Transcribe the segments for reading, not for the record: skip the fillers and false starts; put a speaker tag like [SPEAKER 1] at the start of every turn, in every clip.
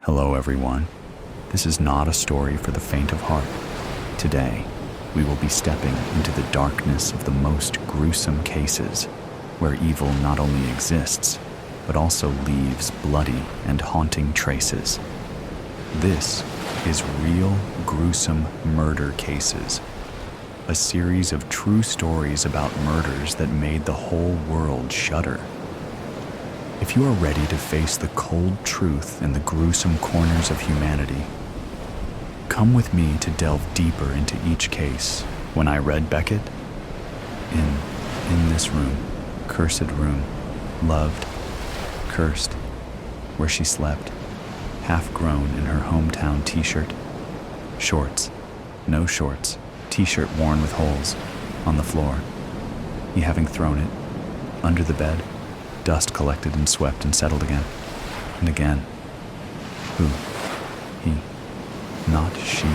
[SPEAKER 1] Hello everyone. This is not a story for the faint of heart. Today, we will be stepping into the darkness of the most gruesome cases, where evil not only exists, but also leaves bloody and haunting traces. This is Real Gruesome Murder Cases, a series of true stories about murders that made the whole world shudder. If you are ready to face the cold truth in the gruesome corners of humanity, come with me to delve deeper into each case. When I read Beckett, in this room, cursed room, loved, cursed, where she slept, half-grown in her hometown t-shirt, shorts, no shorts, t-shirt worn with holes, on the floor, he having thrown it, under the bed, dust collected and swept and settled again, and again. Who? He. Not she.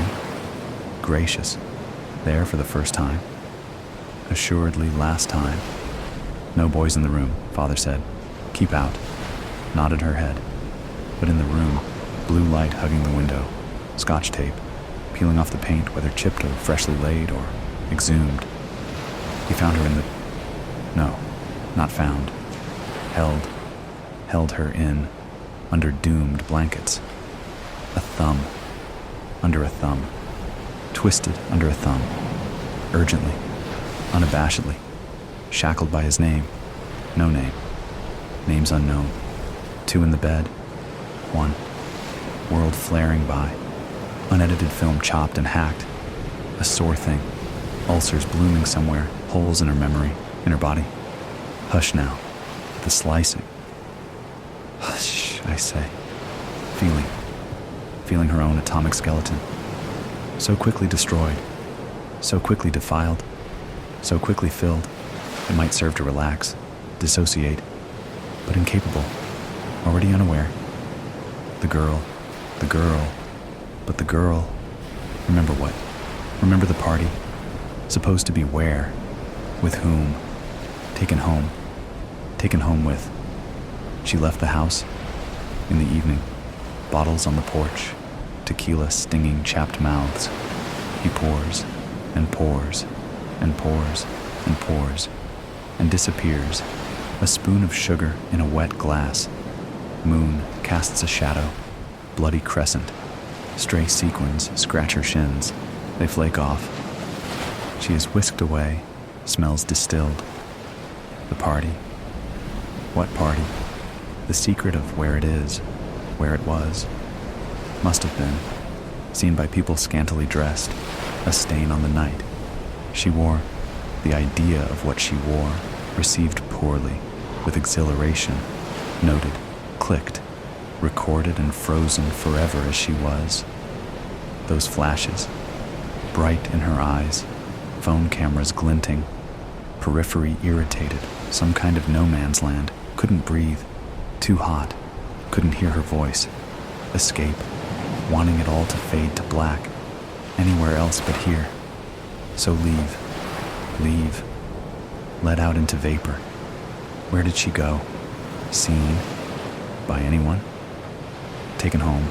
[SPEAKER 1] Gracious. There for the first time. Assuredly last time. No boys in the room, father said. Keep out. Nodded her head. But in the room, blue light hugging the window, scotch tape, peeling off the paint whether chipped or freshly laid or exhumed. He found her in the... No, not found. Held her in, under doomed blankets. A thumb, under a thumb, twisted under a thumb, urgently, unabashedly, shackled by his name, no name, names unknown, two in the bed, one, world flaring by, unedited film chopped and hacked, a sore thing, ulcers blooming somewhere, holes in her memory, in her body. Hush now. The slicing. Hush, I say, feeling her own atomic skeleton, so quickly destroyed, so quickly defiled, so quickly filled, it might serve to relax, dissociate, but incapable, already unaware. The girl, but the girl, remember what? Remember the party, supposed to be where, with whom, taken home with. She left the house in the evening, bottles on the porch, tequila stinging chapped mouths. He pours and pours and pours and pours and disappears, a spoon of sugar in a wet glass. Moon casts a shadow, bloody crescent. Stray sequins scratch her shins. They flake off. She is whisked away, smells distilled. The party. What party? The secret of where it is, where it was. Must have been, seen by people scantily dressed, a stain on the night. She wore, the idea of what she wore, received poorly, with exhilaration, noted, clicked, recorded and frozen forever as she was. Those flashes, bright in her eyes, phone cameras glinting, periphery irritated, some kind of no man's land. Couldn't breathe, too hot, couldn't hear her voice, escape, wanting it all to fade to black, anywhere else but here. So leave, let out into vapor. Where did she go? Seen? By anyone? Taken home,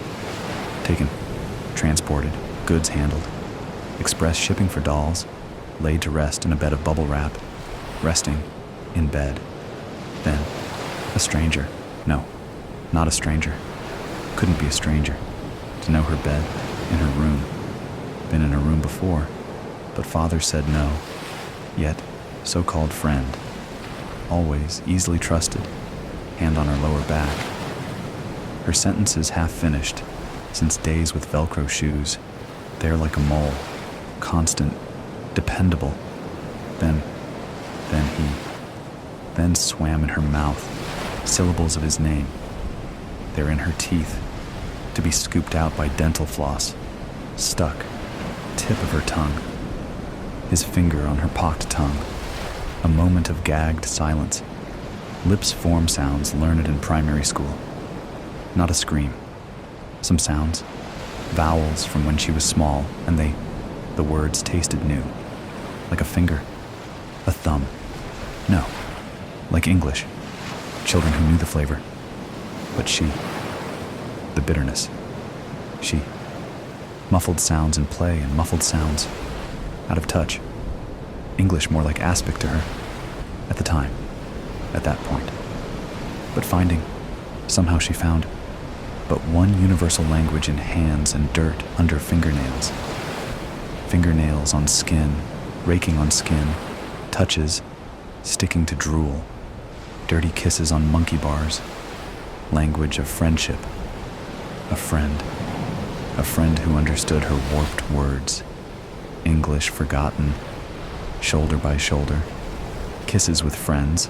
[SPEAKER 1] transported, goods handled, express shipping for dolls, laid to rest in a bed of bubble wrap, resting, in bed, then a stranger. No, not a stranger. Couldn't be a stranger. To know her bed, in her room. Been in her room before, but father said no. Yet, so-called friend. Always easily trusted. Hand on her lower back. Her sentences half finished, since days with Velcro shoes. There like a mole. Constant. Dependable. Then swam in her mouth. Syllables of his name. They're in her teeth, to be scooped out by dental floss, stuck, tip of her tongue. His finger on her pocked tongue. A moment of gagged silence. Lips form sounds learned in primary school. Not a scream. Some sounds, vowels from when she was small, and the words tasted new. Like a finger, a thumb. No, like English. Children who knew the flavor. But she, the bitterness, She. Muffled sounds in play and muffled sounds. Out of touch. English more like aspic to her. At the time. At that point. But somehow she found, but one universal language in hands and dirt under fingernails. Fingernails on skin, raking on skin, touches, sticking to drool, dirty kisses on monkey bars, language of friendship. A friend who understood her warped words, English forgotten, shoulder by shoulder, kisses with friends,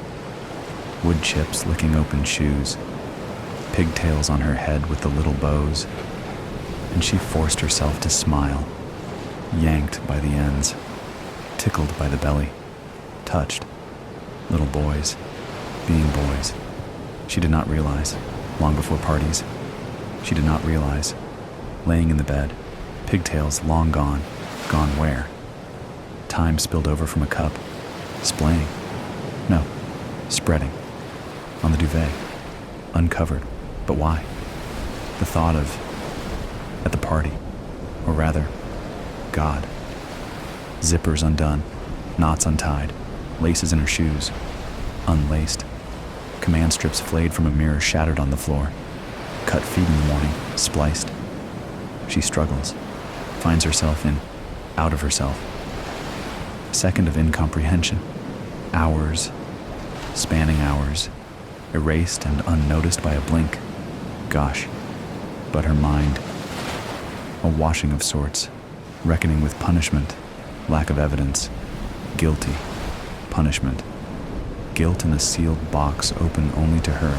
[SPEAKER 1] wood chips licking open shoes, pigtails on her head with the little bows, and she forced herself to smile, yanked by the ends, tickled by the belly, touched. Little boys, being boys. She did not realize, long before parties, she did not realize, laying in the bed, pigtails long gone, gone where? Time spilled over from a cup, splaying. No, spreading. On the duvet, uncovered. But why? The thought of, at the party, or rather, God. Zippers undone, knots untied, laces in her shoes, unlaced. Command strips flayed from a mirror shattered on the floor. Cut feet in the morning, spliced. She struggles, finds herself out of herself. A second of incomprehension. Hours, spanning hours, erased and unnoticed by a blink. Gosh, but her mind. A washing of sorts, reckoning with punishment, lack of evidence, guilty, punishment. Guilt in a sealed box open only to her,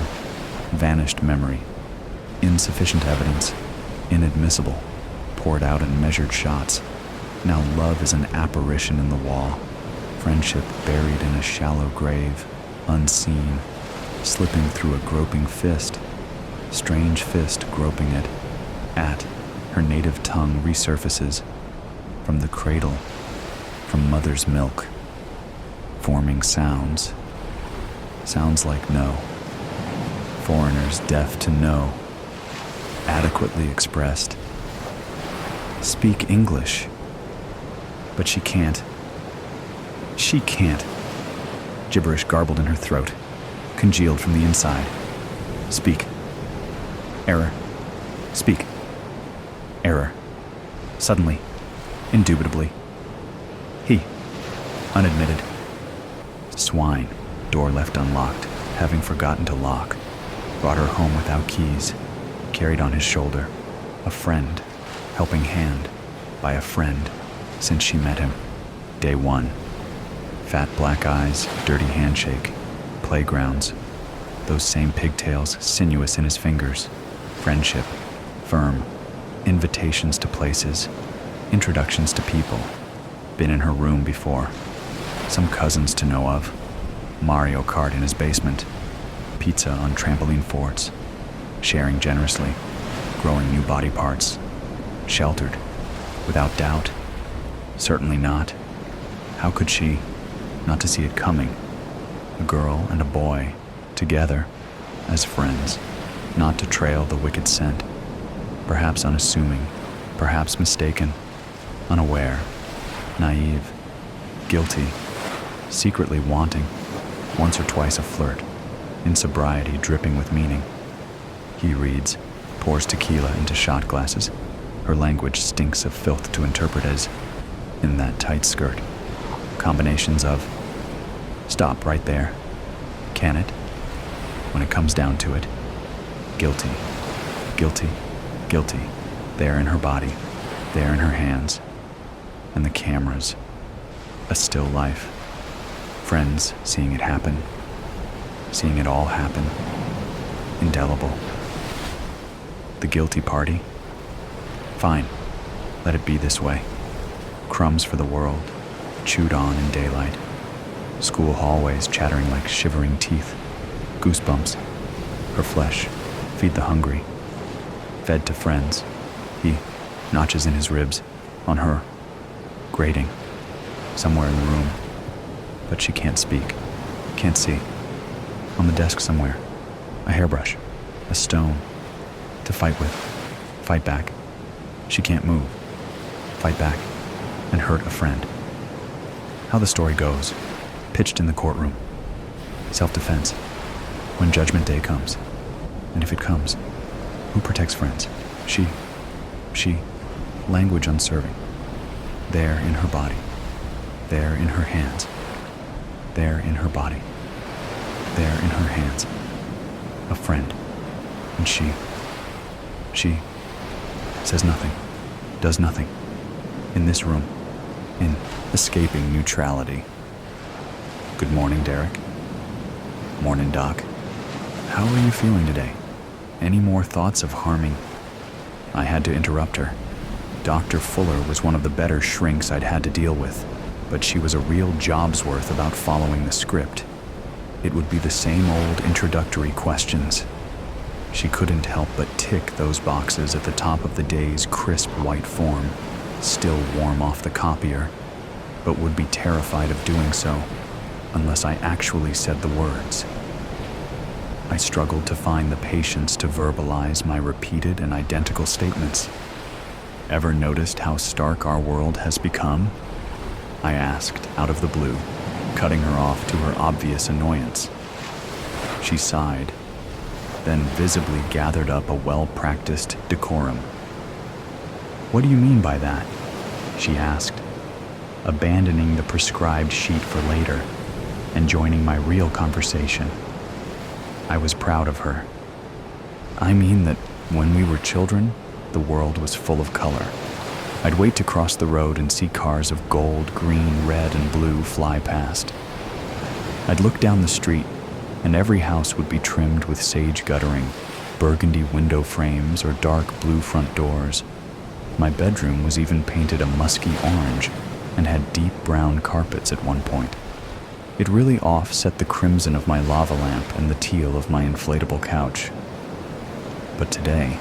[SPEAKER 1] vanished memory, insufficient evidence, inadmissible, poured out in measured shots. Now love is an apparition in the wall, friendship buried in a shallow grave, unseen, slipping through a groping fist, strange fist groping it, at her native tongue resurfaces, from the cradle, from mother's milk, forming sounds like no, foreigners deaf to no, adequately expressed. Speak English. But she can't. Gibberish garbled in her throat, congealed from the inside. Speak. Error. Speak. Error. Suddenly. Indubitably. He. Unadmitted. Swine. Door left unlocked, having forgotten to lock. Brought her home without keys. Carried on his shoulder. A friend. Helping hand. By a friend. Since she met him. Day one. Fat black eyes, dirty handshake. Playgrounds. Those same pigtails, sinuous in his fingers. Friendship. Firm. Invitations to places. Introductions to people. Been in her room before. Some cousins to know of. Mario Kart in his basement. Pizza on trampoline forts. Sharing generously. Growing new body parts. Sheltered. Without doubt. Certainly not. How could she, not to see it coming? A girl and a boy, together, as friends, not to trail the wicked scent. Perhaps unassuming, perhaps mistaken, unaware, naive, guilty, secretly wanting, once or twice a flirt, in sobriety dripping with meaning. He reads, pours tequila into shot glasses. Her language stinks of filth to interpret as, in that tight skirt. Combinations of, stop right there. Can it? When it comes down to it. Guilty, guilty, guilty. There in her body, there in her hands. And the cameras. A still life. Friends seeing it happen. Seeing it all happen. Indelible. The guilty party. Fine. Let it be this way. Crumbs for the world, chewed on in daylight. School hallways chattering like shivering teeth. Goosebumps. Her flesh. Feed the hungry. Fed to friends. He. Notches in his ribs. On her. Grating. Somewhere in the room. But she can't speak. Can't see. On the desk somewhere. A hairbrush. A stone. To fight with. Fight back. She can't move, fight back, and hurt a friend. How the story goes, pitched in the courtroom. Self-defense, when Judgment Day comes. And if it comes, who protects friends? She, language unserving. There in her body, there in her hands, there in her body, there in her hands. A friend. And she says nothing, does nothing. In this room, in escaping neutrality. Good morning, Derek. Morning, Doc. How are you feeling today? Any more thoughts of harming? I had to interrupt her. Dr. Fuller was one of the better shrinks I'd had to deal with, but she was a real job's worth about following the script. It would be the same old introductory questions. She couldn't help but tick those boxes at the top of the day's crisp white form, still warm off the copier, but would be terrified of doing so unless I actually said the words. I struggled to find the patience to verbalize my repeated and identical statements. Ever noticed how stark our world has become? I asked out of the blue, cutting her off to her obvious annoyance. She sighed, then visibly gathered up a well-practiced decorum. What do you mean by that? She asked, abandoning the prescribed sheet for later and joining my real conversation. I was proud of her. I mean that when we were children, the world was full of color. I'd wait to cross the road and see cars of gold, green, red, and blue fly past. I'd look down the street, and every house would be trimmed with sage guttering, burgundy window frames, or dark blue front doors. My bedroom was even painted a musky orange and had deep brown carpets at one point. It really offset the crimson of my lava lamp and the teal of my inflatable couch. But today,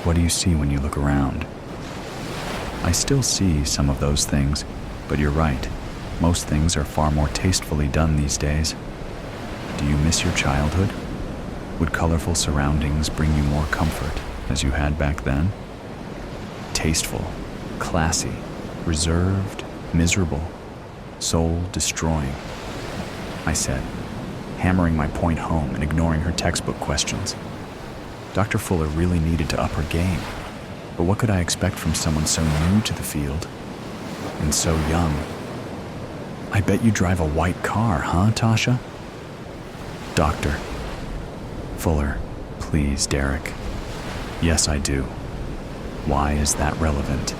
[SPEAKER 1] what do you see when you look around? I still see some of those things, but you're right. Most things are far more tastefully done these days. Do you miss your childhood? Would colorful surroundings bring you more comfort as you had back then? Tasteful, classy, reserved, miserable, soul-destroying, I said, hammering my point home and ignoring her textbook questions. Dr. Fuller really needed to up her game, but what could I expect from someone so new to the field and so young? I bet you drive a white car, huh, Tasha? Doctor. Fuller, please, Derek. Yes, I do. Why is that relevant?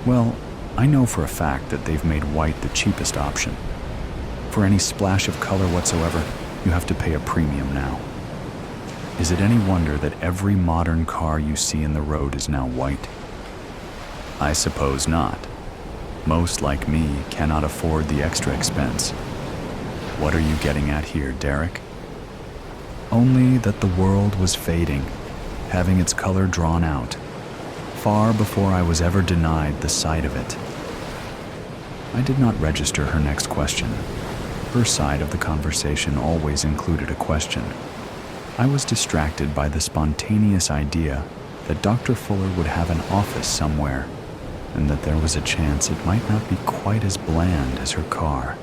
[SPEAKER 1] Well, I know for a fact that they've made white the cheapest option. For any splash of color whatsoever, you have to pay a premium now. Is it any wonder that every modern car you see in the road is now white? I suppose not. Most, like me, cannot afford the extra expense. What are you getting at here, Derek? Only that the world was fading, having its color drawn out, far before I was ever denied the sight of it. I did not register her next question. Her side of the conversation always included a question. I was distracted by the spontaneous idea that Dr. Fuller would have an office somewhere, and that there was a chance it might not be quite as bland as her car.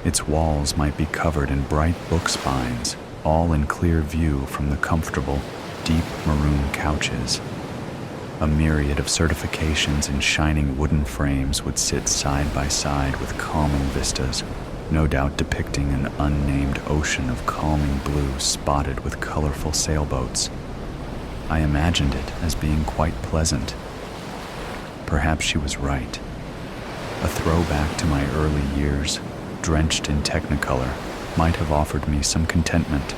[SPEAKER 1] Its walls might be covered in bright book spines, all in clear view from the comfortable, deep maroon couches. A myriad of certifications in shining wooden frames would sit side by side with calming vistas, no doubt depicting an unnamed ocean of calming blue spotted with colorful sailboats. I imagined it as being quite pleasant. Perhaps she was right. A throwback to my early years, drenched in technicolor, might have offered me some contentment,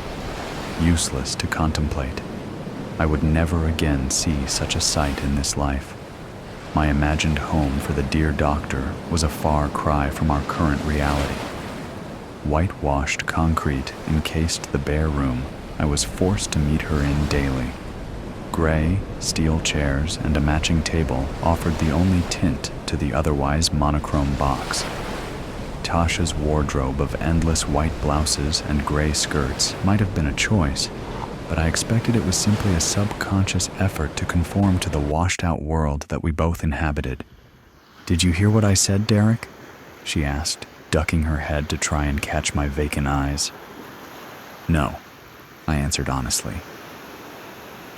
[SPEAKER 1] useless to contemplate. I would never again see such a sight in this life. My imagined home for the dear doctor was a far cry from our current reality. Whitewashed concrete encased the bare room I was forced to meet her in daily. Gray, steel chairs and a matching table offered the only tint to the otherwise monochrome box. Tasha's wardrobe of endless white blouses and gray skirts might have been a choice, but I expected it was simply a subconscious effort to conform to the washed-out world that we both inhabited. "Did you hear what I said, Derek?" she asked, ducking her head to try and catch my vacant eyes. "No," I answered honestly.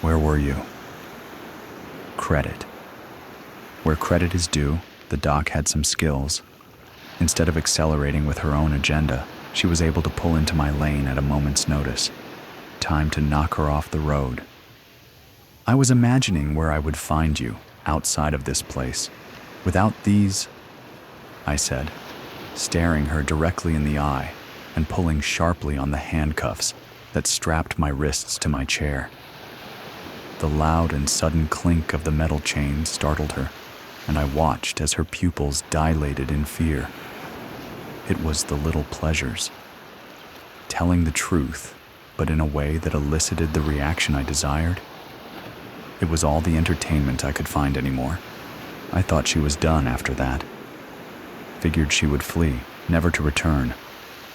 [SPEAKER 1] "Where were you?" Credit. Where credit is due, the doc had some skills. Instead of accelerating with her own agenda, she was able to pull into my lane at a moment's notice. Time to knock her off the road. "I was imagining where I would find you, outside of this place. Without these," I said, staring her directly in the eye and pulling sharply on the handcuffs that strapped my wrists to my chair. The loud and sudden clink of the metal chains startled her, and I watched as her pupils dilated in fear. It was the little pleasures. Telling the truth, but in a way that elicited the reaction I desired. It was all the entertainment I could find anymore. I thought she was done after that. Figured she would flee, never to return,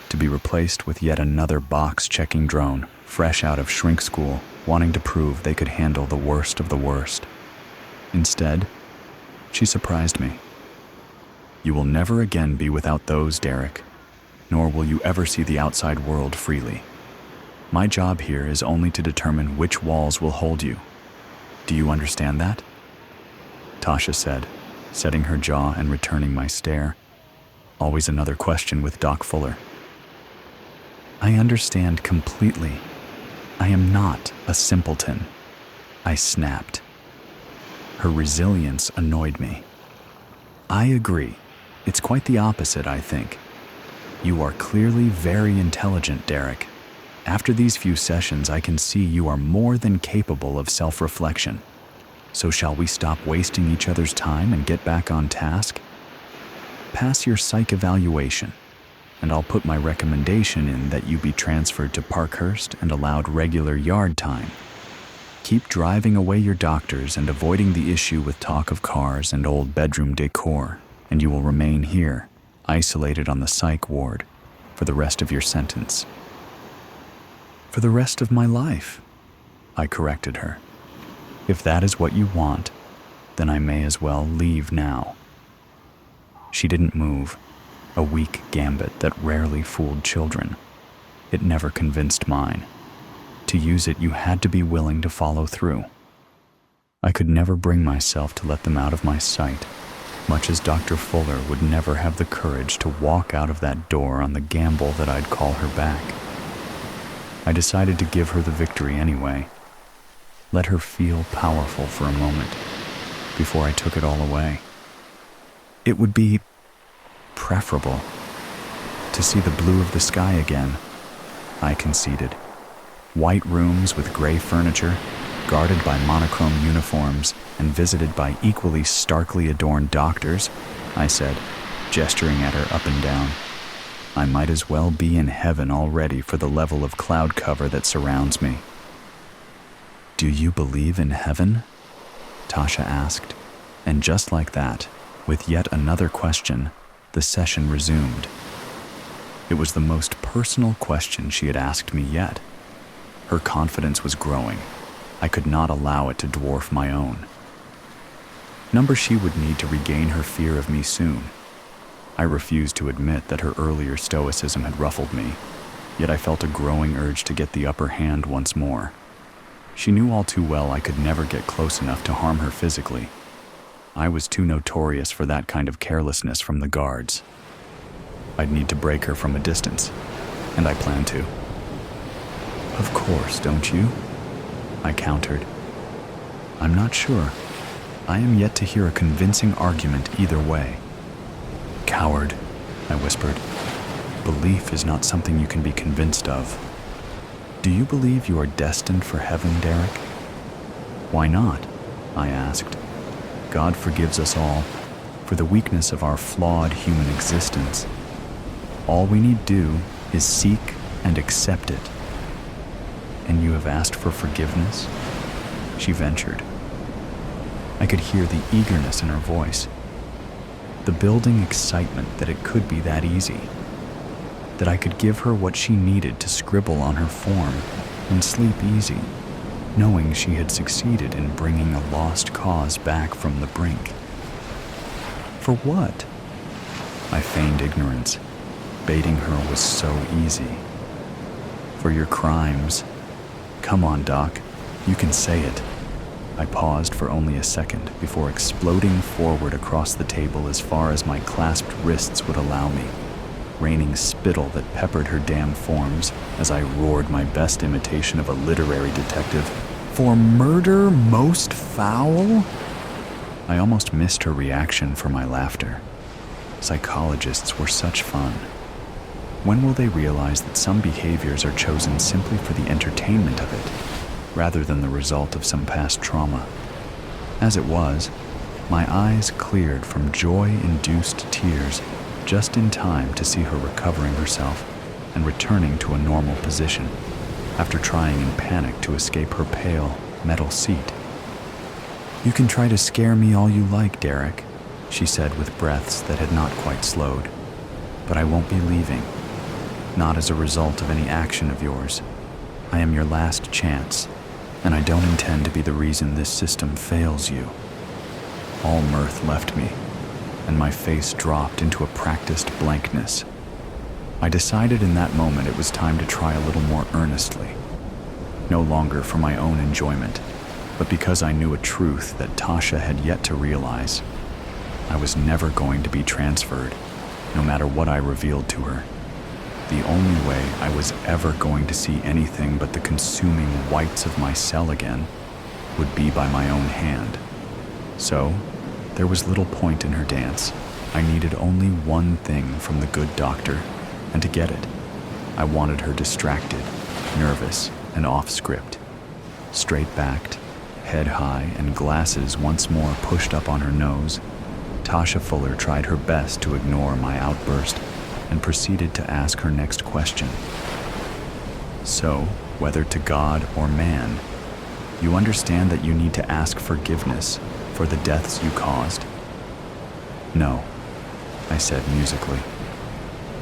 [SPEAKER 1] to be replaced with yet another box-checking drone, fresh out of shrink school, wanting to prove they could handle the worst of the worst. Instead, she surprised me. "You will never again be without those, Derek, nor will you ever see the outside world freely. My job here is only to determine which walls will hold you. Do you understand that?" Tasha said, setting her jaw and returning my stare. Always another question with Doc Fuller. "I understand completely. I am not a simpleton," I snapped. Her resilience annoyed me. "I agree. It's quite the opposite, I think. You are clearly very intelligent, Derek. After these few sessions, I can see you are more than capable of self-reflection. So shall we stop wasting each other's time and get back on task? Pass your psych evaluation, and I'll put my recommendation in that you be transferred to Parkhurst and allowed regular yard time. Keep driving away your doctors and avoiding the issue with talk of cars and old bedroom decor, and you will remain here, isolated on the psych ward, for the rest of your sentence." "For the rest of my life," I corrected her. "If that is what you want, then I may as well leave now." She didn't move, a weak gambit that rarely fooled children. It never convinced mine. To use it, you had to be willing to follow through. I could never bring myself to let them out of my sight, much as Dr. Fuller would never have the courage to walk out of that door on the gamble that I'd call her back. I decided to give her the victory anyway. Let her feel powerful for a moment, before I took it all away. It would be preferable to see the blue of the sky again, I conceded. White rooms with gray furniture, guarded by monochrome uniforms, and visited by equally starkly adorned doctors, I said, gesturing at her up and down. I might as well be in heaven already for the level of cloud cover that surrounds me. "Do you believe in heaven?" Tasha asked, and just like that, with yet another question, the session resumed. It was the most personal question she had asked me yet. Her confidence was growing. I could not allow it to dwarf my own. Number she would need to regain her fear of me soon. I refused to admit that her earlier stoicism had ruffled me, yet I felt a growing urge to get the upper hand once more. She knew all too well I could never get close enough to harm her physically. I was too notorious for that kind of carelessness from the guards. I'd need to break her from a distance, and I planned to. "Of course, don't you?" I countered. "I'm not sure. I am yet to hear a convincing argument either way." "Coward," I whispered. "Belief is not something you can be convinced of. Do you believe you are destined for heaven, Derek?" "Why not?" I asked. "God forgives us all for the weakness of our flawed human existence. All we need do is seek and accept it." "And you have asked for forgiveness?" she ventured. I could hear the eagerness in her voice, the building excitement that it could be that easy, that I could give her what she needed to scribble on her form and sleep easy, knowing she had succeeded in bringing a lost cause back from the brink. For what? I feigned ignorance. Baiting her was so easy. For your crimes. Come on, Doc. You can say it. I paused for only a second before exploding forward across the table as far as my clasped wrists would allow me, raining spittle that peppered her damn forms as I roared my best imitation of a literary detective. For murder most foul? I almost missed her reaction for my laughter. Psychologists were such fun. When will they realize that some behaviors are chosen simply for the entertainment of it, rather than the result of some past trauma? As it was, my eyes cleared from joy-induced tears just in time to see her recovering herself and returning to a normal position after trying in panic to escape her pale, metal seat. "You can try to scare me all you like, Derek," she said with breaths that had not quite slowed, "but I won't be leaving. Not as a result of any action of yours. I am your last chance, and I don't intend to be the reason this system fails you." All mirth left me, and my face dropped into a practiced blankness. I decided in that moment it was time to try a little more earnestly, no longer for my own enjoyment, but because I knew a truth that Tasha had yet to realize. I was never going to be transferred, no matter what I revealed to her. The only way I was ever going to see anything but the consuming whites of my cell again would be by my own hand. So, there was little point in her dance. I needed only one thing from the good doctor, and to get it, I wanted her distracted, nervous, and off-script. Straight-backed, head high, and glasses once more pushed up on her nose, Tasha Fuller tried her best to ignore my outburst and proceeded to ask her next question. "So, whether to God or man, you understand that you need to ask forgiveness for the deaths you caused?" "No," I said musically.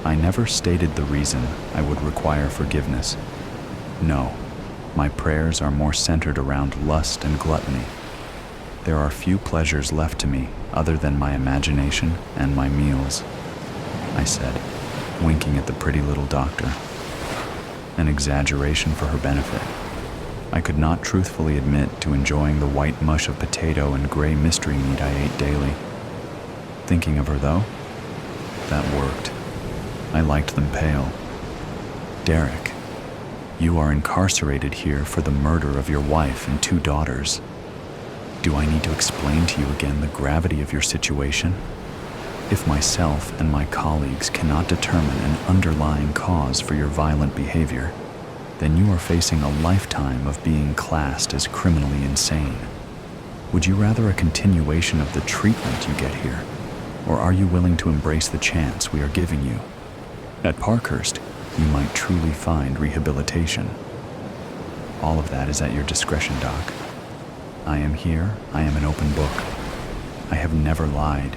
[SPEAKER 1] "I never stated the reason I would require forgiveness. No, my prayers are more centered around lust and gluttony. There are few pleasures left to me other than my imagination and my meals," I said, winking at the pretty little doctor. An exaggeration for her benefit. I could not truthfully admit to enjoying the white mush of potato and gray mystery meat I ate daily. Thinking of her, though, that worked. I liked them pale. "Derek, you are incarcerated here for the murder of your wife and 2 daughters. Do I need to explain to you again the gravity of your situation? If myself and my colleagues cannot determine an underlying cause for your violent behavior, then you are facing a lifetime of being classed as criminally insane. Would you rather a continuation of the treatment you get here, or are you willing to embrace the chance we are giving you? At Parkhurst, you might truly find rehabilitation. All of that is at your discretion, Doc. I am here, I am an open book. I have never lied.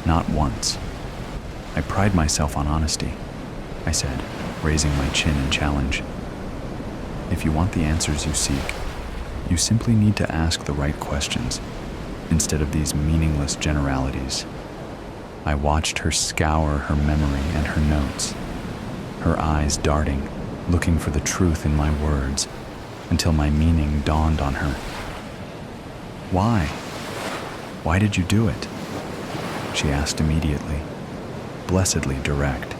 [SPEAKER 1] Not once. I pride myself on honesty," I said, raising my chin in challenge. "If you want the answers you seek, you simply need to ask the right questions, instead of these meaningless generalities." I watched her scour her memory and her notes, her eyes darting, looking for the truth in my words, until my meaning dawned on her. "Why? Why did you do it?" she asked immediately, blessedly direct.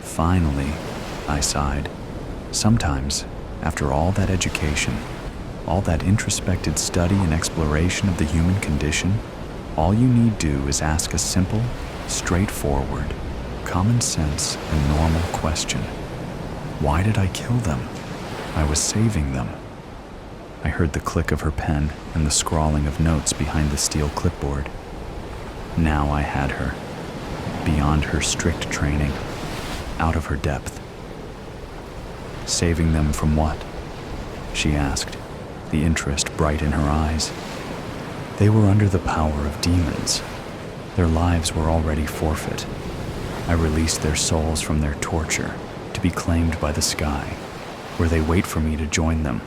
[SPEAKER 1] "Finally," I sighed. "Sometimes, after all that education, all that introspective study and exploration of the human condition, all you need do is ask a simple, straightforward, common sense and normal question. Why did I kill them? I was saving them." I heard the click of her pen and the scrawling of notes behind the steel clipboard. Now I had her, beyond her strict training, out of her depth. "Saving them from what?" she asked, the interest bright in her eyes. "They were under the power of demons. Their lives were already forfeit. I released their souls from their torture to be claimed by the sky, where they wait for me to join them.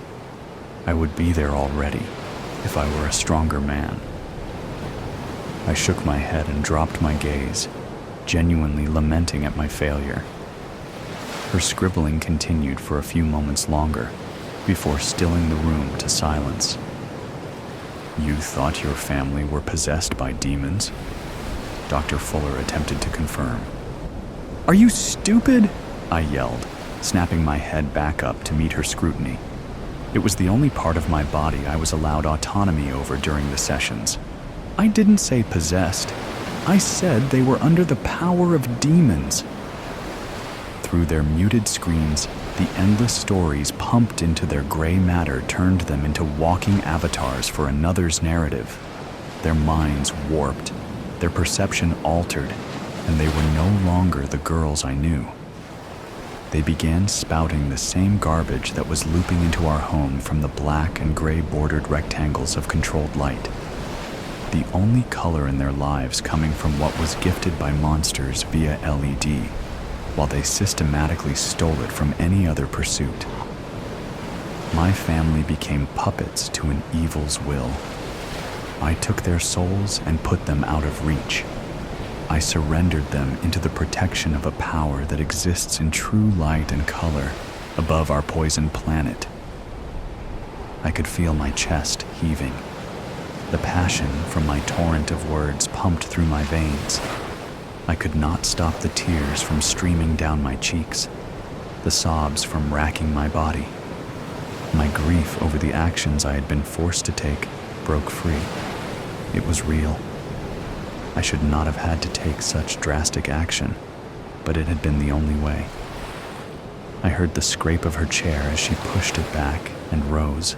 [SPEAKER 1] I would be there already if I were a stronger man. I shook my head and dropped my gaze, genuinely lamenting at my failure. Her scribbling continued for a few moments longer before stilling the room to silence. "You thought your family were possessed by demons?" Dr. Fuller attempted to confirm. "Are you stupid?" I yelled, snapping my head back up to meet her scrutiny. It was the only part of my body I was allowed autonomy over during the sessions. I didn't say possessed. I said they were under the power of demons. Through their muted screams, the endless stories pumped into their gray matter turned them into walking avatars for another's narrative. Their minds warped, their perception altered, and they were no longer the girls I knew. They began spouting the same garbage that was looping into our home from the black and gray bordered rectangles of controlled light. The only color in their lives coming from what was gifted by monsters via LED, while they systematically stole it from any other pursuit. My family became puppets to an evil's will. I took their souls and put them out of reach. I surrendered them into the protection of a power that exists in true light and color above our poisoned planet. I could feel my chest heaving. The passion from my torrent of words pumped through my veins. I could not stop the tears from streaming down my cheeks, the sobs from racking my body. My grief over the actions I had been forced to take broke free. It was real. I should not have had to take such drastic action, but it had been the only way. I heard the scrape of her chair as she pushed it back and rose,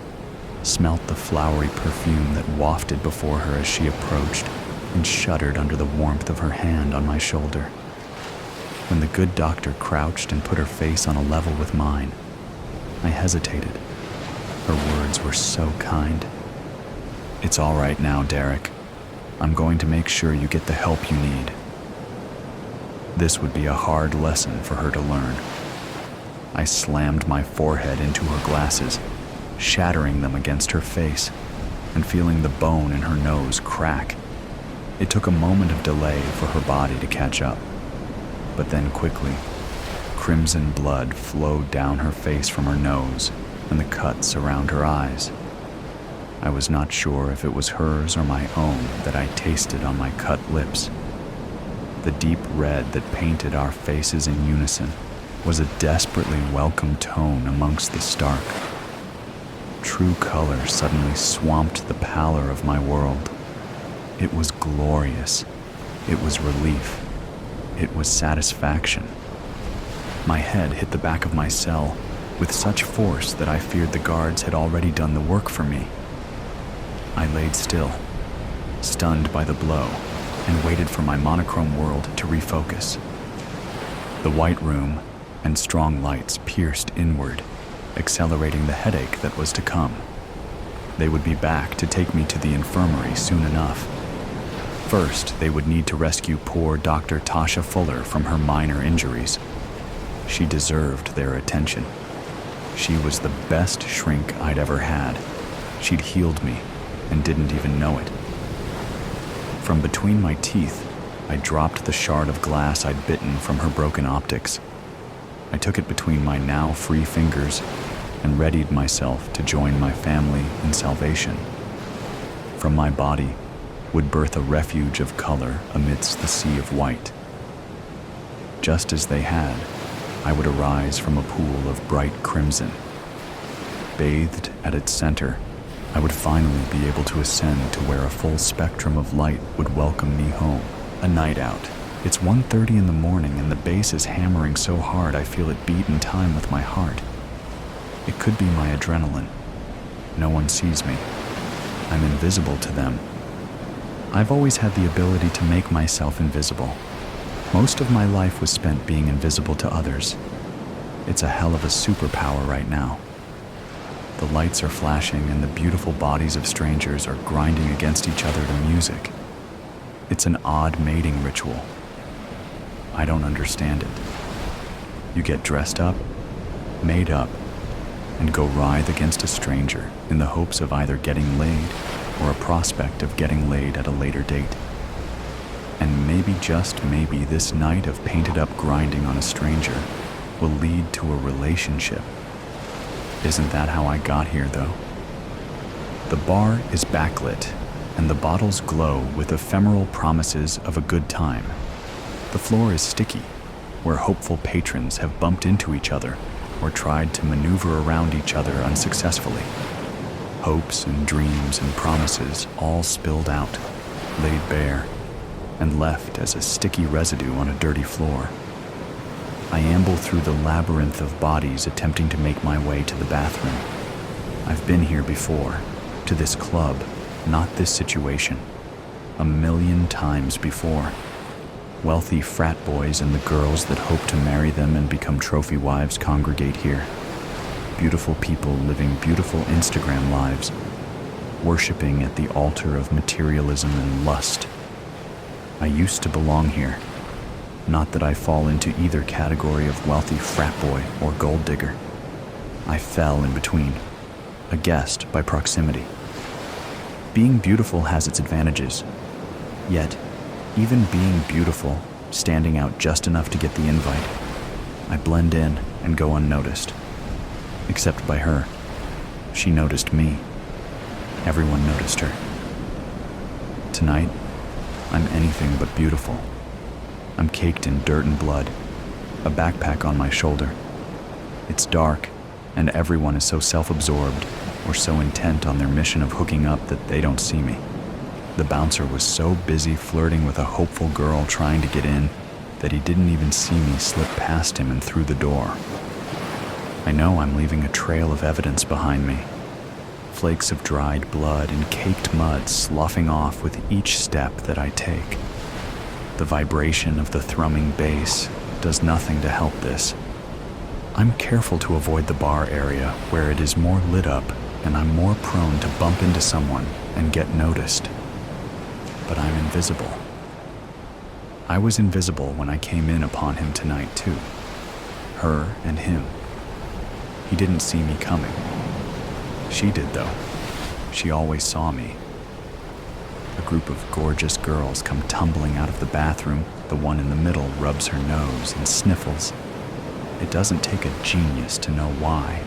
[SPEAKER 1] smelt the flowery perfume that wafted before her as she approached, and shuddered under the warmth of her hand on my shoulder. When the good doctor crouched and put her face on a level with mine, I hesitated. Her words were so kind. "It's all right now, Derek. I'm going to make sure you get the help you need." This would be a hard lesson for her to learn. I slammed my forehead into her glasses, shattering them against her face, and feeling the bone in her nose crack. It took a moment of delay for her body to catch up, but then quickly, crimson blood flowed down her face from her nose and the cuts around her eyes. I was not sure if it was hers or my own that I tasted on my cut lips. The deep red that painted our faces in unison was a desperately welcome tone amongst the stark. True color suddenly swamped the pallor of my world. It was glorious. It was relief. It was satisfaction. My head hit the back of my cell with such force that I feared the guards had already done the work for me. I laid still, stunned by the blow, and waited for my monochrome world to refocus. The white room and strong lights pierced inward, accelerating the headache that was to come. They would be back to take me to the infirmary soon enough. First, they would need to rescue poor Dr. Tasha Fuller from her minor injuries. She deserved their attention. She was the best shrink I'd ever had. She'd healed me and didn't even know it. From between my teeth, I dropped the shard of glass I'd bitten from her broken optics. I took it between my now free fingers and readied myself to join my family in salvation. From my body would birth a refuge of color amidst the sea of white. Just as they had, I would arise from a pool of bright crimson. Bathed at its center, I would finally be able to ascend to where a full spectrum of light would welcome me home. A night out. It's 1:30 in the morning and the bass is hammering so hard I feel it beat in time with my heart. It could be my adrenaline. No one sees me. I'm invisible to them. I've always had the ability to make myself invisible. Most of my life was spent being invisible to others. It's a hell of a superpower right now. The lights are flashing and the beautiful bodies of strangers are grinding against each other to music. It's an odd mating ritual. I don't understand it. You get dressed up, made up, and go writhe against a stranger in the hopes of either getting laid or a prospect of getting laid at a later date. And maybe, just maybe, this night of painted-up grinding on a stranger will lead to a relationship. Isn't that how I got here, though? The bar is backlit, and the bottles glow with ephemeral promises of a good time. The floor is sticky, where hopeful patrons have bumped into each other or tried to maneuver around each other unsuccessfully. Hopes and dreams and promises all spilled out, laid bare, and left as a sticky residue on a dirty floor. I amble through the labyrinth of bodies attempting to make my way to the bathroom. I've been here before, to this club, not this situation, 1,000,000 times before. Wealthy frat boys and the girls that hope to marry them and become trophy wives congregate here. Beautiful people living beautiful Instagram lives, worshiping at the altar of materialism and lust. I used to belong here. Not that I fall into either category of wealthy frat boy or gold digger. I fell in between, a guest by proximity. Being beautiful has its advantages. Yet, even being beautiful, standing out just enough to get the invite, I blend in and go unnoticed. Except by her. She noticed me. Everyone noticed her. Tonight, I'm anything but beautiful. I'm caked in dirt and blood, a backpack on my shoulder. It's dark, and everyone is so self-absorbed or so intent on their mission of hooking up that they don't see me. The bouncer was so busy flirting with a hopeful girl trying to get in that he didn't even see me slip past him and through the door. I know I'm leaving a trail of evidence behind me. Flakes of dried blood and caked mud sloughing off with each step that I take. The vibration of the thrumming bass does nothing to help this. I'm careful to avoid the bar area where it is more lit up and I'm more prone to bump into someone and get noticed. But I'm invisible. I was invisible when I came in upon him tonight, too. Her and him. He didn't see me coming. She did, though. She always saw me. A group of gorgeous girls come tumbling out of the bathroom. The one in the middle rubs her nose and sniffles. It doesn't take a genius to know why.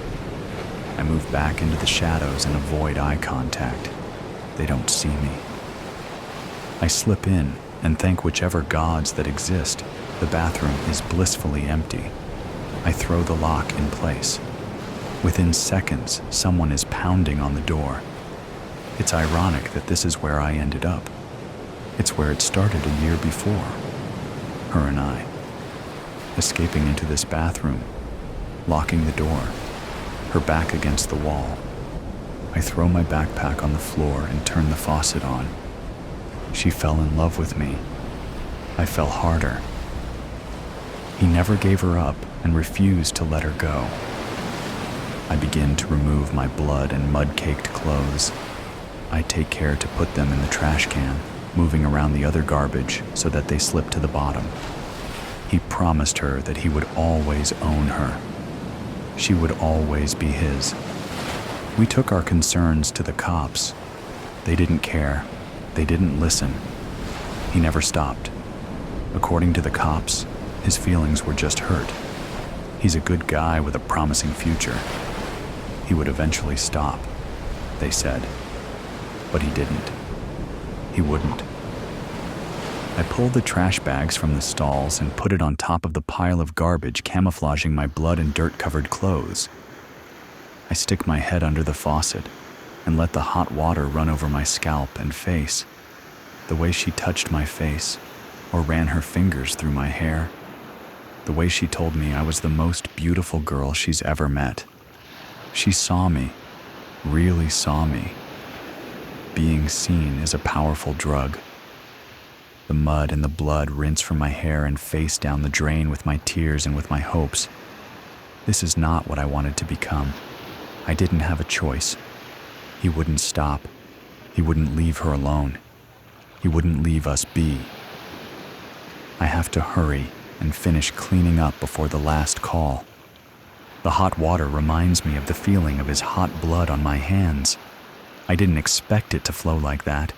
[SPEAKER 1] I move back into the shadows and avoid eye contact. They don't see me. I slip in and thank whichever gods that exist. The bathroom is blissfully empty. I throw the lock in place. Within seconds, someone is pounding on the door. It's ironic that this is where I ended up. It's where it started a year before. Her and I. Escaping into this bathroom, locking the door, her back against the wall. I throw my backpack on the floor and turn the faucet on. She fell in love with me. I fell harder. He never gave her up and refused to let her go. I begin to remove my blood and mud-caked clothes. I take care to put them in the trash can, moving around the other garbage so that they slip to the bottom. He promised her that he would always own her. She would always be his. We took our concerns to the cops. They didn't care. They didn't listen. He never stopped. According to the cops, his feelings were just hurt. He's a good guy with a promising future. He would eventually stop, they said. But he didn't. He wouldn't. I pulled the trash bags from the stalls and put it on top of the pile of garbage camouflaging my blood and dirt-covered clothes. I stick my head under the faucet and let the hot water run over my scalp and face. The way she touched my face or ran her fingers through my hair. The way she told me I was the most beautiful girl she's ever met. She saw me, really saw me. Being seen is a powerful drug. The mud and the blood rinse from my hair and face down the drain with my tears and with my hopes. This is not what I wanted to become. I didn't have a choice. He wouldn't stop. He wouldn't leave her alone. He wouldn't leave us be. I have to hurry and finish cleaning up before the last call. The hot water reminds me of the feeling of his hot blood on my hands. I didn't expect it to flow like that.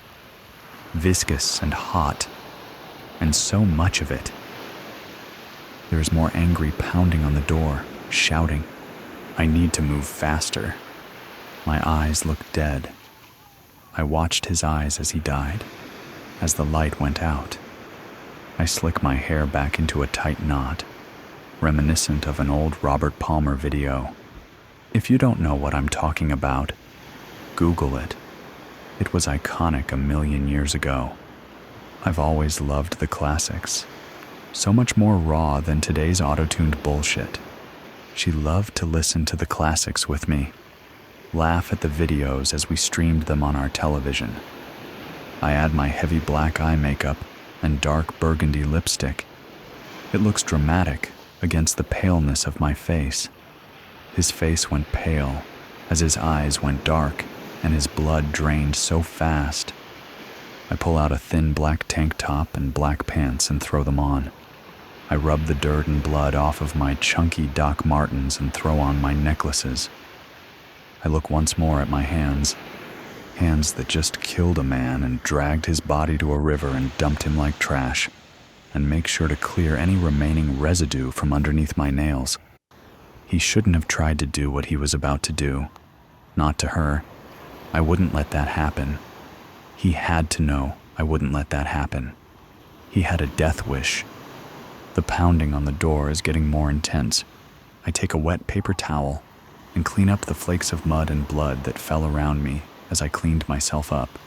[SPEAKER 1] Viscous and hot, and so much of it. There is more angry pounding on the door, shouting. I need to move faster. My eyes look dead. I watched his eyes as he died, as the light went out. I slick my hair back into a tight knot, reminiscent of an old Robert Palmer video. If you don't know what I'm talking about, Google it. It was iconic a million years ago. I've always loved the classics. So much more raw than today's auto-tuned bullshit. She loved to listen to the classics with me, laugh at the videos as we streamed them on our television. I add my heavy black eye makeup and dark burgundy lipstick. It looks dramatic against the paleness of my face. His face went pale as his eyes went dark and his blood drained so fast. I pull out a thin black tank top and black pants and throw them on. I rub the dirt and blood off of my chunky Doc Martens and throw on my necklaces. I look once more at my hands that just killed a man and dragged his body to a river and dumped him like trash, and make sure to clear any remaining residue from underneath my nails. He shouldn't have tried to do what he was about to do. Not to her. I wouldn't let that happen. He had to know I wouldn't let that happen. He had a death wish. The pounding on the door is getting more intense. I take a wet paper towel and clean up the flakes of mud and blood that fell around me as I cleaned myself up.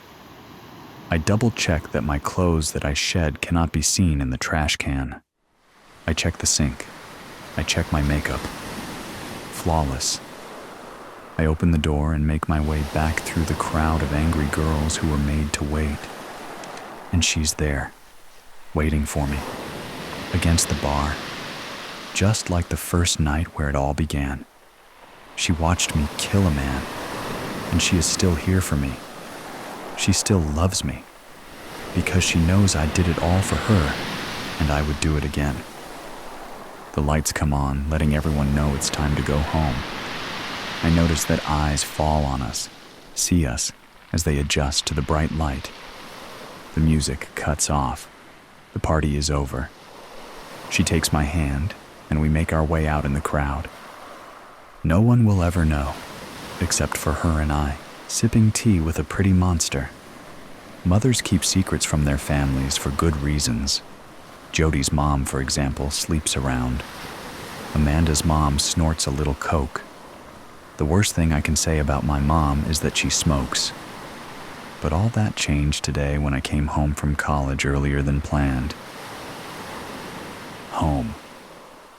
[SPEAKER 1] I double-check that my clothes that I shed cannot be seen in the trash can. I check the sink. I check my makeup. Flawless. I open the door and make my way back through the crowd of angry girls who were made to wait. And she's there, waiting for me, against the bar, just like the first night where it all began. She watched me kill a man, and she is still here for me. She still loves me, because she knows I did it all for her, and I would do it again. The lights come on, letting everyone know it's time to go home. I notice that eyes fall on us, see us, as they adjust to the bright light. The music cuts off. The party is over. She takes my hand, and we make our way out in the crowd. No one will ever know, except for her and I, sipping tea with a pretty monster. Mothers keep secrets from their families for good reasons. Jody's mom, for example, sleeps around. Amanda's mom snorts a little coke. The worst thing I can say about my mom is that she smokes. But all that changed today when I came home from college earlier than planned. Home.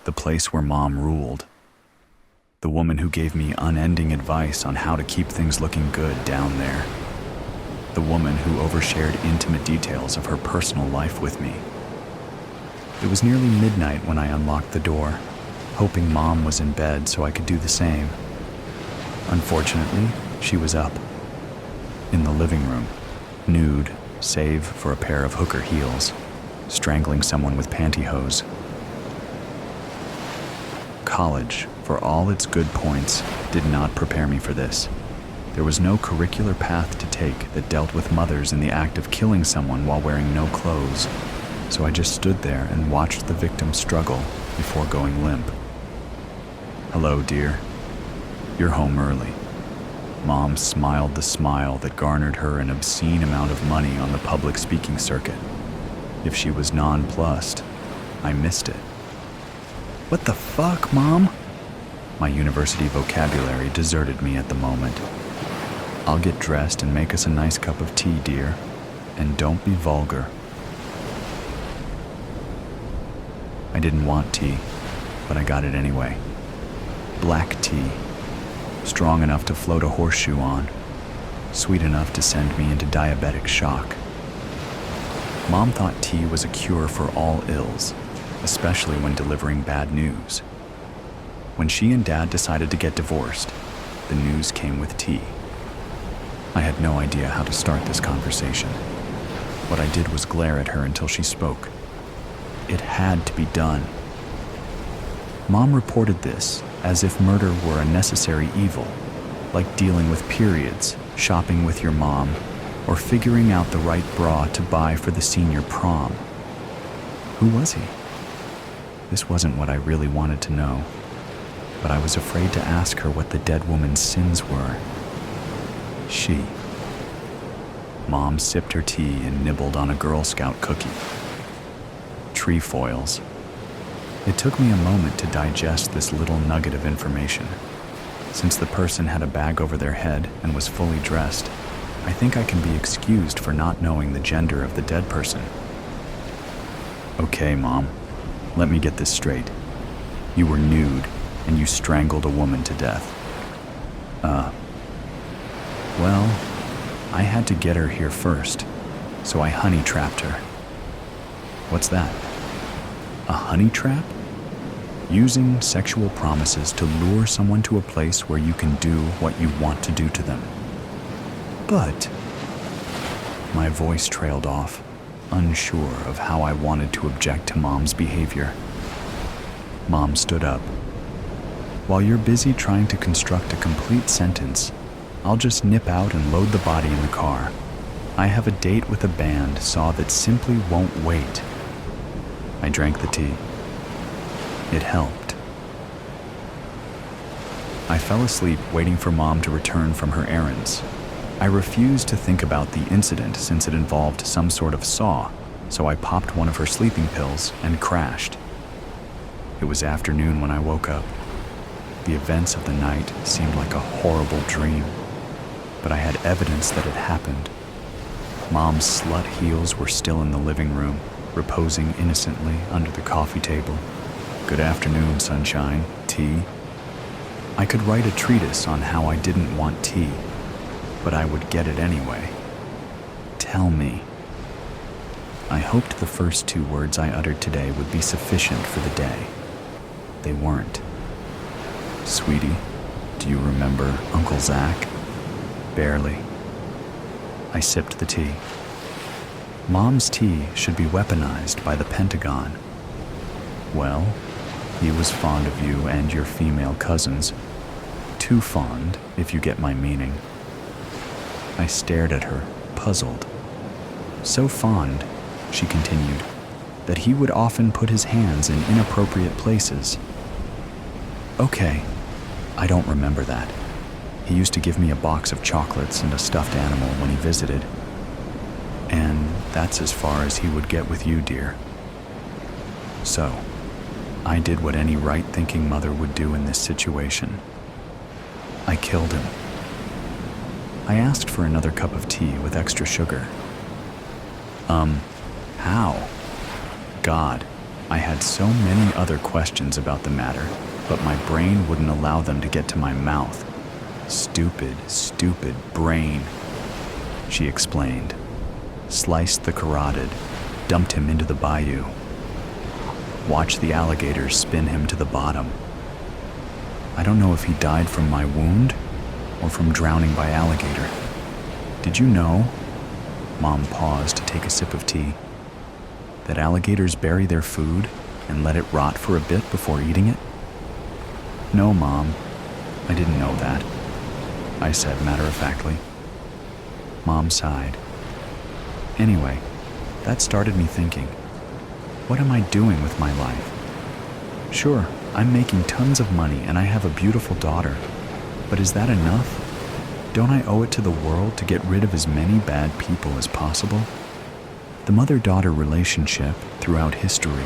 [SPEAKER 1] The place where Mom ruled. The woman who gave me unending advice on how to keep things looking good down there. The woman who overshared intimate details of her personal life with me. It was nearly midnight when I unlocked the door, hoping Mom was in bed so I could do the same. Unfortunately, she was up. In the living room, nude, save for a pair of hooker heels, strangling someone with pantyhose. College, for all its good points, did not prepare me for this. There was no curricular path to take that dealt with mothers in the act of killing someone while wearing no clothes, so I just stood there and watched the victim struggle before going limp. Hello, dear. You're home early. Mom smiled the smile that garnered her an obscene amount of money on the public speaking circuit. If she was nonplussed, I missed it. What the fuck, Mom? My university vocabulary deserted me at the moment. I'll get dressed and make us a nice cup of tea, dear. And don't be vulgar. I didn't want tea, but I got it anyway. Black tea. Strong enough to float a horseshoe on. Sweet enough to send me into diabetic shock. Mom thought tea was a cure for all ills, especially when delivering bad news. When she and Dad decided to get divorced, the news came with tea. I had no idea how to start this conversation. What I did was glare at her until she spoke. It had to be done. Mom reported this, as if murder were a necessary evil, like dealing with periods, shopping with your mom, or figuring out the right bra to buy for the senior prom. Who was he? This wasn't what I really wanted to know, but I was afraid to ask her what the dead woman's sins were. Mom sipped her tea and nibbled on a Girl Scout cookie. Trefoils. It took me a moment to digest this little nugget of information. Since the person had a bag over their head and was fully dressed, I think I can be excused for not knowing the gender of the dead person. Okay, Mom, let me get this straight. You were nude and you strangled a woman to death. Well, I had to get her here first, so I honey trapped her. What's that? A honey trap? Using sexual promises to lure someone to a place where you can do what you want to do to them. But my voice trailed off, unsure of how I wanted to object to Mom's behavior. Mom stood up. While you're busy trying to construct a complete sentence, I'll just nip out and load the body in the car. I have a date with a band that simply won't wait. I drank the tea. It helped. I fell asleep waiting for Mom to return from her errands. I refused to think about the incident since it involved some sort of saw, so I popped one of her sleeping pills and crashed. It was afternoon when I woke up. The events of the night seemed like a horrible dream, but I had evidence that it happened. Mom's slut heels were still in the living room, reposing innocently under the coffee table. Good afternoon, sunshine. Tea? I could write a treatise on how I didn't want tea, but I would get it anyway. Tell me. I hoped the first 2 words I uttered today would be sufficient for the day. They weren't. Sweetie, do you remember Uncle Zach? Barely. I sipped the tea. Mom's tea should be weaponized by the Pentagon. Well, he was fond of you and your female cousins. Too fond, if you get my meaning. I stared at her, puzzled. So fond, she continued, that he would often put his hands in inappropriate places. Okay, I don't remember that. He used to give me a box of chocolates and a stuffed animal when he visited. And that's as far as he would get with you, dear. So, I did what any right-thinking mother would do in this situation. I killed him. I asked for another cup of tea with extra sugar. How? God, I had so many other questions about the matter, but my brain wouldn't allow them to get to my mouth. Stupid, stupid brain, she explained. Sliced the carotid, dumped him into the bayou. Watched the alligators spin him to the bottom. I don't know if he died from my wound or from drowning by alligator. Did you know? Mom paused to take a sip of tea. That alligators bury their food and let it rot for a bit before eating it? No, Mom, I didn't know that, I said matter-of-factly. Mom sighed. Anyway, that started me thinking, what am I doing with my life? Sure, I'm making tons of money and I have a beautiful daughter, but is that enough? Don't I owe it to the world to get rid of as many bad people as possible? The mother-daughter relationship throughout history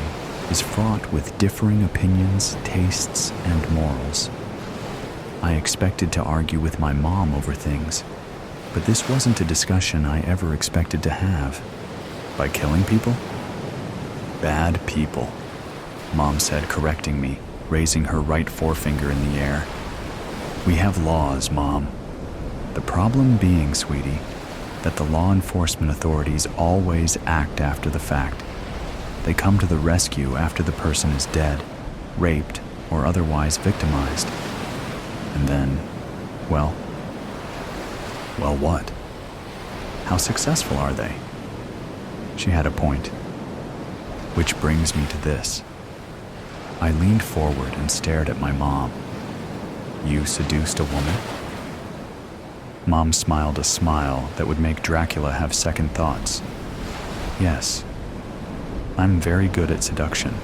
[SPEAKER 1] is fraught with differing opinions, tastes, and morals. I expected to argue with my mom over things, but this wasn't a discussion I ever expected to have. By killing people? Bad people, Mom said, correcting me, raising her right forefinger in the air. We have laws, Mom. The problem being, sweetie, that the law enforcement authorities always act after the fact. They come to the rescue after the person is dead, raped, or otherwise victimized. And then, well, what? How successful are they? She had a point. Which brings me to this. I leaned forward and stared at my mom, You seduced a woman? Mom smiled a smile that would make Dracula have second thoughts. Yes, I'm very good at seduction.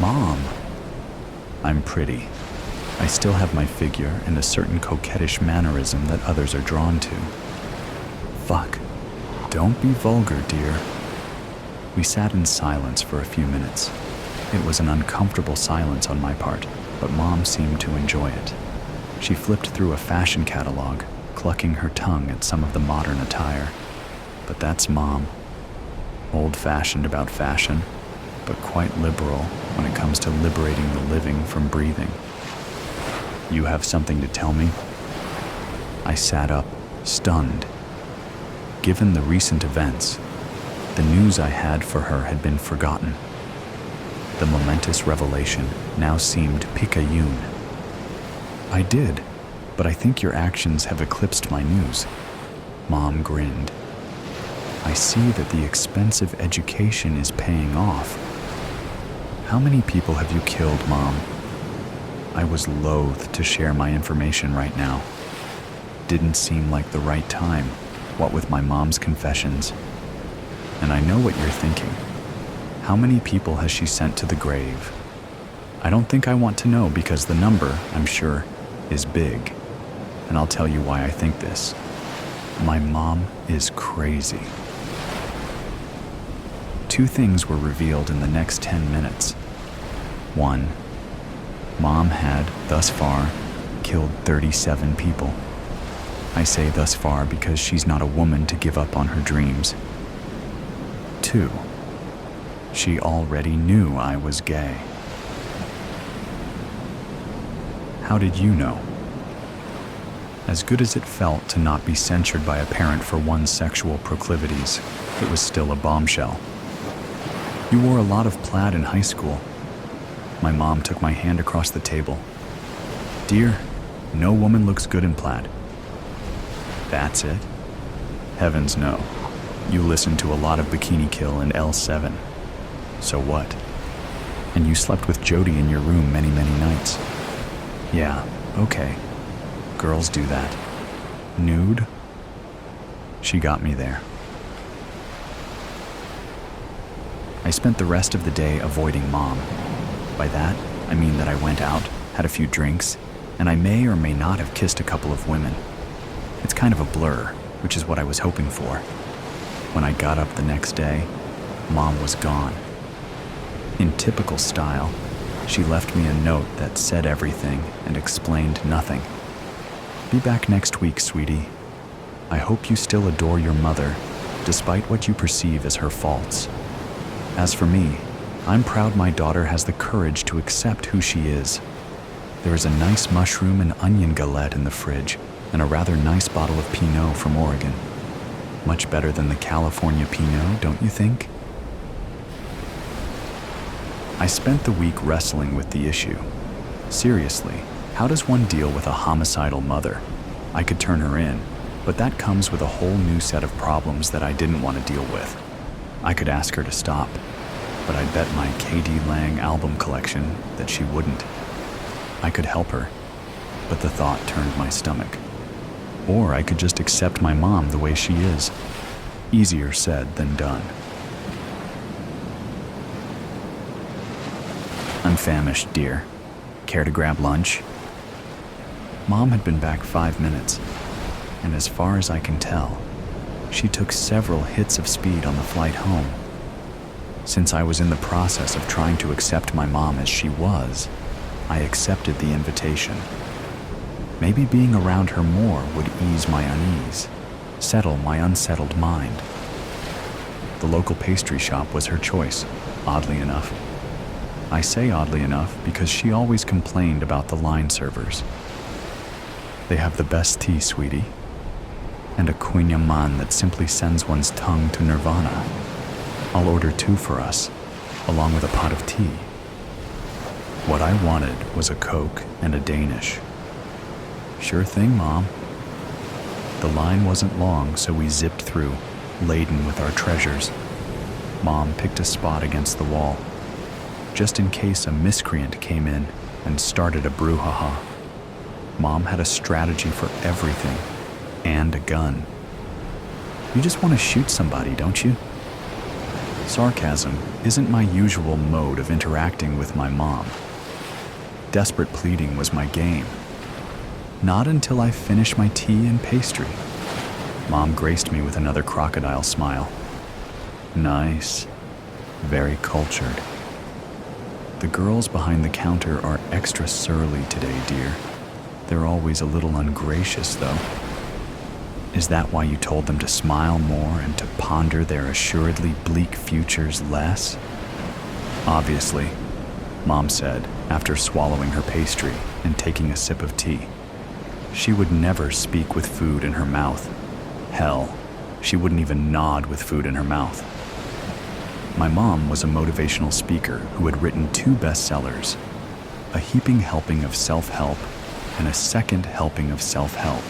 [SPEAKER 1] Mom, I'm pretty. I still have my figure and a certain coquettish mannerism that others are drawn to. Fuck. Don't be vulgar, dear. We sat in silence for a few minutes. It was an uncomfortable silence on my part, but Mom seemed to enjoy it. She flipped through a fashion catalog, clucking her tongue at some of the modern attire. But that's Mom. Old-fashioned about fashion, but quite liberal when it comes to liberating the living from breathing. You have something to tell me? I sat up, stunned. Given the recent events, the news I had for her had been forgotten. The momentous revelation now seemed picayune. I did, but I think your actions have eclipsed my news. Mom grinned. I see that the expensive education is paying off. How many people have you killed, Mom? I was loath to share my information right now. Didn't seem like the right time, what with my mom's confessions. And I know what you're thinking. How many people has she sent to the grave? I don't think I want to know because the number, I'm sure, is big. And I'll tell you why I think this. My mom is crazy. Two things were revealed in the next 10 minutes. One, Mom had, thus far, killed 37 people. I say thus far because she's not a woman to give up on her dreams. Two, she already knew I was gay. How did you know? As good as it felt to not be censured by a parent for one's sexual proclivities, it was still a bombshell. You wore a lot of plaid in high school. My mom took my hand across the table. Dear, no woman looks good in plaid. That's it? Heavens no. You listened to a lot of Bikini Kill and L7. So what? And you slept with Jody in your room many, many nights. Yeah, okay. Girls do that. Nude? She got me there. I spent the rest of the day avoiding Mom. By that, I mean that I went out, had a few drinks, and I may or may not have kissed a couple of women. It's kind of a blur, which is what I was hoping for. When I got up the next day, Mom was gone. In typical style, she left me a note that said everything and explained nothing. Be back next week, sweetie. I hope you still adore your mother, despite what you perceive as her faults. As for me, I'm proud my daughter has the courage to accept who she is. There is a nice mushroom and onion galette in the fridge, and a rather nice bottle of Pinot from Oregon. Much better than the California Pinot, don't you think? I spent the week wrestling with the issue. Seriously, how does one deal with a homicidal mother? I could turn her in, but that comes with a whole new set of problems that I didn't want to deal with. I could ask her to stop, but I'd bet my K.D. Lang album collection that she wouldn't. I could help her, but the thought turned my stomach. Or I could just accept my mom the way she is. Easier said than done. I'm famished, dear. Care to grab lunch? Mom had been back 5 minutes, and as far as I can tell, she took several hits of speed on the flight home. Since I was in the process of trying to accept my mom as she was, I accepted the invitation. Maybe being around her more would ease my unease, settle my unsettled mind. The local pastry shop was her choice, oddly enough. I say oddly enough because she always complained about the line servers. They have the best tea, sweetie, and a kouign-amann that simply sends one's tongue to nirvana. I'll order 2 for us, along with a pot of tea. What I wanted was a Coke and a Danish. Sure thing, Mom. The line wasn't long, so we zipped through, laden with our treasures. Mom picked a spot against the wall, just in case a miscreant came in and started a brouhaha. Mom had a strategy for everything, and a gun. You just want to shoot somebody, don't you? Sarcasm isn't my usual mode of interacting with my mom. Desperate pleading was my game. Not until I finished my tea and pastry. Mom graced me with another crocodile smile. Nice. Very cultured. The girls behind the counter are extra surly today, dear. They're always a little ungracious, though. Is that why you told them to smile more and to ponder their assuredly bleak futures less? Obviously, Mom said, after swallowing her pastry and taking a sip of tea. She would never speak with food in her mouth. Hell, she wouldn't even nod with food in her mouth. My mom was a motivational speaker who had written 2 bestsellers, A Heaping Helping of Self-Help and A Second Helping of Self-Help.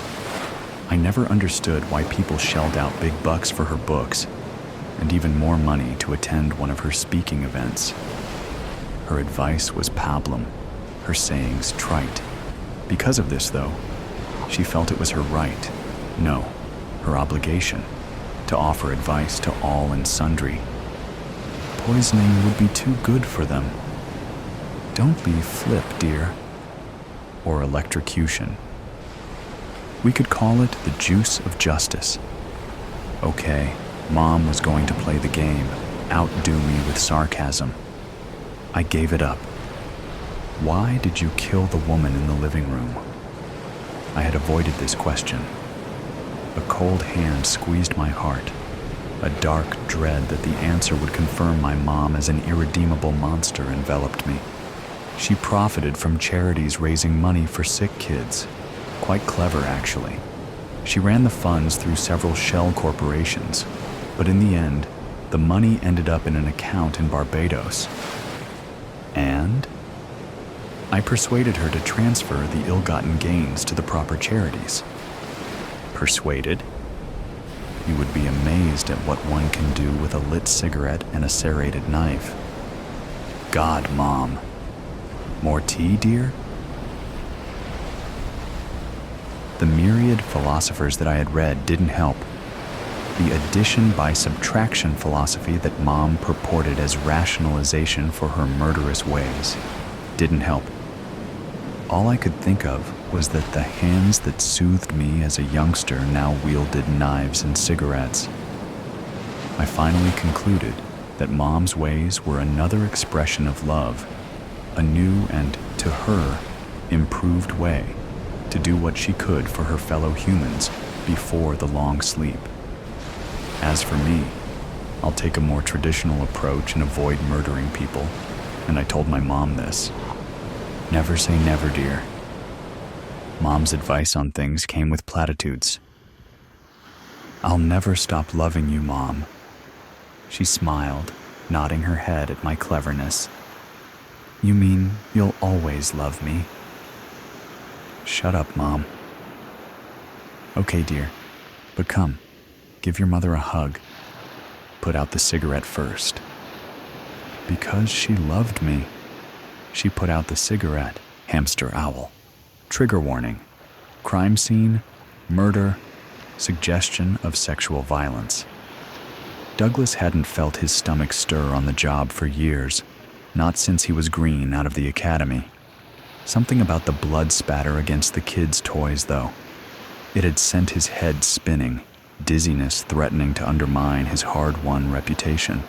[SPEAKER 1] I never understood why people shelled out big bucks for her books and even more money to attend one of her speaking events. Her advice was pablum, her sayings trite. Because of this, though, she felt it was her right, no, her obligation, to offer advice to all and sundry. Poisoning would be too good for them. Don't be flip, dear. Or electrocution. We could call it the juice of justice. Okay, Mom was going to play the game, outdo me with sarcasm. I gave it up. Why did you kill the woman in the living room? I had avoided this question. A cold hand squeezed my heart. A dark dread that the answer would confirm my mom as an irredeemable monster enveloped me. She profited from charities raising money for sick kids. Quite clever, actually. She ran the funds through several shell corporations, but in the end, the money ended up in an account in Barbados. And I persuaded her to transfer the ill-gotten gains to the proper charities. Persuaded? You would be amazed at what one can do with a lit cigarette and a serrated knife. God, Mom. More tea, dear? The myriad philosophers that I had read didn't help. The addition by subtraction philosophy that Mom purported as rationalization for her murderous ways didn't help. All I could think of was that the hands that soothed me as a youngster now wielded knives and cigarettes. I finally concluded that Mom's ways were another expression of love, a new and, to her, improved way to do what she could for her fellow humans before the long sleep. As for me, I'll take a more traditional approach and avoid murdering people, and I told my mom this. Never say never, dear. Mom's advice on things came with platitudes. I'll never stop loving you, Mom. She smiled, nodding her head at my cleverness. You mean you'll always love me? Shut up, Mom. Okay, dear, but come, give your mother a hug. Put out the cigarette first. Because she loved me. She put out the cigarette. Hamster owl. Trigger warning. Crime scene, murder, suggestion of sexual violence. Douglas hadn't felt his stomach stir on the job for years, not since he was green out of the academy. Something about the blood spatter against the kids' toys, though. It had sent his head spinning, dizziness threatening to undermine his hard-won reputation.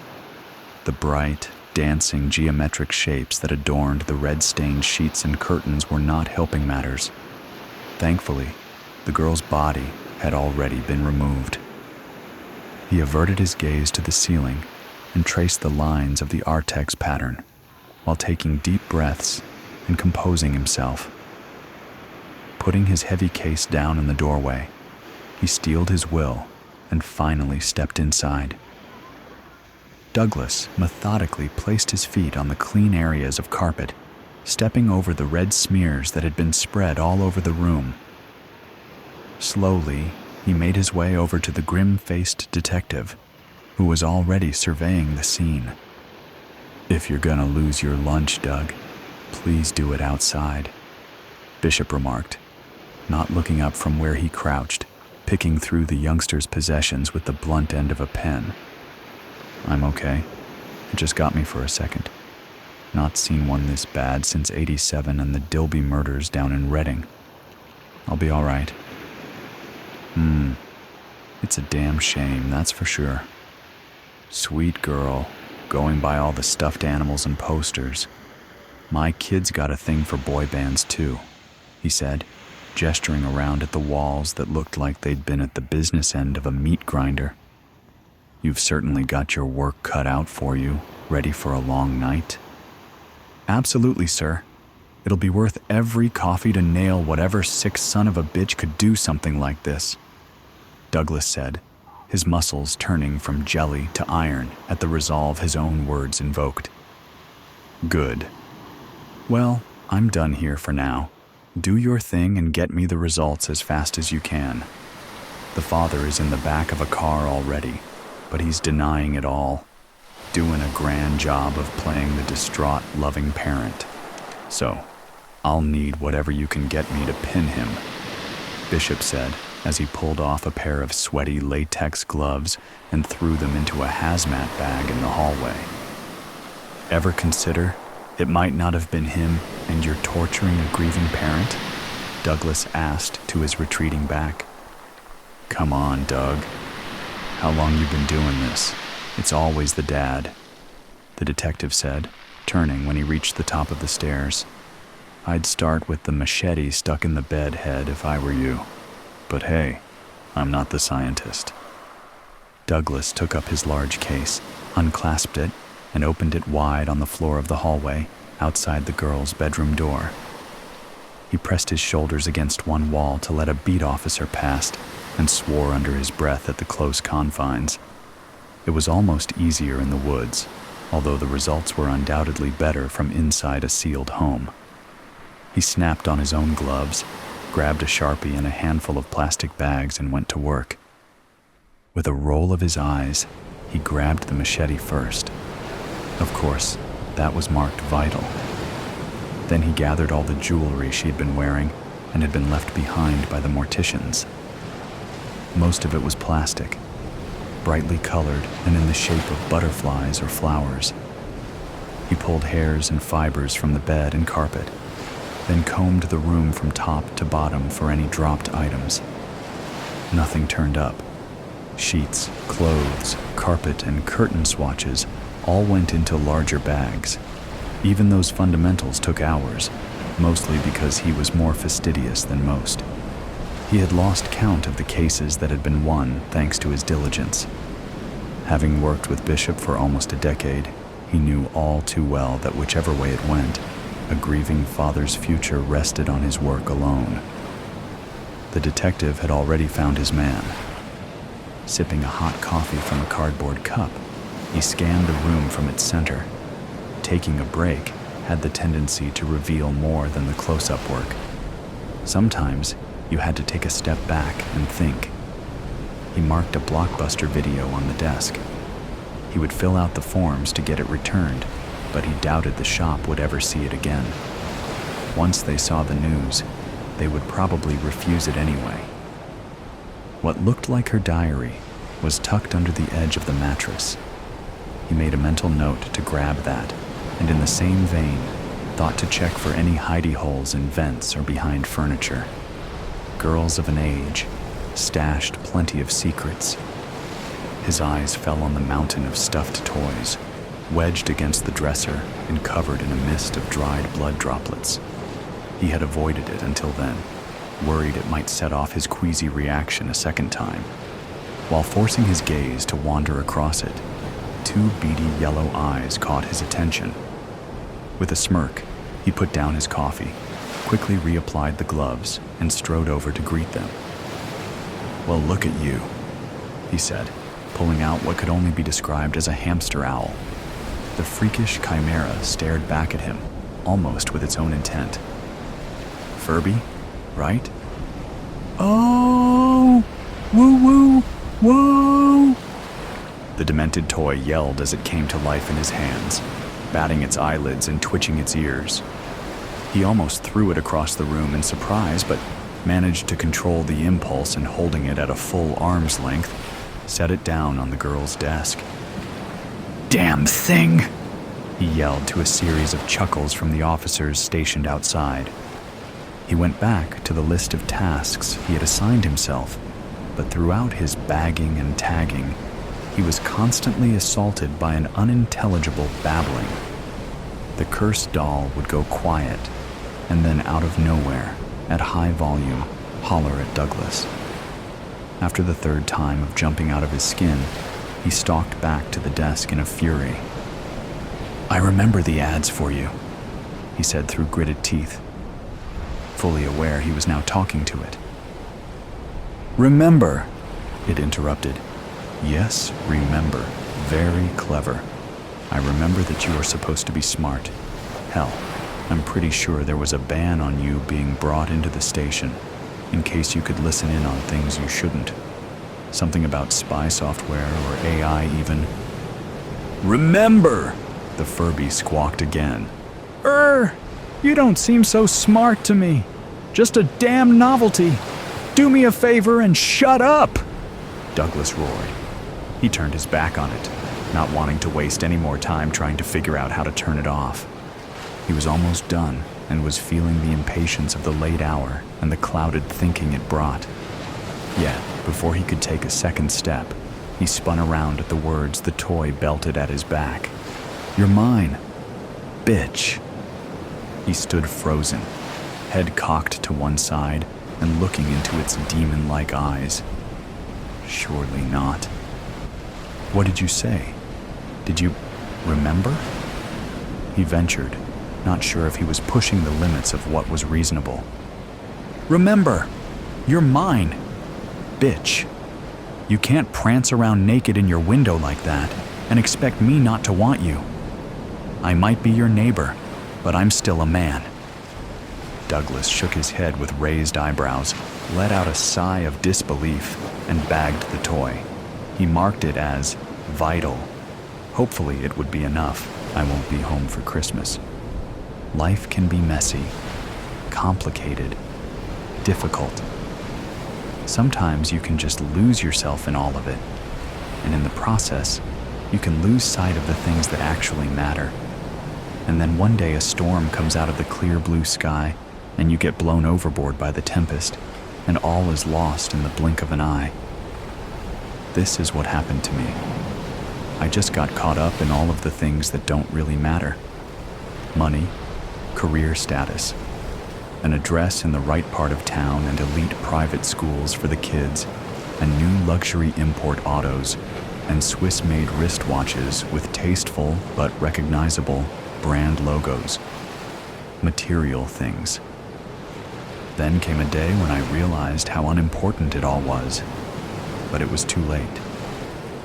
[SPEAKER 1] The bright, dancing geometric shapes that adorned the red-stained sheets and curtains were not helping matters. Thankfully, the girl's body had already been removed. He averted his gaze to the ceiling and traced the lines of the Artex pattern while taking deep breaths and composing himself. Putting his heavy case down in the doorway, he steeled his will and finally stepped inside. Douglas methodically placed his feet on the clean areas of carpet, stepping over the red smears that had been spread all over the room. Slowly, he made his way over to the grim-faced detective, who was already surveying the scene. If you're gonna lose your lunch, Doug, please do it outside, Bishop remarked, not looking up from where he crouched, picking through the youngster's possessions with the blunt end of a pen. I'm okay. It just got me for a second. Not seen one this bad since '87 and the Dilby murders down in Reading. I'll be all right. It's a damn shame, that's for sure. Sweet girl, going by all the stuffed animals and posters. My kid's got a thing for boy bands too, he said, gesturing around at the walls that looked like they'd been at the business end of a meat grinder. You've certainly got your work cut out for you, ready for a long night. Absolutely, sir. It'll be worth every coffee to nail whatever sick son of a bitch could do something like this, Douglas said, his muscles turning from jelly to iron at the resolve his own words invoked. Good. Well, I'm done here for now. Do your thing and get me the results as fast as you can. The father is in the back of a car already, but he's denying it all, doing a grand job of playing the distraught, loving parent. So, I'll need whatever you can get me to pin him, Bishop said as he pulled off a pair of sweaty latex gloves and threw them into a hazmat bag in the hallway. Ever consider it might not have been him and you're torturing a grieving parent? Douglas asked to his retreating back. Come on, Doug. How long you been doing this? It's always the dad, the detective said, turning when he reached the top of the stairs. I'd start with the machete stuck in the bed head if I were you. But hey, I'm not the scientist. Douglas took up his large case, unclasped it, and opened it wide on the floor of the hallway outside the girl's bedroom door. He pressed his shoulders against one wall to let a beat officer past and swore under his breath at the close confines. It was almost easier in the woods, although the results were undoubtedly better from inside a sealed home. He snapped on his own gloves, grabbed a Sharpie and a handful of plastic bags and went to work. With a roll of his eyes, he grabbed the machete first. Of course, that was marked vital. Then he gathered all the jewelry she had been wearing and had been left behind by the morticians. Most of it was plastic, brightly colored and in the shape of butterflies or flowers. He pulled hairs and fibers from the bed and carpet, then combed the room from top to bottom for any dropped items. Nothing turned up. Sheets, clothes, carpet, and curtain swatches all went into larger bags. Even those fundamentals took hours, mostly because he was more fastidious than most. He had lost count of the cases that had been won thanks to his diligence. Having worked with Bishop for almost a decade, he knew all too well that whichever way it went, a grieving father's future rested on his work alone. The detective had already found his man. Sipping a hot coffee from a cardboard cup, he scanned the room from its center. Taking a break had the tendency to reveal more than the close-up work. Sometimes you had to take a step back and think. He marked a Blockbuster video on the desk. He would fill out the forms to get it returned, but he doubted the shop would ever see it again. Once they saw the news, they would probably refuse it anyway. What looked like her diary was tucked under the edge of the mattress. He made a mental note to grab that, and in the same vein, thought to check for any hidey holes in vents or behind furniture. Girls of an age, stashed plenty of secrets. His eyes fell on the mountain of stuffed toys, wedged against the dresser and covered in a mist of dried blood droplets. He had avoided it until then, worried it might set off his queasy reaction a second time. While forcing his gaze to wander across it, two beady yellow eyes caught his attention. With a smirk, he put down his coffee, quickly reapplied the gloves, and strode over to greet them. "Well, look at you," he said, pulling out what could only be described as a hamster owl. The freakish chimera stared back at him, almost with its own intent. "Furby, right?" "Oh! Woo-woo! Whoa!" The demented toy yelled as it came to life in his hands, batting its eyelids and twitching its ears. He almost threw it across the room in surprise, but managed to control the impulse and holding it at a full arm's length, set it down on the girl's desk. "Damn thing!" he yelled to a series of chuckles from the officers stationed outside. He went back to the list of tasks he had assigned himself, but throughout his bagging and tagging, he was constantly assaulted by an unintelligible babbling. The cursed doll would go quiet, and then out of nowhere, at high volume, holler at Douglas. After the third time of jumping out of his skin, he stalked back to the desk in a fury. "I remember the ads for you," he said through gritted teeth, fully aware he was now talking to it. "Remember," it interrupted. "Yes, remember. Very clever. I remember that you are supposed to be smart. Hell, I'm pretty sure there was a ban on you being brought into the station, in case you could listen in on things you shouldn't. Something about spy software or AI even." "Remember!" the Furby squawked again. You don't seem so smart to me. Just a damn novelty. Do me a favor and shut up!" Douglas roared. He turned his back on it, not wanting to waste any more time trying to figure out how to turn it off. He was almost done and was feeling the impatience of the late hour and the clouded thinking it brought. Yet, before he could take a second step, he spun around at the words the toy belted at his back. "You're mine, bitch." He stood frozen, head cocked to one side and looking into its demon-like eyes. Surely not. "What did you say? Did you remember?" He ventured, not sure if he was pushing the limits of what was reasonable. "Remember, you're mine, bitch. You can't prance around naked in your window like that and expect me not to want you. I might be your neighbor, but I'm still a man." Douglas shook his head with raised eyebrows, let out a sigh of disbelief, and bagged the toy. He marked it as vital. Hopefully it would be enough. I won't be home for Christmas. Life can be messy, complicated, difficult. Sometimes you can just lose yourself in all of it, and in the process, you can lose sight of the things that actually matter. And then one day a storm comes out of the clear blue sky, and you get blown overboard by the tempest, and all is lost in the blink of an eye. This is what happened to me. I just got caught up in all of the things that don't really matter. Money, career status, an address in the right part of town and elite private schools for the kids, and new luxury import autos, and Swiss-made wristwatches with tasteful but recognizable brand logos. Material things. Then came a day when I realized how unimportant it all was, but it was too late.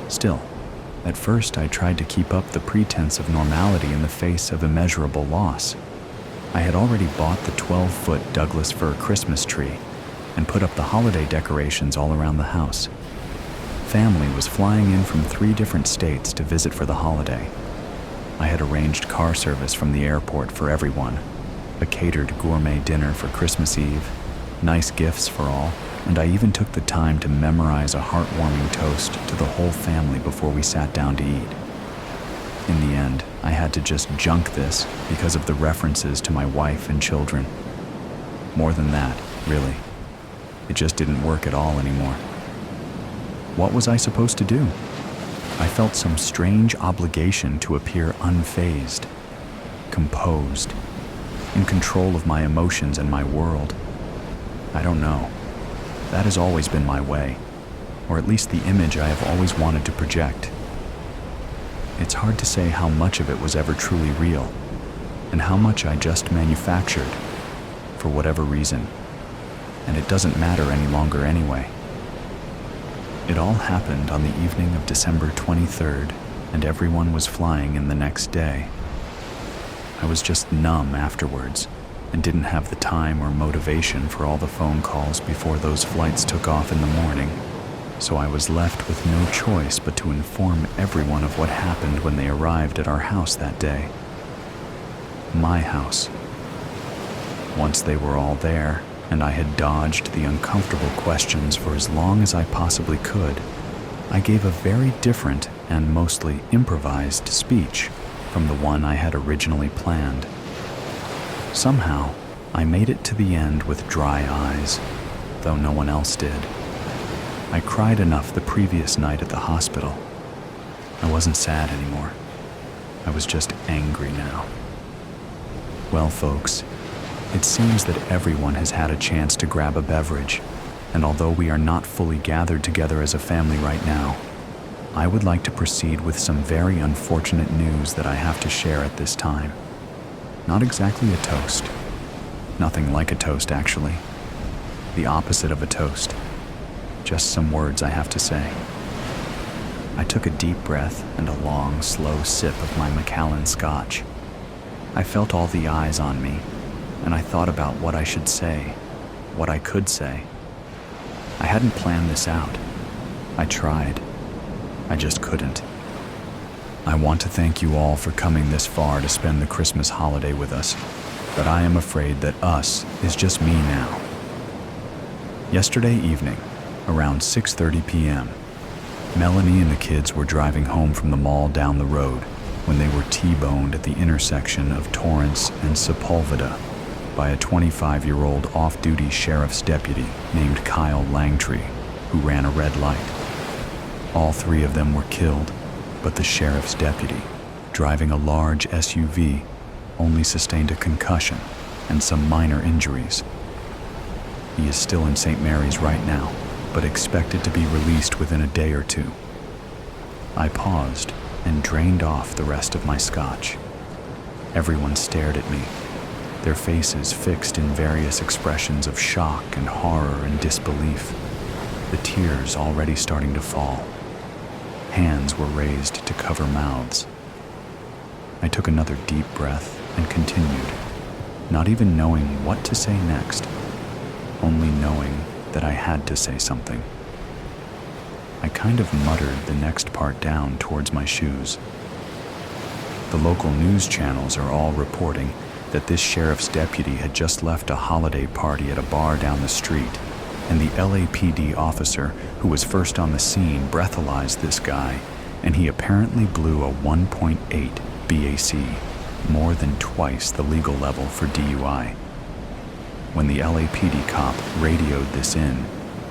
[SPEAKER 1] Still, at first I tried to keep up the pretense of normality in the face of immeasurable loss. I had already bought the 12-foot Douglas fir Christmas tree and put up the holiday decorations all around the house. Family was flying in from 3 different states to visit for the holiday. I had arranged car service from the airport for everyone, a catered gourmet dinner for Christmas Eve, nice gifts for all, and I even took the time to memorize a heartwarming toast to the whole family before we sat down to eat. In the end, I had to just junk this because of the references to my wife and children. More than that, really. It just didn't work at all anymore. What was I supposed to do? I felt some strange obligation to appear unfazed, composed, in control of my emotions and my world. I don't know. That has always been my way, or at least the image I have always wanted to project. It's hard to say how much of it was ever truly real, and how much I just manufactured, for whatever reason. And it doesn't matter any longer anyway. It all happened on the evening of December 23rd, and everyone was flying in the next day. I was just numb afterwards, and didn't have the time or motivation for all the phone calls before those flights took off in the morning, so I was left with no choice but to inform everyone of what happened when they arrived at our house that day. My house. Once they were all there, and I had dodged the uncomfortable questions for as long as I possibly could, I gave a very different and mostly improvised speech from the one I had originally planned. Somehow, I made it to the end with dry eyes, though no one else did. I cried enough the previous night at the hospital. I wasn't sad anymore. I was just angry now. Well, folks, it seems that everyone has had a chance to grab a beverage, and although we are not fully gathered together as a family right now, I would like to proceed with some very unfortunate news that I have to share at this time. Not exactly a toast. Nothing like a toast, actually. The opposite of a toast. Just some words I have to say. I took a deep breath and a long, slow sip of my Macallan Scotch. I felt all the eyes on me, and I thought about what I should say, what I could say. I hadn't planned this out. I tried. I just couldn't. I want to thank you all for coming this far to spend the Christmas holiday with us, but I am afraid that us is just me now. Yesterday evening, around 6:30 p.m., Melanie and the kids were driving home from the mall down the road when they were T-boned at the intersection of Torrance and Sepulveda by a 25-year-old off-duty sheriff's deputy named Kyle Langtree, who ran a red light. All three of them were killed, but the sheriff's deputy, driving a large SUV, only sustained a concussion and some minor injuries. He is still in St. Mary's right now, but expected to be released within a day or two. I paused and drained off the rest of my scotch. Everyone stared at me, their faces fixed in various expressions of shock and horror and disbelief, the tears already starting to fall. Hands were raised to cover mouths. I took another deep breath and continued, not even knowing what to say next, only knowing that I had to say something. I kind of muttered the next part down towards my shoes. The local news channels are all reporting that this sheriff's deputy had just left a holiday party at a bar down the street, and the LAPD officer who was first on the scene breathalyzed this guy, and he apparently blew a 1.8 BAC, more than twice the legal level for DUI. When the LAPD cop radioed this in,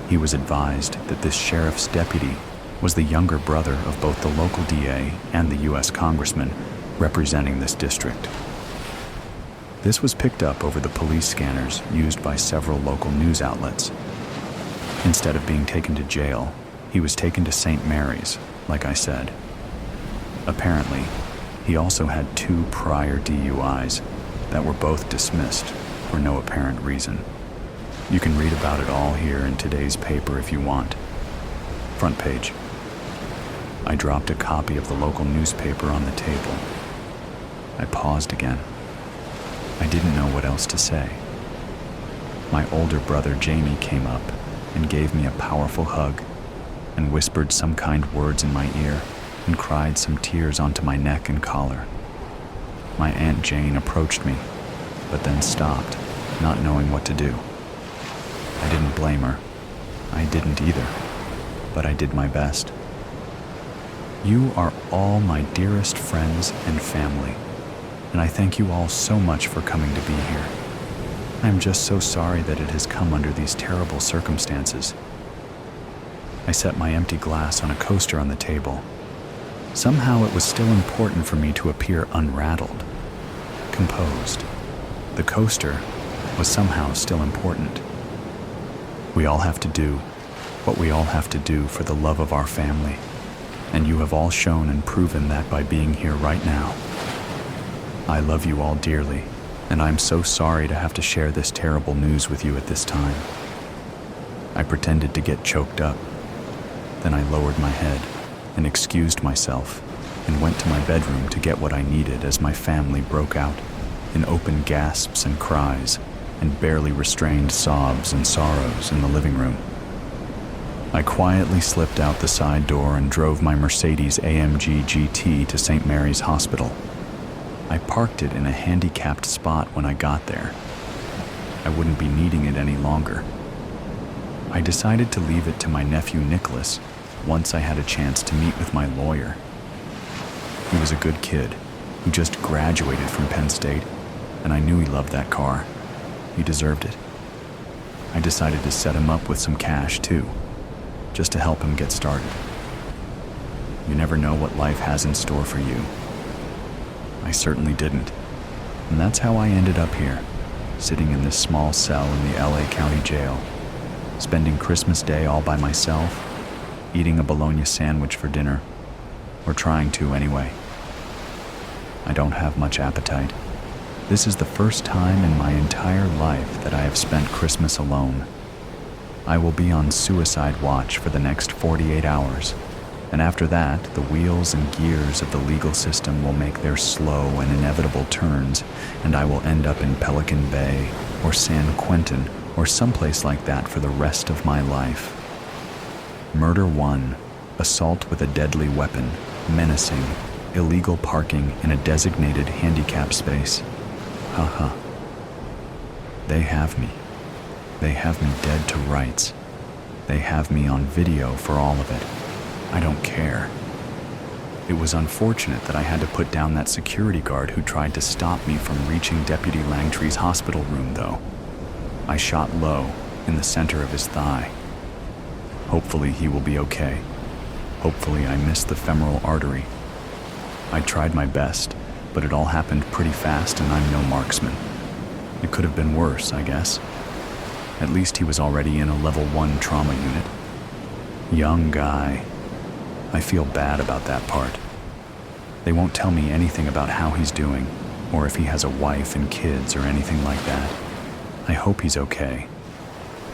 [SPEAKER 1] he was advised that this sheriff's deputy was the younger brother of both the local DA and the U.S. congressman representing this district. This was picked up over the police scanners used by several local news outlets. Instead of being taken to jail, he was taken to St. Mary's, like I said. Apparently, he also had 2 prior DUIs that were both dismissed for no apparent reason. You can read about it all here in today's paper if you want. Front page. I dropped a copy of the local newspaper on the table. I paused again. I didn't know what else to say. My older brother Jamie came up and gave me a powerful hug and whispered some kind words in my ear and cried some tears onto my neck and collar. My Aunt Jane approached me, but then stopped, not knowing what to do. I didn't blame her. I didn't either, but I did my best. You are all my dearest friends and family, and I thank you all so much for coming to be here. I am just so sorry that it has come under these terrible circumstances. I set my empty glass on a coaster on the table. Somehow it was still important for me to appear unrattled, composed. The coaster was somehow still important. We all have to do what we all have to do for the love of our family, and you have all shown and proven that by being here right now. I love you all dearly, and I'm so sorry to have to share this terrible news with you at this time. I pretended to get choked up. Then I lowered my head and excused myself and went to my bedroom to get what I needed as my family broke out in open gasps and cries and barely restrained sobs and sorrows in the living room. I quietly slipped out the side door and drove my Mercedes AMG GT to St. Mary's Hospital. I parked it in a handicapped spot when I got there. I wouldn't be needing it any longer. I decided to leave it to my nephew Nicholas once I had a chance to meet with my lawyer. He was a good kid who just graduated from Penn State, and I knew he loved that car. He deserved it. I decided to set him up with some cash too, just to help him get started. You never know what life has in store for you. I certainly didn't. And that's how I ended up here, sitting in this small cell in the LA County Jail, spending Christmas Day all by myself, eating a bologna sandwich for dinner, or trying to anyway. I don't have much appetite. This is the first time in my entire life that I have spent Christmas alone. I will be on suicide watch for the next 48 hours, and after that, the wheels and gears of the legal system will make their slow and inevitable turns, and I will end up in Pelican Bay or San Quentin or someplace like that for the rest of my life. Murder 1, assault with a deadly weapon, menacing, illegal parking in a designated handicap space. Haha. They have me. They have me dead to rights. They have me on video for all of it. I don't care. It was unfortunate that I had to put down that security guard who tried to stop me from reaching Deputy Langtry's hospital room, though. I shot low, in the center of his thigh. Hopefully he will be okay. Hopefully I missed the femoral artery. I tried my best, but it all happened pretty fast and I'm no marksman. It could have been worse, I guess. At least he was already in a level 1 trauma unit. Young guy. I feel bad about that part. They won't tell me anything about how he's doing, or if he has a wife and kids or anything like that. I hope he's okay.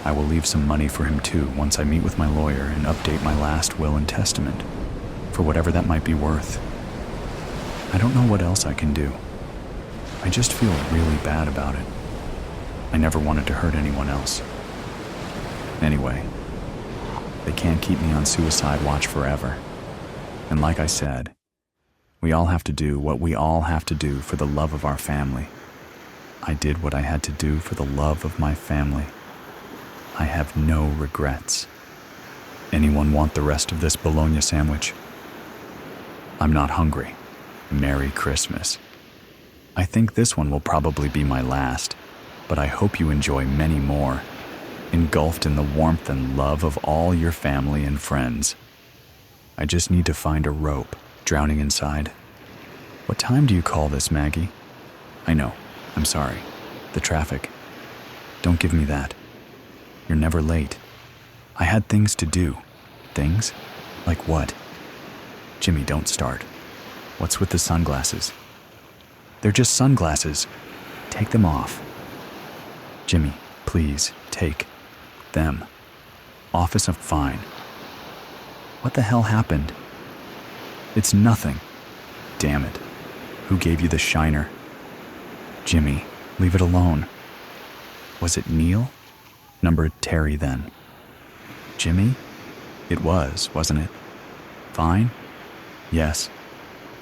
[SPEAKER 1] I will leave some money for him too once I meet with my lawyer and update my last will and testament, for whatever that might be worth. I don't know what else I can do. I just feel really bad about it. I never wanted to hurt anyone else. Anyway, they can't keep me on suicide watch forever. And like I said, we all have to do what we all have to do for the love of our family. I did what I had to do for the love of my family. I have no regrets. Anyone want the rest of this bologna sandwich? I'm not hungry. Merry Christmas. I think this one will probably be my last, but I hope you enjoy many more, engulfed in the warmth and love of all your family and friends. I just need to find a rope, drowning inside. What time do you call this, Maggie? I know, I'm sorry. The traffic. Don't give me that. You're never late. I had things to do. Things? Like what? Jimmy, don't start. What's with the sunglasses? They're just sunglasses. Take them off. Jimmy, please, take them. Office of Fine. What the hell happened? It's nothing. Damn it. Who gave you the shiner? Jimmy, leave it alone. Was it Neil? Number Terry then. Jimmy? It was, wasn't it? Fine? Yes,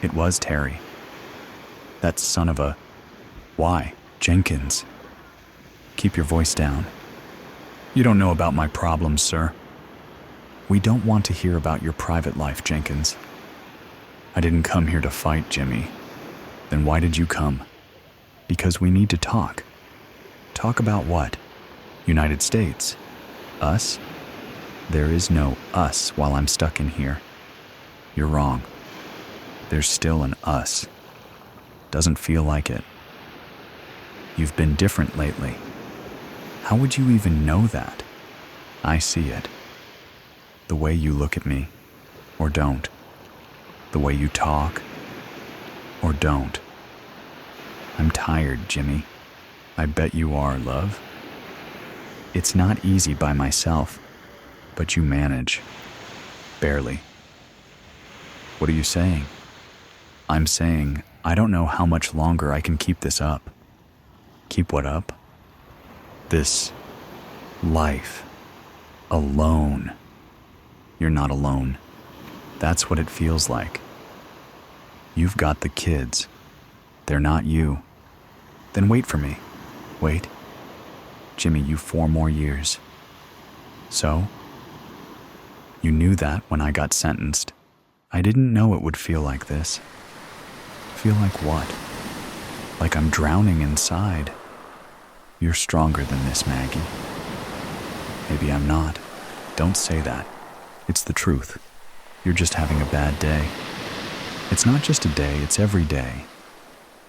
[SPEAKER 1] it was Terry. That son of a... Why, Jenkins? Keep your voice down. You don't know about my problems, sir. We don't want to hear about your private life, Jenkins. I didn't come here to fight, Jimmy. Then why did you come? Because we need to talk. Talk about what? United States. Us? There is no us while I'm stuck in here. You're wrong. There's still an us. Doesn't feel like it. You've been different lately. How would you even know that? I see it. The way you look at me, or don't. The way you talk, or don't. I'm tired, Jimmy. I bet you are, love. It's not easy by myself, but you manage. Barely. What are you saying? I'm saying I don't know how much longer I can keep this up. Keep what up? This life. Alone. You're not alone. That's what it feels like. You've got the kids. They're not you. Then wait for me. Wait. Jimmy, you 4 more years. So? You knew that when I got sentenced. I didn't know it would feel like this. Feel like what? Like I'm drowning inside. You're stronger than this, Maggie. Maybe I'm not. Don't say that. It's the truth. You're just having a bad day. It's not just a day, it's every day.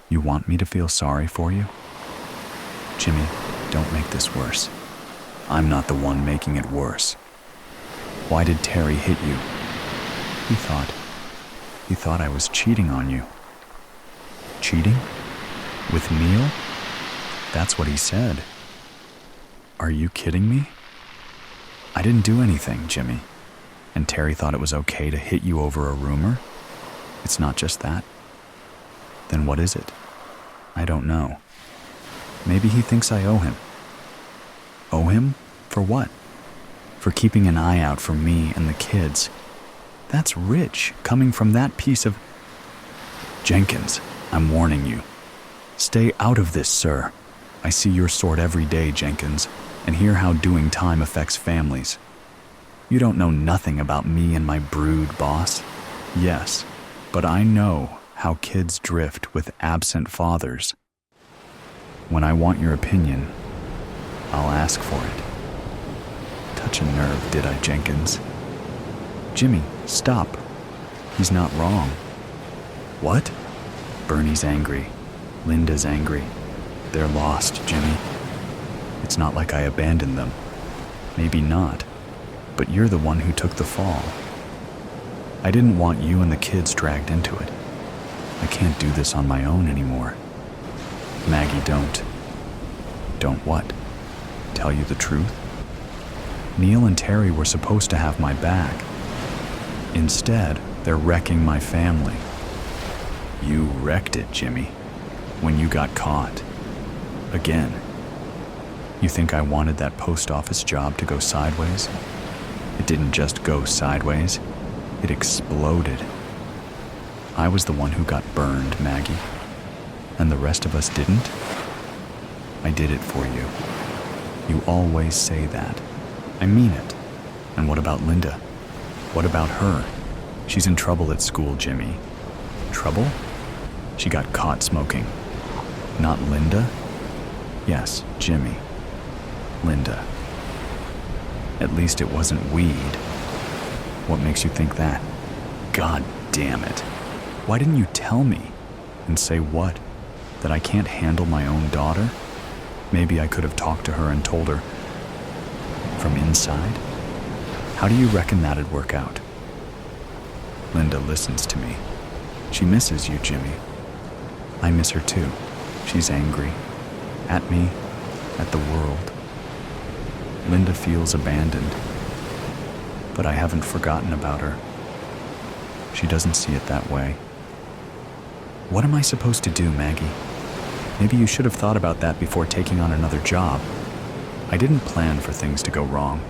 [SPEAKER 1] You want me to feel sorry for you? Jimmy, don't make this worse. I'm not the one making it worse. Why did Terry hit you? He thought I was cheating on you. Cheating? With Neil? That's what he said. Are you kidding me? I didn't do anything, Jimmy. And Terry thought it was okay to hit you over a rumor? It's not just that. Then what is it? I don't know. Maybe he thinks I owe him. Owe him? For what? For keeping an eye out for me and the kids. That's rich, coming from that piece of... Jenkins, I'm warning you. Stay out of this, sir. I see your sort every day, Jenkins, and hear how doing time affects families. You don't know nothing about me and my brood, boss. Yes, but I know how kids drift with absent fathers. When I want your opinion, I'll ask for it. Touch a nerve, did I, Jenkins? Jimmy, stop. He's not wrong. What? Bernie's angry. Linda's angry. They're lost, Jimmy. It's not like I abandoned them. Maybe not, but you're the one who took the fall. I didn't want you and the kids dragged into it. I can't do this on my own anymore. Maggie, don't. Don't what? Tell you the truth? Neil and Terry were supposed to have my back. Instead, they're wrecking my family. You wrecked it, Jimmy, when you got caught. Again. You think I wanted that post office job to go sideways? It didn't just go sideways. It exploded. I was the one who got burned, Maggie. And the rest of us didn't? I did it for you. You always say that. I mean it. And what about Linda? What about her? She's in trouble at school, Jimmy. Trouble? She got caught smoking. Not Linda? Yes, Jimmy. Linda. At least it wasn't weed. What makes you think that? God damn it. Why didn't you tell me? And say what? That I can't handle my own daughter? Maybe I could have talked to her and told her. From inside? How do you reckon that'd work out? Linda listens to me. She misses you, Jimmy. I miss her too. She's angry. At me. At the world. Linda feels abandoned. But I haven't forgotten about her. She doesn't see it that way. What am I supposed to do, Maggie? Maybe you should have thought about that before taking on another job. I didn't plan for things to go wrong,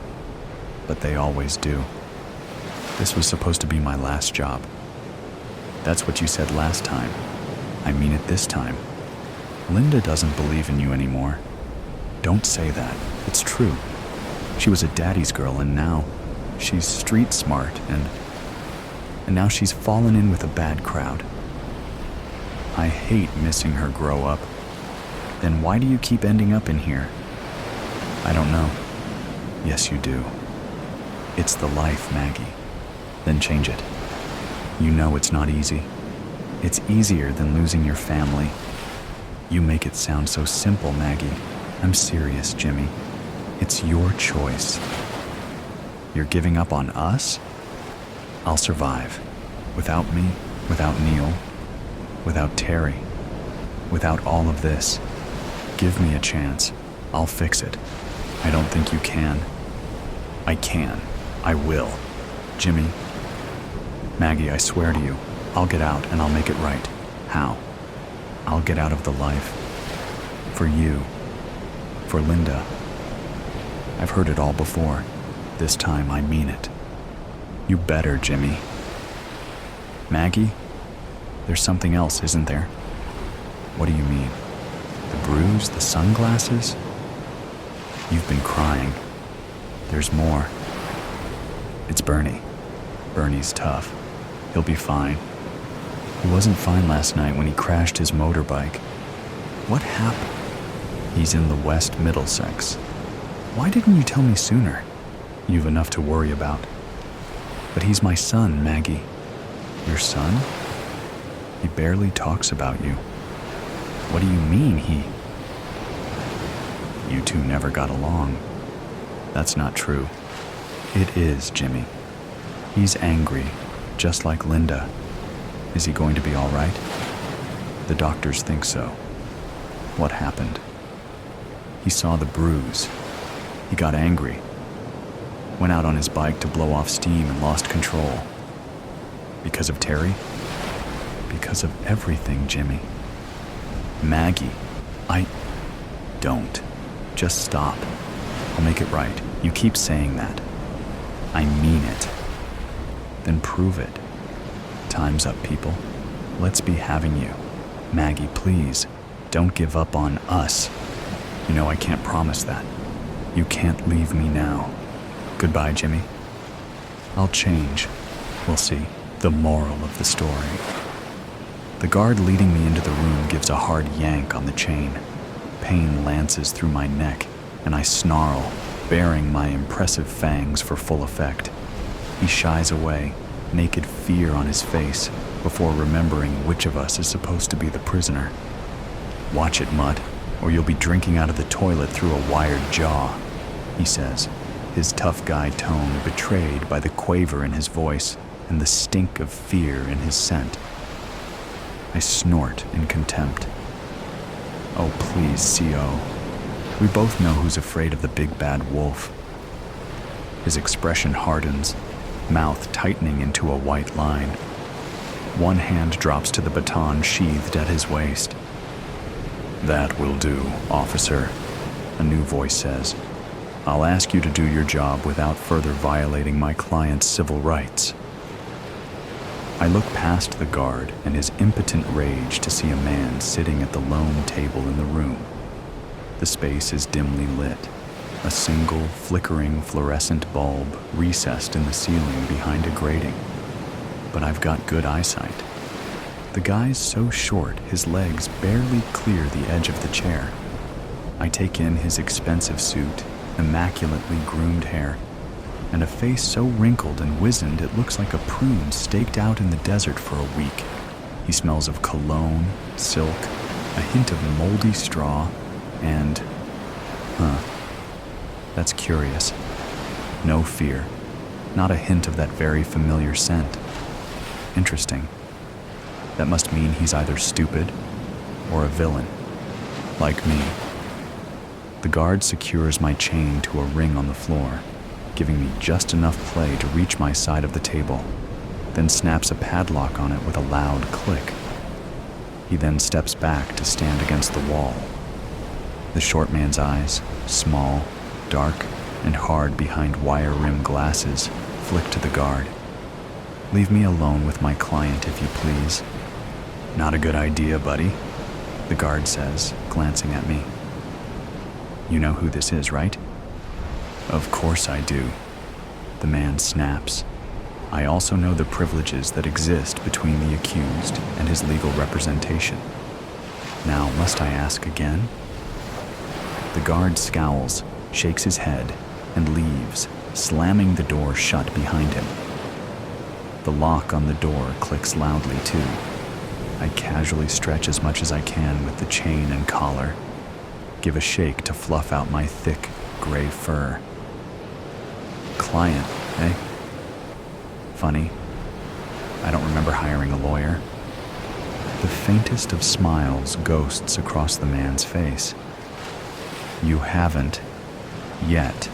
[SPEAKER 1] but they always do. This was supposed to be my last job. That's what you said last time. I mean it this time. Linda doesn't believe in you anymore. Don't say that. It's true. She was a daddy's girl, and now she's street smart, and now she's fallen in with a bad crowd. I hate missing her grow up. Then why do you keep ending up in here? I don't know. Yes, you do. It's the life, Maggie. Then change it. You know it's not easy. It's easier than losing your family. You make it sound so simple, Maggie. I'm serious, Jimmy. It's your choice. You're giving up on us? I'll survive. Without me, without Neil, without Terry, without all of this. Give me a chance. I'll fix it. I don't think you can. I can. I will. Jimmy. Maggie, I swear to you, I'll get out and I'll make it right. How? I'll get out of the life. For you. For Linda. I've heard it all before. This time I mean it. You better, Jimmy. Maggie? There's something else, isn't there? What do you mean? The bruise, the sunglasses? You've been crying. There's more. It's Bernie. Bernie's tough. He'll be fine. He wasn't fine last night when he crashed his motorbike. What happened? He's in the West Middlesex. Why didn't you tell me sooner? You've enough to worry about. But he's my son, Maggie. Your son? He barely talks about you. What do you mean, he? You two never got along. That's not true. It is, Jimmy. He's angry, just like Linda. Is he going to be all right? The doctors think so. What happened? He saw the bruise. He got angry. Went out on his bike to blow off steam and lost control. Because of Terry? Because of everything, Jimmy. Maggie, Don't. Just stop. I'll make it right. You keep saying that. I mean it. Then prove it. Time's up, people. Let's be having you. Maggie, please, don't give up on us. You know I can't promise that. You can't leave me now. Goodbye, Jimmy. I'll change. We'll see. The moral of the story. The guard leading me into the room gives a hard yank on the chain. Pain lances through my neck, and I snarl, baring my impressive fangs for full effect. He shies away, naked fear on his face, before remembering which of us is supposed to be the prisoner. Watch it, Mutt, or you'll be drinking out of the toilet through a wired jaw, he says, his tough guy tone betrayed by the quaver in his voice and the stink of fear in his scent. I snort in contempt. Oh, please, C.O. We both know who's afraid of the big bad wolf. His expression hardens, mouth tightening into a white line. One hand drops to the baton sheathed at his waist. That will do, officer, a new voice says. I'll ask you to do your job without further violating my client's civil rights. I look past the guard and his impotent rage to see a man sitting at the lone table in the room. The space is dimly lit, a single flickering fluorescent bulb recessed in the ceiling behind a grating. But I've got good eyesight. The guy's so short his legs barely clear the edge of the chair. I take in his expensive suit, immaculately groomed hair, and a face so wrinkled and wizened it looks like a prune staked out in the desert for a week. He smells of cologne, silk, a hint of moldy straw, and... That's curious. No fear. Not a hint of that very familiar scent. Interesting. That must mean he's either stupid or a villain. Like me. The guard secures my chain to a ring on the floor, giving me just enough play to reach my side of the table, then snaps a padlock on it with a loud click. He then steps back to stand against the wall. The short man's eyes, small, dark, and hard behind wire-rimmed glasses, flick to the guard. Leave me alone with my client, if you please. Not a good idea, buddy, the guard says, glancing at me. You know who this is, right? Of course I do. The man snaps. I also know the privileges that exist between the accused and his legal representation. Now, must I ask again? The guard scowls, shakes his head, and leaves, slamming the door shut behind him. The lock on the door clicks loudly, too. I casually stretch as much as I can with the chain and collar, give a shake to fluff out my thick, gray fur. Client, eh? Funny. I don't remember hiring a lawyer. The faintest of smiles ghosts across the man's face. You haven't, yet.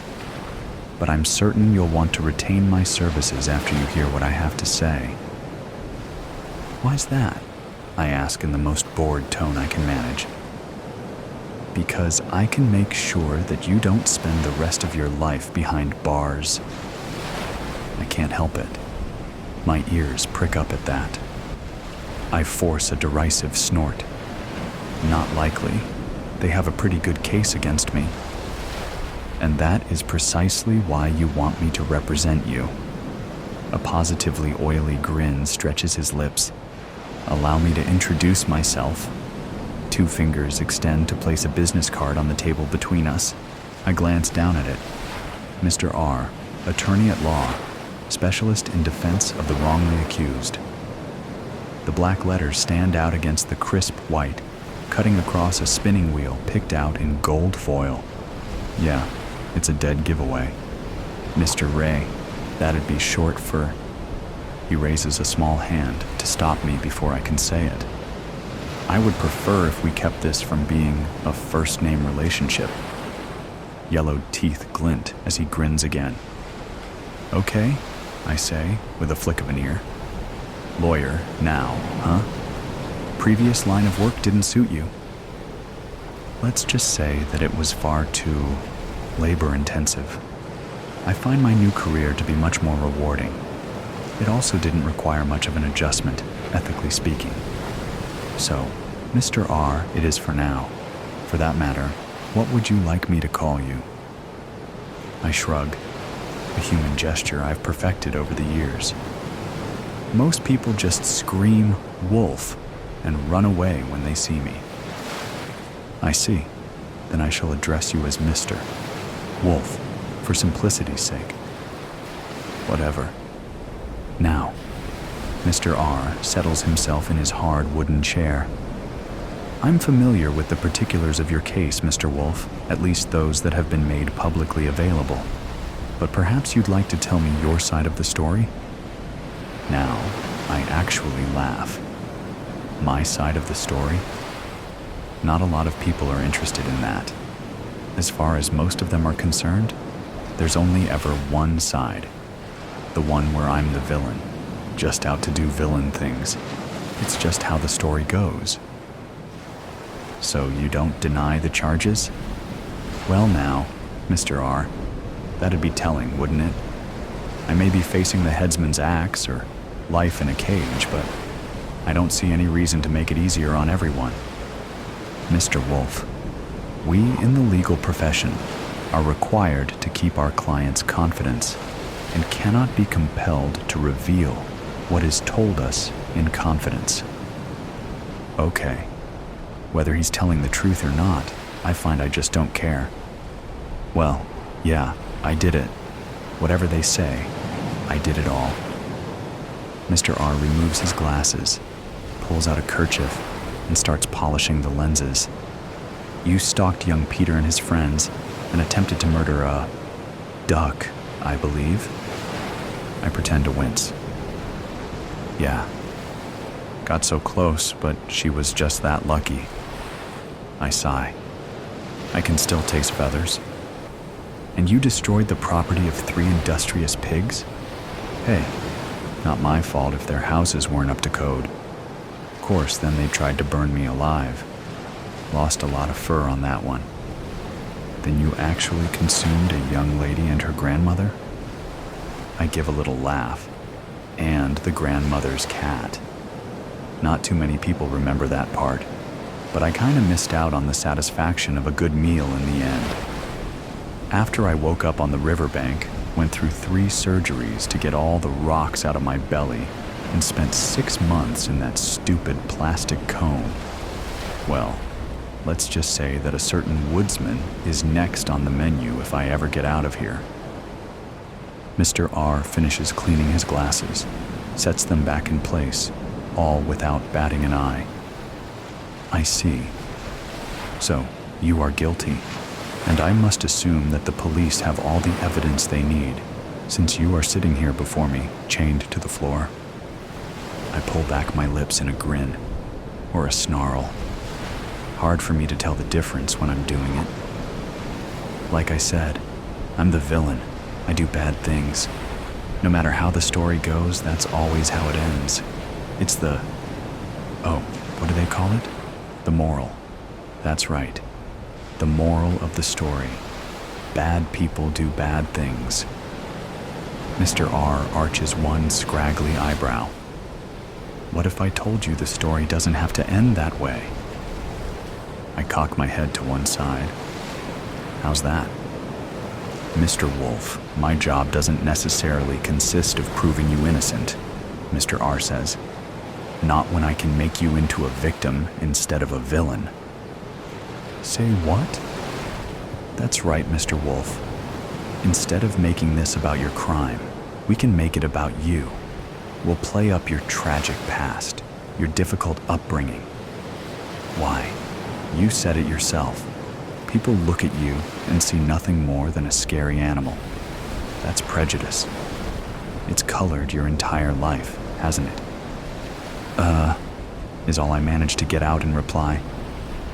[SPEAKER 1] But I'm certain you'll want to retain my services after you hear what I have to say. Why's that? I ask in the most bored tone I can manage. Because I can make sure that you don't spend the rest of your life behind bars. I can't help it. My ears prick up at that. I force a derisive snort. Not likely. They have a pretty good case against me. And that is precisely why you want me to represent you. A positively oily grin stretches his lips. Allow me to introduce myself. 2 fingers extend to place a business card on the table between us. I glance down at it. Mr. R, attorney at law, specialist in defense of the wrongly accused. The black letters stand out against the crisp white, cutting across a spinning wheel picked out in gold foil. Yeah, it's a dead giveaway. Mr. Ray, that'd be short for... He raises a small hand to stop me before I can say it. I would prefer if we kept this from being a first-name relationship. Yellowed teeth glint as he grins again. Okay, I say, with a flick of an ear. Lawyer, now, huh? Previous line of work didn't suit you. Let's just say that it was far too labor-intensive. I find my new career to be much more rewarding. It also didn't require much of an adjustment, ethically speaking. So, Mr. R, it is for now. For that matter, what would you like me to call you? I shrug, a human gesture I've perfected over the years. Most people just scream wolf and run away when they see me. I see. Then I shall address you as Mr. Wolf, for simplicity's sake. Whatever. Now, Mr. R settles himself in his hard wooden chair. I'm familiar with the particulars of your case, Mr. Wolf, at least those that have been made publicly available. But perhaps you'd like to tell me your side of the story? Now, I actually laugh. My side of the story? Not a lot of people are interested in that. As far as most of them are concerned, there's only ever one side. The one where I'm the villain, just out to do villain things. It's just how the story goes. So you don't deny the charges? Well now, Mr. R, that'd be telling, wouldn't it? I may be facing the headsman's axe or life in a cage, but I don't see any reason to make it easier on everyone. Mr. Wolf, we in the legal profession are required to keep our clients' confidence and cannot be compelled to reveal what is told us in confidence. Okay. Whether he's telling the truth or not, I find I just don't care. Well, yeah, I did it. Whatever they say, I did it all. Mr. R removes his glasses, pulls out a kerchief, and starts polishing the lenses. You stalked young Peter and his friends and attempted to murder a duck, I believe. I pretend to wince. Yeah. Got so close, but she was just that lucky. I sigh. I can still taste feathers. And you destroyed the property of 3 industrious pigs? Hey, not my fault if their houses weren't up to code. Of course, then they tried to burn me alive. Lost a lot of fur on that one. Then you actually consumed a young lady and her grandmother? I give a little laugh. And the grandmother's cat. Not too many people remember that part, but I kinda missed out on the satisfaction of a good meal in the end. After I woke up on the riverbank, went through 3 surgeries to get all the rocks out of my belly, and spent 6 months in that stupid plastic cone. Well, let's just say that a certain woodsman is next on the menu if I ever get out of here. Mr. R finishes cleaning his glasses, sets them back in place, all without batting an eye. I see. So, you are guilty, and I must assume that the police have all the evidence they need, since you are sitting here before me, chained to the floor. I pull back my lips in a grin, or a snarl. Hard for me to tell the difference when I'm doing it. Like I said, I'm the villain. I do bad things. No matter how the story goes, that's always how it ends. It's the... what do they call it? The moral. That's right. The moral of the story. Bad people do bad things. Mr. R arches one scraggly eyebrow. What if I told you the story doesn't have to end that way? I cock my head to one side. How's that? Mr. Wolf, my job doesn't necessarily consist of proving you innocent, Mr. R says. Not when I can make you into a victim instead of a villain. Say what? That's right, Mr. Wolf. Instead of making this about your crime, we can make it about you. We'll play up your tragic past, your difficult upbringing. Why? You said it yourself. People look at you and see nothing more than a scary animal. That's prejudice. It's colored your entire life, hasn't it? Is all I managed to get out in reply.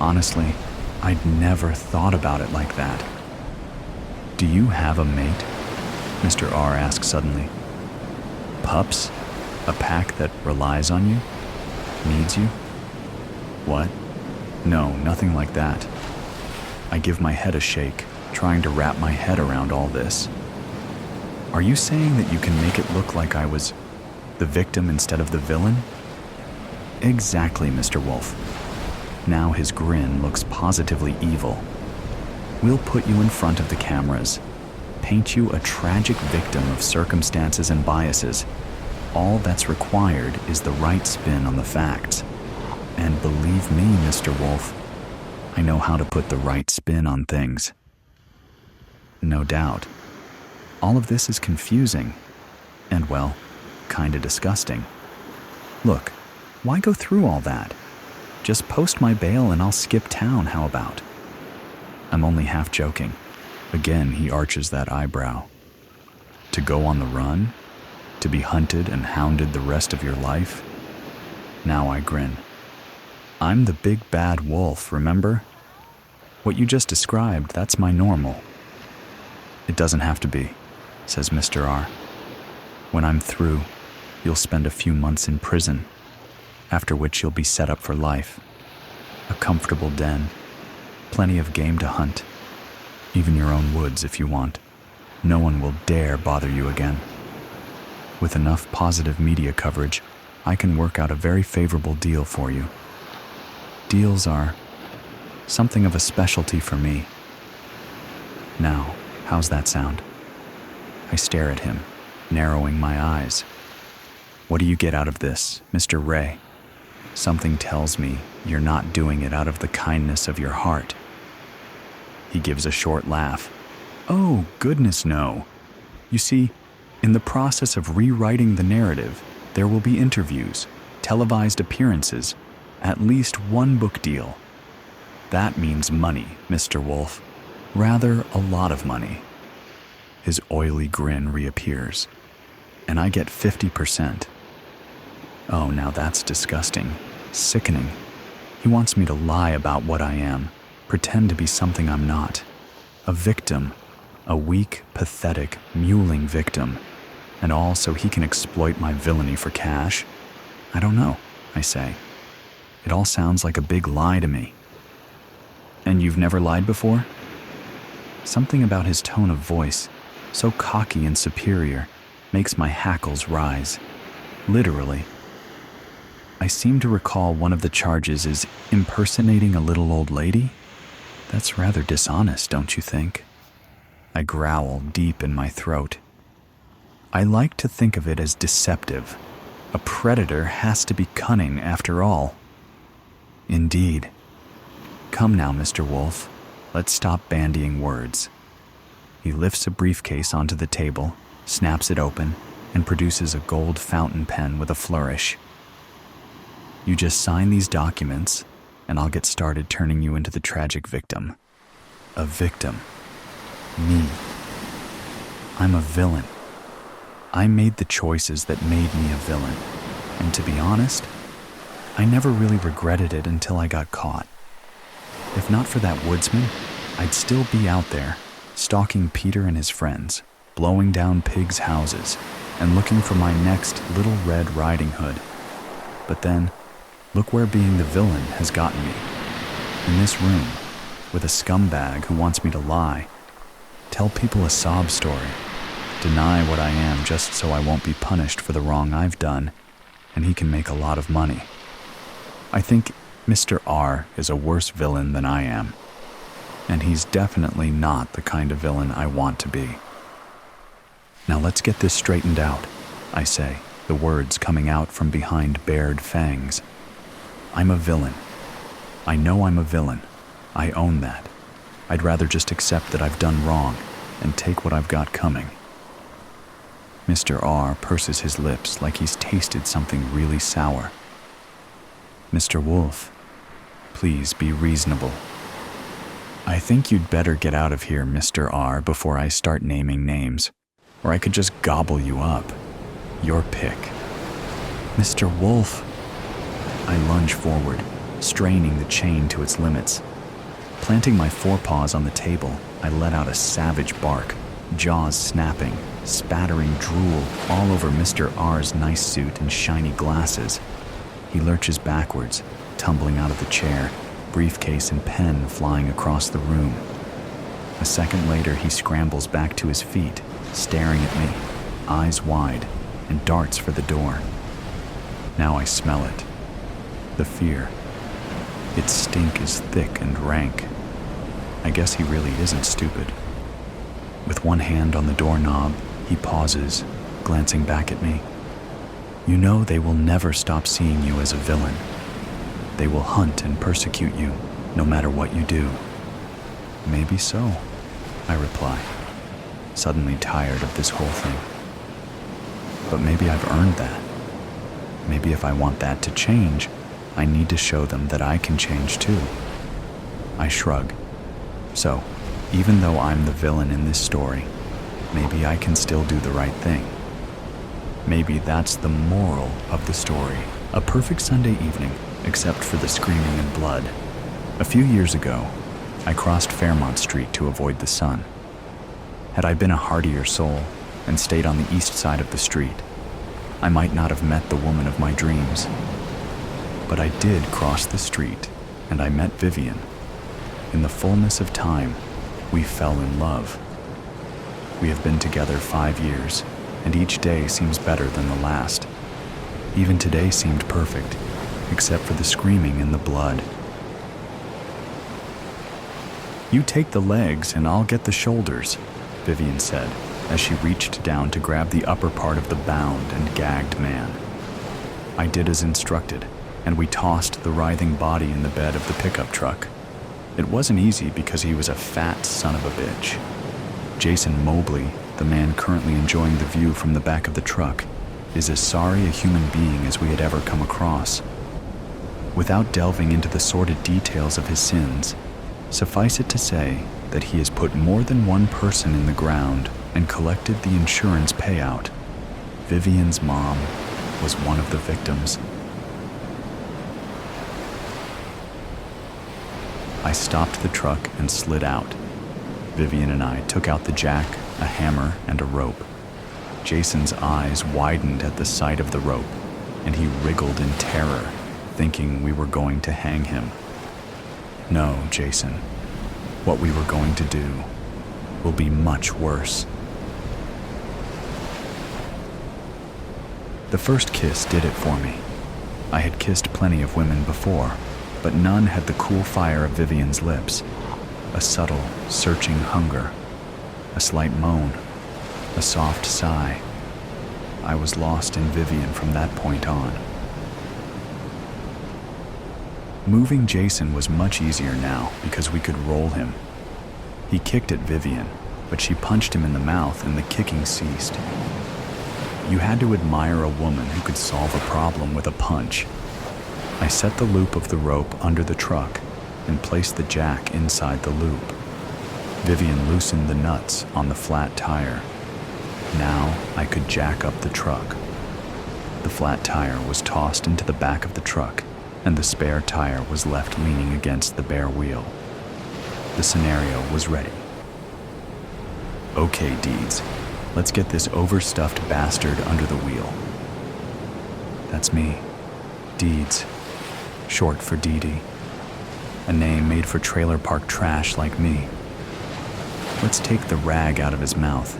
[SPEAKER 1] Honestly, I'd never thought about it like that. Do you have a mate? Mr. R asks suddenly. Pups? A pack that relies on you? Needs you? What? No, nothing like that. I give my head a shake, trying to wrap my head around all this. Are you saying that you can make it look like I was the victim instead of the villain? Exactly, Mr. Wolf. Now his grin looks positively evil. We'll put you in front of the cameras, paint you a tragic victim of circumstances and biases. All that's required is the right spin on the facts. And believe me, Mr. Wolf, I know how to put the right spin on things. No doubt. All of this is confusing and, well, kinda disgusting. Look, why go through all that? Just post my bail and I'll skip town, how about? I'm only half joking. Again, he arches that eyebrow. To go on the run? To be hunted and hounded the rest of your life? Now I grin. I'm the big bad wolf, remember? What you just described, that's my normal. It doesn't have to be, says Mr. R. When I'm through, you'll spend a few months in prison, after which you'll be set up for life. A comfortable den, plenty of game to hunt, even your own woods if you want. No one will dare bother you again. With enough positive media coverage, I can work out a very favorable deal for you. Deals are something of a specialty for me. Now, how's that sound? I stare at him, narrowing my eyes. What do you get out of this, Mr. Ray? Something tells me you're not doing it out of the kindness of your heart. He gives a short laugh. Oh, goodness, no. You see, in the process of rewriting the narrative, there will be interviews, televised appearances, at least one book deal. That means money, Mr. Wolf. Rather, a lot of money. His oily grin reappears, and I get 50%. Oh, now that's disgusting, sickening. He wants me to lie about what I am, pretend to be something I'm not. A victim, a weak, pathetic, mewling victim, and all so he can exploit my villainy for cash? I don't know, I say. It all sounds like a big lie to me. And you've never lied before? Something about his tone of voice, so cocky and superior, makes my hackles rise. Literally. I seem to recall one of the charges is impersonating a little old lady. That's rather dishonest, don't you think? I growl deep in my throat. I like to think of it as deceptive. A predator has to be cunning after all. Indeed. Come now, Mr. Wolf. Let's stop bandying words. He lifts a briefcase onto the table, snaps it open, and produces a gold fountain pen with a flourish. You just sign these documents, and I'll get started turning you into the tragic victim. A victim. Me. I'm a villain. I made the choices that made me a villain, and to be honest, I never really regretted it until I got caught. If not for that woodsman, I'd still be out there, stalking Peter and his friends, blowing down pigs' houses, and looking for my next Little Red Riding Hood. But then, look where being the villain has gotten me. In this room, with a scumbag who wants me to lie, tell people a sob story, deny what I am just so I won't be punished for the wrong I've done, and he can make a lot of money. I think Mr. R is a worse villain than I am. and he's definitely not the kind of villain I want to be. Now let's get this straightened out, I say, the words coming out from behind bared fangs. I'm a villain. I know I'm a villain. I own that. I'd rather just accept that I've done wrong and take what I've got coming. Mr. R purses his lips like he's tasted something really sour. Mr. Wolf, please be reasonable. I think you'd better get out of here, Mr. R, before I start naming names, or I could just gobble you up. Your pick. Mr. Wolf. I lunge forward, straining the chain to its limits. Planting my forepaws on the table, I let out a savage bark, jaws snapping, spattering drool all over Mr. R's nice suit and shiny glasses. He lurches backwards, tumbling out of the chair, briefcase and pen flying across the room. A second later, he scrambles back to his feet, staring at me, eyes wide, and darts for the door. Now I smell it. The fear. Its stink is thick and rank. I guess he really isn't stupid. With one hand on the doorknob, he pauses, glancing back at me. You know they will never stop seeing you as a villain. They will hunt and persecute you, no matter what you do. Maybe so, I reply, suddenly tired of this whole thing. But maybe I've earned that. Maybe if I want that to change, I need to show them that I can change too. I shrug. So, even though I'm the villain in this story, maybe I can still do the right thing. Maybe that's the moral of the story. A perfect Sunday evening, except for the screaming and blood. A few years ago, I crossed Fairmont Street to avoid the sun. Had I been a hardier soul and stayed on the east side of the street, I might not have met the woman of my dreams. But I did cross the street, and I met Vivian. In the fullness of time, we fell in love. We have been together 5 years, and each day seems better than the last. Even today seemed perfect, except for the screaming and the blood. You take the legs and I'll get the shoulders, Vivian said, as she reached down to grab the upper part of the bound and gagged man. I did as instructed, and we tossed the writhing body in the bed of the pickup truck. It wasn't easy because he was a fat son of a bitch. Jason Mobley, the man currently enjoying the view from the back of the truck, is as sorry a human being as we had ever come across. Without delving into the sordid details of his sins, suffice it to say that he has put more than one person in the ground and collected the insurance payout. Vivian's mom was one of the victims. I stopped the truck and slid out. Vivian and I took out the jack, a hammer, and a rope. Jason's eyes widened at the sight of the rope, and he wriggled in terror, thinking we were going to hang him. No, Jason. What we were going to do will be much worse. The first kiss did it for me. I had kissed plenty of women before, but none had the cool fire of Vivian's lips. A subtle, searching hunger, a slight moan, a soft sigh. I was lost in Vivian from that point on. Moving Jason was much easier now because we could roll him. He kicked at Vivian, but she punched him in the mouth and the kicking ceased. You had to admire a woman who could solve a problem with a punch. I set the loop of the rope under the truck and placed the jack inside the loop. Vivian loosened the nuts on the flat tire. Now I could jack up the truck. The flat tire was tossed into the back of the truck, and the spare tire was left leaning against the bare wheel. The scenario was ready. Okay, Deeds, let's get this overstuffed bastard under the wheel. That's me, Deeds, short for Dee Dee. A name made for trailer park trash like me. Let's take the rag out of his mouth.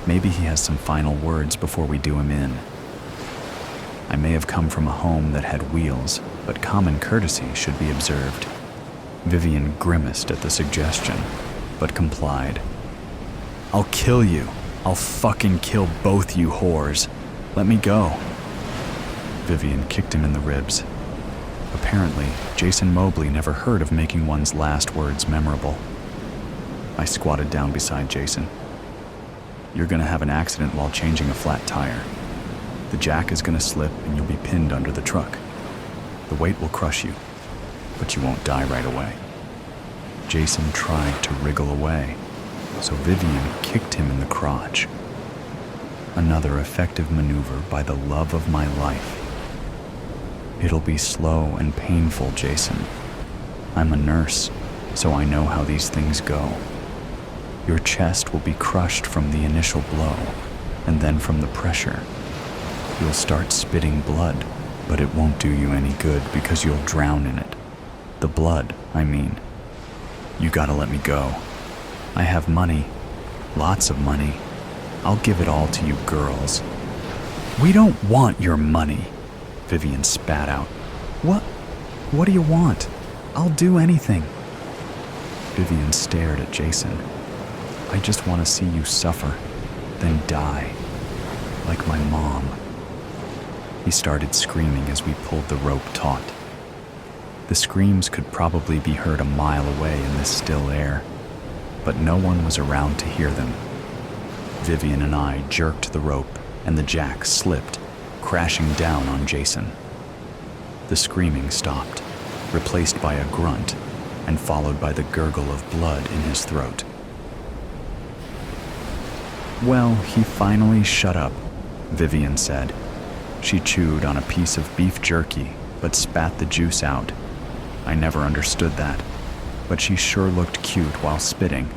[SPEAKER 1] Maybe he has some final words before we do him in. I may have come from a home that had wheels, but common courtesy should be observed. Vivian grimaced at the suggestion, but complied. "I'll kill you. I'll fucking kill both you whores. Let me go." Vivian kicked him in the ribs. Apparently, Jason Mobley never heard of making one's last words memorable. I squatted down beside Jason. "You're gonna have an accident while changing a flat tire. The jack is gonna slip and you'll be pinned under the truck. The weight will crush you, but you won't die right away." Jason tried to wriggle away, so Vivian kicked him in the crotch. Another effective maneuver by the love of my life. "It'll be slow and painful, Jason. I'm a nurse, so I know how these things go. Your chest will be crushed from the initial blow, and then from the pressure. You'll start spitting blood, but it won't do you any good because you'll drown in it. The blood, I mean. You gotta let me go. I have money, lots of money. I'll give it all to you girls." "We don't want your money," Vivian spat out. What do you want? I'll do anything." Vivian stared at Jason. "I just want to see you suffer, then die, like my mom." He started screaming as we pulled the rope taut. The screams could probably be heard a mile away in this still air, but no one was around to hear them. Vivian and I jerked the rope, and the jack slipped, crashing down on Jason. The screaming stopped, replaced by a grunt, and followed by the gurgle of blood in his throat. "Well, he finally shut up," Vivian said. She chewed on a piece of beef jerky, but spat the juice out. I never understood that, but she sure looked cute while spitting.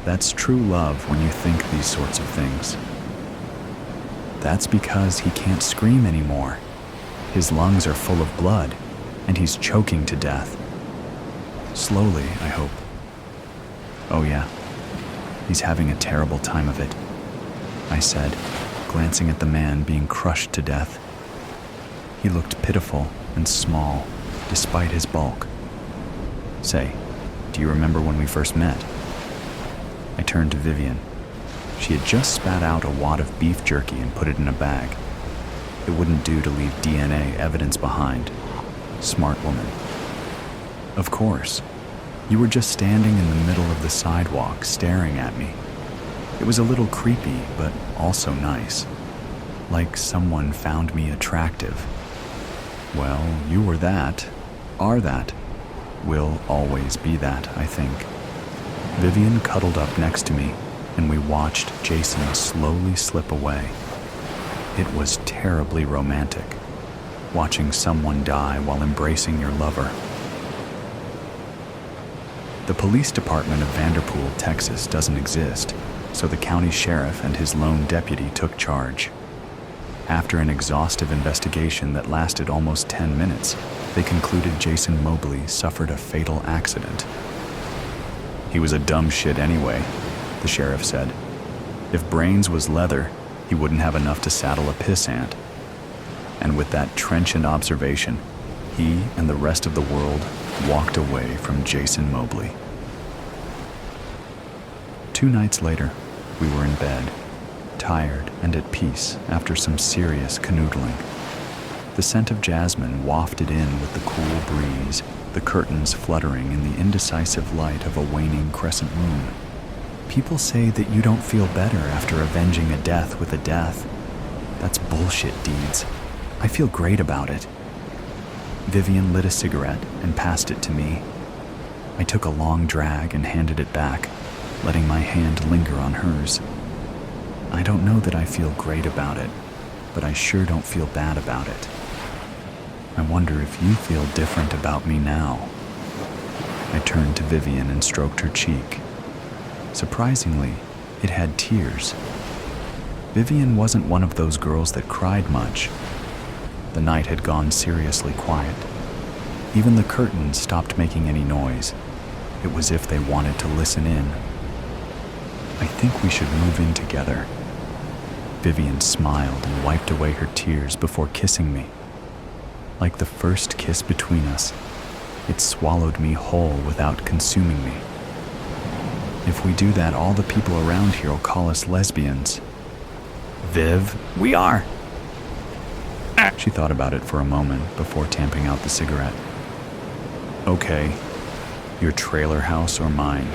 [SPEAKER 1] That's true love when you think these sorts of things. "That's because he can't scream anymore. His lungs are full of blood, and he's choking to death. Slowly, I hope. Oh yeah, he's having a terrible time of it," I said, glancing at the man being crushed to death. He looked pitiful and small, despite his bulk. "Say, do you remember when we first met?" I turned to Vivian. She had just spat out a wad of beef jerky and put it in a bag. It wouldn't do to leave DNA evidence behind. Smart woman. "Of course. You were just standing in the middle of the sidewalk staring at me. It was a little creepy, but also nice. Like someone found me attractive. Well, you were that, are that, will always be that, I think." Vivian cuddled up next to me, and we watched Jason slowly slip away. It was terribly romantic, watching someone die while embracing your lover. The police department of Vanderpool, Texas doesn't exist, so the county sheriff and his lone deputy took charge. After an exhaustive investigation that lasted almost 10 minutes, they concluded Jason Mobley suffered a fatal accident. "He was a dumb shit anyway," the sheriff said. "If brains was leather, he wouldn't have enough to saddle a pissant." And with that trenchant observation, he and the rest of the world walked away from Jason Mobley. 2 nights later, we were in bed, tired and at peace after some serious canoodling. The scent of jasmine wafted in with the cool breeze, the curtains fluttering in the indecisive light of a waning crescent moon. People say that you don't feel better after avenging a death with a death. That's bullshit, Deeds. I feel great about it. Vivian lit a cigarette and passed it to me. I took a long drag and handed it back, letting my hand linger on hers. I don't know that I feel great about it, but I sure don't feel bad about it. I wonder if you feel different about me now. I turned to Vivian and stroked her cheek. Surprisingly, it had tears. Vivian wasn't one of those girls that cried much. The night had gone seriously quiet. Even the curtains stopped making any noise. It was as if they wanted to listen in. I think we should move in together. Vivian smiled and wiped away her tears before kissing me. Like the first kiss between us, It swallowed me whole without consuming me. If we do that, all the people around here will call us lesbians.
[SPEAKER 2] Viv, we are.
[SPEAKER 1] She thought about it for a moment before tamping out the cigarette. Okay, your trailer house or mine?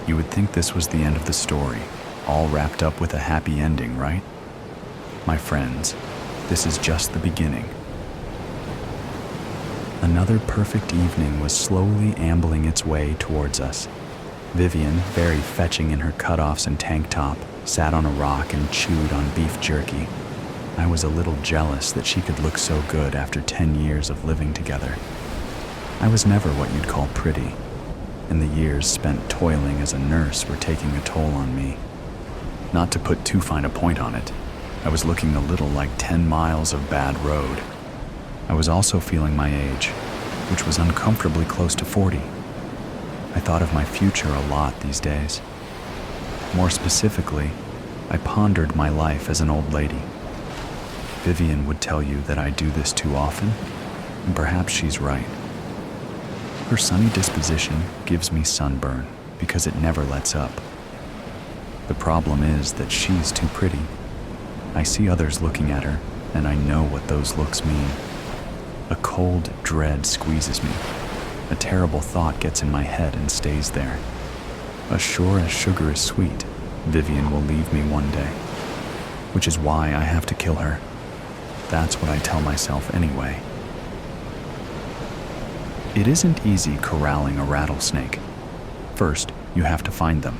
[SPEAKER 1] You would think this was the end of the story, all wrapped up with a happy ending, right? My friends, this is just the beginning. Another perfect evening was slowly ambling its way towards us. Vivian, very fetching in her cutoffs and tank top, sat on a rock and chewed on beef jerky. I was a little jealous that she could look so good after 10 years of living together. I was never what you'd call pretty, and the years spent toiling as a nurse were taking a toll on me. Not to put too fine a point on it, I was looking a little like 10 miles of bad road. I was also feeling my age, which was uncomfortably close to 40. I thought of my future a lot these days. More specifically, I pondered my life as an old lady. Vivian would tell you that I do this too often, and perhaps she's right. Her sunny disposition gives me sunburn because it never lets up. The problem is that she's too pretty. I see others looking at her, and I know what those looks mean. A cold dread squeezes me. A terrible thought gets in my head and stays there. As sure as sugar is sweet, Vivian will leave me one day, which is why I have to kill her. That's what I tell myself anyway. It isn't easy corralling a rattlesnake. First, you have to find them.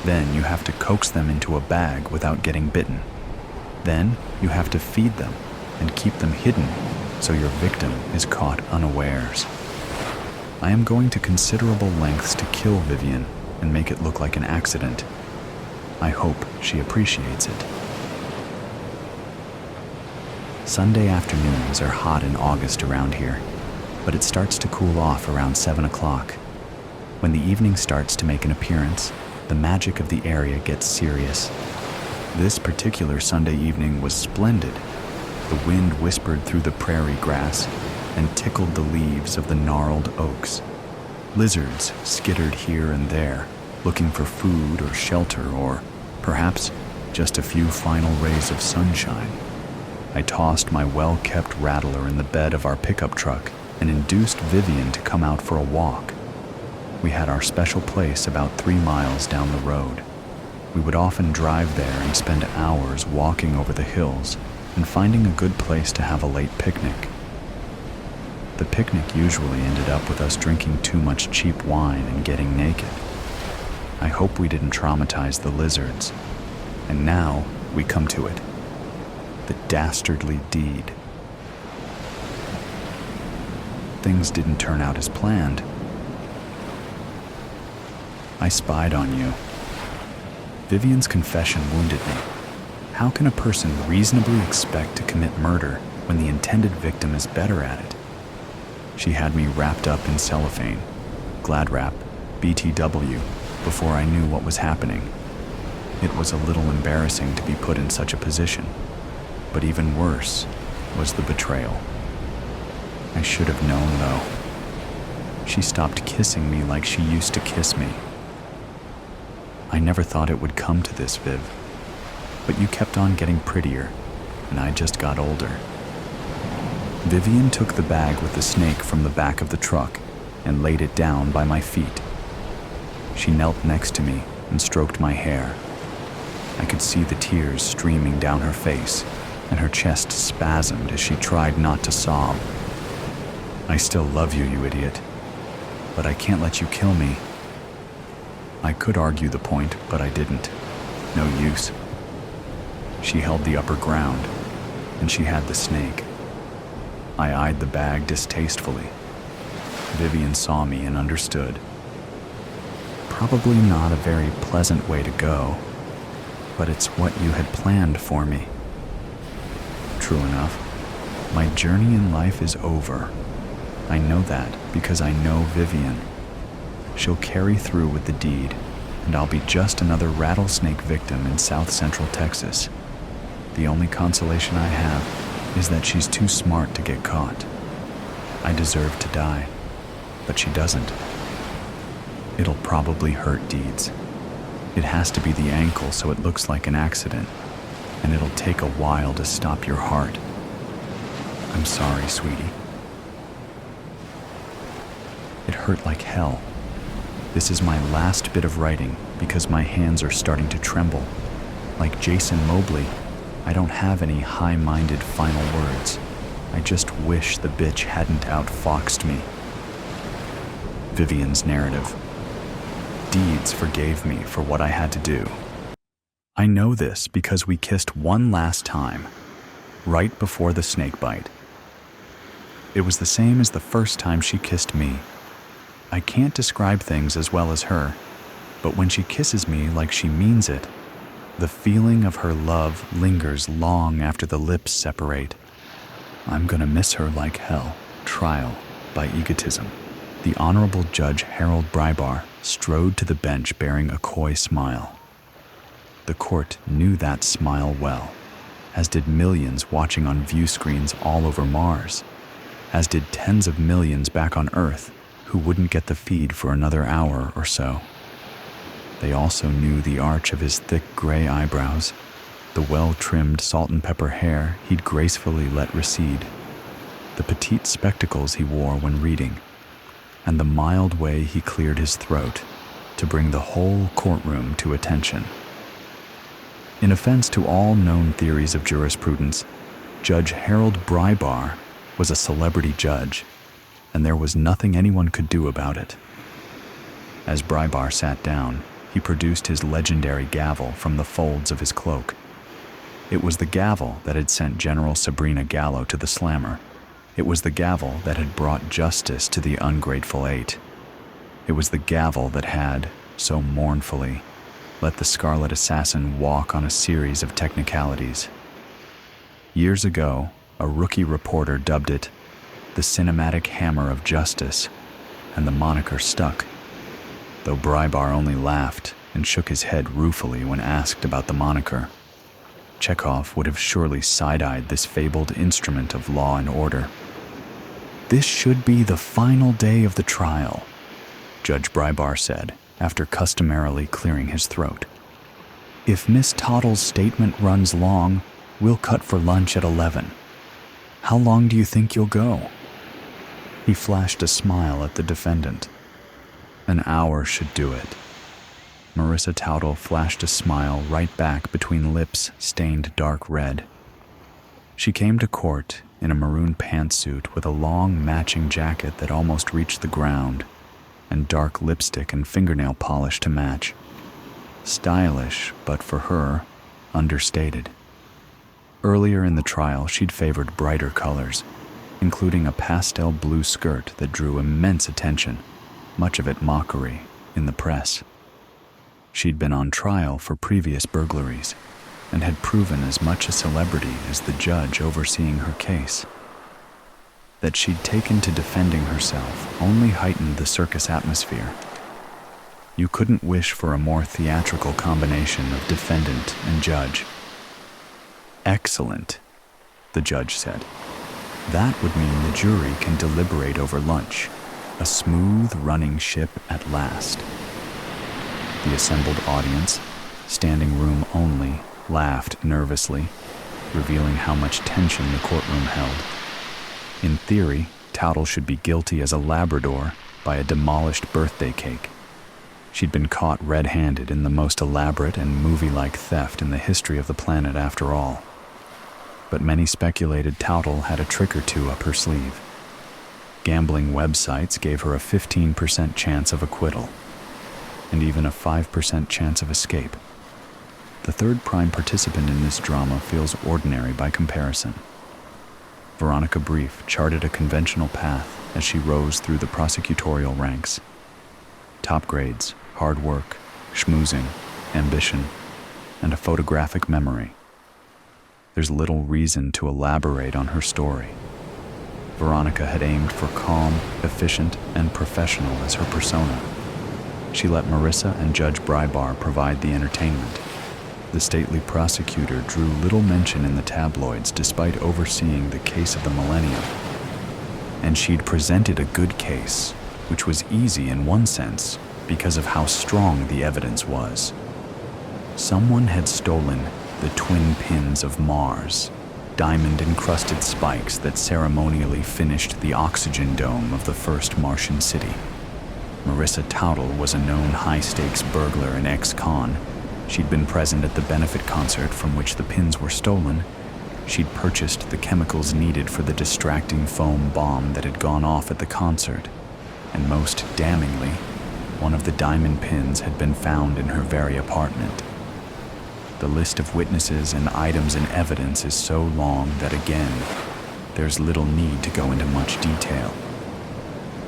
[SPEAKER 1] Then you have to coax them into a bag without getting bitten. Then you have to feed them and keep them hidden so your victim is caught unawares. I am going to considerable lengths to kill Vivian and make it look like an accident. I hope she appreciates it. Sunday afternoons are hot in August around here, but it starts to cool off around 7 o'clock. When the evening starts to make an appearance, the magic of the area gets serious. This particular Sunday evening was splendid. The wind whispered through the prairie grass and tickled the leaves of the gnarled oaks. Lizards skittered here and there, looking for food or shelter or, perhaps, just a few final rays of sunshine. I tossed my well-kept rattler in the bed of our pickup truck and induced Vivian to come out for a walk. We had our special place about 3 miles down the road. We would often drive there and spend hours walking over the hills and finding a good place to have a late picnic. The picnic usually ended up with us drinking too much cheap wine and getting naked. I hope we didn't traumatize the lizards. And now we come to it. The dastardly deed. Things didn't turn out as planned. I spied on you. Vivian's confession wounded me. How can a person reasonably expect to commit murder when the intended victim is better at it? She had me wrapped up in cellophane, Glad Wrap, BTW, before I knew what was happening. It was a little embarrassing to be put in such a position, but even worse was the betrayal. I should have known, though. She stopped kissing me like she used to kiss me. I never thought it would come to this, Viv. But you kept on getting prettier, and I just got older. Vivian took the bag with the snake from the back of the truck and laid it down by my feet. She knelt next to me and stroked my hair. I could see the tears streaming down her face, and her chest spasmed as she tried not to sob. I still love you, you idiot, but I can't let you kill me. I could argue the point, but I didn't. No use. She held the upper ground, and she had the snake. I eyed the bag distastefully. Vivian saw me and understood. Probably not a very pleasant way to go, but it's what you had planned for me. True enough, my journey in life is over. I know that because I know Vivian. She'll carry through with the deed, and I'll be just another rattlesnake victim in South Central Texas. The only consolation I have is that she's too smart to get caught. I deserve to die, but she doesn't. It'll probably hurt Deeds. It has to be the ankle so it looks like an accident, and it'll take a while to stop your heart. I'm sorry, sweetie. It hurt like hell. This is my last bit of writing because my hands are starting to tremble. Like Jason Mobley, I don't have any high-minded final words. I just wish the bitch hadn't outfoxed me. Vivian's narrative. Deeds forgave me for what I had to do. I know this because we kissed one last time, right before the snake bite. It was the same as the first time she kissed me. I can't describe things as well as her, but when she kisses me like she means it, the feeling of her love lingers long after the lips separate. I'm gonna miss her like hell. Trial by egotism. The Honorable Judge Harold Brybar strode to the bench bearing a coy smile. The court knew that smile well, as did millions watching on view screens all over Mars, as did tens of millions back on Earth who wouldn't get the feed for another hour or so. They also knew the arch of his thick gray eyebrows, the well-trimmed salt and pepper hair he'd gracefully let recede, the petite spectacles he wore when reading, and the mild way he cleared his throat to bring the whole courtroom to attention. In offense to all known theories of jurisprudence, Judge Harold Brybar was a celebrity judge, and there was nothing anyone could do about it. As Brybar sat down, he produced his legendary gavel from the folds of his cloak. It was the gavel that had sent General Sabrina Gallo to the slammer. It was the gavel that had brought justice to the ungrateful eight. It was the gavel that had, so mournfully, let the Scarlet Assassin walk on a series of technicalities. Years ago, a rookie reporter dubbed it the cinematic hammer of justice, and the moniker stuck, though Brybar only laughed and shook his head ruefully when asked about the moniker. Chekhov would have surely side-eyed this fabled instrument of law and order. "This should be the final day of the trial," Judge Brybar said, after customarily clearing his throat. "If Miss Toddle's statement runs long, we'll cut for lunch at 11. How long do you think you'll go?" He flashed a smile at the defendant. "An hour should do it." Marissa Towdle flashed a smile right back between lips stained dark red. She came to court in a maroon pantsuit with a long matching jacket that almost reached the ground, and dark lipstick and fingernail polish to match. Stylish, but for her, understated. Earlier in the trial, she'd favored brighter colors, including a pastel blue skirt that drew immense attention, much of it mockery, in the press. She'd been on trial for previous burglaries and had proven as much a celebrity as the judge overseeing her case. That she'd taken to defending herself only heightened the circus atmosphere. You couldn't wish for a more theatrical combination of defendant and judge. "Excellent," the judge said. "That would mean the jury can deliberate over lunch. A smooth running ship at last." The assembled audience, standing room only, laughed nervously, revealing how much tension the courtroom held. In theory, Towdle should be guilty as a Labrador by a demolished birthday cake. She'd been caught red-handed in the most elaborate and movie-like theft in the history of the planet after all. But many speculated Towdle had a trick or two up her sleeve. Gambling websites gave her a 15% chance of acquittal, and even a 5% chance of escape. The third prime participant in this drama feels ordinary by comparison. Veronica Brief charted a conventional path as she rose through the prosecutorial ranks. Top grades, hard work, schmoozing, ambition, and a photographic memory. There's little reason to elaborate on her story. Veronica had aimed for calm, efficient, and professional as her persona. She let Marissa and Judge Brybar provide the entertainment. The stately prosecutor drew little mention in the tabloids despite overseeing the case of the millennium. And she'd presented a good case, which was easy in one sense because of how strong the evidence was. Someone had stolen the twin pins of Mars, diamond-encrusted spikes that ceremonially finished the oxygen dome of the first Martian city. Marissa Taudel was a known high-stakes burglar and ex-con. She'd been present at the benefit concert from which the pins were stolen. She'd purchased the chemicals needed for the distracting foam bomb that had gone off at the concert. And most damningly, one of the diamond pins had been found in her very apartment. The list of witnesses and items in evidence is so long that, again, there's little need to go into much detail.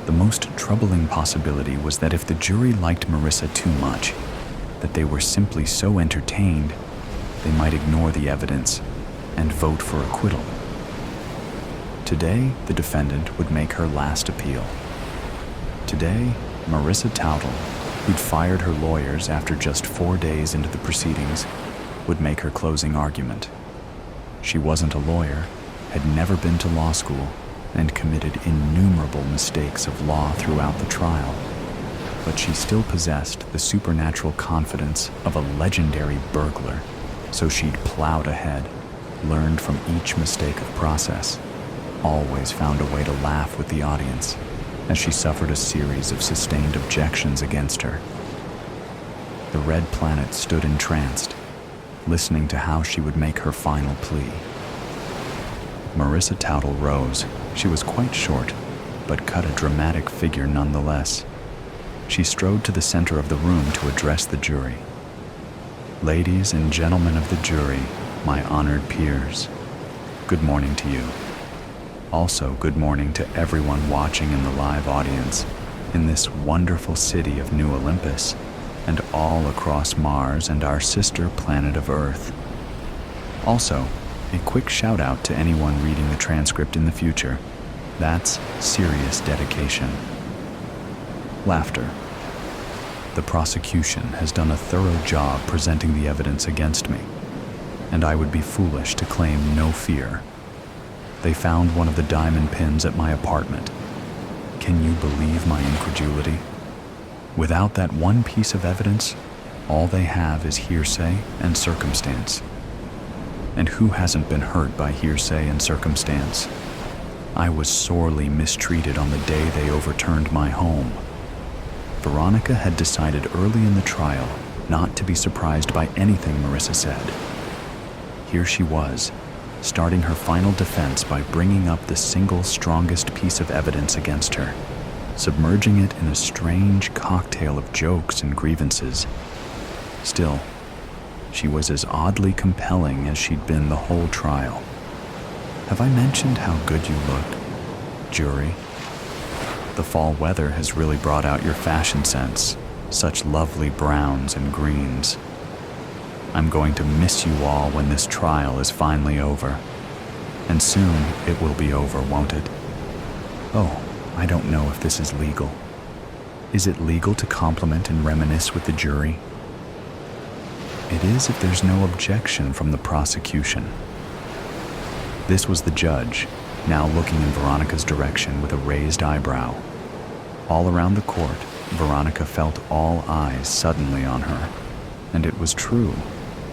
[SPEAKER 1] The most troubling possibility was that if the jury liked Marissa too much, that they were simply so entertained, they might ignore the evidence and vote for acquittal. Today, the defendant would make her last appeal. Today, Marissa Taudel, who'd fired her lawyers after just 4 days into the proceedings, would make her closing argument. She wasn't a lawyer, had never been to law school, and committed innumerable mistakes of law throughout the trial. But she still possessed the supernatural confidence of a legendary burglar, so she'd plowed ahead, learned from each mistake of process, always found a way to laugh with the audience as she suffered a series of sustained objections against her. The Red Planet stood entranced, listening to how she would make her final plea. Marissa Taudel rose. She was quite short, but cut a dramatic figure nonetheless. She strode to the center of the room to address the jury. Ladies and gentlemen of the jury, my honored peers, good morning to you. Also, good morning to everyone watching in the live audience in this wonderful city of New Olympus and all across Mars and our sister planet of Earth. Also, a quick shout out to anyone reading the transcript in the future. That's serious dedication. Laughter. The prosecution has done a thorough job presenting the evidence against me, and I would be foolish to claim no fear. They found one of the diamond pins at my apartment. Can you believe my incredulity? Without that one piece of evidence, all they have is hearsay and circumstance. And who hasn't been hurt by hearsay and circumstance? I was sorely mistreated on the day they overturned my home. Veronica had decided early in the trial not to be surprised by anything Marissa said. Here she was, starting her final defense by bringing up the single strongest piece of evidence against her, submerging it in a strange cocktail of jokes and grievances. Still, she was as oddly compelling as she'd been the whole trial. Have I mentioned how good you look, jury? The fall weather has really brought out your fashion sense, such lovely browns and greens. I'm going to miss you all when this trial is finally over. And soon it will be over, won't it? Oh, I don't know if this is legal. Is it legal to compliment and reminisce with the jury? It is if there's no objection from the prosecution. This was the judge, now looking in Veronica's direction with a raised eyebrow. All around the court, Veronica felt all eyes suddenly on her. And it was true.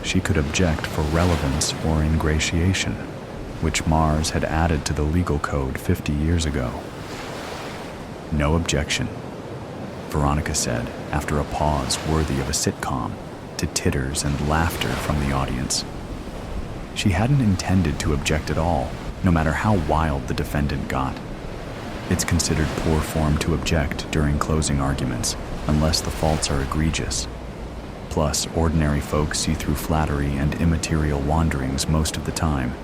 [SPEAKER 1] She could object for relevance or ingratiation, which Mars had added to the legal code 50 years ago. No objection, Veronica said after a pause worthy of a sitcom, to titters and laughter from the audience. She hadn't intended to object at all, no matter how wild the defendant got. It's considered poor form to object during closing arguments, unless the faults are egregious. Plus, ordinary folks see through flattery and immaterial wanderings most of the time,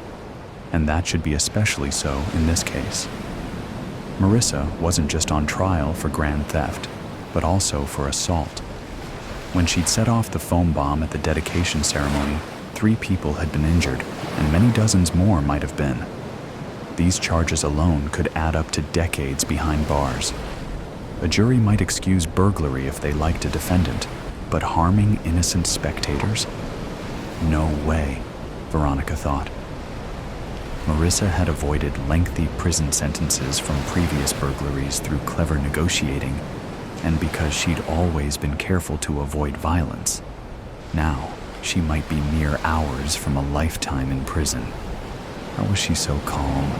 [SPEAKER 1] and that should be especially so in this case. Marissa wasn't just on trial for grand theft, but also for assault. When she'd set off the foam bomb at the dedication ceremony, 3 people had been injured, and many dozens more might have been. These charges alone could add up to decades behind bars. A jury might excuse burglary if they liked a defendant, but harming innocent spectators? No way, Veronica thought. Marissa had avoided lengthy prison sentences from previous burglaries through clever negotiating, and because she'd always been careful to avoid violence. Now, she might be mere hours from a lifetime in prison. How was she so calm?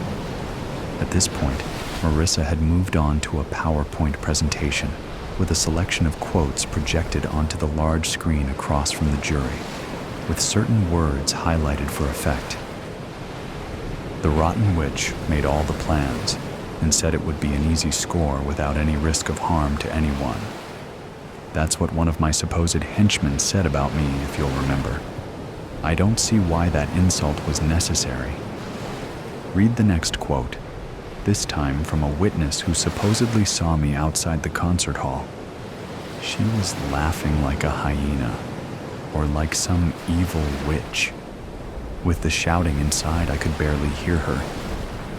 [SPEAKER 1] At this point, Marissa had moved on to a PowerPoint presentation with a selection of quotes projected onto the large screen across from the jury, with certain words highlighted for effect. The rotten witch made all the plans and said it would be an easy score without any risk of harm to anyone. That's what one of my supposed henchmen said about me, if you'll remember. I don't see why that insult was necessary. Read the next quote, this time from a witness who supposedly saw me outside the concert hall. She was laughing like a hyena, or like some evil witch. With the shouting inside, I could barely hear her,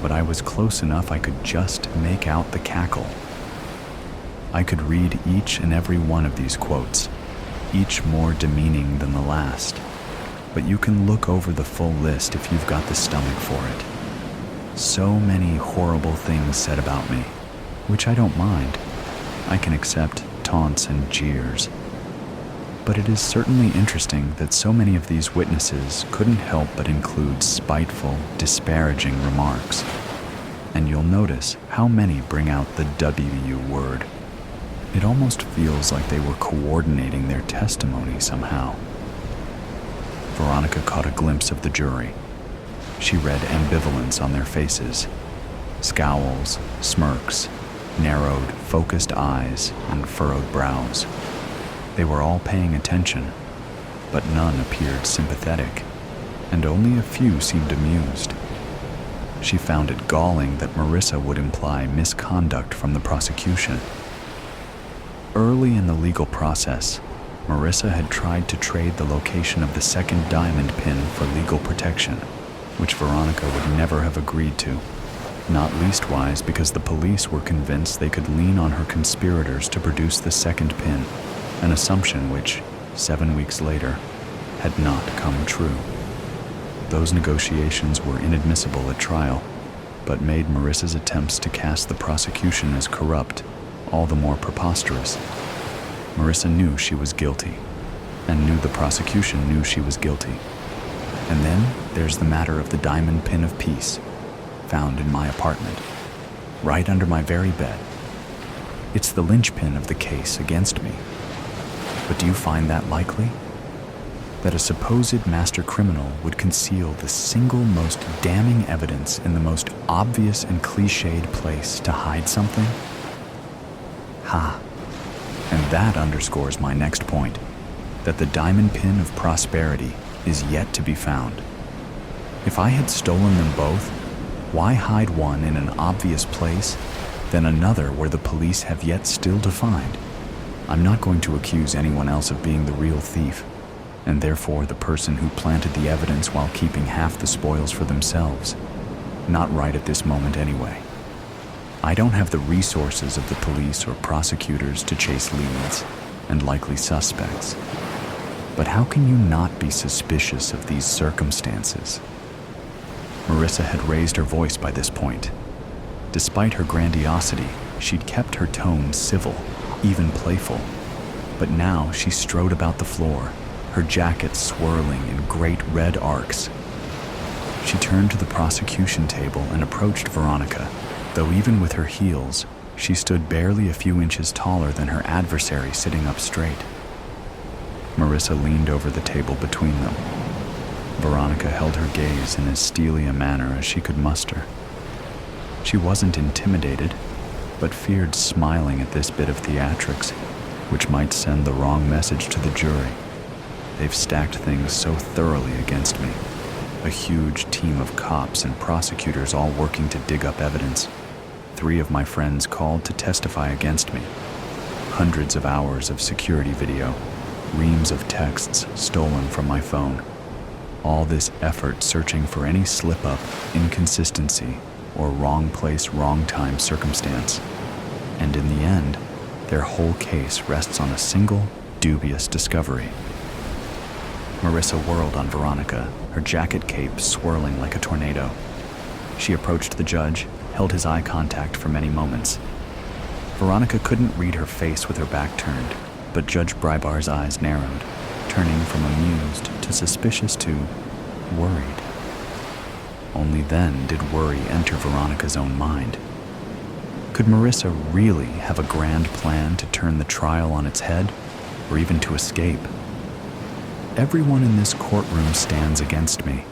[SPEAKER 1] but I was close enough I could just make out the cackle. I could read each and every one of these quotes, each more demeaning than the last, but you can look over the full list if you've got the stomach for it. So many horrible things said about me, which I don't mind. I can accept taunts and jeers. But it is certainly interesting that so many of these witnesses couldn't help but include spiteful, disparaging remarks. And you'll notice how many bring out the W word. It almost feels like they were coordinating their testimony somehow. Veronica caught a glimpse of the jury. She read ambivalence on their faces. Scowls, smirks, narrowed, focused eyes, and furrowed brows. They were all paying attention, but none appeared sympathetic, and only a few seemed amused. She found it galling that Marissa would imply misconduct from the prosecution. Early in the legal process, Marissa had tried to trade the location of the second diamond pin for legal protection, which Veronica would never have agreed to, not leastwise because the police were convinced they could lean on her conspirators to produce the second pin, an assumption which, 7 weeks later, had not come true. Those negotiations were inadmissible at trial, but made Marissa's attempts to cast the prosecution as corrupt all the more preposterous. Marissa knew she was guilty, and knew the prosecution knew she was guilty. And then there's the matter of the diamond pin of peace, found in my apartment, right under my very bed. It's the linchpin of the case against me. But do you find that likely? That a supposed master criminal would conceal the single most damning evidence in the most obvious and cliched place to hide something? Ha! And that underscores my next point, that the diamond pin of prosperity is yet to be found. If I had stolen them both, why hide one in an obvious place, then another where the police have yet still to find? I'm not going to accuse anyone else of being the real thief, and therefore the person who planted the evidence while keeping half the spoils for themselves. Not right at this moment anyway. I don't have the resources of the police or prosecutors to chase leads and likely suspects. But how can you not be suspicious of these circumstances? Marissa had raised her voice by this point. Despite her grandiosity, she'd kept her tone civil, even playful. But now she strode about the floor, her jacket swirling in great red arcs. She turned to the prosecution table and approached Veronica, though even with her heels, she stood barely a few inches taller than her adversary sitting up straight. Marissa leaned over the table between them. Veronica held her gaze in as steely a manner as she could muster. She wasn't intimidated, but feared smiling at this bit of theatrics, which might send the wrong message to the jury. They've stacked things so thoroughly against me. A huge team of cops and prosecutors all working to dig up evidence. 3 of my friends called to testify against me. Hundreds of hours of security video, reams of texts stolen from my phone. All this effort searching for any slip-up, inconsistency, or wrong place, wrong time circumstance. And in the end, their whole case rests on a single, dubious discovery. Marissa whirled on Veronica, her jacket cape swirling like a tornado. She approached the judge, held his eye contact for many moments. Veronica couldn't read her face with her back turned, but Judge Brybar's eyes narrowed, turning from amused to suspicious to worried. Only then did worry enter Veronica's own mind. Could Marissa really have a grand plan to turn the trial on its head, or even to escape? Everyone in this courtroom stands against me.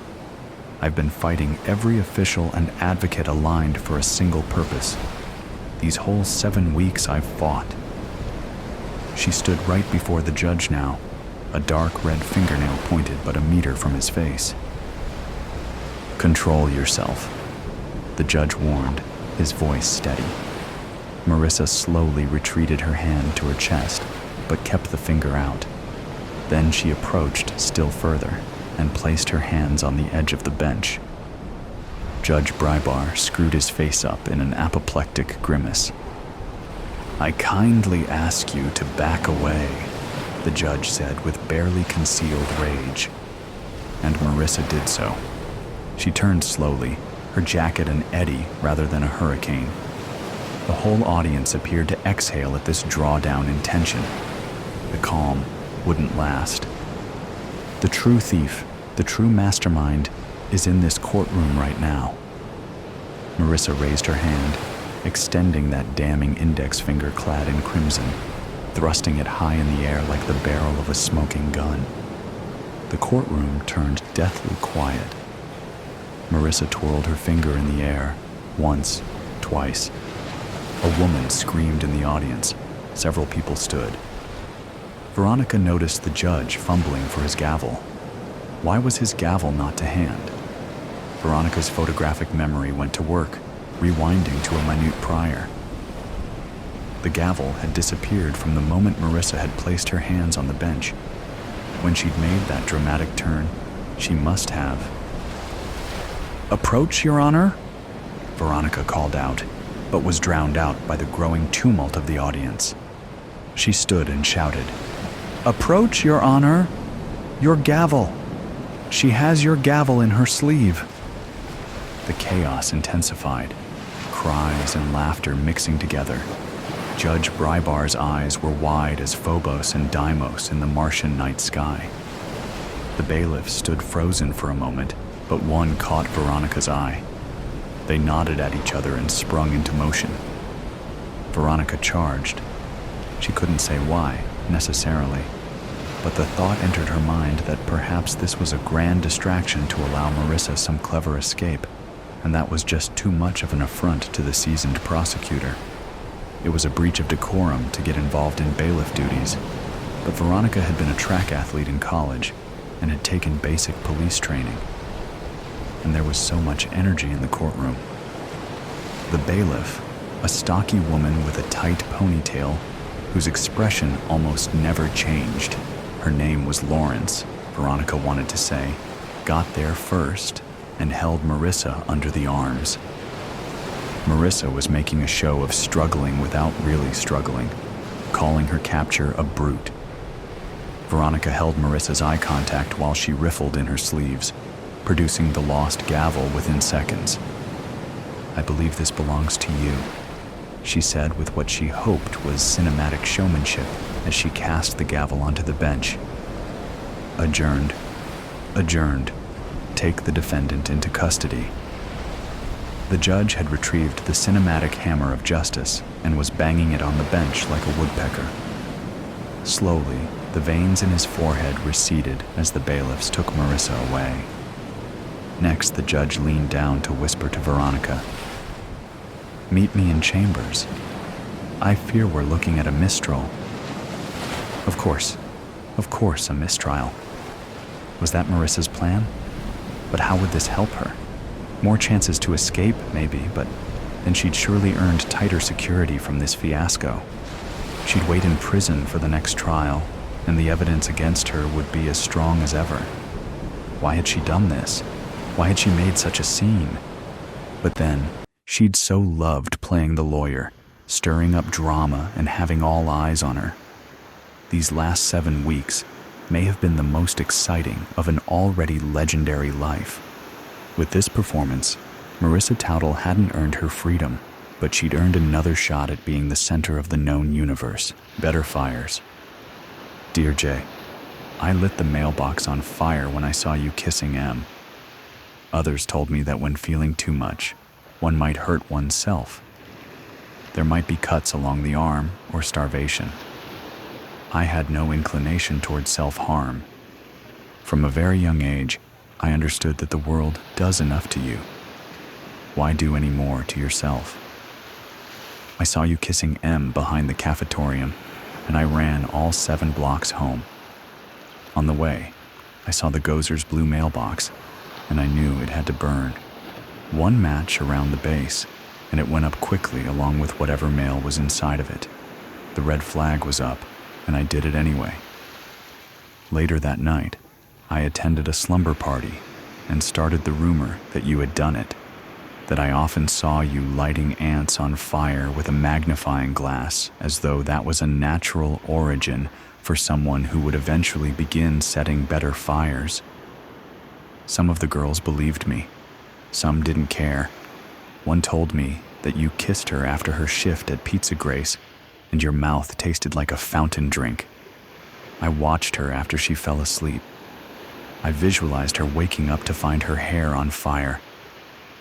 [SPEAKER 1] I've been fighting every official and advocate aligned for a single purpose. These whole 7 weeks I've fought. She stood right before the judge now, a dark red fingernail pointed but a meter from his face. "Control yourself," the judge warned, his voice steady. Marissa slowly retreated her hand to her chest, but kept the finger out. Then she approached still further and placed her hands on the edge of the bench. Judge Brybar screwed his face up in an apoplectic grimace. "I kindly ask you to back away," the judge said with barely concealed rage. And Marissa did so. She turned slowly, her jacket an eddy rather than a hurricane. The whole audience appeared to exhale at this drawdown in tension. The calm wouldn't last. The true thief, the true mastermind, is in this courtroom right now. Marissa raised her hand, extending that damning index finger clad in crimson, thrusting it high in the air like the barrel of a smoking gun. The courtroom turned deathly quiet. Marissa twirled her finger in the air, once, twice. A woman screamed in the audience. Several people stood. Veronica noticed the judge fumbling for his gavel. Why was his gavel not to hand? Veronica's photographic memory went to work, rewinding to a minute prior. The gavel had disappeared from the moment Marissa had placed her hands on the bench. When she'd made that dramatic turn, she must have. "Approach, Your Honor," Veronica called out, but was drowned out by the growing tumult of the audience. She stood and shouted, "Approach, Your Honor! Your gavel! She has your gavel in her sleeve!" The chaos intensified, cries and laughter mixing together. Judge Brybar's eyes were wide as Phobos and Deimos in the Martian night sky. The bailiffs stood frozen for a moment, but one caught Veronica's eye. They nodded at each other and sprung into motion. Veronica charged. She couldn't say why, necessarily, but the thought entered her mind that perhaps this was a grand distraction to allow Marissa some clever escape, and that was just too much of an affront to the seasoned prosecutor. It was a breach of decorum to get involved in bailiff duties, but Veronica had been a track athlete in college and had taken basic police training. And there was so much energy in the courtroom. The bailiff, a stocky woman with a tight ponytail, whose expression almost never changed. Her name was Lawrence, Veronica wanted to say, got there first and held Marissa under the arms. Marissa was making a show of struggling without really struggling, calling her capture a brute. Veronica held Marissa's eye contact while she riffled in her sleeves, producing the lost gavel within seconds. "I believe this belongs to you," she said with what she hoped was cinematic showmanship as she cast the gavel onto the bench. Adjourned. Adjourned. Take the defendant into custody. The judge had retrieved the cinematic hammer of justice and was banging it on the bench like a woodpecker. Slowly, the veins in his forehead receded as the bailiffs took Marissa away. Next, the judge leaned down to whisper to Veronica, "Meet me in chambers. I fear we're looking at a mistrial." Of course, a mistrial. Was that Marissa's plan? But how would this help her? More chances to escape, maybe, but then she'd surely earned tighter security from this fiasco. She'd wait in prison for the next trial, and the evidence against her would be as strong as ever. Why had she done this? Why had she made such a scene? But then, she'd so loved playing the lawyer, stirring up drama and having all eyes on her. These last 7 weeks, may have been the most exciting of an already legendary life. With this performance, Marissa Toudle hadn't earned her freedom, but she'd earned another shot at being the center of the known universe. Better fires. Dear Jay, I lit the mailbox on fire when I saw you kissing M. Others told me that when feeling too much, one might hurt oneself. There might be cuts along the arm or starvation. I had no inclination toward self-harm. From a very young age, I understood that the world does enough to you. Why do any more to yourself? I saw you kissing M behind the cafetorium, and I ran all 7 blocks home. On the way, I saw the Gozer's blue mailbox, and I knew it had to burn. 1 match around the base, and it went up quickly along with whatever mail was inside of it. The red flag was up, and I did it anyway. Later that night, I attended a slumber party and started the rumor that you had done it, that I often saw you lighting ants on fire with a magnifying glass as though that was a natural origin for someone who would eventually begin setting better fires. Some of the girls believed me. Some didn't care. One told me that you kissed her after her shift at Pizza Grace, and your mouth tasted like a fountain drink. I watched her after she fell asleep. I visualized her waking up to find her hair on fire,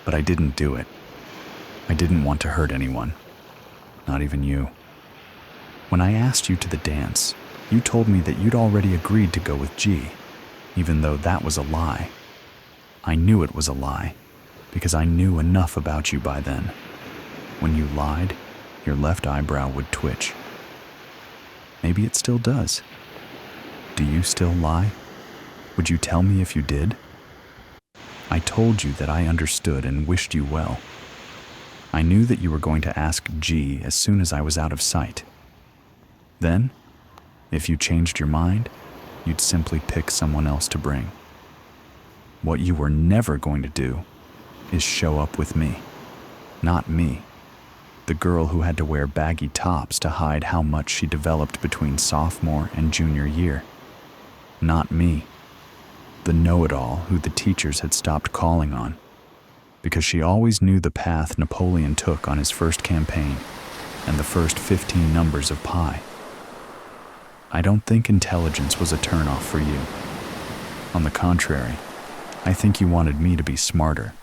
[SPEAKER 1] but I didn't do it. I didn't want to hurt anyone, not even you. When I asked you to the dance, you told me that you'd already agreed to go with G, even though that was a lie. I knew it was a lie, because I knew enough about you by then. When you lied, your left eyebrow would twitch. Maybe it still does. Do you still lie? Would you tell me if you did? I told you that I understood and wished you well. I knew that you were going to ask G as soon as I was out of sight. Then, if you changed your mind, you'd simply pick someone else to bring. What you were never going to do is show up with me. Not me. The girl who had to wear baggy tops to hide how much she developed between sophomore and junior year. Not me. The know-it-all who the teachers had stopped calling on, because she always knew the path Napoleon took on his first campaign and the first 15 numbers of pi. I don't think intelligence was a turn-off for you. On the contrary, I think you wanted me to be smarter.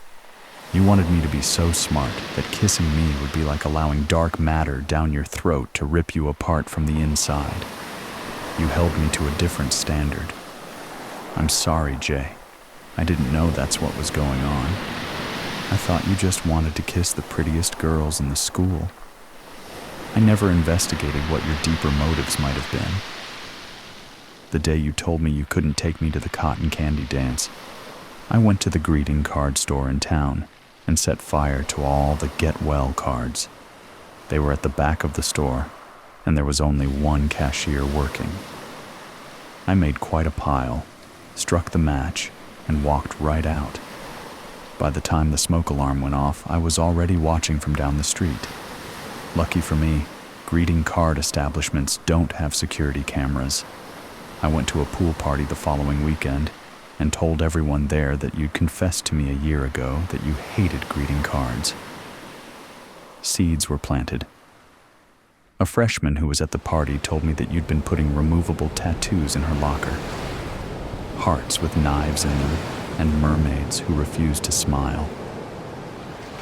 [SPEAKER 1] You wanted me to be so smart that kissing me would be like allowing dark matter down your throat to rip you apart from the inside. You held me to a different standard. I'm sorry, Jay. I didn't know that's what was going on. I thought you just wanted to kiss the prettiest girls in the school. I never investigated what your deeper motives might have been. The day you told me you couldn't take me to the cotton candy dance, I went to the greeting card store in town and set fire to all the Get Well cards. They were at the back of the store, and there was only one cashier working. I made quite a pile, struck the match, and walked right out. By the time the smoke alarm went off, I was already watching from down the street. Lucky for me, greeting card establishments don't have security cameras. I went to a pool party the following weekend and told everyone there that you'd confessed to me a year ago that you hated greeting cards. Seeds were planted. A freshman who was at the party told me that you'd been putting removable tattoos in her locker. Hearts with knives in them, and mermaids who refused to smile.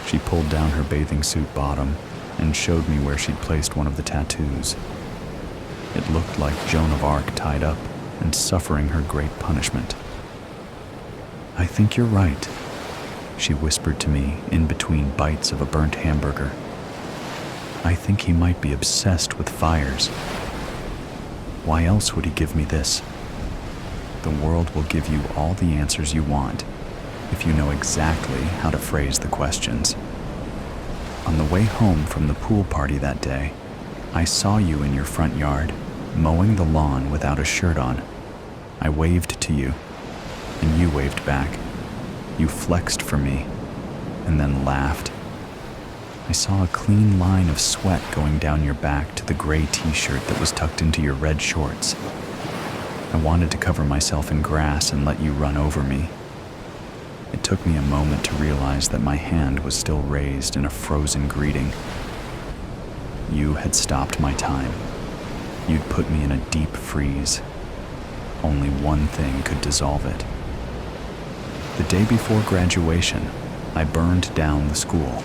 [SPEAKER 1] She pulled down her bathing suit bottom and showed me where she'd placed one of the tattoos. It looked like Joan of Arc tied up and suffering her great punishment. I think you're right, she whispered to me in between bites of a burnt hamburger. I think he might be obsessed with fires. Why else would he give me this? The world will give you all the answers you want if you know exactly how to phrase the questions. On the way home from the pool party that day, I saw you in your front yard, mowing the lawn without a shirt on. I waved to you, and you waved back. You flexed for me, and then laughed. I saw a clean line of sweat going down your back to the gray t-shirt that was tucked into your red shorts. I wanted to cover myself in grass and let you run over me. It took me a moment to realize that my hand was still raised in a frozen greeting. You had stopped my time. You'd put me in a deep freeze. Only one thing could dissolve it. The day before graduation, I burned down the school.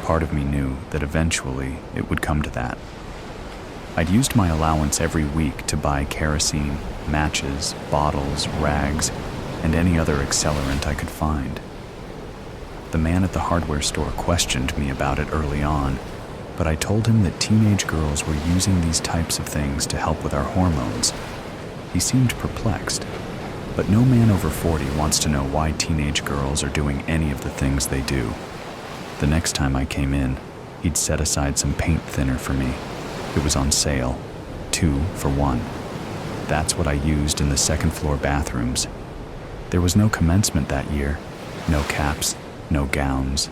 [SPEAKER 1] Part of me knew that eventually it would come to that. I'd used my allowance every week to buy kerosene, matches, bottles, rags, and any other accelerant I could find. The man at the hardware store questioned me about it early on, but I told him that teenage girls were using these types of things to help with our hormones. He seemed perplexed, but no man over 40 wants to know why teenage girls are doing any of the things they do. The next time I came in, he'd set aside some paint thinner for me. It was on sale, 2 for 1. That's what I used in the second floor bathrooms. There was no commencement that year, no caps, no gowns.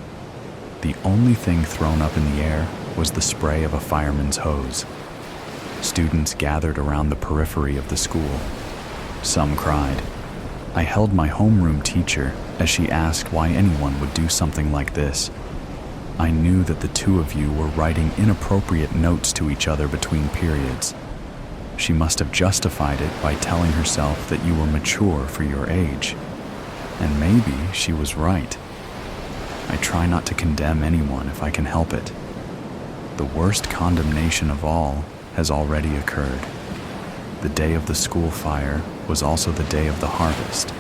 [SPEAKER 1] The only thing thrown up in the air was the spray of a fireman's hose. Students gathered around the periphery of the school. Some cried. I held my homeroom teacher as she asked why anyone would do something like this. I knew that the two of you were writing inappropriate notes to each other between periods. She must have justified it by telling herself that you were mature for your age. And maybe she was right. I try not to condemn anyone if I can help it. The worst condemnation of all has already occurred. The day of the school fire was also the day of the harvest.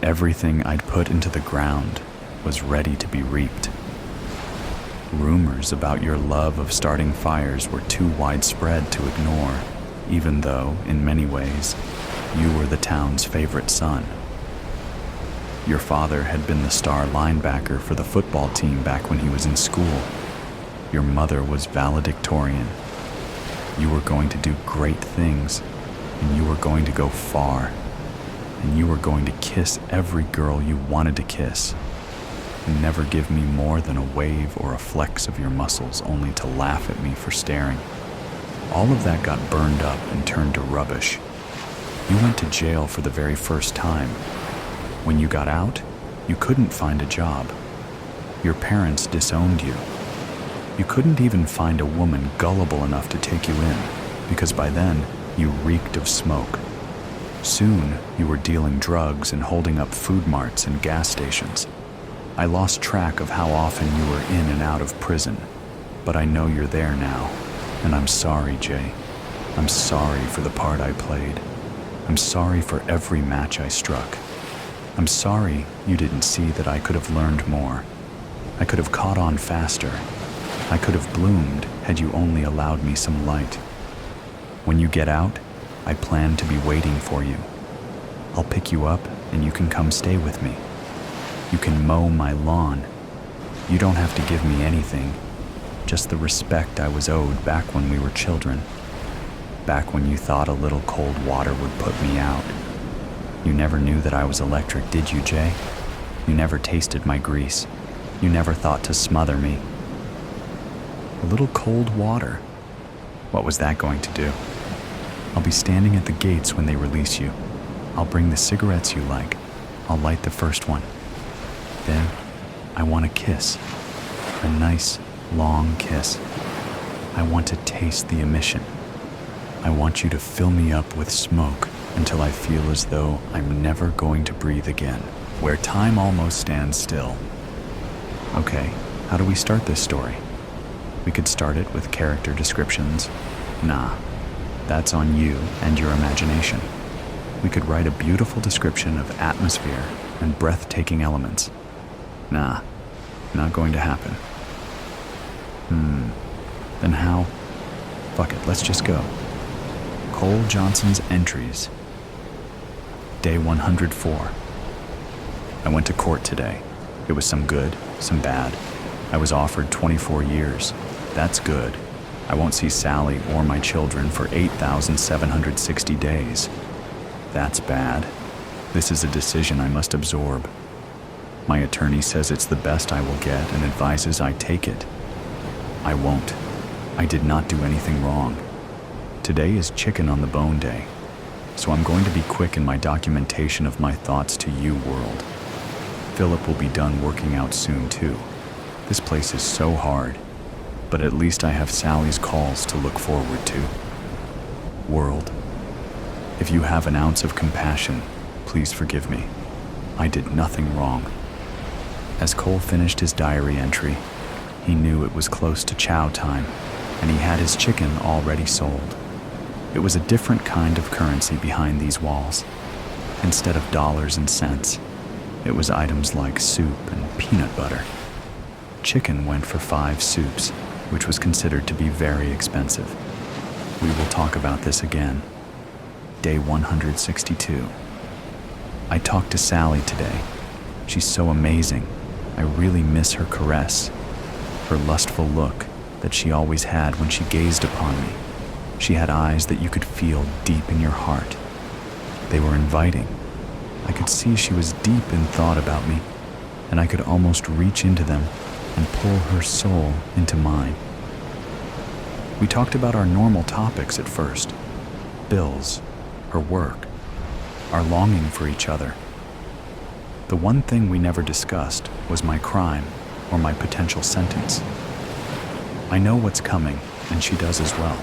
[SPEAKER 1] Everything I'd put into the ground was ready to be reaped. Rumors about your love of starting fires were too widespread to ignore, even though, in many ways, you were the town's favorite son. Your father had been the star linebacker for the football team back when he was in school. Your mother was valedictorian. You were going to do great things, and you were going to go far, and you were going to kiss every girl you wanted to kiss, and never give me more than a wave or a flex of your muscles only to laugh at me for staring. All of that got burned up and turned to rubbish. You went to jail for the very first time. When you got out, you couldn't find a job. Your parents disowned you. You couldn't even find a woman gullible enough to take you in, because by then, you reeked of smoke. Soon, you were dealing drugs and holding up food marts and gas stations. I lost track of how often you were in and out of prison, but I know you're there now, and I'm sorry, Jay. I'm sorry for the part I played. I'm sorry for every match I struck. I'm sorry you didn't see that I could have learned more. I could have caught on faster. I could have bloomed had you only allowed me some light. When you get out, I plan to be waiting for you. I'll pick you up and you can come stay with me. You can mow my lawn. You don't have to give me anything, just the respect I was owed back when we were children. Back when you thought a little cold water would put me out. You never knew that I was electric, did you, Jay? You never tasted my grease. You never thought to smother me. A little cold water. What was that going to do? I'll be standing at the gates when they release you. I'll bring the cigarettes you like. I'll light the first one. Then, I want a kiss. A nice, long kiss. I want to taste the emission. I want you to fill me up with smoke until I feel as though I'm never going to breathe again, where time almost stands still. Okay, how do we start this story? We could start it with character descriptions. Nah, that's on you and your imagination. We could write a beautiful description of atmosphere and breathtaking elements. Nah, not going to happen. Then how? Fuck it, let's just go. Cole Johnson's entries. Day 104. I went to court today. It was some good, some bad. I was offered 24 years. That's good. I won't see Sally or my children for 8,760 days. That's bad. This is a decision I must absorb. My attorney says it's the best I will get and advises I take it. I won't. I did not do anything wrong. Today is chicken on the bone day. so I'm going to be quick in my documentation of my thoughts to you, world. Philip will be done working out soon, too. This place is so hard, but at least I have Sally's calls to look forward to. World, if you have an ounce of compassion, please forgive me. I did nothing wrong. As Cole finished his diary entry, he knew it was close to chow time, and he had his chicken already sold. It was a different kind of currency behind these walls. Instead of dollars and cents, it was items like soup and peanut butter. Chicken went for 5 soups, which was considered to be very expensive. We will talk about this again. Day 162. I talked to Sally today. She's so amazing. I really miss her caress, her lustful look that she always had when she gazed upon me. She had eyes that you could feel deep in your heart. They were inviting. I could see she was deep in thought about me, and I could almost reach into them and pull her soul into mine. We talked about our normal topics at first: bills, her work, our longing for each other. The one thing we never discussed was my crime or my potential sentence. I know what's coming, and she does as well.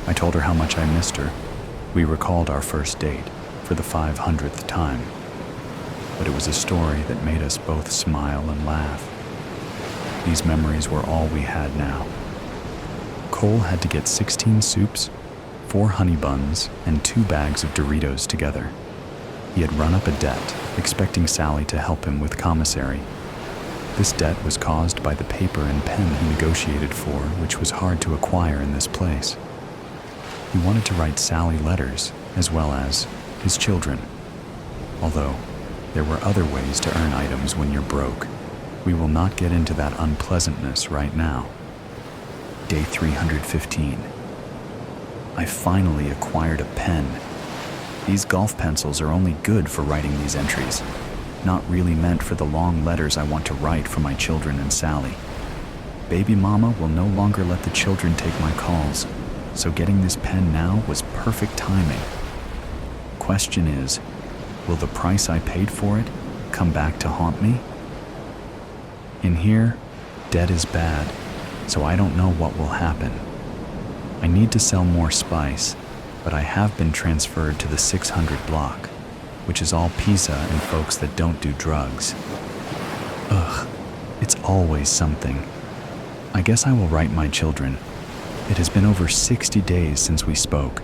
[SPEAKER 1] I told her how much I missed her. We recalled our first date for the 500th time, but it was a story that made us both smile and laugh. These memories were all we had now. Cole had to get 16 soups, 4 honey buns, and 2 bags of Doritos together. He had run up a debt, expecting Sally to help him with commissary. This debt was caused by the paper and pen he negotiated for, which was hard to acquire in this place. He wanted to write Sally letters, as well as his children. Although, there were other ways to earn items when you're broke. We will not get into that unpleasantness right now. Day 315. I finally acquired a pen. These golf pencils are only good for writing these entries, not really meant for the long letters I want to write for my children and Sally. Baby mama will no longer let the children take my calls, so getting this pen now was perfect timing. Question is, will the price I paid for it come back to haunt me? In here, debt is bad, so I don't know what will happen. I need to sell more spice, but I have been transferred to the 600 block, which is all pizza and folks that don't do drugs. Ugh, it's always something. I guess I will write my children. It has been over 60 days since we spoke.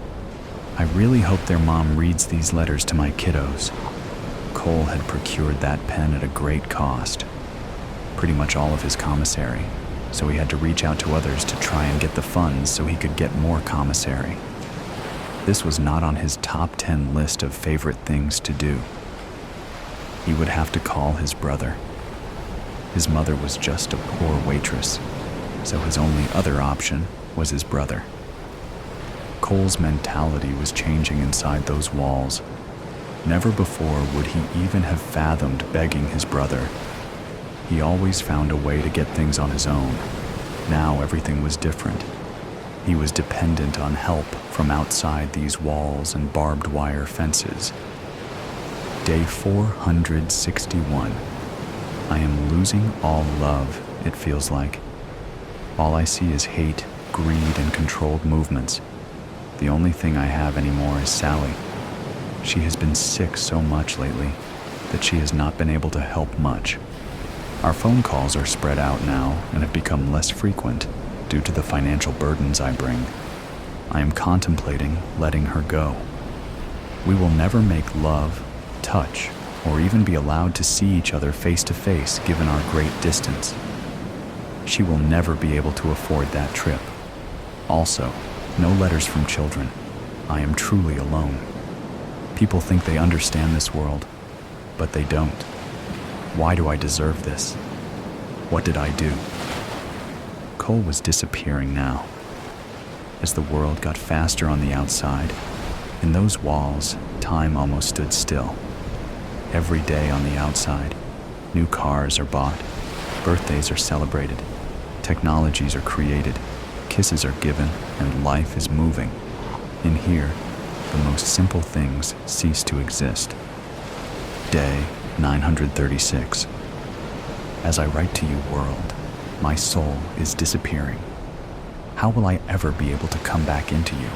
[SPEAKER 1] I really hope their mom reads these letters to my kiddos. Cole had procured that pen at a great cost, pretty much all of his commissary, so he had to reach out to others to try and get the funds so he could get more commissary. This was not on his top 10 list of favorite things to do. He would have to call his brother. His mother was just a poor waitress, so his only other option was his brother. Cole's mentality was changing inside those walls. Never before would he even have fathomed begging his brother. He always found a way to get things on his own. Now everything was different. He was dependent on help from outside these walls and barbed wire fences. Day 461. I am losing all love, it feels like. All I see is hate, greed, and controlled movements. The only thing I have anymore is Sally. She has been sick so much lately that she has not been able to help much. Our phone calls are spread out now and have become less frequent due to the financial burdens I bring. I am contemplating letting her go. We will never make love, touch, or even be allowed to see each other face to face given our great distance. She will never be able to afford that trip. Also, no letters from children. I am truly alone. People think they understand this world, but they don't. Why do I deserve this? What did I do? Cole was disappearing now. As the world got faster on the outside, in those walls, time almost stood still. Every day on the outside, new cars are bought, birthdays are celebrated, technologies are created, kisses are given, and life is moving. In here, the most simple things cease to exist. Day 936. As I write to you, world, my soul is disappearing. How will I ever be able to come back into you?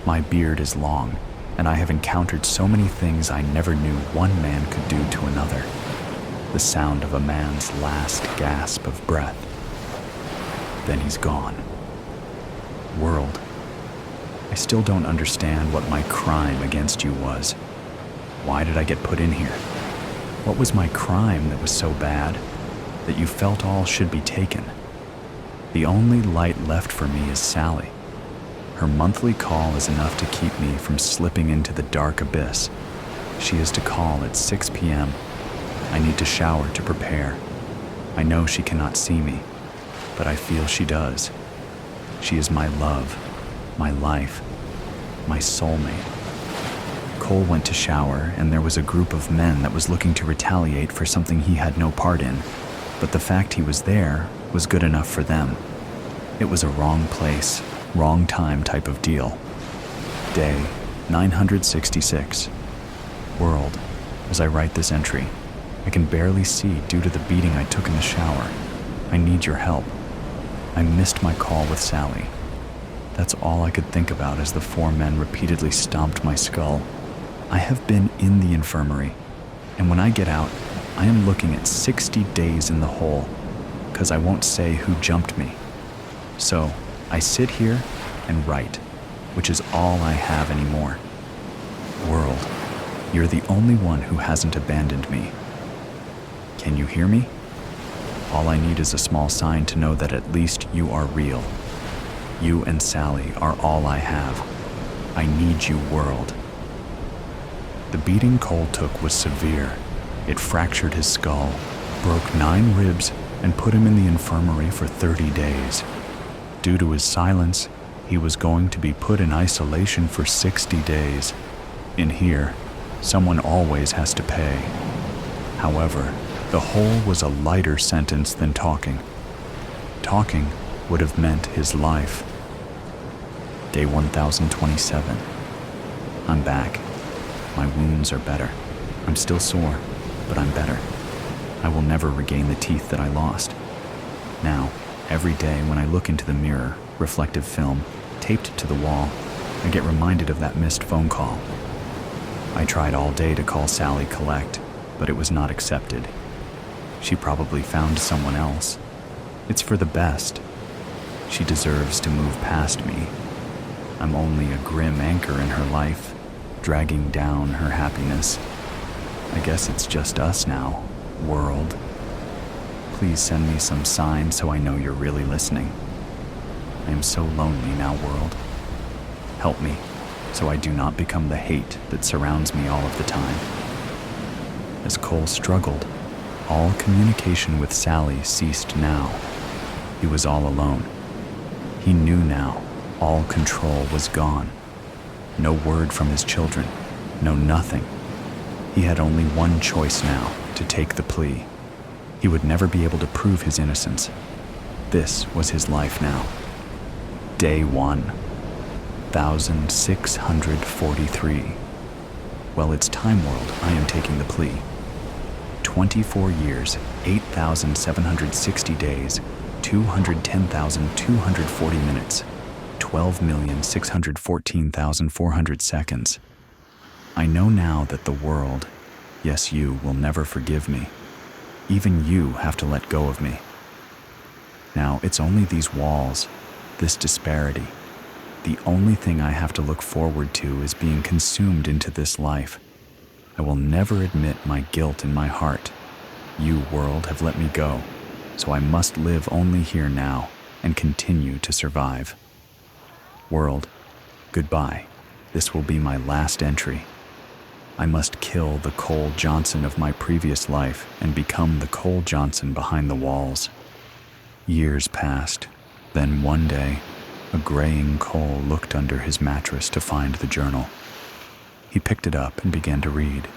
[SPEAKER 1] My beard is long, and I have encountered so many things I never knew one man could do to another. The sound of a man's last gasp of breath. Then he's gone. World, I still don't understand what my crime against you was. Why did I get put in here? What was my crime that was so bad that you felt all should be taken? The only light left for me is Sally. Her monthly call is enough to keep me from slipping into the dark abyss. She is to call at 6 p.m. I need to shower to prepare. I know she cannot see me, but I feel she does. She is my love, my life, my soulmate. Cole went to shower, and there was a group of men that was looking to retaliate for something he had no part in, but the fact he was there was good enough for them. It was a wrong place, wrong time type of deal. Day 966. World, as I write this entry, I can barely see due to the beating I took in the shower. I need your help. I missed my call with Sally. That's all I could think about as the 4 men repeatedly stomped my skull. I have been in the infirmary, and when I get out, I am looking at 60 days in the hole, because I won't say who jumped me. So, I sit here and write, which is all I have anymore. World, you're the only one who hasn't abandoned me. Can you hear me? All I need is a small sign to know that at least you are real. You and Sally are all I have. I need you, world. The beating Cole took was severe. It fractured his skull, broke 9 ribs, and put him in the infirmary for 30 days. Due to his silence, he was going to be put in isolation for 60 days. In here, someone always has to pay. However, the whole was a lighter sentence than talking. Talking would have meant his life. Day 1027. I'm back. My wounds are better. I'm still sore, but I'm better. I will never regain the teeth that I lost. Now, every day when I look into the mirror, reflective film, taped to the wall, I get reminded of that missed phone call. I tried all day to call Sally collect, but it was not accepted. She probably found someone else. It's for the best. She deserves to move past me. I'm only a grim anchor in her life, dragging down her happiness. I guess it's just us now, world. Please send me some sign so I know you're really listening. I am so lonely now, world. Help me, so I do not become the hate that surrounds me all of the time. As Cole struggled, all communication with Sally ceased now. He was all alone. He knew now all control was gone. No word from his children, no nothing. He had only one choice now, to take the plea. He would never be able to prove his innocence. This was his life now. Day 1643. Well, it's time, world. I am taking the plea. 24 years, 8,760 days, 210,240 minutes, 12,614,400 seconds. I know now that the world, yes, you, will never forgive me. Even you have to let go of me. Now, it's only these walls, this disparity. The only thing I have to look forward to is being consumed into this life. I will never admit my guilt in my heart. You, world, have let me go, so I must live only here now and continue to survive. World, goodbye. This will be my last entry. I must kill the Cole Johnson of my previous life and become the Cole Johnson behind the walls. Years passed. Then one day, a graying Cole looked under his mattress to find the journal. He picked it up and began to read.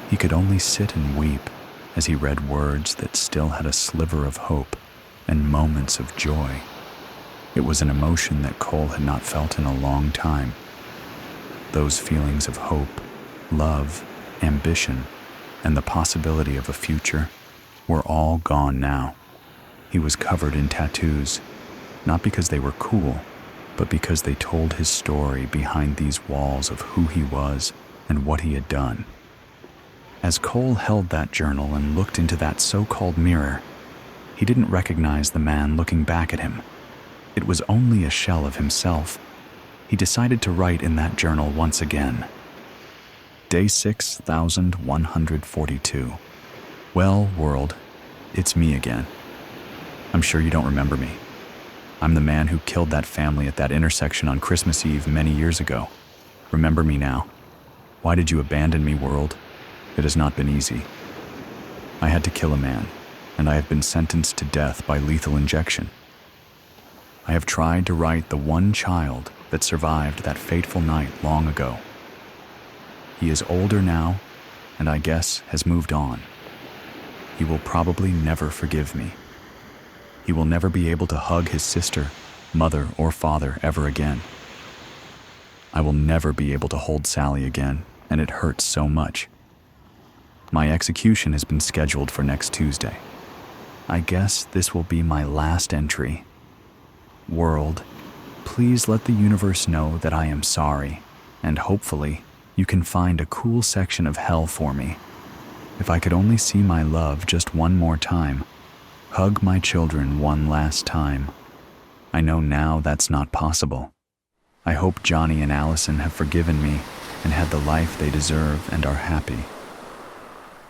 [SPEAKER 1] He could only sit and weep as he read words that still had a sliver of hope and moments of joy. It was an emotion that Cole had not felt in a long time. Those feelings of hope, love, ambition, and the possibility of a future were all gone now. He was covered in tattoos, not because they were cool, but because they told his story behind these walls of who he was and what he had done. As Cole held that journal and looked into that so-called mirror, he didn't recognize the man looking back at him. It was only a shell of himself. He decided to write in that journal once again. Day 6142. Well, world, it's me again. I'm sure you don't remember me. I'm the man who killed that family at that intersection on Christmas Eve many years ago. Remember me now? Why did you abandon me, world? It has not been easy. I had to kill a man, and I have been sentenced to death by lethal injection. I have tried to write the one child that survived that fateful night long ago. He is older now, and I guess has moved on. He will probably never forgive me. He will never be able to hug his sister, mother, or father ever again. I will never be able to hold Sally again, and it hurts so much. My execution has been scheduled for next Tuesday. I guess this will be my last entry. World, please let the universe know that I am sorry, and hopefully you can find a cool section of hell for me. If I could only see my love just one more time, hug my children one last time. I know now that's not possible. I hope Johnny and Allison have forgiven me and had the life they deserve and are happy.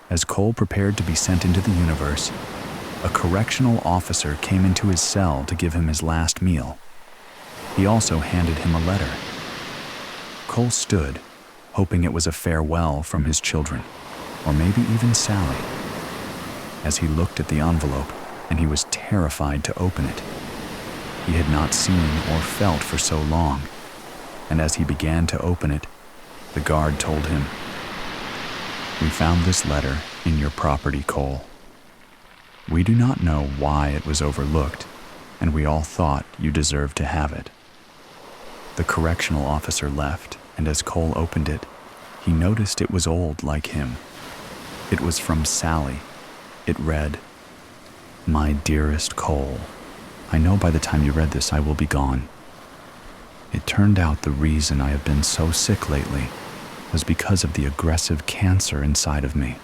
[SPEAKER 1] As Cole prepared to be sent into the universe, a correctional officer came into his cell to give him his last meal. He also handed him a letter. Cole stood, hoping it was a farewell from his children, or maybe even Sally. As he looked at the envelope, and he was terrified to open it. He had not seen or felt for so long, and as he began to open it, the guard told him, "We found this letter in your property, Cole. We do not know why it was overlooked, and we all thought you deserved to have it." The correctional officer left, and as Cole opened it, he noticed it was old like him. It was from Sally. It read, "My dearest Cole, I know by the time you read this I will be gone. It turned out the reason I have been so sick lately was because of the aggressive cancer inside of me.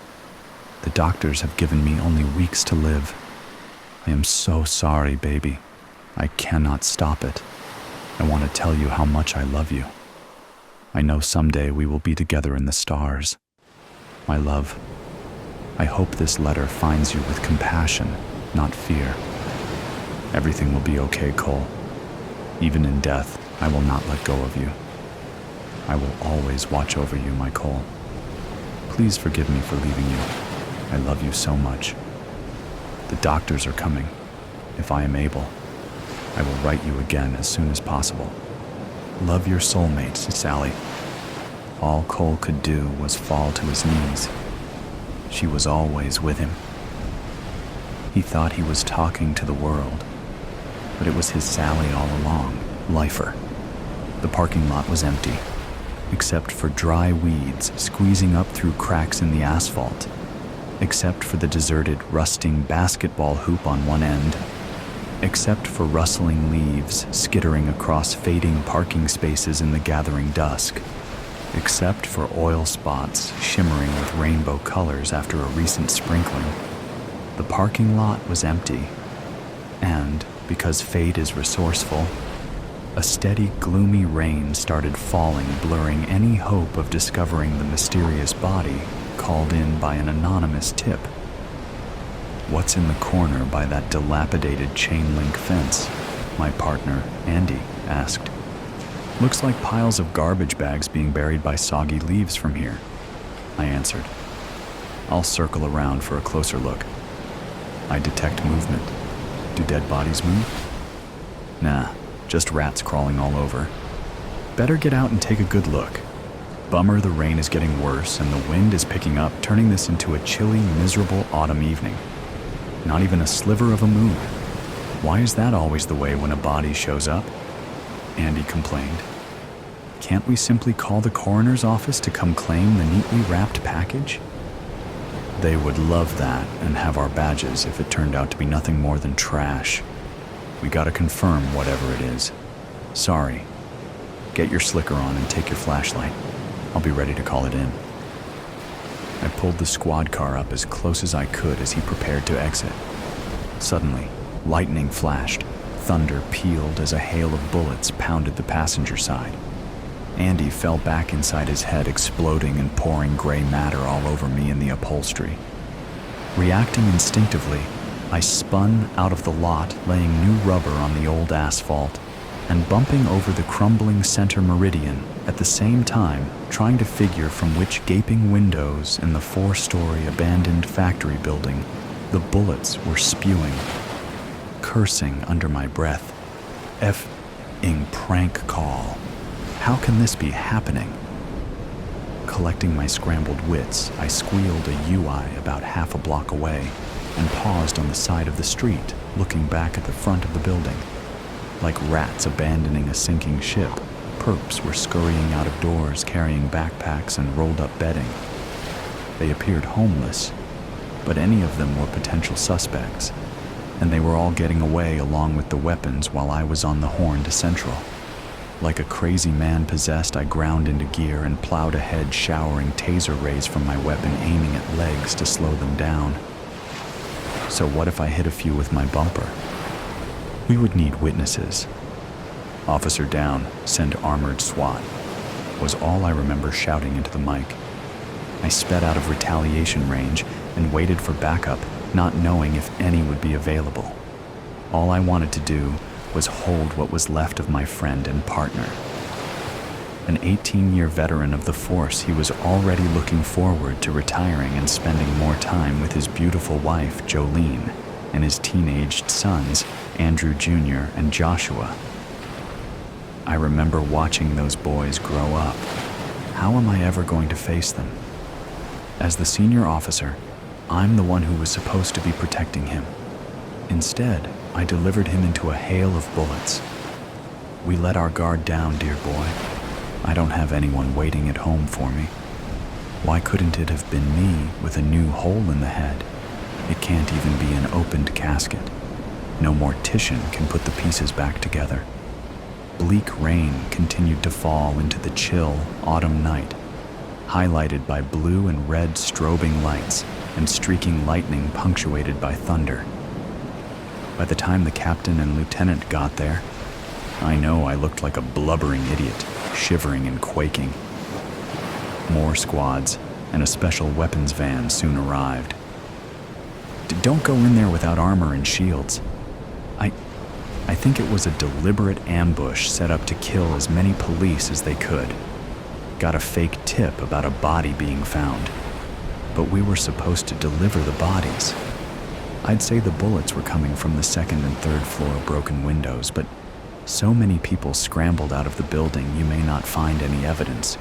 [SPEAKER 1] The doctors have given me only weeks to live. I am so sorry, baby. I cannot stop it. I want to tell you how much I love you. I know someday we will be together in the stars. My love, I hope this letter finds you with compassion, not fear. Everything will be okay, Cole. Even in death, I will not let go of you. I will always watch over you, my Cole. Please forgive me for leaving you. I love you so much. The doctors are coming. If I am able, I will write you again as soon as possible. Love your soulmate, Sally." All Cole could do was fall to his knees. She was always with him. He thought he was talking to the world, but it was his Sally all along, lifer. The parking lot was empty, except for dry weeds squeezing up through cracks in the asphalt, except for the deserted, rusting basketball hoop on one end, except for rustling leaves skittering across fading parking spaces in the gathering dusk, except for oil spots shimmering with rainbow colors after a recent sprinkling. The parking lot was empty, and, because fate is resourceful, a steady, gloomy rain started falling, blurring any hope of discovering the mysterious body called in by an anonymous tip. "What's in the corner by that dilapidated chain-link fence?" my partner, Andy, asked. "Looks like piles of garbage bags being buried by soggy leaves from here," I answered. "I'll circle around for a closer look." I detect movement. Do dead bodies move? Nah, just rats crawling all over. Better get out and take a good look. Bummer the rain is getting worse and the wind is picking up, turning this into a chilly, miserable autumn evening. Not even a sliver of a moon. Why is that always the way when a body shows up? Andy complained. Can't we simply call the coroner's office to come claim the neatly wrapped package? They would love that and have our badges if it turned out to be nothing more than trash. We gotta confirm whatever it is. Sorry. Get your slicker on and take your flashlight. I'll be ready to call it in. I pulled the squad car up as close as I could as he prepared to exit. Suddenly, lightning flashed. Thunder pealed as a hail of bullets pounded the passenger side. Andy fell back inside his head, exploding and pouring gray matter all over me and the upholstery. Reacting instinctively, I spun out of the lot, laying new rubber on the old asphalt, and bumping over the crumbling center meridian, at the same time trying to figure from which gaping windows in the 4-story abandoned factory building the bullets were spewing. Cursing under my breath. F-ing prank call. How can this be happening? Collecting my scrambled wits, I squealed a UI about half a block away and paused on the side of the street, looking back at the front of the building. Like rats abandoning a sinking ship, perps were scurrying out of doors carrying backpacks and rolled-up bedding. They appeared homeless, but any of them were potential suspects, and they were all getting away along with the weapons while I was on the horn to Central. Like a crazy man possessed, I ground into gear and plowed ahead, showering taser rays from my weapon, aiming at legs to slow them down. So what if I hit a few with my bumper? We would need witnesses. Officer down, send armored SWAT, was all I remember shouting into the mic. I sped out of retaliation range and waited for backup, not knowing if any would be available. All I wanted to do was hold what was left of my friend and partner. An 18-year veteran of the force, he was already looking forward to retiring and spending more time with his beautiful wife, Jolene, and his teenaged sons, Andrew Jr. and Joshua. I remember watching those boys grow up. How am I ever going to face them? As the senior officer, I'm the one who was supposed to be protecting him. Instead, I delivered him into a hail of bullets. We let our guard down, dear boy. I don't have anyone waiting at home for me. Why couldn't it have been me with a new hole in the head? It can't even be an opened casket. No mortician can put the pieces back together. Bleak rain continued to fall into the chill autumn night, highlighted by blue and red strobing lights and streaking lightning punctuated by thunder. By the time the captain and lieutenant got there, I know I looked like a blubbering idiot, shivering and quaking. More squads and a special weapons van soon arrived. Don't go in there without armor and shields. I think it was a deliberate ambush set up to kill as many police as they could. Got a fake tip about a body being found, but we were supposed to deliver the bodies. I'd say the bullets were coming from the second and third floor broken windows, but so many people scrambled out of the building you may not find any evidence.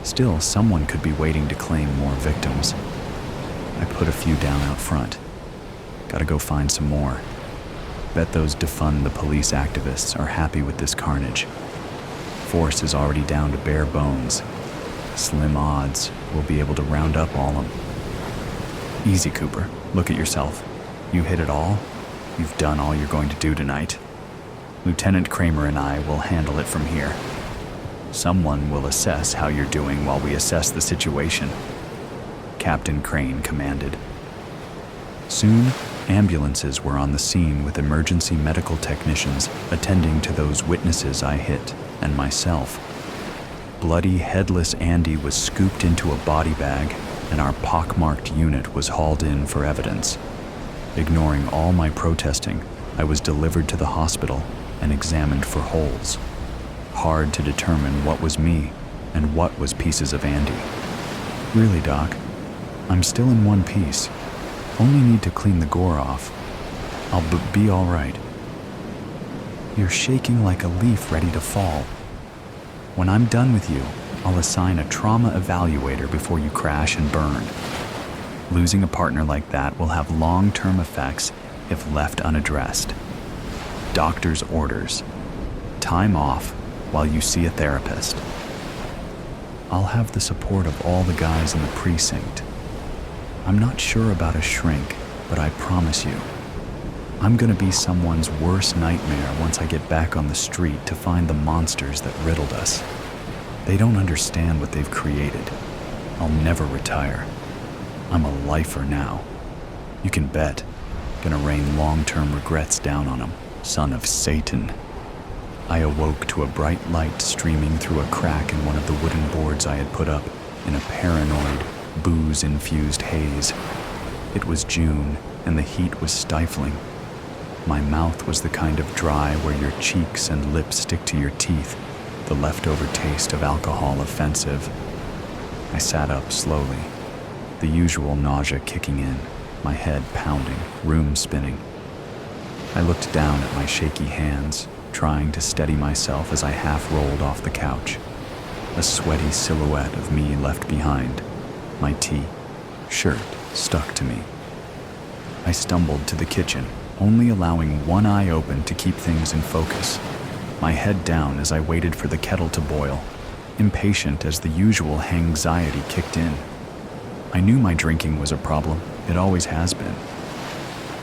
[SPEAKER 1] Still, someone could be waiting to claim more victims. I put a few down out front. Gotta go find some more. Bet those defund the police activists are happy with this carnage. Force is already down to bare bones. Slim odds we'll be able to round up all of them. Easy, Cooper. Look at yourself. You hit it all. You've done all you're going to do tonight. Lieutenant Kramer and I will handle it from here. Someone will assess how you're doing while we assess the situation. Captain Crane commanded. Soon, ambulances were on the scene with emergency medical technicians attending to those witnesses I hit and myself. Bloody, headless Andy was scooped into a body bag, and our pockmarked unit was hauled in for evidence. Ignoring all my protesting, I was delivered to the hospital and examined for holes. Hard to determine what was me and what was pieces of Andy. Really, Doc, I'm still in one piece. Only need to clean the gore off. I'll be all right. You're shaking like a leaf ready to fall. When I'm done with you, I'll assign a trauma evaluator before you crash and burn. Losing a partner like that will have long-term effects if left unaddressed. Doctor's orders. Time off while you see a therapist. I'll have the support of all the guys in the precinct. I'm not sure about a shrink, but I promise you, I'm gonna be someone's worst nightmare once I get back on the street to find the monsters that riddled us. They don't understand what they've created. I'll never retire. I'm a lifer now. You can bet. Gonna rain long-term regrets down on him, son of Satan. I awoke to a bright light streaming through a crack in one of the wooden boards I had put up in a paranoid, booze-infused haze. It was June, and the heat was stifling. My mouth was the kind of dry where your cheeks and lips stick to your teeth, the leftover taste of alcohol offensive. I sat up slowly, the usual nausea kicking in, my head pounding, room spinning. I looked down at my shaky hands, trying to steady myself as I half rolled off the couch. A sweaty silhouette of me left behind, my tee, shirt stuck to me. I stumbled to the kitchen, only allowing one eye open to keep things in focus, my head down as I waited for the kettle to boil, impatient as the usual hangxiety kicked in. I knew my drinking was a problem, it always has been.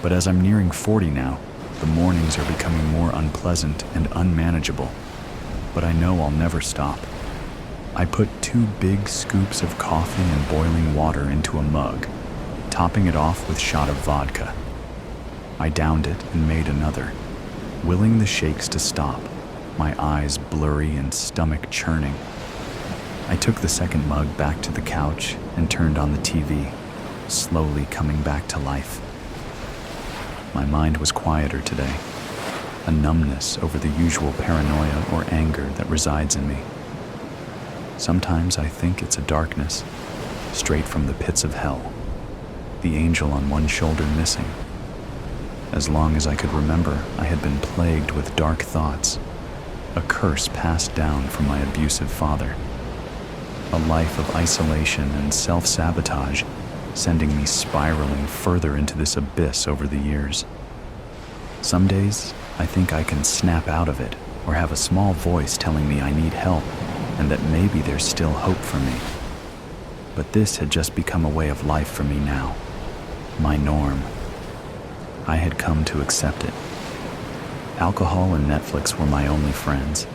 [SPEAKER 1] But as I'm nearing 40 now, the mornings are becoming more unpleasant and unmanageable. But I know I'll never stop. I put 2 big scoops of coffee and boiling water into a mug, topping it off with a shot of vodka. I downed it and made another, willing the shakes to stop, my eyes blurry and stomach churning. I took the second mug back to the couch and turned on the TV, slowly coming back to life. My mind was quieter today, a numbness over the usual paranoia or anger that resides in me. Sometimes I think it's a darkness, straight from the pits of hell, the angel on one shoulder missing. As long as I could remember, I had been plagued with dark thoughts, a curse passed down from my abusive father. A life of isolation and self-sabotage, sending me spiraling further into this abyss over the years. Some days, I think I can snap out of it or have a small voice telling me I need help and that maybe there's still hope for me. But this had just become a way of life for me now, my norm. I had come to accept it. Alcohol and Netflix were my only friends.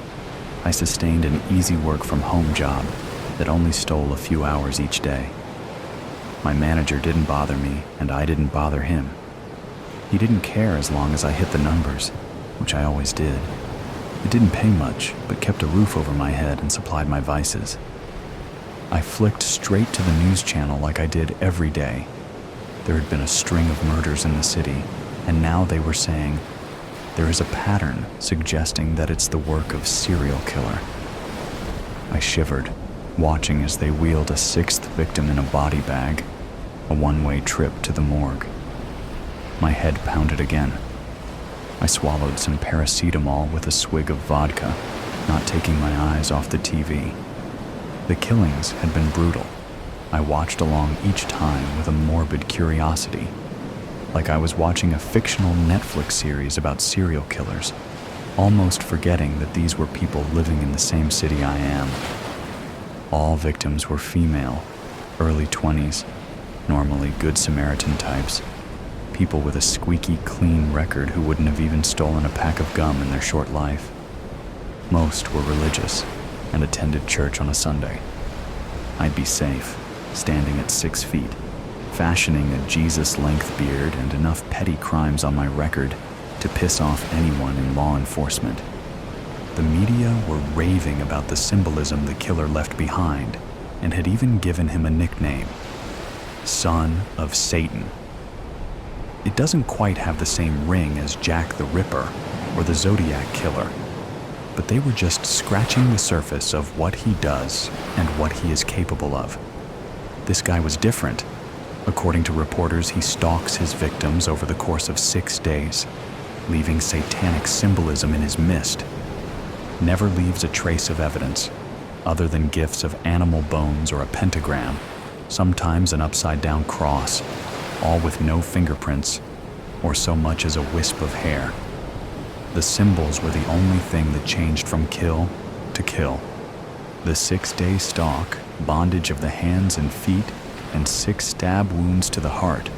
[SPEAKER 1] I sustained an easy work-from-home job that only stole a few hours each day. My manager didn't bother me, and I didn't bother him. He didn't care as long as I hit the numbers, which I always did. It didn't pay much, but kept a roof over my head and supplied my vices. I flicked straight to the news channel like I did every day. There had been a string of murders in the city, and now they were saying, there is a pattern suggesting that it's the work of serial killer. I shivered, watching as they wheeled a 6th victim in a body bag, a one-way trip to the morgue. My head pounded again. I swallowed some paracetamol with a swig of vodka, not taking my eyes off the TV. The killings had been brutal. I watched along each time with a morbid curiosity, like I was watching a fictional Netflix series about serial killers, almost forgetting that these were people living in the same city I am. All victims were female, early 20s, normally Good Samaritan types, people with a squeaky clean record who wouldn't have even stolen a pack of gum in their short life. Most were religious and attended church on a Sunday. I'd be safe, standing at 6 feet, fashioning a Jesus-length beard and enough petty crimes on my record to piss off anyone in law enforcement. The media were raving about the symbolism the killer left behind and had even given him a nickname, Son of Satan. It doesn't quite have the same ring as Jack the Ripper or the Zodiac Killer, but they were just scratching the surface of what he does and what he is capable of. This guy was different. According to reporters, he stalks his victims over the course of 6 days, leaving satanic symbolism in his midst. Never leaves a trace of evidence, other than gifts of animal bones or a pentagram, sometimes an upside-down cross, all with no fingerprints or so much as a wisp of hair. The symbols were the only thing that changed from kill to kill. The 6-day stalk, bondage of the hands and feet, and 6 stab wounds to the heart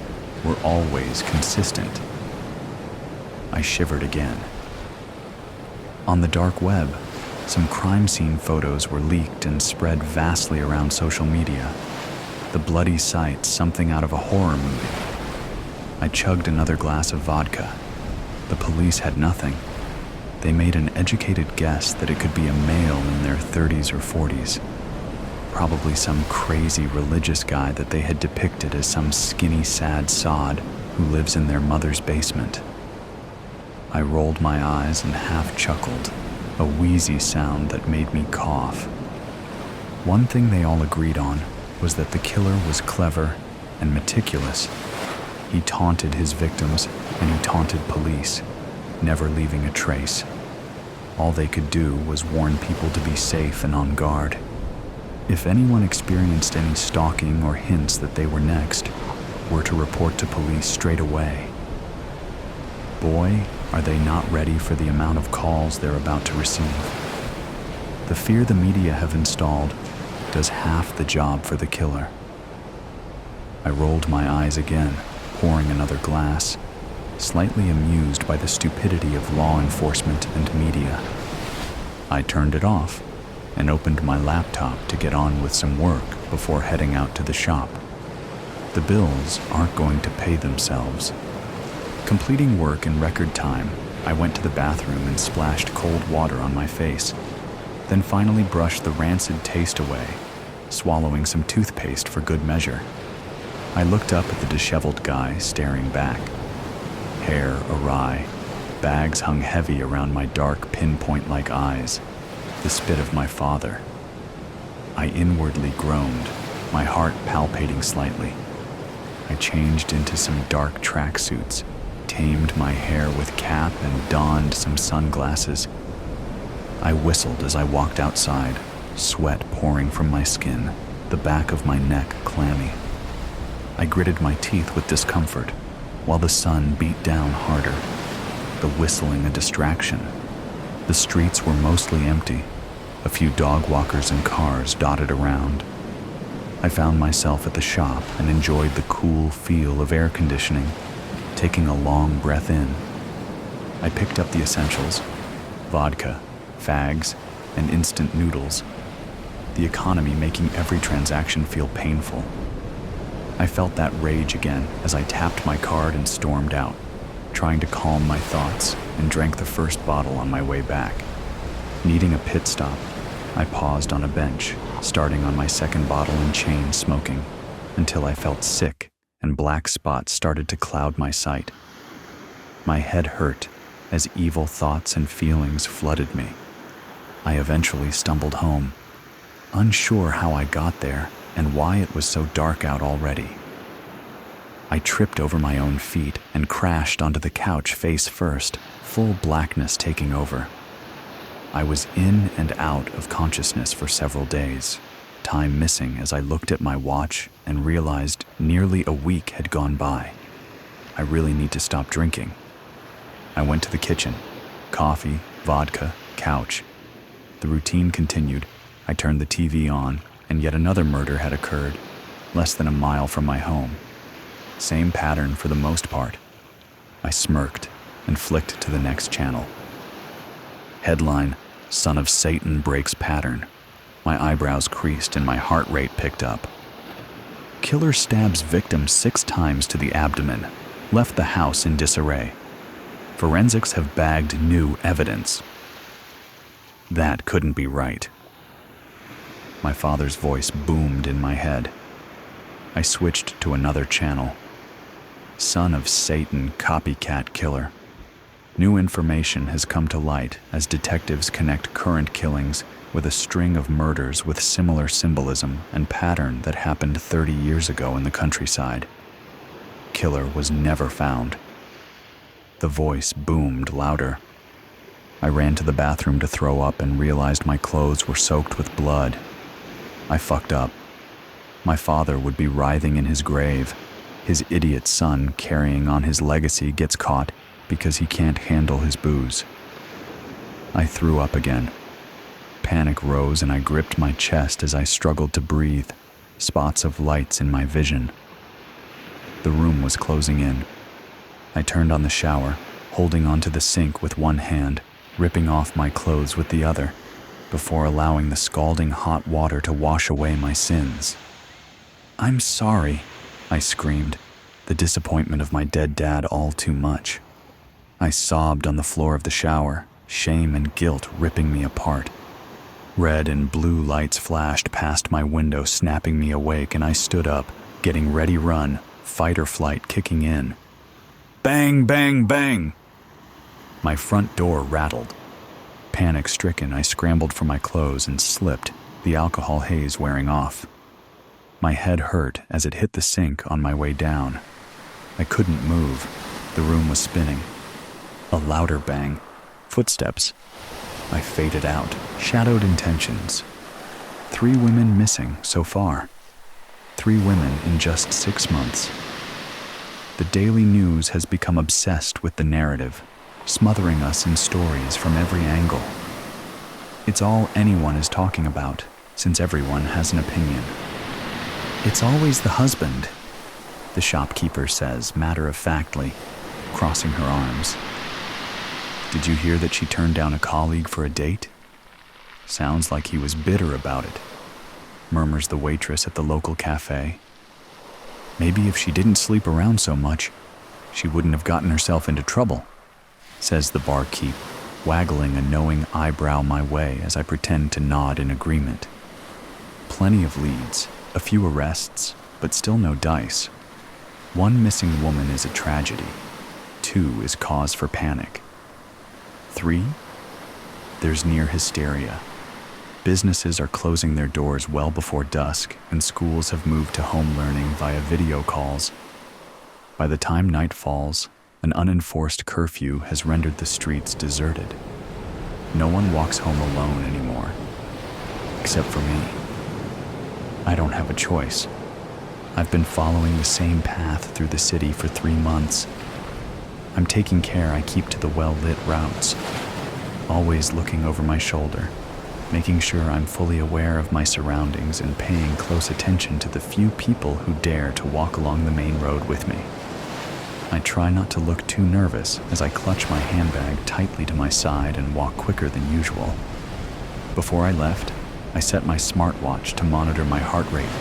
[SPEAKER 1] were always consistent. I shivered again. On the dark web, some crime scene photos were leaked and spread vastly around social media. The bloody sight, something out of a horror movie. I chugged another glass of vodka. The police had nothing. They made an educated guess that it could be a male in their 30s or 40s. Probably some crazy religious guy that they had depicted as some skinny, sad sod who lives in their mother's basement. I rolled my eyes and half chuckled, a wheezy sound that made me cough. One thing they all agreed on was that the killer was clever and meticulous. He taunted his victims and he taunted police, never leaving a trace. All they could do was warn people to be safe and on guard. If anyone experienced any stalking or hints that they were next, were to report to police straight away. Boy, are they not ready for the amount of calls they're about to receive. The fear the media have installed does half the job for the killer. I rolled my eyes again, pouring another glass, slightly amused by the stupidity of law enforcement and media. I turned it off and opened my laptop to get on with some work before heading out to the shop. The bills aren't going to pay themselves. Completing work in record time, I went to the bathroom and splashed cold water on my face, then finally brushed the rancid taste away, swallowing some toothpaste for good measure. I looked up at the disheveled guy staring back. Hair awry, bags hung heavy around my dark pinpoint-like eyes, the spit of my father. I inwardly groaned, my heart palpitating slightly. I changed into some dark tracksuits, tamed my hair with cap and donned some sunglasses. I whistled as I walked outside, sweat pouring from my skin, the back of my neck clammy. I gritted my teeth with discomfort, while the sun beat down harder, the whistling a distraction. The streets were mostly empty, a few dog walkers and cars dotted around. I found myself at the shop and enjoyed the cool feel of air conditioning, taking a long breath in. I picked up the essentials: vodka, fags, and instant noodles, the economy making every transaction feel painful. I felt that rage again as I tapped my card and stormed out, trying to calm my thoughts, and drank the first bottle on my way back. Needing a pit stop, I paused on a bench, starting on my second bottle and chain smoking, until I felt sick and black spots started to cloud my sight. My head hurt as evil thoughts and feelings flooded me. I eventually stumbled home, unsure how I got there and why it was so dark out already. I tripped over my own feet and crashed onto the couch face first, full blackness taking over. I was in and out of consciousness for several days, time missing as I looked at my watch and realized nearly a week had gone by. I really need to stop drinking. I went to the kitchen. Coffee, vodka, couch. The routine continued. I turned the TV on, and yet another murder had occurred, less than a mile from my home. Same pattern for the most part. I smirked and flicked to the next channel. Headline: Son of Satan breaks pattern. My eyebrows creased and my heart rate picked up. Killer stabs victim 6 times to the abdomen, left the house in disarray. Forensics have bagged new evidence. That couldn't be right. My father's voice boomed in my head. I switched to another channel. Son of Satan copycat killer. New information has come to light as detectives connect current killings with a string of murders with similar symbolism and pattern that happened 30 years ago in the countryside. Killer was never found. The voice boomed louder. I ran to the bathroom to throw up and realized my clothes were soaked with blood. I fucked up. My father would be writhing in his grave. His idiot son carrying on his legacy gets caught because he can't handle his booze. I threw up again. Panic rose and I gripped my chest as I struggled to breathe, spots of lights in my vision. The room was closing in. I turned on the shower, holding onto the sink with one hand, ripping off my clothes with the other, before allowing the scalding hot water to wash away my sins. "I'm sorry," I screamed, the disappointment of my dead dad all too much. I sobbed on the floor of the shower, shame and guilt ripping me apart. Red and blue lights flashed past my window, snapping me awake, and I stood up, getting ready run, fight or flight kicking in. Bang, bang, bang! My front door rattled. Panic-stricken, I scrambled for my clothes and slipped, the alcohol haze wearing off. My head hurt as it hit the sink on my way down. I couldn't move. The room was spinning. A louder bang. Footsteps. I faded out. Shadowed intentions. 3 women missing so far. 3 women in just 6 months. The daily news has become obsessed with the narrative, smothering us in stories from every angle. It's all anyone is talking about, since everyone has an opinion. "It's always the husband," the shopkeeper says matter-of-factly, crossing her arms. "Did you hear that she turned down a colleague for a date? Sounds like he was bitter about it," murmurs the waitress at the local cafe. "Maybe if she didn't sleep around so much, she wouldn't have gotten herself into trouble," says the barkeep, waggling a knowing eyebrow my way as I pretend to nod in agreement. Plenty of leads, a few arrests, but still no dice. 1 missing woman is a tragedy. 2 is cause for panic. 3, there's near hysteria. Businesses are closing their doors well before dusk, and schools have moved to home learning via video calls. By the time night falls, an unenforced curfew has rendered the streets deserted. No one walks home alone anymore, except for me. I don't have a choice. I've been following the same path through the city for 3 months. I'm taking care I keep to the well-lit routes, always looking over my shoulder, making sure I'm fully aware of my surroundings and paying close attention to the few people who dare to walk along the main road with me. I try not to look too nervous as I clutch my handbag tightly to my side and walk quicker than usual. Before I left, I set my smartwatch to monitor my heart rate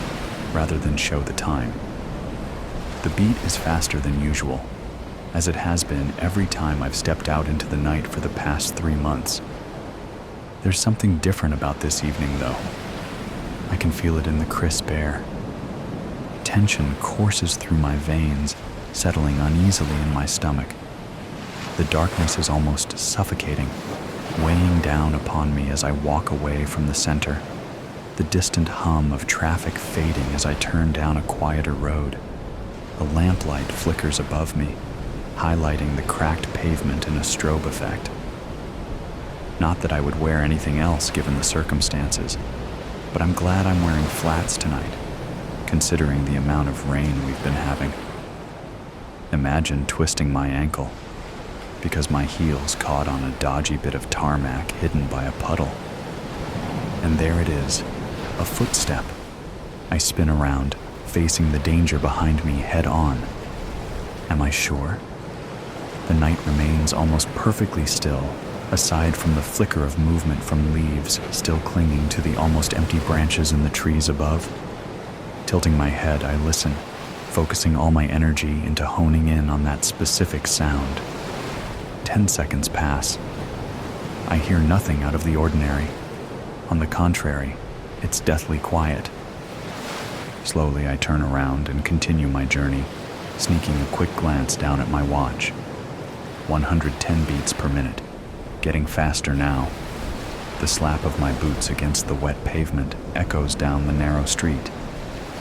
[SPEAKER 1] rather than show the time. The beat is faster than usual, as it has been every time I've stepped out into the night for the past 3 months. There's something different about this evening, though. I can feel it in the crisp air. Tension courses through my veins, settling uneasily in my stomach. The darkness is almost suffocating, weighing down upon me as I walk away from the center, the distant hum of traffic fading as I turn down a quieter road. A lamplight flickers above me, highlighting the cracked pavement in a strobe effect. Not that I would wear anything else given the circumstances, but I'm glad I'm wearing flats tonight, considering the amount of rain we've been having. Imagine twisting my ankle because my heels caught on a dodgy bit of tarmac hidden by a puddle. And there it is, a footstep. I spin around, facing the danger behind me head on. Am I sure? The night remains almost perfectly still, aside from the flicker of movement from leaves still clinging to the almost empty branches in the trees above. Tilting my head, I listen, focusing all my energy into honing in on that specific sound. 10 seconds pass. I hear nothing out of the ordinary. On the contrary, it's deathly quiet. Slowly, I turn around and continue my journey, sneaking a quick glance down at my watch. 110 beats per minute, getting faster now. The slap of my boots against the wet pavement echoes down the narrow street.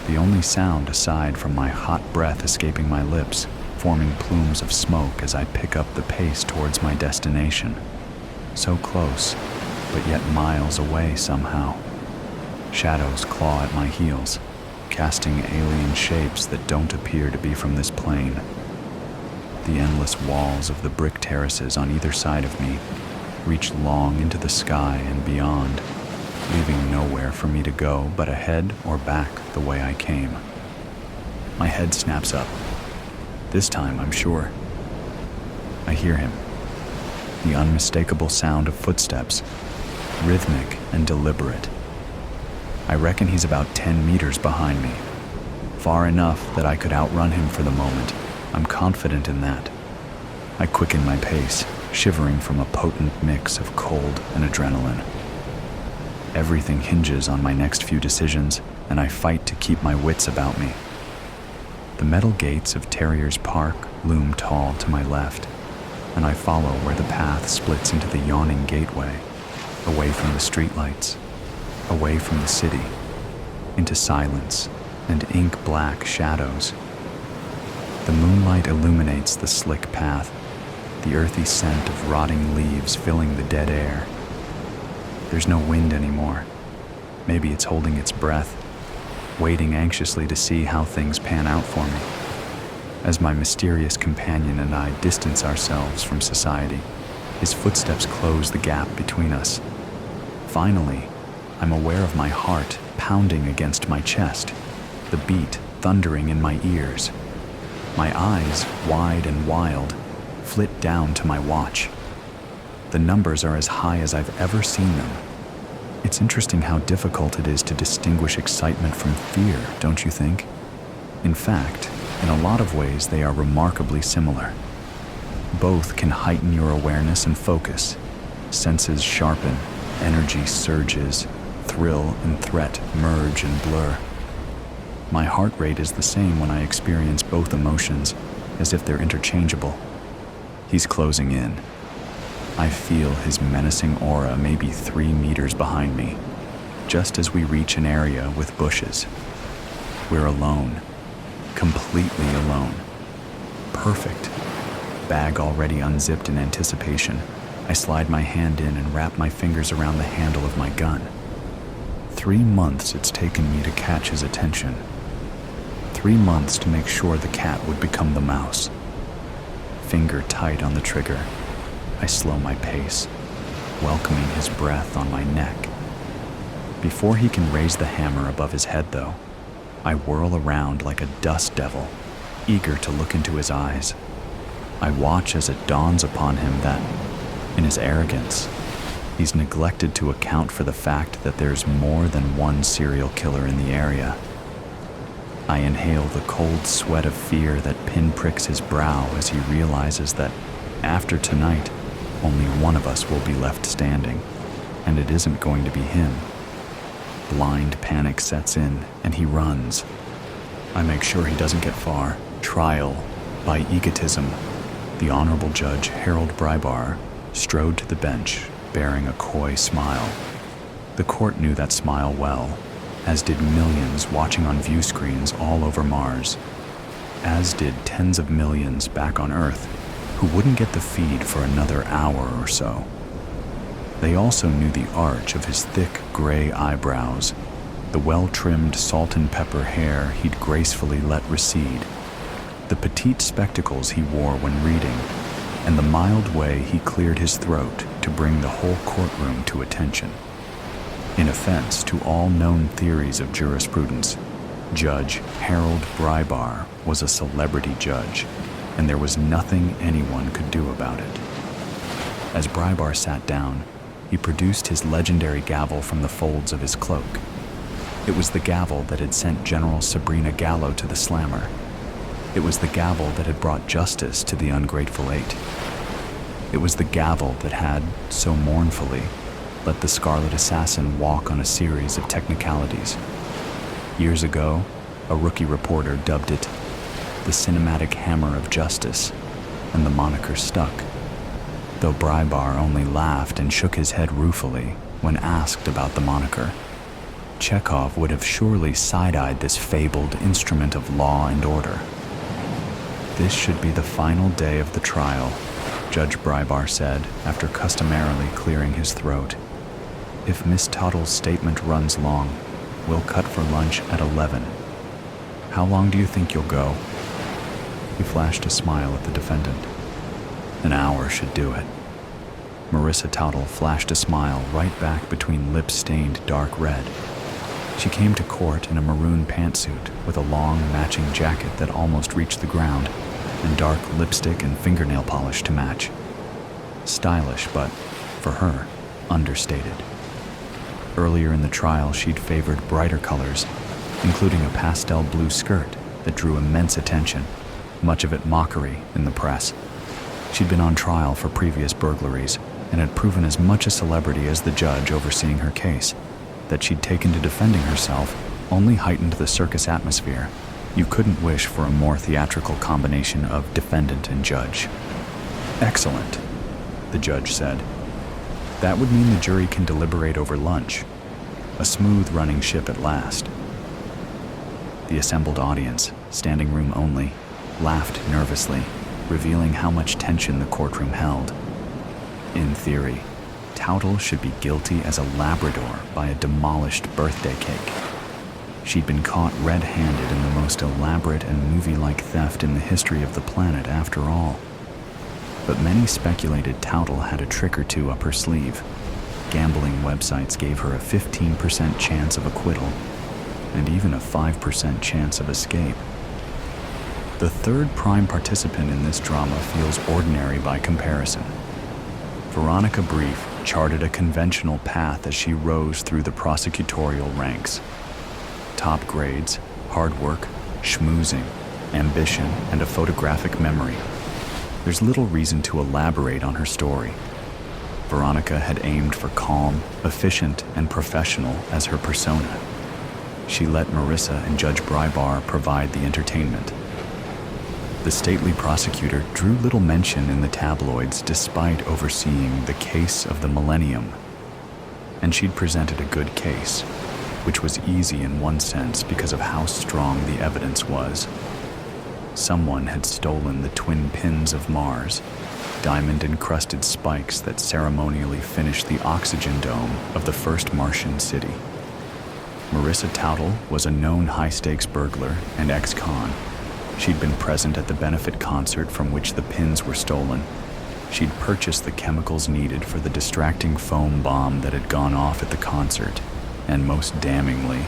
[SPEAKER 1] The only sound aside from my hot breath escaping my lips, forming plumes of smoke as I pick up the pace towards my destination. So close, but yet miles away somehow. Shadows claw at my heels, casting alien shapes that don't appear to be from this plane. The endless walls of the brick terraces on either side of me reach long into the sky and beyond, leaving nowhere for me to go but ahead or back the way I came. My head snaps up. This time, I'm sure. I hear him. The unmistakable sound of footsteps, rhythmic and deliberate. I reckon he's about 10 meters behind me, far enough that I could outrun him for the moment. I'm confident in that. I quicken my pace, shivering from a potent mix of cold and adrenaline. Everything hinges on my next few decisions, and I fight to keep my wits about me. The metal gates of Terrier's Park loom tall to my left, and I follow where the path splits into the yawning gateway, away from the streetlights, away from the city, into silence and ink-black shadows. The moonlight illuminates the slick path, the earthy scent of rotting leaves filling the dead air. There's no wind anymore. Maybe it's holding its breath, waiting anxiously to see how things pan out for me. As my mysterious companion and I distance ourselves from society, his footsteps close the gap between us. Finally, I'm aware of my heart pounding against my chest, the beat thundering in my ears. My eyes, wide and wild, flit down to my watch. The numbers are as high as I've ever seen them. It's interesting how difficult it is to distinguish excitement from fear, don't you think? In fact, in a lot of ways, they are remarkably similar. Both can heighten your awareness and focus. Senses sharpen, energy surges, thrill and threat merge and blur. My heart rate is the same when I experience both emotions, as if they're interchangeable. He's closing in. I feel his menacing aura maybe 3 meters behind me, just as we reach an area with bushes. We're alone. Completely alone. Perfect. Bag already unzipped in anticipation. I slide my hand in and wrap my fingers around the handle of my gun. 3 months it's taken me to catch his attention. 3 months to make sure the cat would become the mouse. Finger tight on the trigger, I slow my pace, welcoming his breath on my neck. Before he can raise the hammer above his head, though, I whirl around like a dust devil, eager to look into his eyes. I watch as it dawns upon him that, in his arrogance, he's neglected to account for the fact that there's more than one serial killer in the area. I inhale the cold sweat of fear that pinpricks his brow as he realizes that, after tonight, only one of us will be left standing, and it isn't going to be him. Blind panic sets in, and he runs. I make sure he doesn't get far. Trial by egotism. The Honorable Judge Harold Brybar strode to the bench, bearing a coy smile. The court knew that smile well, as did millions watching on view screens all over Mars, as did tens of millions back on Earth who wouldn't get the feed for another hour or so. They also knew the arch of his thick gray eyebrows, the well-trimmed salt and pepper hair he'd gracefully let recede, the petite spectacles he wore when reading, and the mild way he cleared his throat to bring the whole courtroom to attention. In offense to all known theories of jurisprudence, Judge Harold Brybar was a celebrity judge, and there was nothing anyone could do about it. As Brybar sat down, he produced his legendary gavel from the folds of his cloak. It was the gavel that had sent General Sabrina Gallo to the slammer. It was the gavel that had brought justice to the ungrateful eight. It was the gavel that had, so mournfully, let the Scarlet Assassin walk on a series of technicalities. Years ago, a rookie reporter dubbed it the cinematic hammer of justice, and the moniker stuck, though Brybar only laughed and shook his head ruefully when asked about the moniker. Chekhov would have surely side-eyed this fabled instrument of law and order. This should be the final day of the trial, Judge Brybar said, after customarily clearing his throat. If Miss Toddle's statement runs long, we'll cut for lunch at 11. How long do you think you'll go? He flashed a smile at the defendant. An hour should do it. Marissa Towdle flashed a smile right back between lips stained dark red. She came to court in a maroon pantsuit with a long, matching jacket that almost reached the ground, and dark lipstick and fingernail polish to match. Stylish, but, for her, understated. Earlier in the trial, she'd favored brighter colors, including a pastel blue skirt that drew immense attention, much of it mockery in the press. She'd been on trial for previous burglaries and had proven as much a celebrity as the judge overseeing her case. That she'd taken to defending herself only heightened the circus atmosphere. You couldn't wish for a more theatrical combination of defendant and judge. "Excellent," the judge said. "That would mean the jury can deliberate over lunch. A smooth-running ship at last." The assembled audience, standing room only, laughed nervously, revealing how much tension the courtroom held. In theory, Towdle should be guilty as a Labrador by a demolished birthday cake. She'd been caught red-handed in the most elaborate and movie-like theft in the history of the planet after all. But many speculated Towdle had a trick or two up her sleeve. Gambling websites gave her a 15% chance of acquittal, and even a 5% chance of escape. The third prime participant in this drama feels ordinary by comparison. Veronica Brief charted a conventional path as she rose through the prosecutorial ranks. Top grades, hard work, schmoozing, ambition, and a photographic memory. There's little reason to elaborate on her story. Veronica had aimed for calm, efficient, and professional as her persona. She let Marissa and Judge Brybar provide the entertainment. The stately prosecutor drew little mention in the tabloids despite overseeing the case of the millennium. And she'd presented a good case, which was easy in one sense because of how strong the evidence was. Someone had stolen the twin pins of Mars, diamond-encrusted spikes that ceremonially finished the oxygen dome of the first Martian city. Marissa Towdle was a known high-stakes burglar and ex-con. She'd been present at the benefit concert from which the pins were stolen. She'd purchased the chemicals needed for the distracting foam bomb that had gone off at the concert, and most damningly,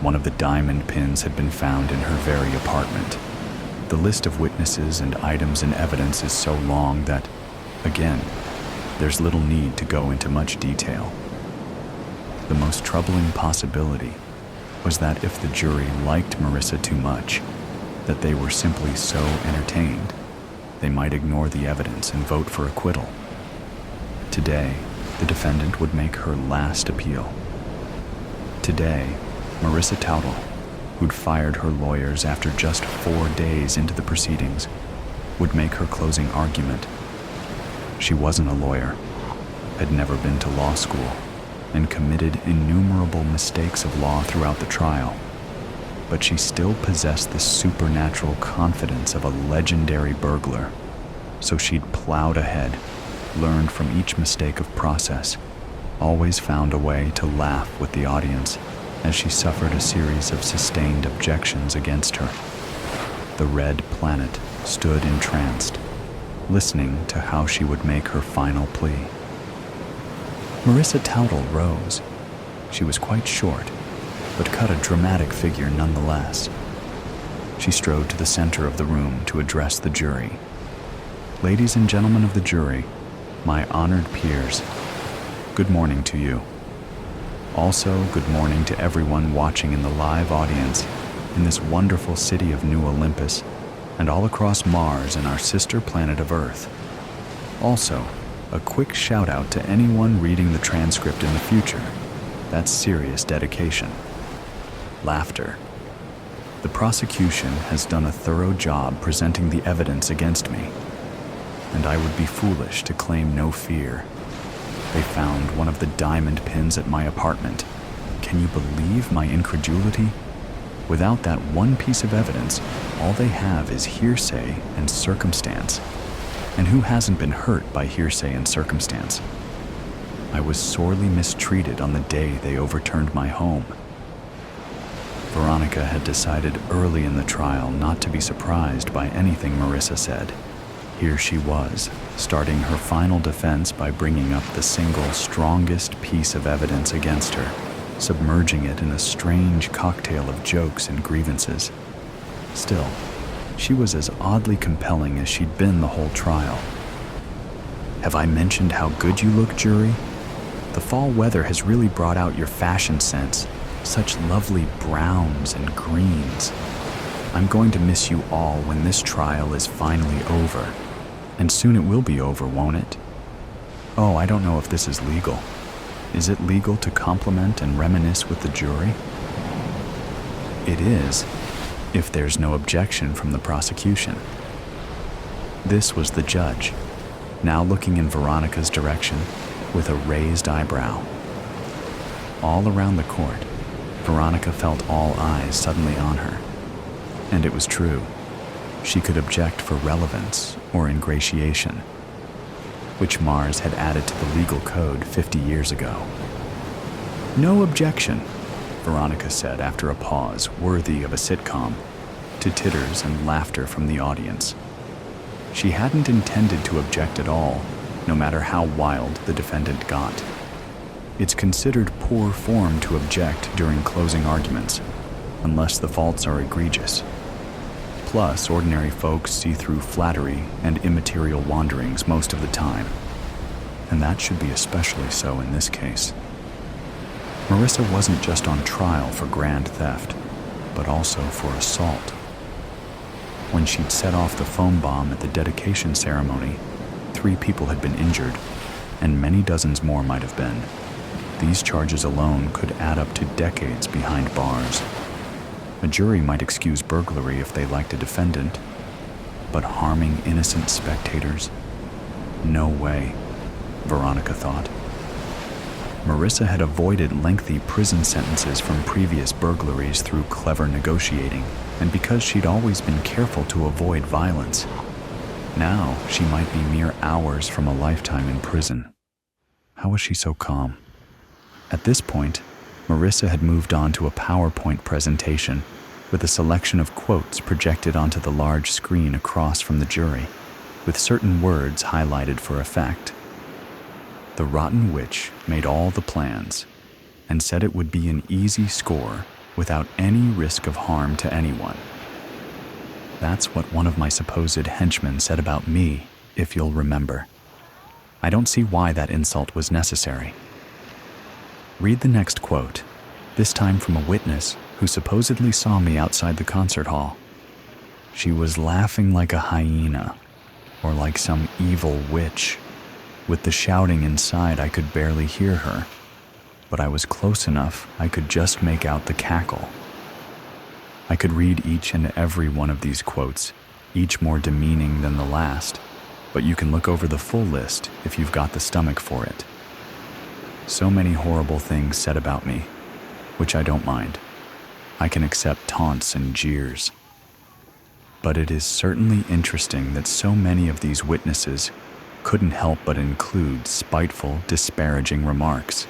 [SPEAKER 1] one of the diamond pins had been found in her very apartment. The list of witnesses and items in evidence is so long that, again, there's little need to go into much detail. The most troubling possibility was that if the jury liked Marissa too much, that they were simply so entertained, they might ignore the evidence and vote for acquittal. Today, the defendant would make her last appeal. Today, Marissa Towdle, who'd fired her lawyers after just 4 days into the proceedings, would make her closing argument. She wasn't a lawyer, had never been to law school, and committed innumerable mistakes of law throughout the trial. But she still possessed the supernatural confidence of a legendary burglar. So she'd plowed ahead, learned from each mistake of process, always found a way to laugh with the audience as she suffered a series of sustained objections against her. The red planet stood entranced, listening to how she would make her final plea. Marissa Towdle rose. She was quite short, but cut a dramatic figure nonetheless. She strode to the center of the room to address the jury. "Ladies and gentlemen of the jury, my honored peers, good morning to you. Also, good morning to everyone watching in the live audience in this wonderful city of New Olympus and all across Mars and our sister planet of Earth. Also, a quick shout out to anyone reading the transcript in the future. That's serious dedication." Laughter. The prosecution has done a thorough job presenting the evidence against me, and I would be foolish to claim no fear. They found one of the diamond pins at my apartment. Can you believe my incredulity? Without that one piece of evidence, all they have is hearsay and circumstance. And who hasn't been hurt by hearsay and circumstance? I was sorely mistreated on the day they overturned my home. Veronica had decided early in the trial not to be surprised by anything Marissa said. Here she was, starting her final defense by bringing up the single strongest piece of evidence against her, submerging it in a strange cocktail of jokes and grievances. Still, she was as oddly compelling as she'd been the whole trial. "Have I mentioned how good you look, jury? The fall weather has really brought out your fashion sense. Such lovely browns and greens. I'm going to miss you all when this trial is finally over. And soon it will be over, won't it? Oh, I don't know if this is legal. Is it legal to compliment and reminisce with the jury?" It is, if there's no objection from the prosecution. This was the judge, now looking in Veronica's direction with a raised eyebrow. All around the court, Veronica felt all eyes suddenly on her. And it was true. She could object for relevance or ingratiation, which Mars had added to the legal code 50 years ago. "No objection," Veronica said after a pause worthy of a sitcom, to titters and laughter from the audience. She hadn't intended to object at all, no matter how wild the defendant got. It's considered poor form to object during closing arguments, unless the faults are egregious. Plus, ordinary folks see through flattery and immaterial wanderings most of the time, and that should be especially so in this case. Marissa wasn't just on trial for grand theft, but also for assault. When she'd set off the foam bomb at the dedication ceremony, 3 people had been injured, and many dozens more might have been. These charges alone could add up to decades behind bars. A jury might excuse burglary if they liked a defendant, but harming innocent spectators? No way, Veronica thought. Marissa had avoided lengthy prison sentences from previous burglaries through clever negotiating, and because she'd always been careful to avoid violence. Now she might be mere hours from a lifetime in prison. How was she so calm? At this point, Marissa had moved on to a PowerPoint presentation with a selection of quotes projected onto the large screen across from the jury, with certain words highlighted for effect. The rotten witch made all the plans and said it would be an easy score without any risk of harm to anyone. That's what one of my supposed henchmen said about me, if you'll remember. I don't see why that insult was necessary. Read the next quote, this time from a witness who supposedly saw me outside the concert hall. She was laughing like a hyena, or like some evil witch. With the shouting inside, I could barely hear her, but I was close enough I could just make out the cackle. I could read each and every one of these quotes, each more demeaning than the last, but you can look over the full list if you've got the stomach for it. So many horrible things said about me, which I don't mind. I can accept taunts and jeers. But it is certainly interesting that so many of these witnesses couldn't help but include spiteful, disparaging remarks.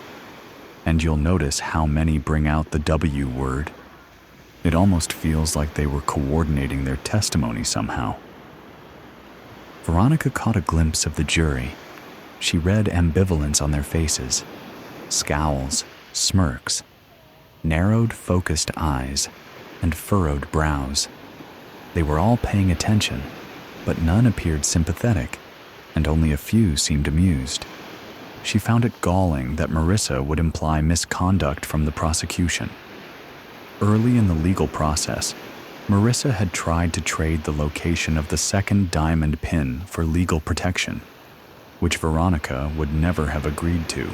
[SPEAKER 1] And you'll notice how many bring out the W word. It almost feels like they were coordinating their testimony somehow. Veronica caught a glimpse of the jury. She read ambivalence on their faces, scowls, smirks, narrowed, focused eyes, and furrowed brows. They were all paying attention, but none appeared sympathetic, and only a few seemed amused. She found it galling that Marissa would imply misconduct from the prosecution. Early in the legal process, Marissa had tried to trade the location of the second diamond pin for legal protection, which Veronica would never have agreed to.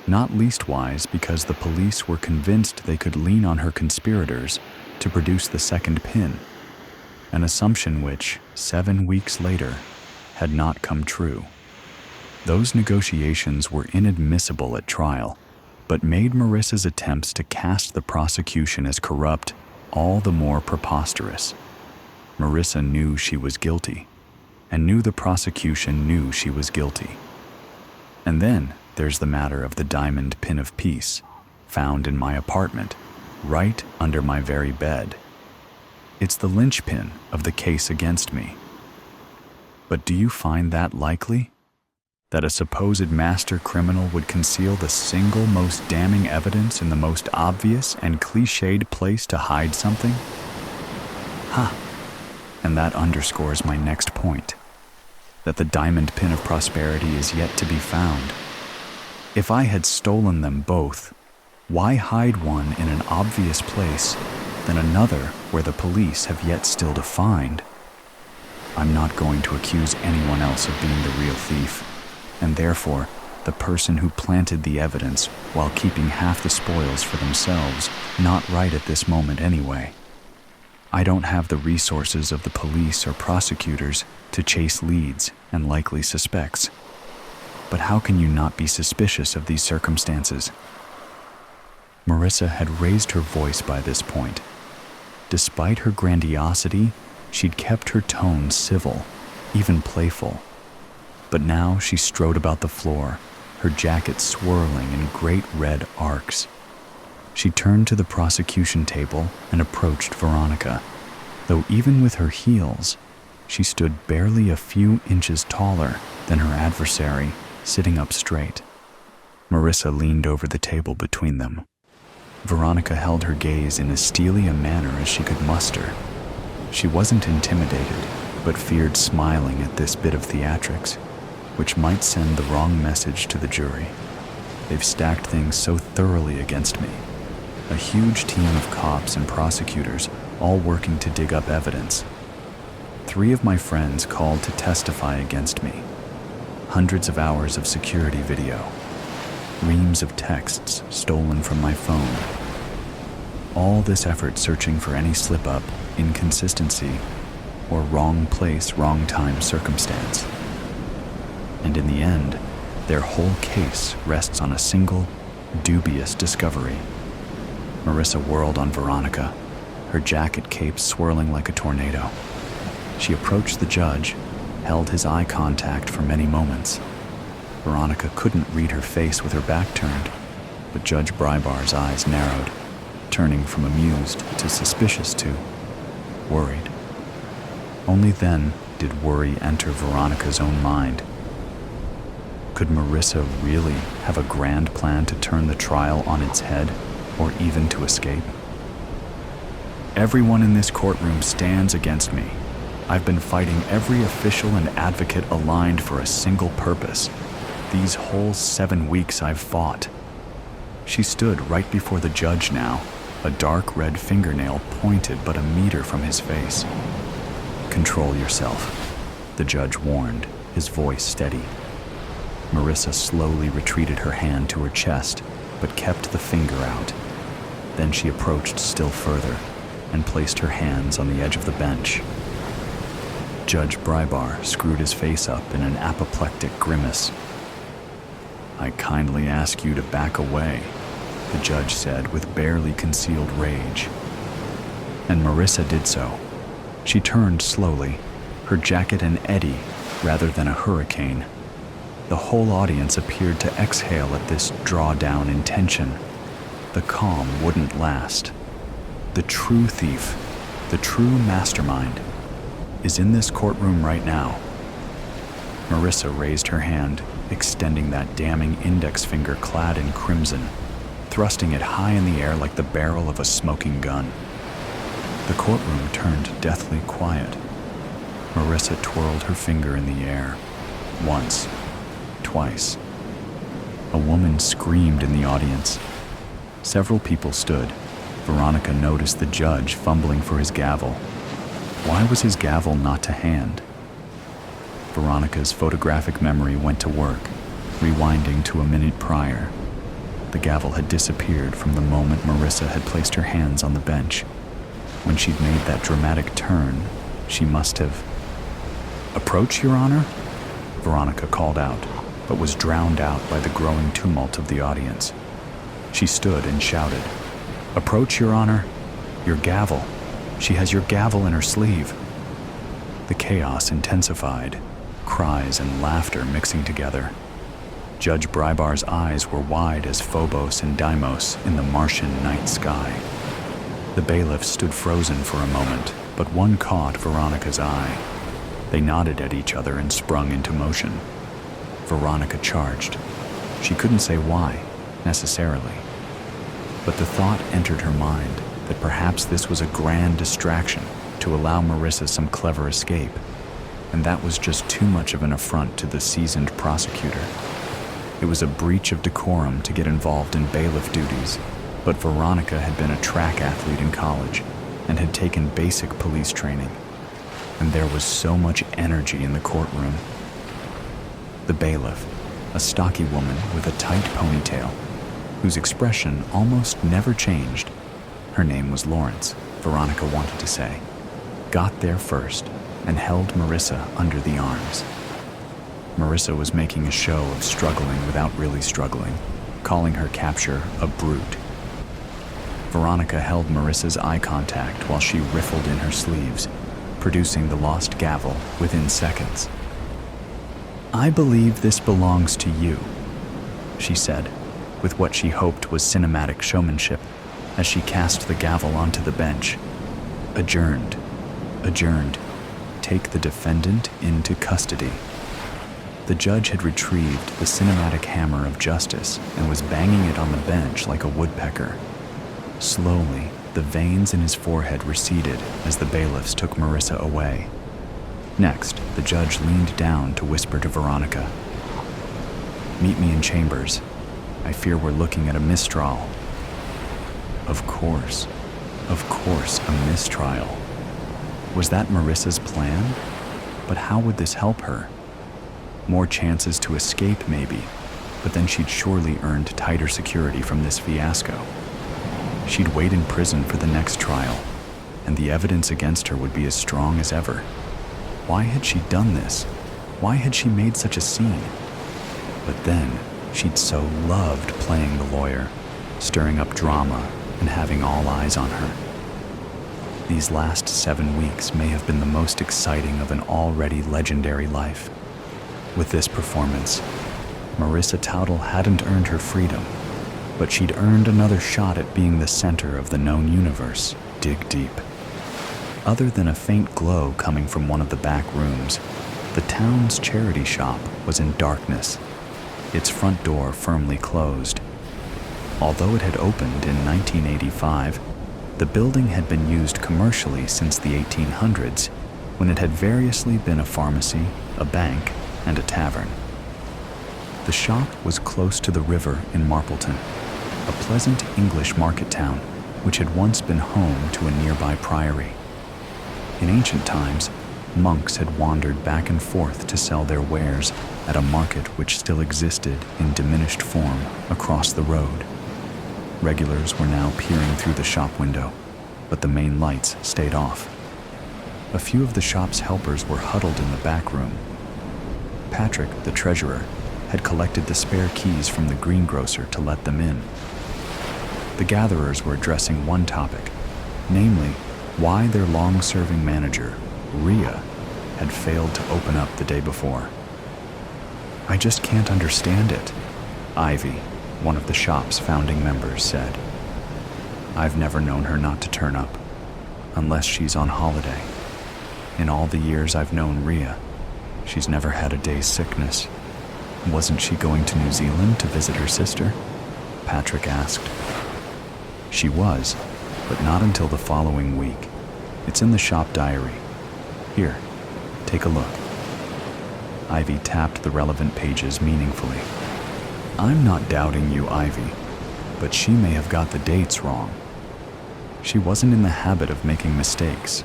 [SPEAKER 1] Not leastwise because the police were convinced they could lean on her conspirators to produce the second pin, an assumption which, 7 weeks later, had not come true. Those negotiations were inadmissible at trial, but made Marissa's attempts to cast the prosecution as corrupt all the more preposterous. Marissa knew she was guilty, and knew the prosecution knew she was guilty. And then there's the matter of the diamond pin of peace, found in my apartment, right under my very bed. It's the linchpin of the case against me. But do you find that likely? That a supposed master criminal would conceal the single most damning evidence in the most obvious and cliched place to hide something? And that underscores my next point, that the diamond pin of prosperity is yet to be found. If I had stolen them both, why hide one in an obvious place than another where the police have yet still to find? I'm not going to accuse anyone else of being the real thief, and therefore the person who planted the evidence while keeping half the spoils for themselves, not right at this moment anyway. I don't have the resources of the police or prosecutors to chase leads and likely suspects. But how can you not be suspicious of these circumstances? Marissa had raised her voice by this point. Despite her grandiosity, she'd kept her tone civil, even playful. But now she strode about the floor, her jacket swirling in great red arcs. She turned to the prosecution table and approached Veronica, though even with her heels, she stood barely a few inches taller than her adversary, sitting up straight. Marissa leaned over the table between them. Veronica held her gaze in as steely a manner as she could muster. She wasn't intimidated, but feared smiling at this bit of theatrics, which might send the wrong message to the jury. They've stacked things so thoroughly against me. A huge team of cops and prosecutors all working to dig up evidence. 3 of my friends called to testify against me. Hundreds of hours of security video. Reams of texts stolen from my phone. All this effort searching for any slip-up, inconsistency, or wrong place, wrong time circumstance. And in the end, their whole case rests on a single, dubious discovery. Marissa whirled on Veronica, her jacket cape swirling like a tornado. She approached the judge, held his eye contact for many moments. Veronica couldn't read her face with her back turned, but Judge Brybar's eyes narrowed, turning from amused to suspicious to worried. Only then did worry enter Veronica's own mind. Could Marissa really have a grand plan to turn the trial on its head, or even to escape? Everyone in this courtroom stands against me. I've been fighting every official and advocate aligned for a single purpose. These whole 7 weeks I've fought. She stood right before the judge now, a dark red fingernail pointed but a meter from his face. Control yourself, the judge warned, his voice steady. Marissa slowly retreated her hand to her chest, but kept the finger out. Then she approached still further and placed her hands on the edge of the bench. Judge Brybar screwed his face up in an apoplectic grimace. I kindly ask you to back away, the judge said with barely concealed rage. And Marissa did so. She turned slowly, her jacket an eddy rather than a hurricane. The whole audience appeared to exhale at this drawdown in tension. The calm wouldn't last. The true thief, the true mastermind, is in this courtroom right now. Marissa raised her hand, extending that damning index finger clad in crimson, thrusting it high in the air like the barrel of a smoking gun. The courtroom turned deathly quiet. Marissa twirled her finger in the air. Once, twice. A woman screamed in the audience. Several people stood. Veronica noticed the judge fumbling for his gavel. Why was his gavel not to hand? Veronica's photographic memory went to work, rewinding to a minute prior. The gavel had disappeared from the moment Marissa had placed her hands on the bench. When she'd made that dramatic turn, she must have... "Approach, Your Honor?" Veronica called out, but was drowned out by the growing tumult of the audience. She stood and shouted, "Approach, Your Honor! Your gavel! She has your gavel in her sleeve!" The chaos intensified, cries and laughter mixing together. Judge Brybar's eyes were wide as Phobos and Deimos in the Martian night sky. The bailiff stood frozen for a moment, but one caught Veronica's eye. They nodded at each other and sprung into motion. Veronica charged. She couldn't say why, necessarily. But the thought entered her mind that perhaps this was a grand distraction to allow Marissa some clever escape, and that was just too much of an affront to the seasoned prosecutor. It was a breach of decorum to get involved in bailiff duties, but Veronica had been a track athlete in college and had taken basic police training, and there was so much energy in the courtroom. The bailiff, a stocky woman with a tight ponytail, whose expression almost never changed, her name was Lawrence, Veronica wanted to say, got there first and held Marissa under the arms. Marissa was making a show of struggling without really struggling, calling her capture a brute. Veronica held Marissa's eye contact while she riffled in her sleeves, producing the lost gavel within seconds. "I believe this belongs to you," she said, with what she hoped was cinematic showmanship, as she cast the gavel onto the bench. Adjourned. Adjourned. Take the defendant into custody. The judge had retrieved the cinematic hammer of justice and was banging it on the bench like a woodpecker. Slowly, the veins in his forehead receded as the bailiffs took Marissa away. Next, the judge leaned down to whisper to Veronica, "Meet me in chambers. I fear we're looking at a mistrial." Of course, a mistrial. Was that Marissa's plan? But how would this help her? More chances to escape, maybe, but then she'd surely earned tighter security from this fiasco. She'd wait in prison for the next trial, and the evidence against her would be as strong as ever. Why had she done this? Why had she made such a scene? But then, she'd so loved playing the lawyer, stirring up drama and having all eyes on her. These last 7 weeks may have been the most exciting of an already legendary life. With this performance, Marissa Towdle hadn't earned her freedom, but she'd earned another shot at being the center of the known universe. Dig deep. Other than a faint glow coming from one of the back rooms, the town's charity shop was in darkness, its front door firmly closed. Although it had opened in 1985, the building had been used commercially since the 1800s, when it had variously been a pharmacy, a bank, and a tavern. The shop was close to the river in Marpleton, a pleasant English market town which had once been home to a nearby priory. In ancient times, monks had wandered back and forth to sell their wares at a market which still existed in diminished form across the road. Regulars were now peering through the shop window, but the main lights stayed off. A few of the shop's helpers were huddled in the back room. Patrick, the treasurer, had collected the spare keys from the greengrocer to let them in. The gatherers were addressing one topic, namely, why their long-serving manager, Rhea, had failed to open up the day before. "I just can't understand it," Ivy, one of the shop's founding members, said. "I've never known her not to turn up, unless she's on holiday. In all the years I've known Rhea, she's never had a day's sickness." "Wasn't she going to New Zealand to visit her sister?" Patrick asked. "She was, but not until the following week. It's in the shop diary. Here, take a look." Ivy tapped the relevant pages meaningfully. "I'm not doubting you, Ivy, but she may have got the dates wrong. She wasn't in the habit of making mistakes."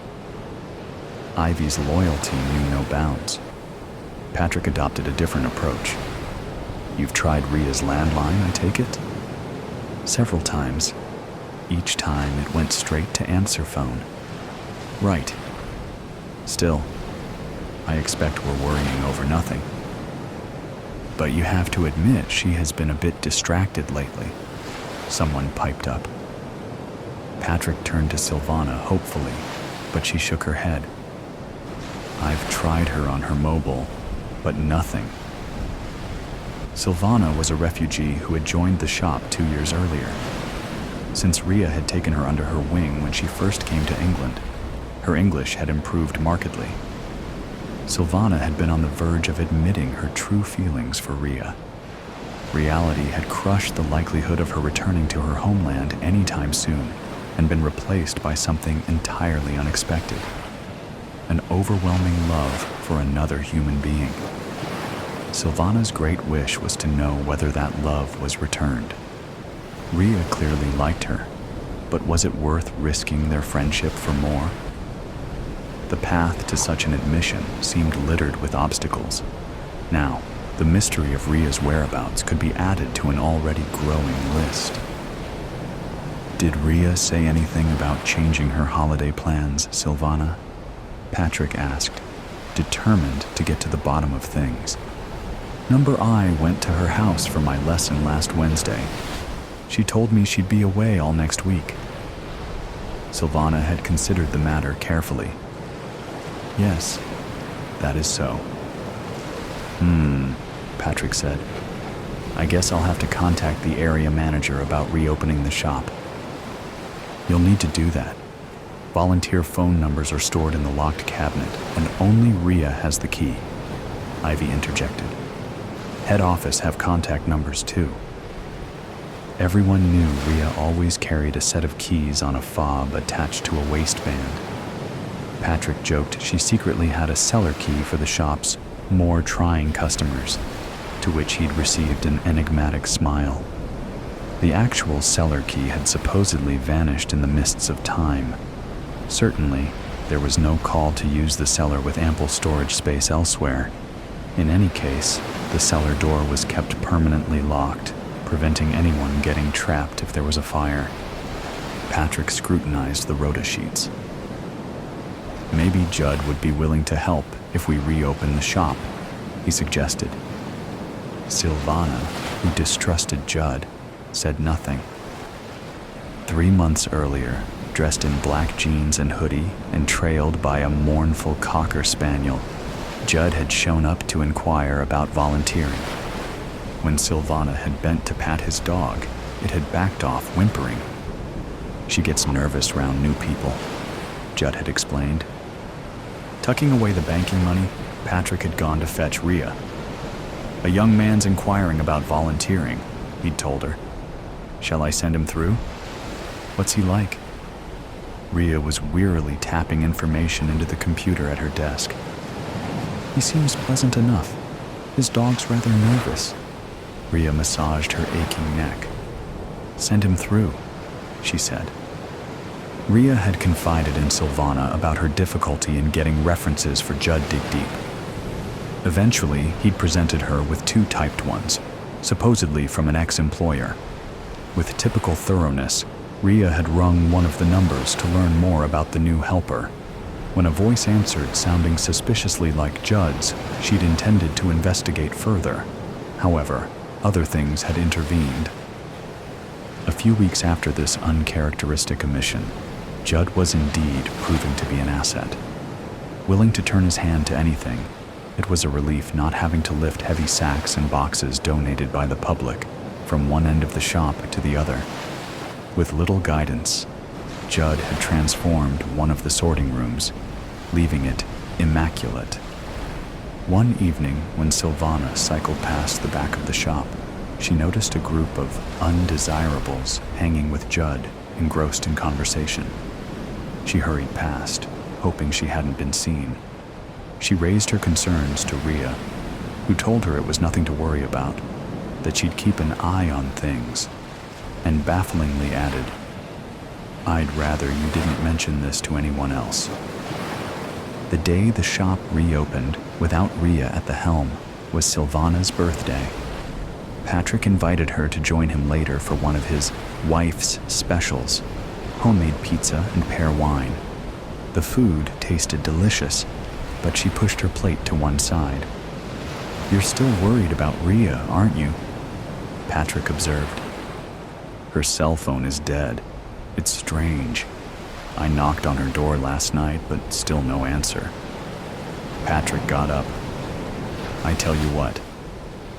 [SPEAKER 1] Ivy's loyalty knew no bounds. Patrick adopted a different approach. "You've tried Rhea's landline, I take it?" "Several times. Each time it went straight to answer phone." "Right. Still, I expect we're worrying over nothing." "But you have to admit she has been a bit distracted lately," someone piped up. Patrick turned to Silvana hopefully, but she shook her head. "I've tried her on her mobile, but nothing." Silvana was a refugee who had joined the shop 2 years earlier. Since Rhea had taken her under her wing when she first came to England, her English had improved markedly. Silvana had been on the verge of admitting her true feelings for Rhea. Reality had crushed the likelihood of her returning to her homeland anytime soon and been replaced by something entirely unexpected. An overwhelming love for another human being. Silvana's great wish was to know whether that love was returned. Rhea clearly liked her, but was it worth risking their friendship for more? The path to such an admission seemed littered with obstacles. Now, the mystery of Rhea's whereabouts could be added to an already growing list. Did Rhea say anything about changing her holiday plans, Silvana? Patrick asked, determined to get to the bottom of things. Number I went to her house for my lesson last Wednesday. She told me she'd be away all next week. Silvana had considered the matter carefully. Yes, that is so. Patrick said. I guess I'll have to contact the area manager about reopening the shop. You'll need to do that. Volunteer phone numbers are stored in the locked cabinet, and only Rhea has the key. Ivy interjected. Head office have contact numbers too. Everyone knew Rhea always carried a set of keys on a fob attached to a waistband. Patrick joked she secretly had a cellar key for the shop's more trying customers, to which he'd received an enigmatic smile. The actual cellar key had supposedly vanished in the mists of time. Certainly, there was no call to use the cellar with ample storage space elsewhere. In any case, the cellar door was kept permanently locked, preventing anyone getting trapped if there was a fire. Patrick scrutinized the rota sheets. Maybe Judd would be willing to help if we reopen the shop, he suggested. Silvana, who distrusted Judd, said nothing. 3 months earlier, dressed in black jeans and hoodie and trailed by a mournful cocker spaniel, Judd had shown up to inquire about volunteering. When Silvana had bent to pat his dog, it had backed off, whimpering. She gets nervous around new people, Judd had explained. Tucking away the banking money, Patrick had gone to fetch Rhea. A young man's inquiring about volunteering, he'd told her. Shall I send him through? What's he like? Rhea was wearily tapping information into the computer at her desk. He seems pleasant enough. His dog's rather nervous. Rhea massaged her aching neck. Send him through, she said. Rhea had confided in Silvana about her difficulty in getting references for Judd Dig Deep. Eventually, he'd presented her with 2 typed ones, supposedly from an ex-employer. With typical thoroughness, Rhea had rung one of the numbers to learn more about the new helper. When a voice answered sounding suspiciously like Judd's, she'd intended to investigate further. However, other things had intervened. A few weeks after this uncharacteristic omission, Judd was indeed proving to be an asset. Willing to turn his hand to anything, it was a relief not having to lift heavy sacks and boxes donated by the public from one end of the shop to the other. With little guidance, Judd had transformed one of the sorting rooms, leaving it immaculate. One evening, when Silvana cycled past the back of the shop, she noticed a group of undesirables hanging with Judd, engrossed in conversation. She hurried past, hoping she hadn't been seen. She raised her concerns to Rhea, who told her it was nothing to worry about, that she'd keep an eye on things, and bafflingly added, I'd rather you didn't mention this to anyone else. The day the shop reopened, without Rhea at the helm, was Silvana's birthday. Patrick invited her to join him later for one of his wife's specials, homemade pizza and pear wine. The food tasted delicious, but she pushed her plate to one side. You're still worried about Rhea, aren't you? Patrick observed. Her cell phone is dead. It's strange. I knocked on her door last night, but still no answer. Patrick got up. I tell you what,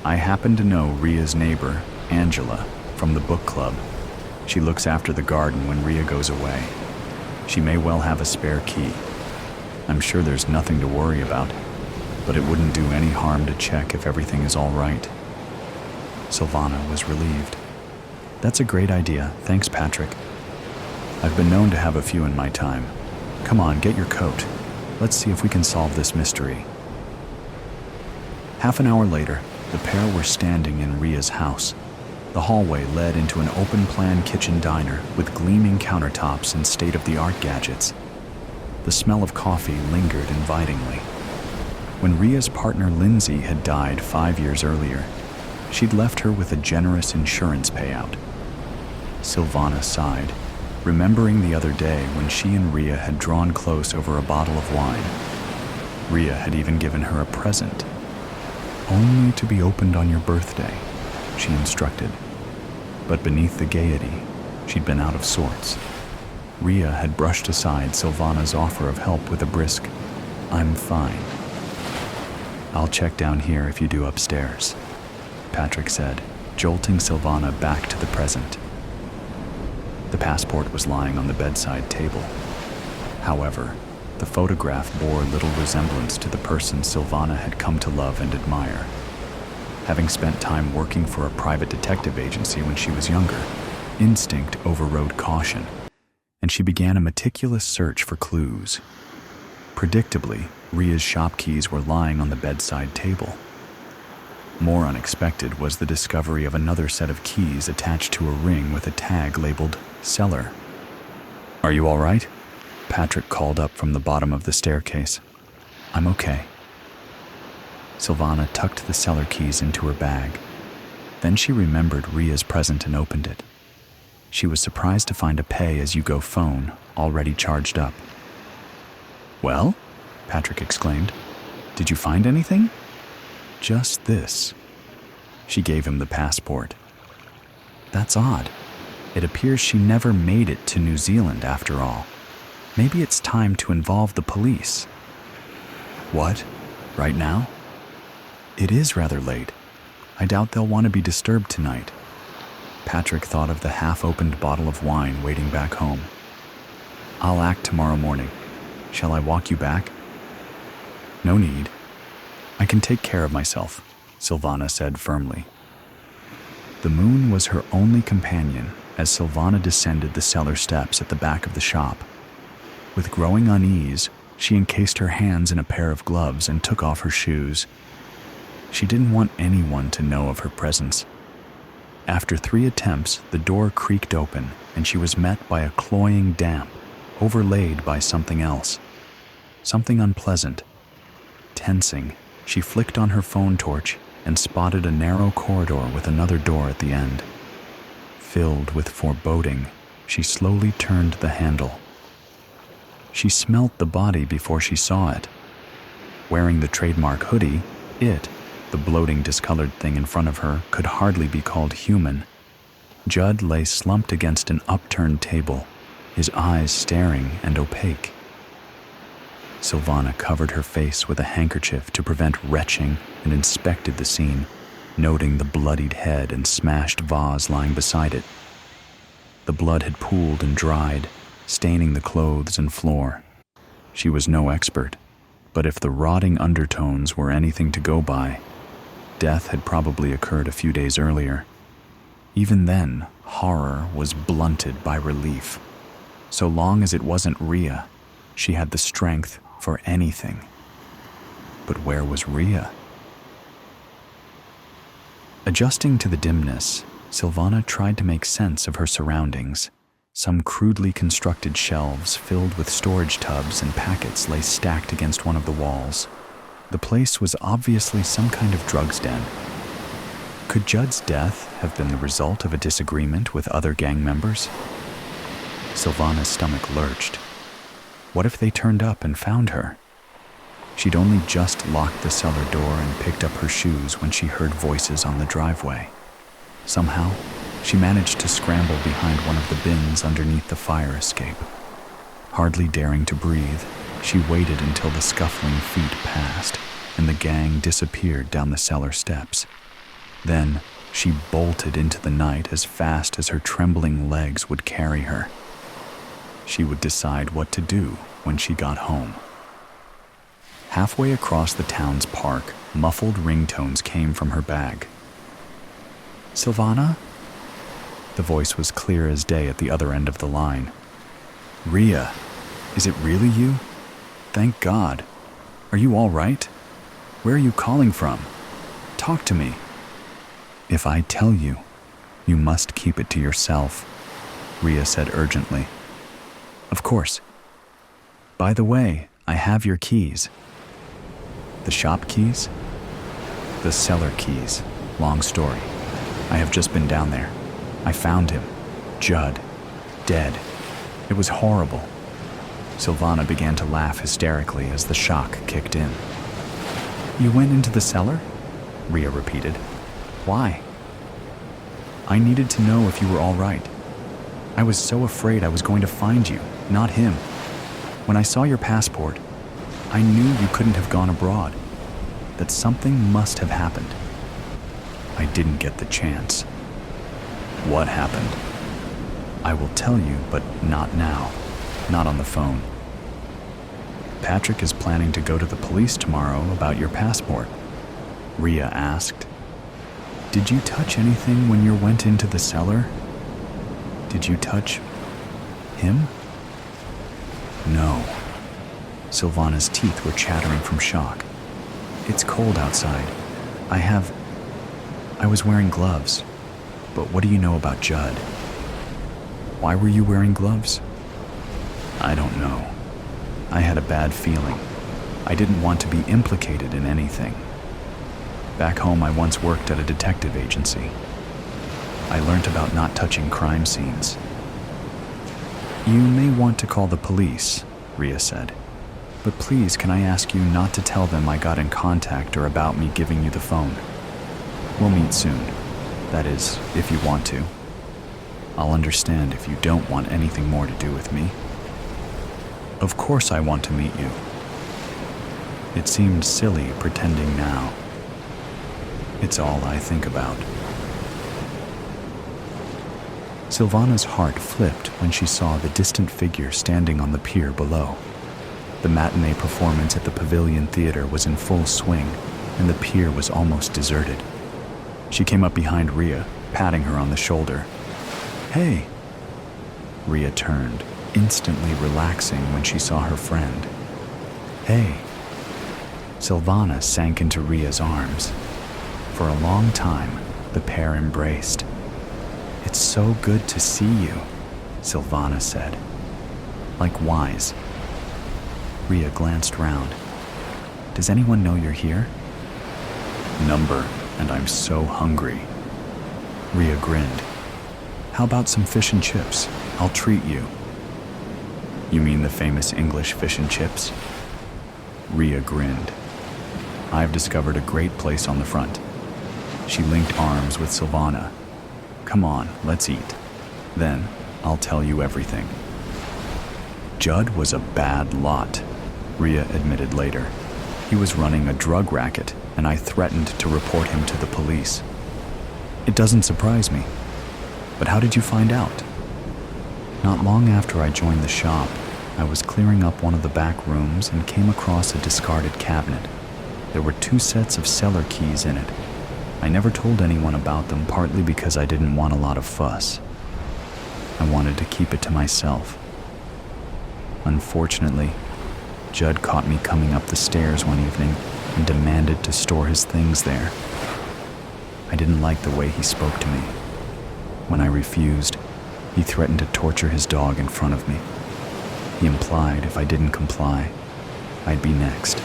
[SPEAKER 1] I happen to know Rhea's neighbor, Angela, from the book club. She looks after the garden when Rhea goes away. She may well have a spare key. I'm sure there's nothing to worry about. but it wouldn't do any harm to check if everything is all right. Silvana was relieved. That's a great idea. Thanks, Patrick. I've been known to have a few in my time. Come on, get your coat. Let's see if we can solve this mystery. Half an hour later, the pair were standing in Ria's house. The hallway led into an open-plan kitchen diner with gleaming countertops and state-of-the-art gadgets. The smell of coffee lingered invitingly. When Ria's partner Lindsay had died 5 years earlier, she'd left her with a generous insurance payout. Silvana sighed, remembering the other day when she and Ria had drawn close over a bottle of wine. Ria had even given her a present. Only to be opened on your birthday, she instructed. But beneath the gaiety, she'd been out of sorts. Ria had brushed aside Silvana's offer of help with a brisk, "I'm fine." "I'll check down here if you do upstairs," Patrick said, jolting Silvana back to the present. The passport was lying on the bedside table. However, the photograph bore little resemblance to the person Silvana had come to love and admire. Having spent time working for a private detective agency when she was younger, instinct overrode caution, and she began a meticulous search for clues. Predictably, Ria's shop keys were lying on the bedside table. More unexpected was the discovery of another set of keys attached to a ring with a tag labeled "Cellar." "Are you all right?" Patrick called up from the bottom of the staircase. "I'm okay." Silvana tucked the cellar keys into her bag. Then she remembered Ria's present and opened it. She was surprised to find a pay-as-you-go phone already charged up. "Well?" Patrick exclaimed. "Did you find anything?" "Just this." She gave him the passport. "That's odd. It appears she never made it to New Zealand after all. Maybe it's time to involve the police." "What? Right now?" "It is rather late. I doubt they'll want to be disturbed tonight." Patrick thought of the half-opened bottle of wine waiting back home. "I'll act tomorrow morning. Shall I walk you back?" "No need. I can take care of myself," Silvana said firmly. The moon was her only companion as Silvana descended the cellar steps at the back of the shop. With growing unease, she encased her hands in a pair of gloves and took off her shoes. She didn't want anyone to know of her presence. After 3 attempts, the door creaked open and she was met by a cloying damp, overlaid by something else. Something unpleasant. Tensing, she flicked on her phone torch and spotted a narrow corridor with another door at the end. Filled with foreboding, she slowly turned the handle. She smelt the body before she saw it. Wearing the trademark hoodie, the bloating, discolored thing in front of her, could hardly be called human. Judd lay slumped against an upturned table, his eyes staring and opaque. Silvana covered her face with a handkerchief to prevent retching and inspected the scene, noting the bloodied head and smashed vase lying beside it. The blood had pooled and dried, staining the clothes and floor. She was no expert, but if the rotting undertones were anything to go by, death had probably occurred a few days earlier. Even then, horror was blunted by relief. So long as it wasn't Ria, she had the strength for anything. But where was Ria? Adjusting to the dimness, Silvana tried to make sense of her surroundings. Some crudely constructed shelves filled with storage tubs and packets lay stacked against one of the walls. The place was obviously some kind of drugs den. Could Judd's death have been the result of a disagreement with other gang members? Silvana's stomach lurched. What if they turned up and found her? She'd only just locked the cellar door and picked up her shoes when she heard voices on the driveway. Somehow, she managed to scramble behind one of the bins underneath the fire escape. Hardly daring to breathe, she waited until the scuffling feet passed and the gang disappeared down the cellar steps. Then, she bolted into the night as fast as her trembling legs would carry her. She would decide what to do when she got home. Halfway across the town's park, muffled ringtones came from her bag. "Silvana?" The voice was clear as day at the other end of the line. "Rhea, is it really you? Thank God. Are you all right? Where are you calling from? Talk to me." "If I tell you, you must keep it to yourself," Rhea said urgently. "Of course. By the way, I have your keys." "The shop keys?" "The cellar keys. Long story. I have just been down there. I found him, Judd, dead. It was horrible." Silvana began to laugh hysterically as the shock kicked in. "You went into the cellar?" Rhea repeated. "Why?" "I needed to know if you were all right. I was so afraid I was going to find you, not him. When I saw your passport, I knew you couldn't have gone abroad, that something must have happened. I didn't get the chance." "What happened?" "I will tell you, but not now, not on the phone. Patrick is planning to go to the police tomorrow about your passport." Rhea asked. "Did you touch anything when you went into the cellar? Did you touch him?" "No." Silvana's teeth were chattering from shock. "It's cold outside. I was wearing gloves. But what do you know about Judd?" "Why were you wearing gloves?" "I don't know. I had a bad feeling. I didn't want to be implicated in anything. Back home, I once worked at a detective agency. I learned about not touching crime scenes." "You may want to call the police," Rhea said. "But please, can I ask you not to tell them I got in contact or about me giving you the phone? We'll meet soon. That is, if you want to. I'll understand if you don't want anything more to do with me." "Of course I want to meet you." It seemed silly pretending now. "It's all I think about." Silvana's heart flipped when she saw the distant figure standing on the pier below. The matinee performance at the Pavilion Theater was in full swing, and the pier was almost deserted. She came up behind Rhea, patting her on the shoulder. "Hey!" Rhea turned, instantly relaxing when she saw her friend. "Hey!" Silvana sank into Rhea's arms. For a long time, the pair embraced. "It's so good to see you," Silvana said. "Likewise." Rhea glanced round. "Does anyone know you're here?" "Number, and I'm so hungry." Rhea grinned. "How about some fish and chips? I'll treat you." "You mean the famous English fish and chips?" Rhea grinned. "I've discovered a great place on the front." She linked arms with Silvana. "Come on, let's eat. Then, I'll tell you everything." "Judd was a bad lot," Rhea admitted later. "He was running a drug racket, and I threatened to report him to the police." "It doesn't surprise me. But how did you find out?" "Not long after I joined the shop, I was clearing up one of the back rooms and came across a discarded cabinet. There were 2 sets of cellar keys in it. I never told anyone about them, partly because I didn't want a lot of fuss. I wanted to keep it to myself. Unfortunately, Judd caught me coming up the stairs one evening and demanded to store his things there. I didn't like the way he spoke to me. When I refused, he threatened to torture his dog in front of me. He implied if I didn't comply, I'd be next.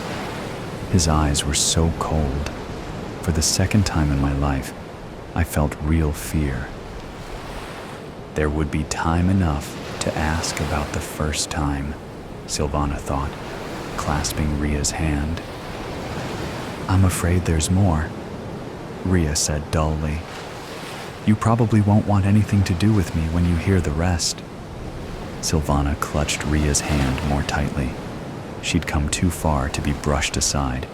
[SPEAKER 1] His eyes were so cold. For the second time in my life, I felt real fear. There would be time enough to ask about the first time, Silvana thought, clasping Rhea's hand. "I'm afraid there's more," Rhea said dully. "You probably won't want anything to do with me when you hear the rest." Silvana clutched Rhea's hand more tightly. She'd come too far to be brushed aside.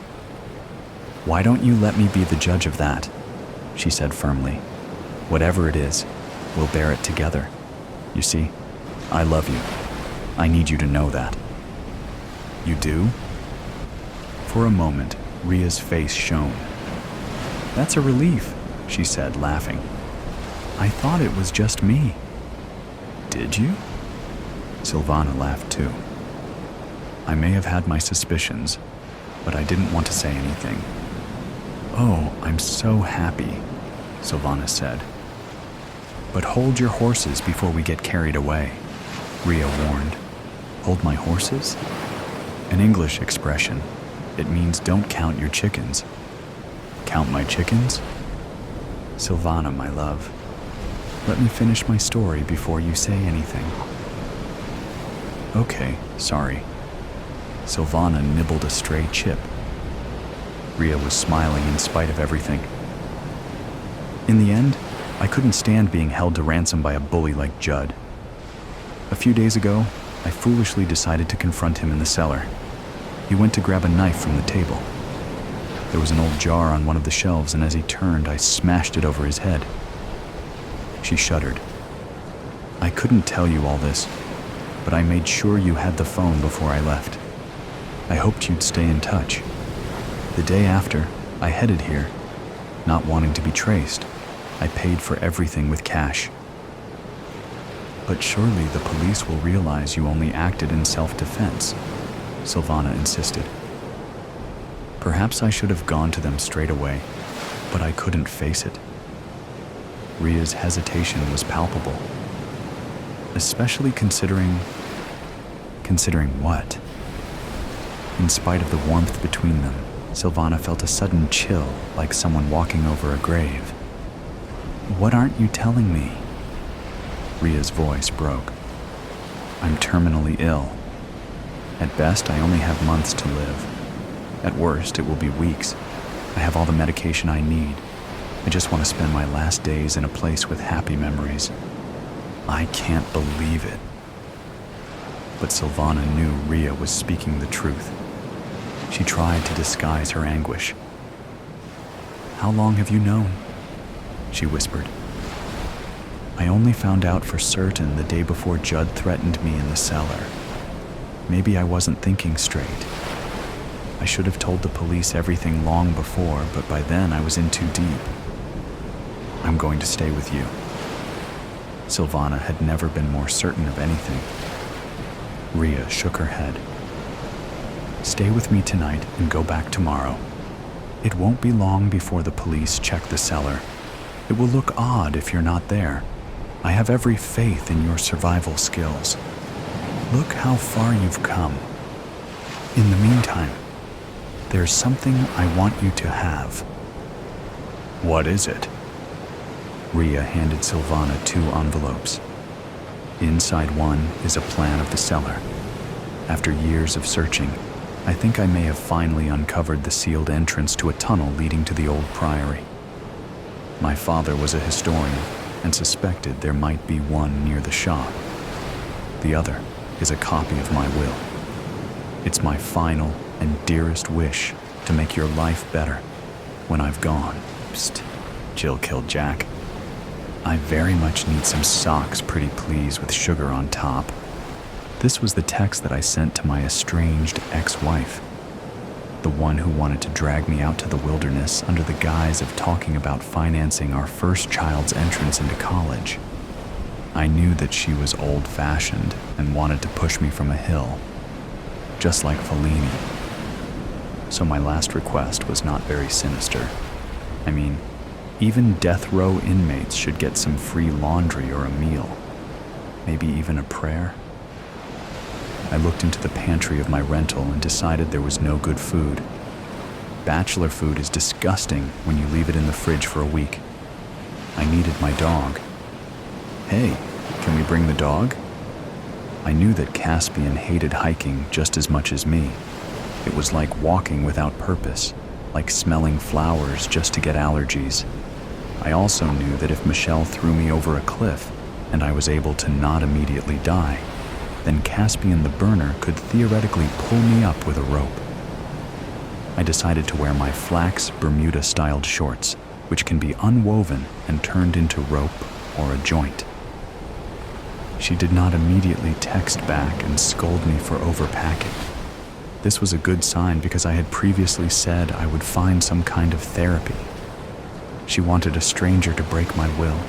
[SPEAKER 1] "Why don't you let me be the judge of that?" she said firmly. "Whatever it is, we'll bear it together. You see, I love you. I need you to know that." "You do?" For For a moment, Ria's face shone. "That's a relief," she said, laughing. "I thought it was just me." "Did you?" Silvana laughed too. "I may have had my suspicions, but I didn't want to say anything." "Oh, I'm so happy," Silvana said. "But hold your horses before we get carried away," Ria warned. "Hold my horses?" An English expression. It means don't count your chickens. "Count my chickens?" "Silvana, my love, let me finish my story before you say anything." "Okay, sorry." Silvana nibbled a stray chip. Ria was smiling in spite of everything. "In the end, I couldn't stand being held to ransom by a bully like Judd. A few days ago, I foolishly decided to confront him in the cellar. He went to grab a knife from the table. There was an old jar on one of the shelves, and as he turned, I smashed it over his head." She shuddered. "I couldn't tell you all this, but I made sure you had the phone before I left. I hoped you'd stay in touch. The day after, I headed here, not wanting to be traced. I paid for everything with cash." "But surely the police will realize you only acted in self-defense," Silvana insisted. "Perhaps I should have gone to them straight away, but I couldn't face it." Ria's hesitation was palpable. "Especially considering..." "Considering what?" In spite of the warmth between them, Silvana felt a sudden chill, like someone walking over a grave. "What aren't you telling me?" Ria's voice broke. "I'm terminally ill. At best, I only have months to live. At worst, it will be weeks. I have all the medication I need. I just want to spend my last days in a place with happy memories." "I can't believe it." But Silvana knew Ria was speaking the truth. She tried to disguise her anguish. "How long have you known?" she whispered. "I only found out for certain the day before Judd threatened me in the cellar. Maybe I wasn't thinking straight. I should have told the police everything long before, but by then I was in too deep. I'm going to stay with you." Silvana had never been more certain of anything. Ria shook her head. "Stay with me tonight and go back tomorrow. It won't be long before the police check the cellar. It will look odd if you're not there. I have every faith in your survival skills. Look how far you've come. In the meantime, there's something I want you to have." "What is it?" Ria handed Silvana 2 envelopes. Inside one is a plan of the cellar. After years of searching, I think I may have finally uncovered the sealed entrance to a tunnel leading to the old priory. My father was a historian and suspected there might be one near the shop. The other is a copy of my will. It's my final and dearest wish to make your life better when I've gone. Psst, Jill killed Jack. I very much need some socks, pretty please, with sugar on top. This was the text that I sent to my estranged ex-wife, the one who wanted to drag me out to the wilderness under the guise of talking about financing our first child's entrance into college. I knew that she was old-fashioned and wanted to push me from a hill, just like Fellini. So my last request was not very sinister. I mean, even death row inmates should get some free laundry or a meal, maybe even a prayer. I looked into the pantry of my rental and decided there was no good food. Bachelor food is disgusting when you leave it in the fridge for a week. I needed my dog. Hey, can we bring the dog? I knew that Caspian hated hiking just as much as me. It was like walking without purpose, like smelling flowers just to get allergies. I also knew that if Michelle threw me over a cliff and I was able to not immediately die, then Caspian the burner could theoretically pull me up with a rope. I decided to wear my flax Bermuda-styled shorts, which can be unwoven and turned into rope or a joint. She did not immediately text back and scold me for overpacking. This was a good sign because I had previously said I would find some kind of therapy. She wanted a stranger to break my will,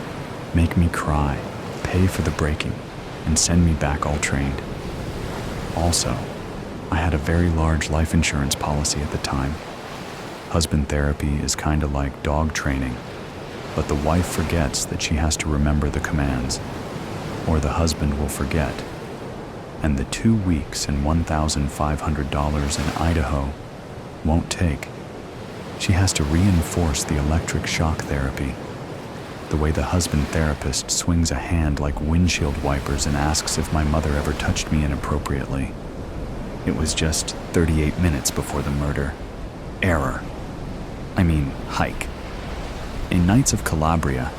[SPEAKER 1] make me cry, pay for the breaking, and send me back all trained. Also, I had a very large life insurance policy at the time. Husband therapy is kinda like dog training, but the wife forgets that she has to remember the commands, or the husband will forget. And the 2 weeks and $1,500 in Idaho won't take. She has to reinforce the electric shock therapy, the way the husband therapist swings a hand like windshield wipers and asks if my mother ever touched me inappropriately. It was just 38 minutes before the murder. Hike. In Knights of Calabria,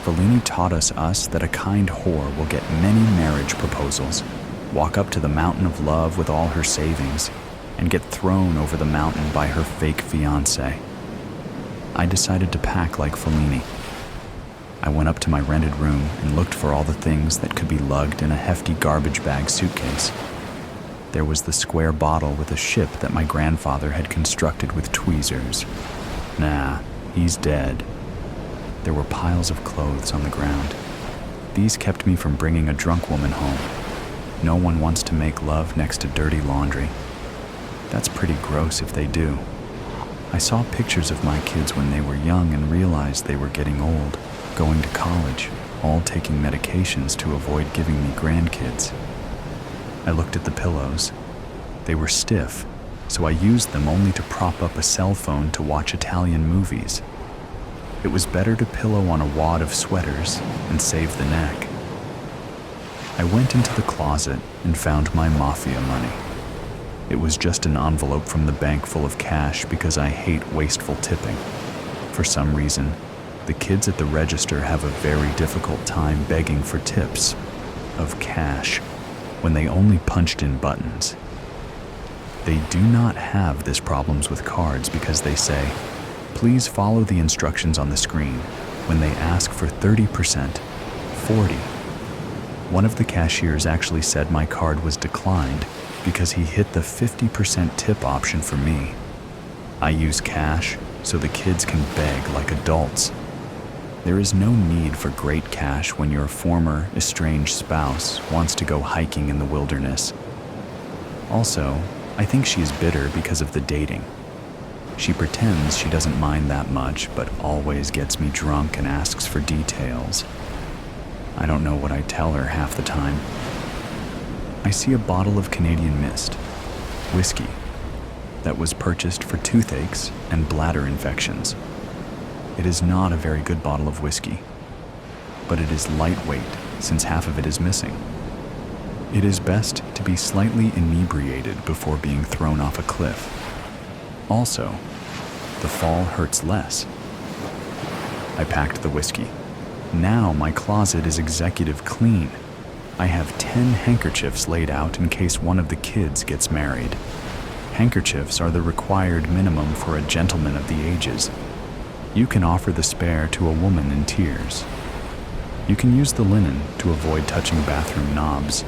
[SPEAKER 1] Fellini taught us that a kind whore will get many marriage proposals, walk up to the mountain of love with all her savings, and get thrown over the mountain by her fake fiancé. I decided to pack like Fellini. I went up to my rented room and looked for all the things that could be lugged in a hefty garbage bag suitcase. There was the square bottle with a ship that my grandfather had constructed with tweezers. Nah, he's dead. There were piles of clothes on the ground. These kept me from bringing a drunk woman home. No one wants to make love next to dirty laundry. That's pretty gross if they do. I saw pictures of my kids when they were young and realized they were getting old, going to college, all taking medications to avoid giving me grandkids. I looked at the pillows. They were stiff, so I used them only to prop up a cell phone to watch Italian movies. It was better to pillow on a wad of sweaters and save the neck. I went into the closet and found my mafia money. It was just an envelope from the bank full of cash because I hate wasteful tipping. For some reason, the kids at the register have a very difficult time begging for tips of cash when they only punched in buttons. They do not have this problems with cards because they say, please follow the instructions on the screen when they ask for 30%, 40. One of the cashiers actually said my card was declined because he hit the 50% tip option for me. I use cash so the kids can beg like adults. There is no need for great cash when your former estranged spouse wants to go hiking in the wilderness. Also, I think she is bitter because of the dating. She pretends she doesn't mind that much, but always gets me drunk and asks for details. I don't know what I tell her half the time. I see a bottle of Canadian Mist, whiskey, that was purchased for toothaches and bladder infections. It is not a very good bottle of whiskey, but it is lightweight since half of it is missing. It is best to be slightly inebriated before being thrown off a cliff. Also, the fall hurts less. I packed the whiskey. Now my closet is executive clean. I have 10 handkerchiefs laid out in case one of the kids gets married. Handkerchiefs are the required minimum for a gentleman of the ages. You can offer the spare to a woman in tears. You can use the linen to avoid touching bathroom knobs.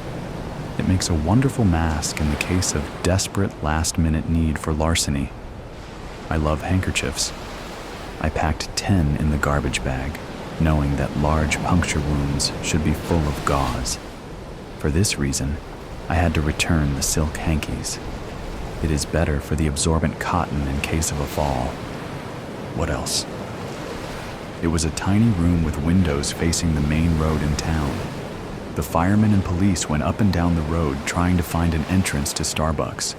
[SPEAKER 1] It makes a wonderful mask in the case of desperate last-minute need for larceny. I love handkerchiefs. I packed 10 in the garbage bag, knowing that large puncture wounds should be full of gauze. For this reason, I had to return the silk hankies. It is better for the absorbent cotton in case of a fall. What else? It was a tiny room with windows facing the main road in town. The firemen and police went up and down the road trying to find an entrance to Starbucks.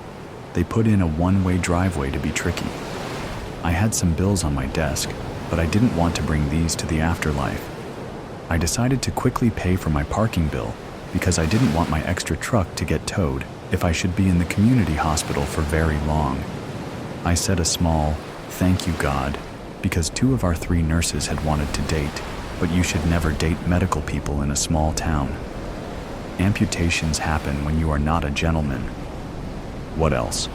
[SPEAKER 1] They put in a one-way driveway to be tricky. I had some bills on my desk, but I didn't want to bring these to the afterlife. I decided to quickly pay for my parking bill because I didn't want my extra truck to get towed if I should be in the community hospital for very long. I said a small, "Thank you, God," because 2 of our 3 nurses had wanted to date, but you should never date medical people in a small town. Amputations happen when you are not a gentleman. What else?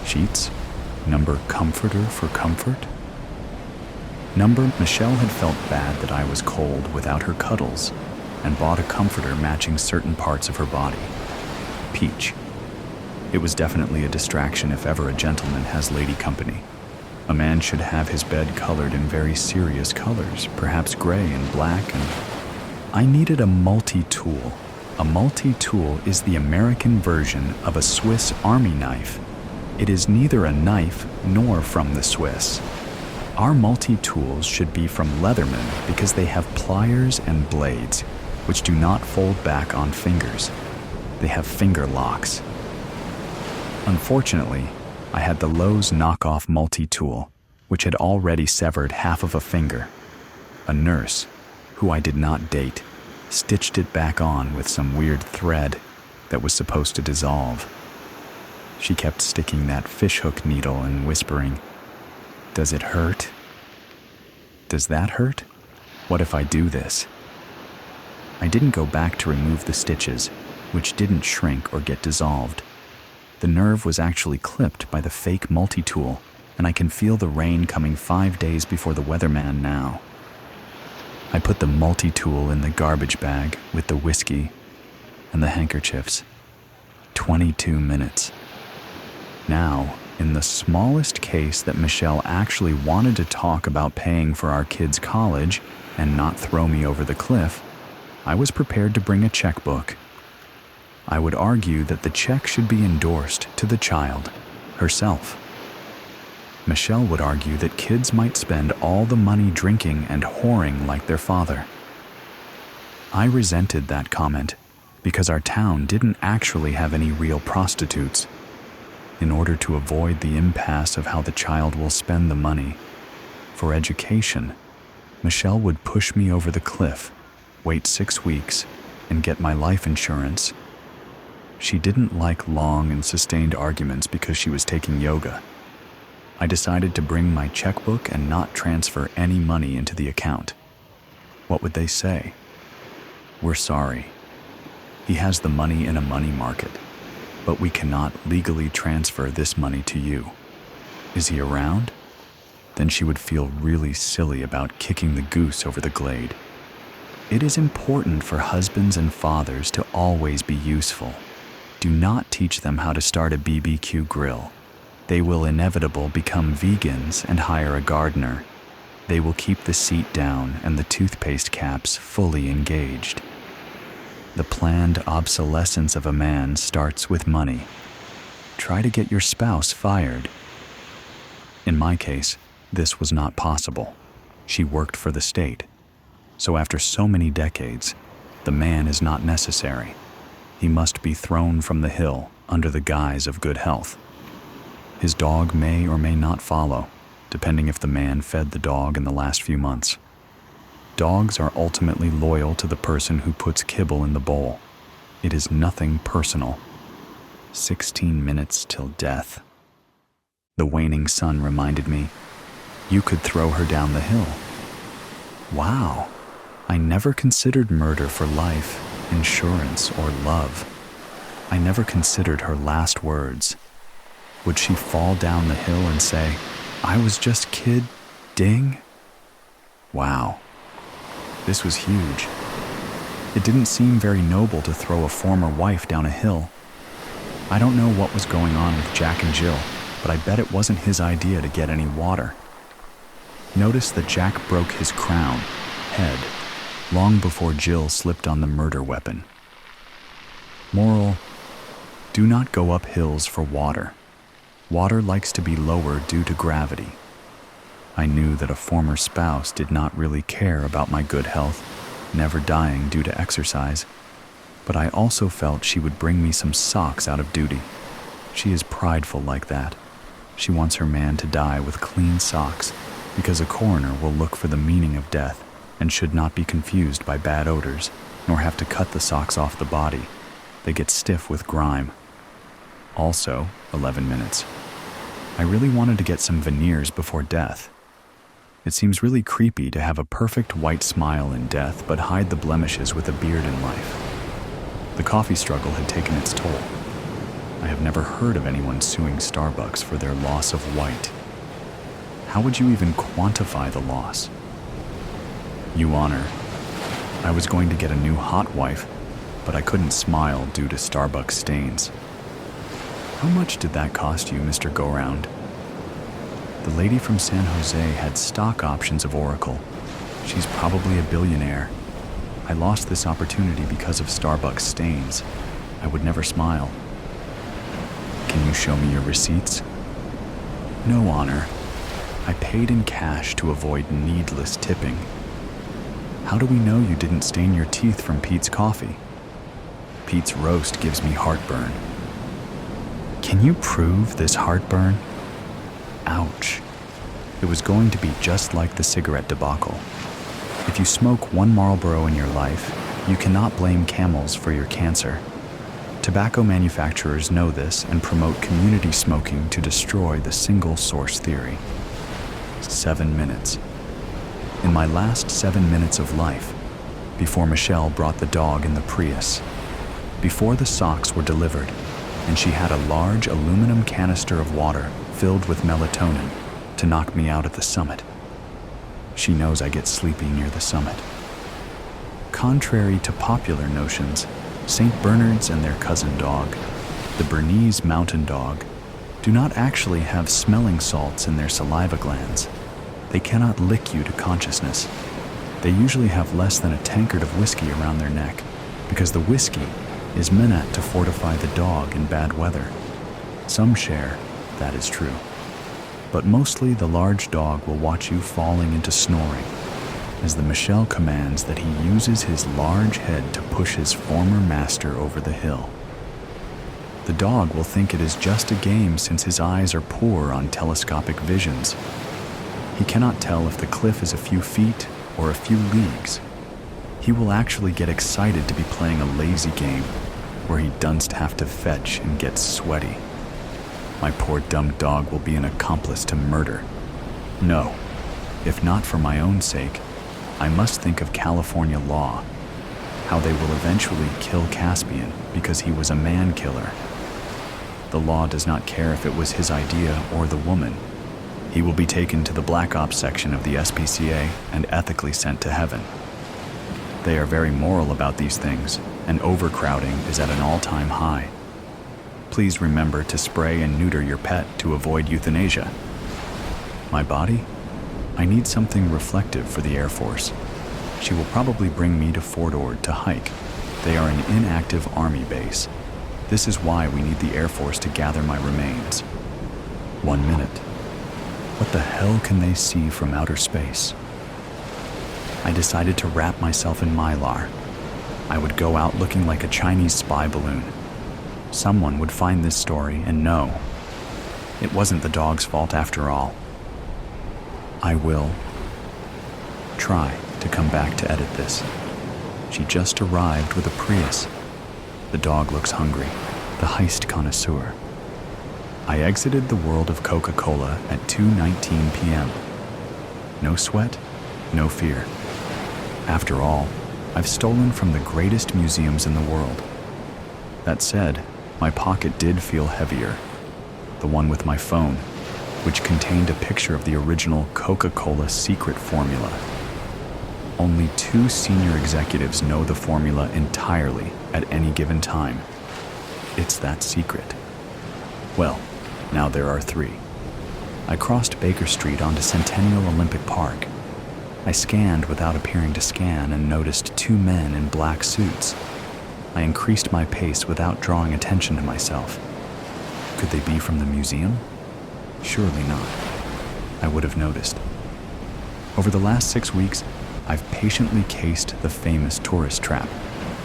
[SPEAKER 1] Sheets? Number comforter for comfort? Number Michelle had felt bad that I was cold without her cuddles and bought a comforter matching certain parts of her body. Peach. It was definitely a distraction if ever a gentleman has lady company. A man should have his bed colored in very serious colors, perhaps gray and black, and I needed a multi-tool. A multi-tool is the American version of a Swiss Army knife. It is neither a knife nor from the Swiss. Our multi-tools should be from Leatherman because they have pliers and blades, which do not fold back on fingers. They have finger locks. Unfortunately, I had the Lowe's knockoff multi-tool, which had already severed half of a finger. A nurse, who I did not date, stitched it back on with some weird thread that was supposed to dissolve. She kept sticking that fishhook needle and whispering, "Does it hurt? Does that hurt? What if I do this?" I didn't go back to remove the stitches, which didn't shrink or get dissolved. The nerve was actually clipped by the fake multi-tool, and I can feel the rain coming 5 days before the weatherman now. I put the multi-tool in the garbage bag with the whiskey and the handkerchiefs. 22 minutes. Now, in the smallest case that Michelle actually wanted to talk about paying for our kids' college and not throw me over the cliff, I was prepared to bring a checkbook. I would argue that the check should be endorsed to the child herself. Michelle would argue that kids might spend all the money drinking and whoring like their father. I resented that comment because our town didn't actually have any real prostitutes. In order to avoid the impasse of how the child will spend the money for education, Michelle would push me over the cliff, wait 6 weeks, and get my life insurance. She didn't like long and sustained arguments because she was taking yoga. I decided to bring my checkbook and not transfer any money into the account. What would they say? "We're sorry. He has the money in a money market, but we cannot legally transfer this money to you. Is he around?" Then she would feel really silly about kicking the goose over the glade. It is important for husbands and fathers to always be useful. Do not teach them how to start a BBQ grill. They will inevitably become vegans and hire a gardener. They will keep the seat down and the toothpaste caps fully engaged. The planned obsolescence of a man starts with money. Try to get your spouse fired. In my case, this was not possible. She worked for the state. So after so many decades, the man is not necessary. He must be thrown from the hill under the guise of good health. His dog may or may not follow, depending if the man fed the dog in the last few months. Dogs are ultimately loyal to the person who puts kibble in the bowl. It is nothing personal. 16 minutes till death. The waning sun reminded me, you could throw her down the hill. Wow, I never considered murder for life, insurance, or love. I never considered her last words. Would she fall down the hill and say, "I was just kid, ding"? Wow, this was huge. It didn't seem very noble to throw a former wife down a hill. I don't know what was going on with Jack and Jill, but I bet it wasn't his idea to get any water. Notice that Jack broke his crown, head, long before Jill slipped on the murder weapon. Moral: do not go up hills for water. Water likes to be lower due to gravity. I knew that a former spouse did not really care about my good health, never dying due to exercise, but I also felt she would bring me some socks out of duty. She is prideful like that. She wants her man to die with clean socks because a coroner will look for the meaning of death and should not be confused by bad odors, nor have to cut the socks off the body. They get stiff with grime. Also, 11 minutes. I really wanted to get some veneers before death. It seems really creepy to have a perfect white smile in death but hide the blemishes with a beard in life. The coffee struggle had taken its toll. I have never heard of anyone suing Starbucks for their loss of white. How would you even quantify the loss? You honor. I was going to get a new hot wife, but I couldn't smile due to Starbucks stains. How much did that cost you, Mr. Go-Round? The lady from San Jose had stock options of Oracle. She's probably a billionaire. I lost this opportunity because of Starbucks stains. I would never smile. Can you show me your receipts? No, Honor. I paid in cash to avoid needless tipping. How do we know you didn't stain your teeth from Pete's coffee? Pete's roast gives me heartburn. Can you prove this heartburn? Ouch. It was going to be just like the cigarette debacle. If you smoke one Marlboro in your life, you cannot blame Camels for your cancer. Tobacco manufacturers know this and promote community smoking to destroy the single source theory. 7 minutes. In my last 7 minutes of life, before Michelle brought the dog in the Prius, before the socks were delivered, and she had a large aluminum canister of water filled with melatonin to knock me out at the summit. She knows I get sleepy near the summit. Contrary to popular notions, St. Bernards and their cousin dog, the Bernese mountain dog, do not actually have smelling salts in their saliva glands. They cannot lick you to consciousness. They usually have less than a tankard of whiskey around their neck, because the whiskey is meant to fortify the dog in bad weather. Some share, that is true. But mostly the large dog will watch you falling into snoring, as the Michelle commands that he uses his large head to push his former master over the hill. The dog will think it is just a game since his eyes are poor on telescopic visions. He cannot tell if the cliff is a few feet or a few leagues. He will actually get excited to be playing a lazy game where he doesn't have to fetch and get sweaty. My poor dumb dog will be an accomplice to murder. No, if not for my own sake, I must think of California law, how they will eventually kill Caspian because he was a man-killer. The law does not care if it was his idea or the woman. He will be taken to the Black Ops section of the SPCA and ethically sent to heaven. They are very moral about these things, and overcrowding is at an all-time high. Please remember to spray and neuter your pet to avoid euthanasia. My body? I need something reflective for the Air Force. She will probably bring me to Fort Ord to hike. They are an inactive Army base. This is why we need the Air Force to gather my remains. 1 minute. What the hell can they see from outer space? I decided to wrap myself in Mylar. I would go out looking like a Chinese spy balloon. Someone would find this story and know. It wasn't the dog's fault after all. I will try to come back to edit this. She just arrived with a Prius. The dog looks hungry, the heist connoisseur. I exited the world of Coca-Cola at 2:19 p.m. No sweat, no fear. After all, I've stolen from the greatest museums in the world. That said, my pocket did feel heavier. The one with my phone, which contained a picture of the original Coca-Cola secret formula. Only 2 senior executives know the formula entirely at any given time. It's that secret. Well, now there are 3. I crossed Baker Street onto Centennial Olympic Park. I scanned without appearing to scan and noticed 2 men in black suits. I increased my pace without drawing attention to myself. Could they be from the museum? Surely not. I would have noticed. Over the last 6 weeks, I've patiently cased the famous tourist trap,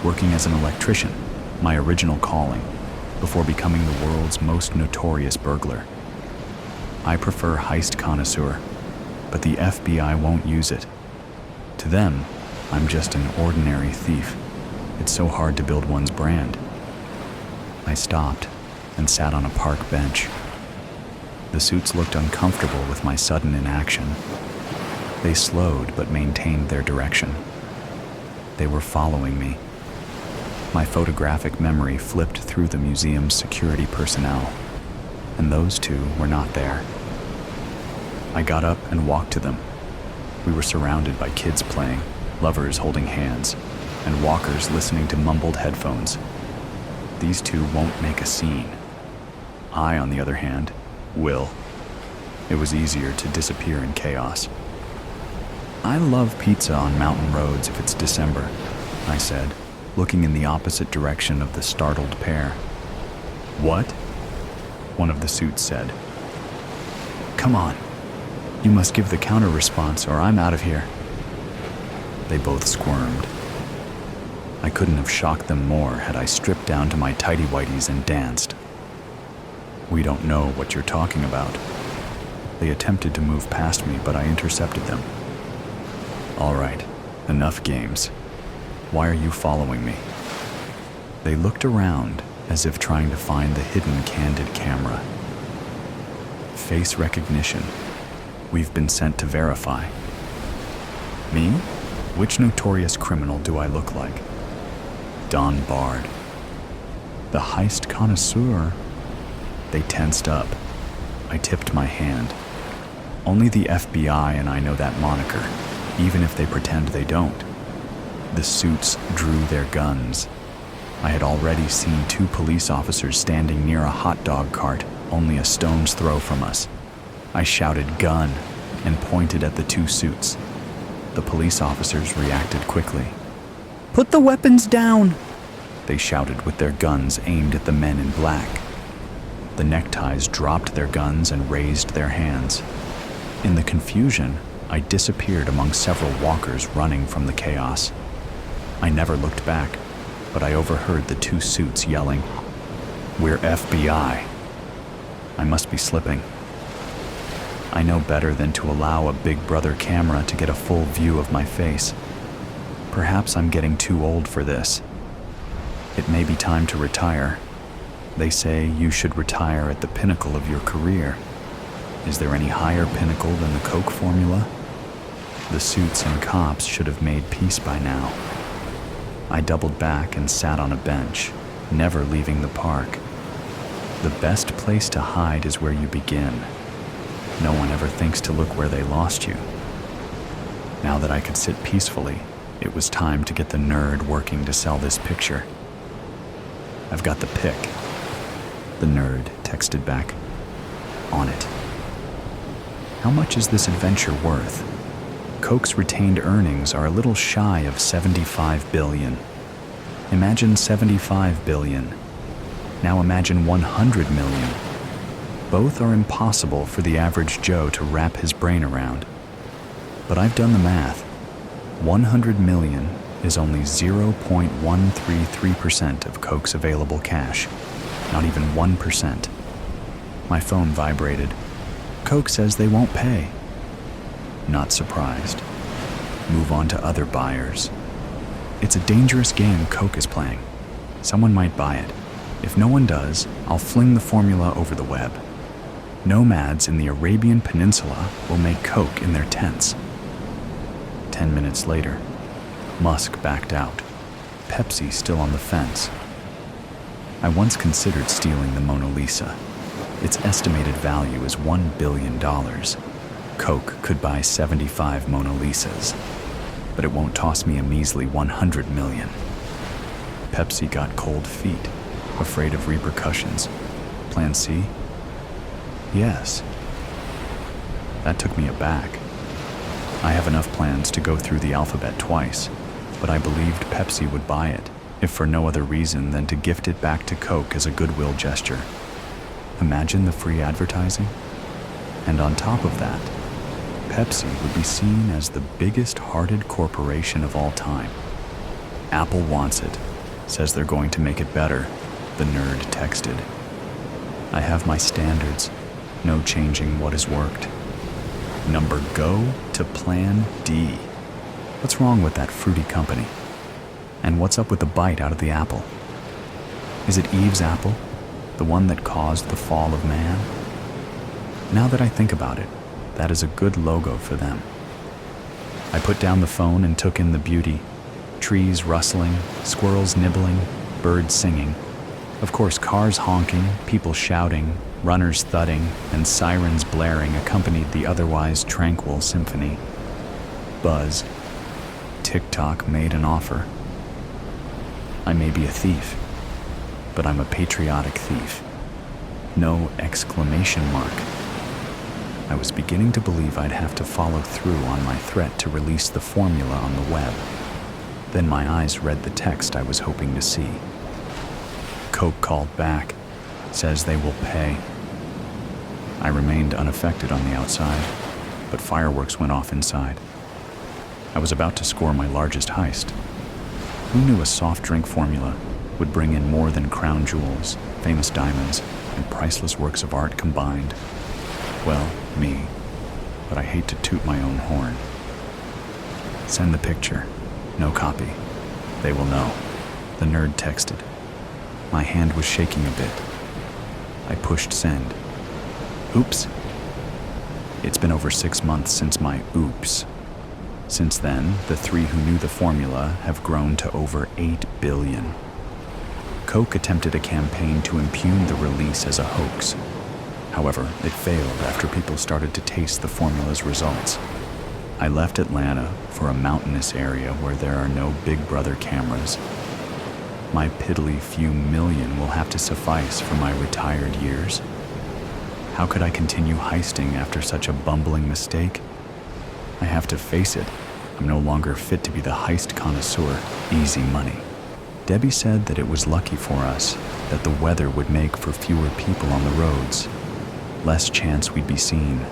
[SPEAKER 1] working as an electrician, my original calling, before becoming the world's most notorious burglar. I prefer heist connoisseur, but the FBI won't use it. To them, I'm just an ordinary thief. It's so hard to build one's brand. I stopped and sat on a park bench. The suits looked uncomfortable with my sudden inaction. They slowed but maintained their direction. They were following me. My photographic memory flipped through the museum's security personnel, and those 2 were not there. I got up and walked to them. We were surrounded by kids playing, lovers holding hands, and walkers listening to mumbled headphones. These 2 won't make a scene. I, on the other hand, will. It was easier to disappear in chaos. I love pizza on mountain roads if it's December, I said, looking in the opposite direction of the startled pair. What? One of the suits said. Come on. You must give the counter response or I'm out of here. They both squirmed. I couldn't have shocked them more had I stripped down to my tighty-whities and danced. We don't know what you're talking about. They attempted to move past me, but I intercepted them. All right, enough games. Why are you following me? They looked around as if trying to find the hidden candid camera. Face recognition. We've been sent to verify. Me? Which notorious criminal do I look like? Don Bard. The heist connoisseur. They tensed up. I tipped my hand. Only the FBI and I know that moniker, even if they pretend they don't. The suits drew their guns. I had already seen 2 police officers standing near a hot dog cart, only a stone's throw from us. I shouted "gun" and pointed at the 2 suits. The police officers reacted quickly. "Put the weapons down!" they shouted with their guns aimed at the men in black. The neckties dropped their guns and raised their hands. In the confusion, I disappeared among several walkers running from the chaos. I never looked back, but I overheard the 2 suits yelling, "We're FBI." I must be slipping. I know better than to allow a Big Brother camera to get a full view of my face. Perhaps I'm getting too old for this. It may be time to retire. They say you should retire at the pinnacle of your career. Is there any higher pinnacle than the Coke formula? The suits and cops should have made peace by now. I doubled back and sat on a bench, never leaving the park. The best place to hide is where you begin. No one ever thinks to look where they lost you. Now that I could sit peacefully, it was time to get the nerd working to sell this picture. I've got the pic. The nerd texted back. On it. How much is this adventure worth? Coke's retained earnings are a little shy of $75 billion. Imagine $75 billion. Now imagine $100 million. Both are impossible for the average Joe to wrap his brain around. But I've done the math. 100 million is only 0.133% of Coke's available cash. Not even 1%. My phone vibrated. Coke says they won't pay. Not surprised. Move on to other buyers. It's a dangerous game Coke is playing. Someone might buy it. If no one does, I'll fling the formula over the web. Nomads in the Arabian Peninsula will make Coke in their tents. 10 minutes later, Musk backed out. Pepsi still on the fence. I once considered stealing the Mona Lisa. Its estimated value is $1 billion. Coke could buy 75 Mona Lisas, but it won't toss me a measly 100 million. Pepsi got cold feet, afraid of repercussions. Plan C? Yes. That took me aback. I have enough plans to go through the alphabet twice, but I believed Pepsi would buy it, if for no other reason than to gift it back to Coke as a goodwill gesture. Imagine the free advertising. And on top of that, Pepsi would be seen as the biggest-hearted corporation of all time. Apple wants it, says they're going to make it better, the nerd texted. I have my standards, no changing what has worked. Number go to plan D. What's wrong with that fruity company? And what's up with the bite out of the apple? Is it Eve's apple, the one that caused the fall of man? Now that I think about it, that is a good logo for them. I put down the phone and took in the beauty. Trees rustling, squirrels nibbling, birds singing. Of course, cars honking, people shouting, runners thudding, and sirens blaring accompanied the otherwise tranquil symphony. Buzz. TikTok made an offer. I may be a thief, but I'm a patriotic thief. no exclamation mark. I was beginning to believe I'd have to follow through on my threat to release the formula on the web. Then my eyes read the text I was hoping to see. Coke called back, says they will pay. I remained unaffected on the outside, but fireworks went off inside. I was about to score my largest heist. Who knew a soft drink formula would bring in more than crown jewels, famous diamonds, and priceless works of art combined? Well, me, but I hate to toot my own horn. Send the picture. No copy. They will know. The nerd texted. My hand was shaking a bit. I pushed send. Oops. It's been over 6 months since my oops. Since then, the 3 who knew the formula have grown to over 8 billion. Coke attempted a campaign to impugn the release as a hoax. However, it failed after people started to taste the formula's results. I left Atlanta for a mountainous area where there are no Big Brother cameras. My piddly few million will have to suffice for my retired years. How could I continue heisting after such a bumbling mistake? I have to face it. I'm no longer fit to be the heist connoisseur. Easy money. Debbie said that it was lucky for us that the weather would make for fewer people on the roads. Less chance we'd be seen.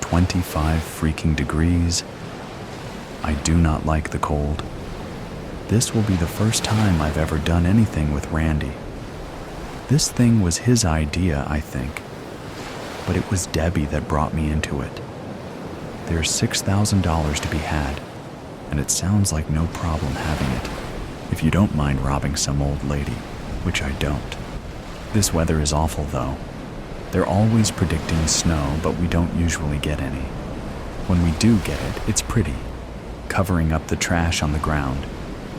[SPEAKER 1] 25 freaking degrees. I do not like the cold. This will be the first time I've ever done anything with Randy. This thing was his idea, I think. But it was Debbie that brought me into it. There's $6,000 to be had, and it sounds like no problem having it, if you don't mind robbing some old lady, which I don't. This weather is awful, though. They're always predicting snow, but we don't usually get any. When we do get it, it's pretty, covering up the trash on the ground,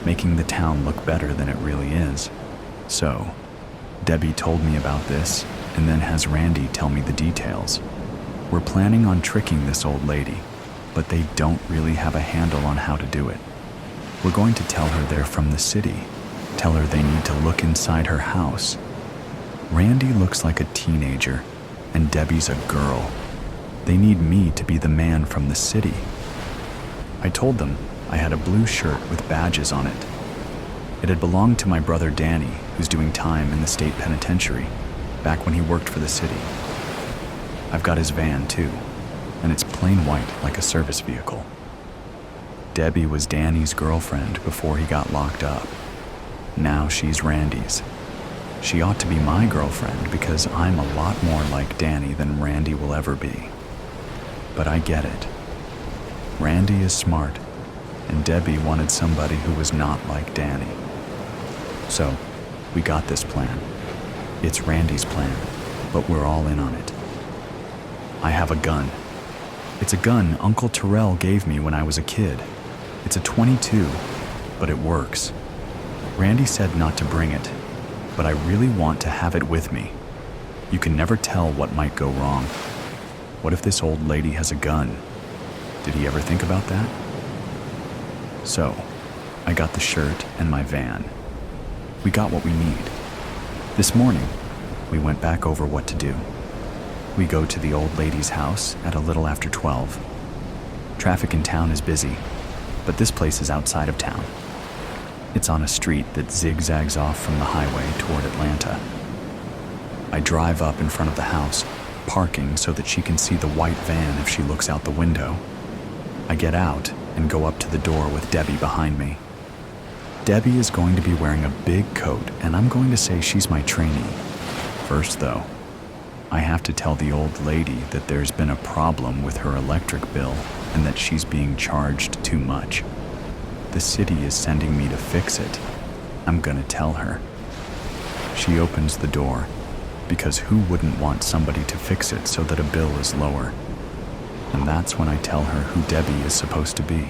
[SPEAKER 1] making the town look better than it really is. So, Debbie told me about this, and then has Randy tell me the details. We're planning on tricking this old lady, but they don't really have a handle on how to do it. We're going to tell her they're from the city, tell her they need to look inside her house. Randy looks like a teenager, and Debbie's a girl. They need me to be the man from the city. I told them I had a blue shirt with badges on it. It had belonged to my brother Danny, who's doing time in the state penitentiary, back when he worked for the city. I've got his van too, and it's plain white like a service vehicle. Debbie was Danny's girlfriend before he got locked up. Now she's Randy's. She ought to be my girlfriend because I'm a lot more like Danny than Randy will ever be. But I get it. Randy is smart, and Debbie wanted somebody who was not like Danny. So, we got this plan. It's Randy's plan, but we're all in on it. I have a gun. It's a gun Uncle Terrell gave me when I was a kid. It's a .22, but it works. Randy said not to bring it, but I really want to have it with me. You can never tell what might go wrong. What if this old lady has a gun? Did he ever think about that? So, I got the shirt and my van. We got what we need. This morning, we went back over what to do. We go to the old lady's house at a little after 12. Traffic in town is busy, but this place is outside of town. It's on a street that zigzags off from the highway toward Atlanta. I drive up in front of the house, parking so that she can see the white van if she looks out the window. I get out and go up to the door with Debbie behind me. Debbie is going to be wearing a big coat, and I'm going to say she's my trainee. First, though, I have to tell the old lady that there's been a problem with her electric bill and that she's being charged too much. The city is sending me to fix it. I'm gonna tell her. She opens the door, because who wouldn't want somebody to fix it so that a bill is lower? And that's when I tell her who Debbie is supposed to be.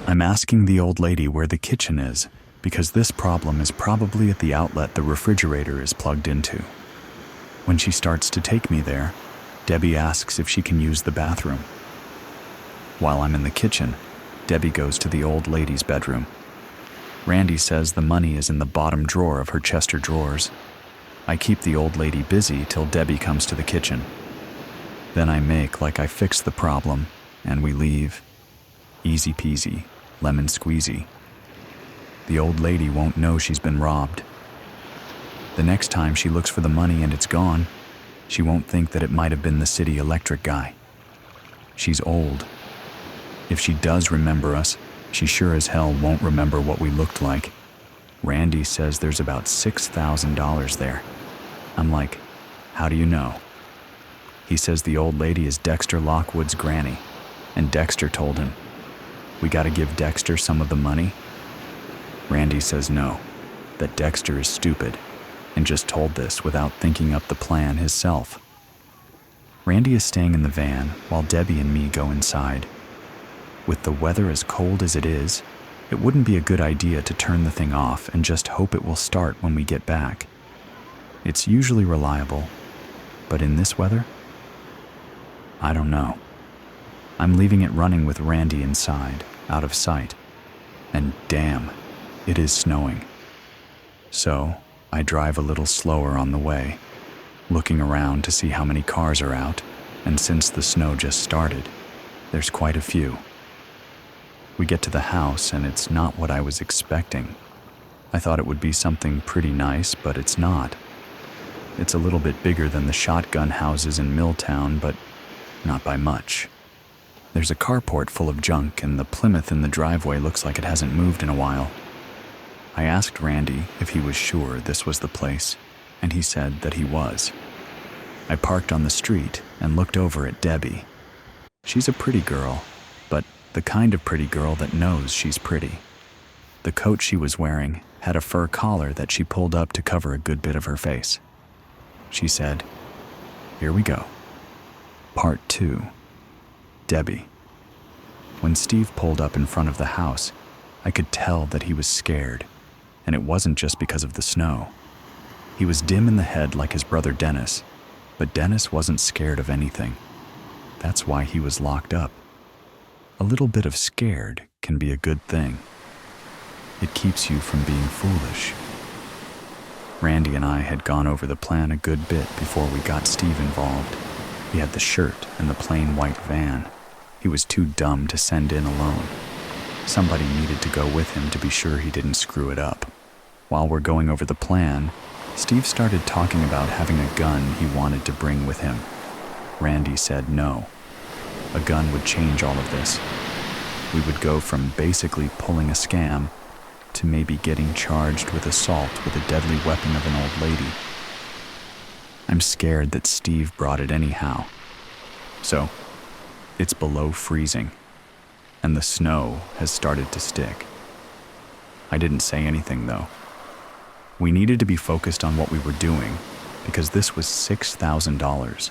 [SPEAKER 1] I'm asking the old lady where the kitchen is, because this problem is probably at the outlet the refrigerator is plugged into. When she starts to take me there, Debbie asks if she can use the bathroom. While I'm in the kitchen, Debbie goes to the old lady's bedroom. Randy says the money is in the bottom drawer of her Chester drawers. I keep the old lady busy till Debbie comes to the kitchen. Then I make like I fixed the problem, and we leave. Easy peasy, lemon squeezy. The old lady won't know she's been robbed. The next time she looks for the money and it's gone, she won't think that it might have been the city electric guy. She's old. If she does remember us, she sure as hell won't remember what we looked like. Randy says there's about $6,000 there. I'm like, how do you know? He says the old lady is Dexter Lockwood's granny, and Dexter told him. We gotta give Dexter some of the money? Randy says no, that Dexter is stupid, and just told this without thinking up the plan himself. Randy is staying in the van while Debbie and me go inside. With the weather as cold as it is, it wouldn't be a good idea to turn the thing off and just hope it will start when we get back. It's usually reliable, but in this weather? I don't know. I'm leaving it running with Randy inside, out of sight. And damn, it is snowing. So, I drive a little slower on the way, looking around to see how many cars are out, and since the snow just started, there's quite a few. We get to the house and it's not what I was expecting. I thought it would be something pretty nice, but it's not. It's a little bit bigger than the shotgun houses in Milltown, but not by much. There's a carport full of junk and the Plymouth in the driveway looks like it hasn't moved in a while. I asked Randy if he was sure this was the place, and he said that he was. I parked on the street and looked over at Debbie. She's a pretty girl, but the kind of pretty girl that knows she's pretty. The coat she was wearing had a fur collar that she pulled up to cover a good bit of her face. She said, "Here we go." Part 2. Debbie. When Steve pulled up in front of the house, I could tell that he was scared, and it wasn't just because of the snow. He was dim in the head like his brother Dennis, but Dennis wasn't scared of anything. That's why he was locked up. A little bit of scared can be a good thing. It keeps you from being foolish. Randy and I had gone over the plan a good bit before we got Steve involved. He had the shirt and the plain white van. He was too dumb to send in alone. Somebody needed to go with him to be sure he didn't screw it up. While we're going over the plan, Steve started talking about having a gun he wanted to bring with him. Randy said no. A gun would change all of this. We would go from basically pulling a scam to maybe getting charged with assault with a deadly weapon of an old lady. I'm scared that Steve brought it anyhow. So, it's below freezing, and the snow has started to stick. I didn't say anything though. We needed to be focused on what we were doing because this was $6,000.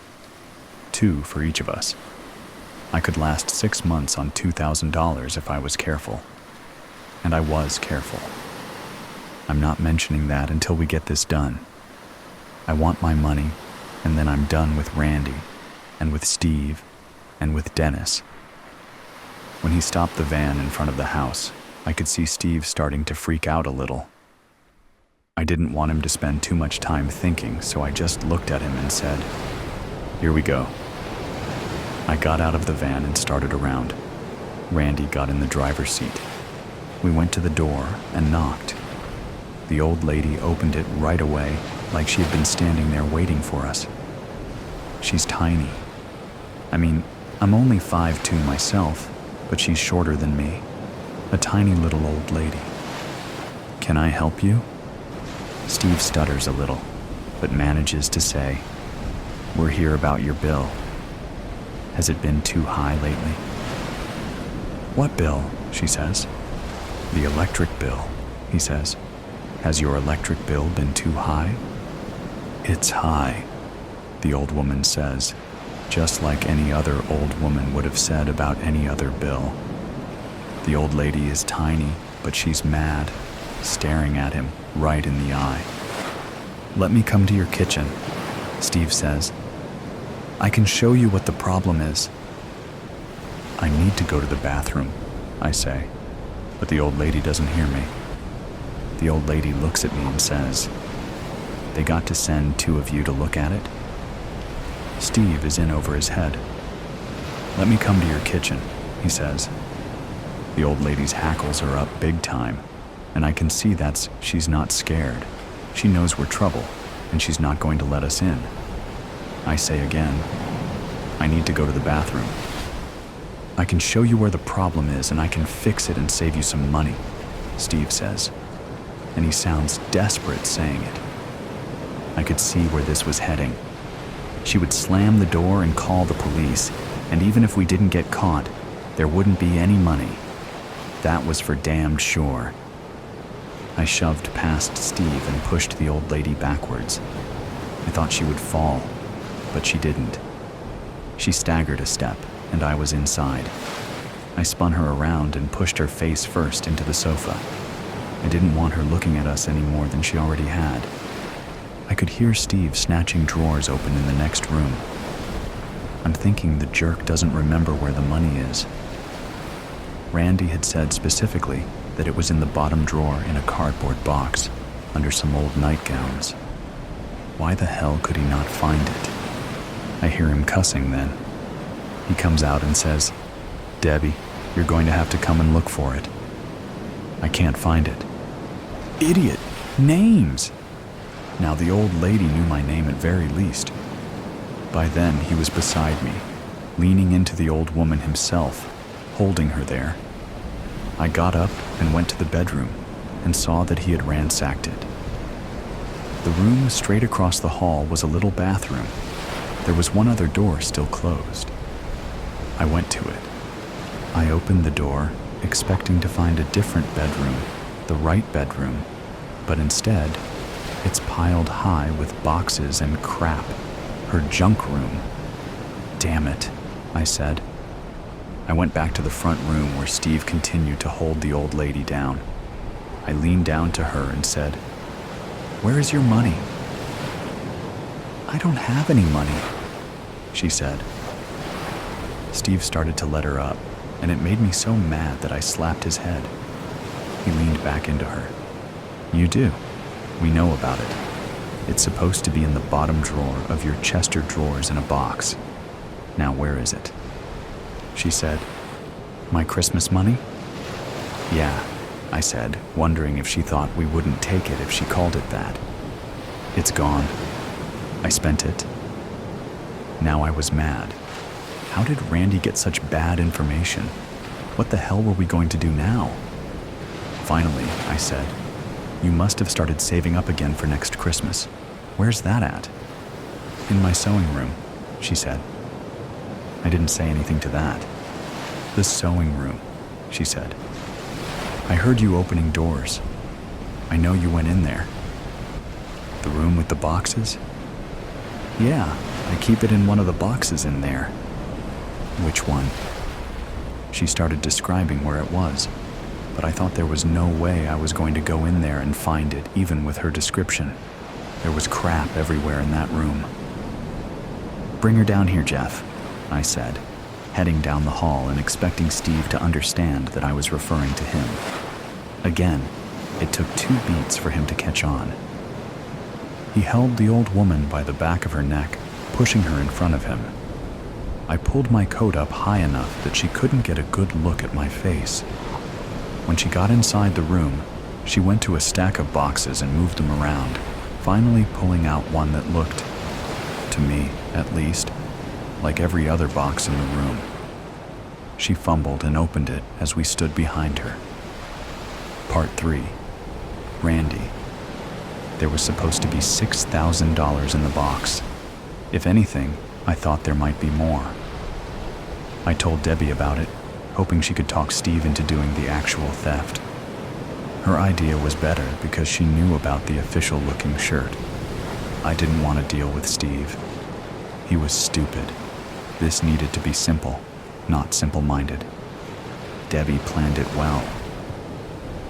[SPEAKER 1] 2 for each of us. I could last 6 months on $2,000 if I was careful. And I was careful. I'm not mentioning that until we get this done. I want my money, and then I'm done with Randy, and with Steve, and with Dennis. When he stopped the van in front of the house, I could see Steve starting to freak out a little. I didn't want him to spend too much time thinking, so I just looked at him and said, "Here we go." I got out of the van and started around. Randy got in the driver's seat. We went to the door and knocked. The old lady opened it right away, like she had been standing there waiting for us. She's tiny. I mean, I'm only 5'2" myself, but she's shorter than me. A tiny little old lady. "Can I help you?" Steve stutters a little, but manages to say, "We're here about your bill. Has it been too high lately?" "What bill?" she says. "The electric bill," he says. "Has your electric bill been too high?" "It's high," the old woman says, just like any other old woman would have said about any other bill. The old lady is tiny, but she's mad, staring at him right in the eye. "Let me come to your kitchen," Steve says. "I can show you what the problem is." "I need to go to the bathroom," I say, but the old lady doesn't hear me. The old lady looks at me and says, They got to send 2 of you to look at it? Steve is in over his head. Let me come to your kitchen, he says. The old lady's hackles are up big time, and I can see she's not scared. She knows we're trouble, and she's not going to let us in. I say again, I need to go to the bathroom. I can show you where the problem is, and I can fix it and save you some money, Steve says, and he sounds desperate saying it. I could see where this was heading. She would slam the door and call the police, and even if we didn't get caught, there wouldn't be any money. That was for damned sure. I shoved past Steve and pushed the old lady backwards. I thought she would fall, but she didn't. She staggered a step, and I was inside. I spun her around and pushed her face first into the sofa. I didn't want her looking at us any more than she already had. I could hear Steve snatching drawers open in the next room. I'm thinking the jerk doesn't remember where the money is. Randy had said specifically that it was in the bottom drawer in a cardboard box under some old nightgowns. Why the hell could he not find it? I hear him cussing then. He comes out and says, Debbie, you're going to have to come and look for it. I can't find it. Idiot! Names! Now the old lady knew my name at very least. By then he was beside me, leaning into the old woman himself, holding her there. I got up and went to the bedroom and saw that he had ransacked it. The room straight across the hall was a little bathroom. There was one other door still closed. I went to it. I opened the door, expecting to find a different bedroom, the right bedroom, but instead, it's piled high with boxes and crap. Her junk room. Damn it, I said. I went back to the front room where Steve continued to hold the old lady down. I leaned down to her and said, Where is your money? I don't have any money, she said. Steve started to let her up, and it made me so mad that I slapped his head. He leaned back into her. You do. We know about it. It's supposed to be in the bottom drawer of your Chester drawers in a box. Now where is it? She said, My Christmas money? Yeah, I said, wondering if she thought we wouldn't take it if she called it that. It's gone. I spent it. Now I was mad. How did Randy get such bad information? What the hell were we going to do now? Finally, I said, You must have started saving up again for next Christmas. Where's that at? In my sewing room, she said. I didn't say anything to that. The sewing room, she said. I heard you opening doors. I know you went in there. The room with the boxes? Yeah, I keep it in one of the boxes in there. Which one? She started describing where it was, but I thought there was no way I was going to go in there and find it, even with her description. There was crap everywhere in that room. Bring her down here, Jeff, I said, heading down the hall and expecting Steve to understand that I was referring to him. Again, it took 2 beats for him to catch on. He held the old woman by the back of her neck, pushing her in front of him. I pulled my coat up high enough that she couldn't get a good look at my face. When she got inside the room, she went to a stack of boxes and moved them around, finally pulling out one that looked, to me at least, like every other box in the room. She fumbled and opened it as we stood behind her. Part 3. Randy. There was supposed to be $6,000 in the box. If anything, I thought there might be more. I told Debbie about it, hoping she could talk Steve into doing the actual theft. Her idea was better because she knew about the official-looking shirt. I didn't want to deal with Steve. He was stupid. This needed to be simple, not simple-minded. Debbie planned it well.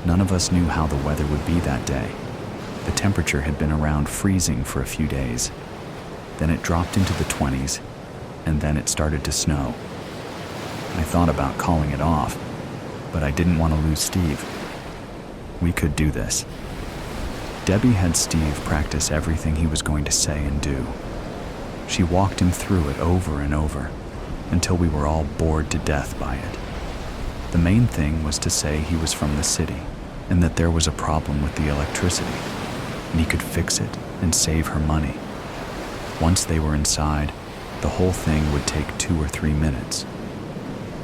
[SPEAKER 1] None of us knew how the weather would be that day. The temperature had been around freezing for a few days. Then it dropped into the 20s, and then it started to snow. I thought about calling it off, but I didn't want to lose Steve. We could do this. Debbie had Steve practice everything he was going to say and do. She walked him through it over and over until we were all bored to death by it. The main thing was to say he was from the city and that there was a problem with the electricity, and he could fix it and save her money. Once they were inside, the whole thing would take 2 or 3 minutes.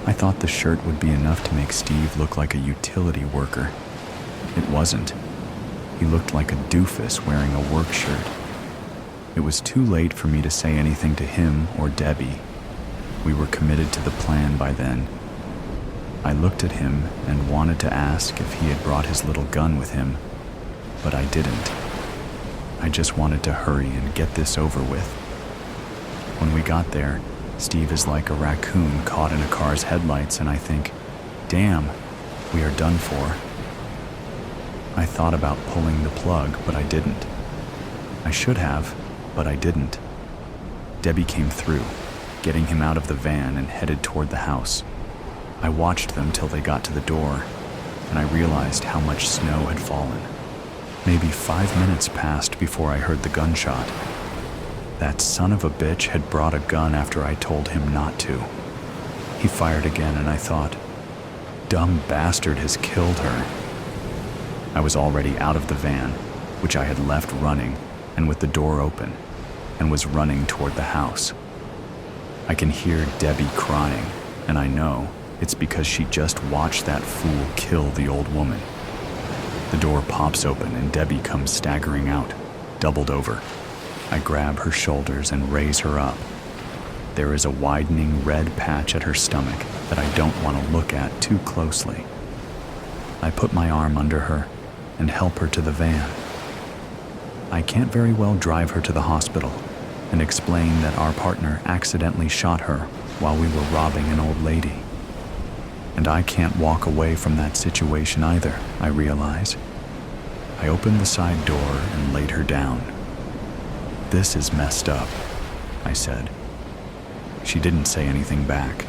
[SPEAKER 1] I thought the shirt would be enough to make Steve look like a utility worker. It wasn't. He looked like a doofus wearing a work shirt. It was too late for me to say anything to him or Debbie. We were committed to the plan by then. I looked at him and wanted to ask if he had brought his little gun with him, but I didn't. I just wanted to hurry and get this over with. When we got there, Steve is like a raccoon caught in a car's headlights, and I think, damn, we are done for. I thought about pulling the plug, but I didn't. I should have, but I didn't. Debbie came through, getting him out of the van and headed toward the house. I watched them till they got to the door, and I realized how much snow had fallen. Maybe 5 minutes passed before I heard the gunshot. That son of a bitch had brought a gun after I told him not to. He fired again, and I thought, dumb bastard has killed her. I was already out of the van, which I had left running and with the door open, and was running toward the house. I can hear Debbie crying, and I know it's because she just watched that fool kill the old woman. The door pops open and Debbie comes staggering out, doubled over. I grab her shoulders and raise her up. There is a widening red patch at her stomach that I don't want to look at too closely. I put my arm under her and help her to the van. I can't very well drive her to the hospital and explain that our partner accidentally shot her while we were robbing an old lady. And I can't walk away from that situation either, I realize. I opened the side door and laid her down. This is messed up, I said. She didn't say anything back.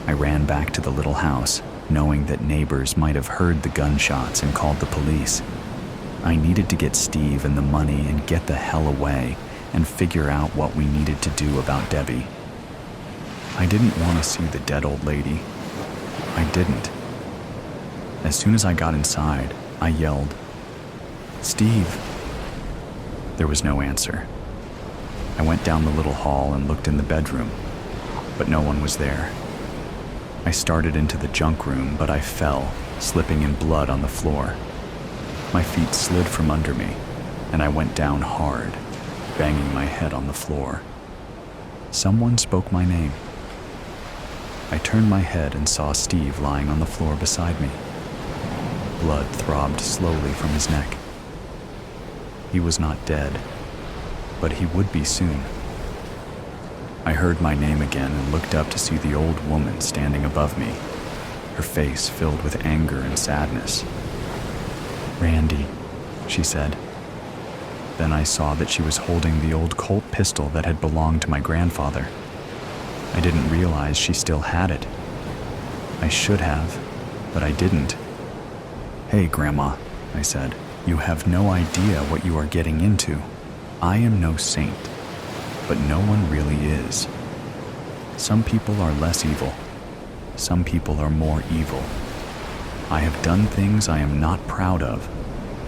[SPEAKER 1] I ran back to the little house, knowing that neighbors might have heard the gunshots and called the police. I needed to get Steve and the money and get the hell away and figure out what we needed to do about Debbie. I didn't want to see the dead old lady. I didn't. As soon as I got inside, I yelled, "Steve!" There was no answer. I went down the little hall and looked in the bedroom, but no one was there. I started into the junk room, but I fell, slipping in blood on the floor. My feet slid from under me, and I went down hard, banging my head on the floor. Someone spoke my name. I turned my head and saw Steve lying on the floor beside me. Blood throbbed slowly from his neck. He was not dead, but he would be soon. I heard my name again and looked up to see the old woman standing above me, her face filled with anger and sadness. "Randy," she said. Then I saw that she was holding the old Colt pistol that had belonged to my grandfather. I didn't realize she still had it. I should have, but I didn't. "Hey, Grandma," I said, "you have no idea what you are getting into. I am no saint, but no one really is. Some people are less evil. Some people are more evil. I have done things I am not proud of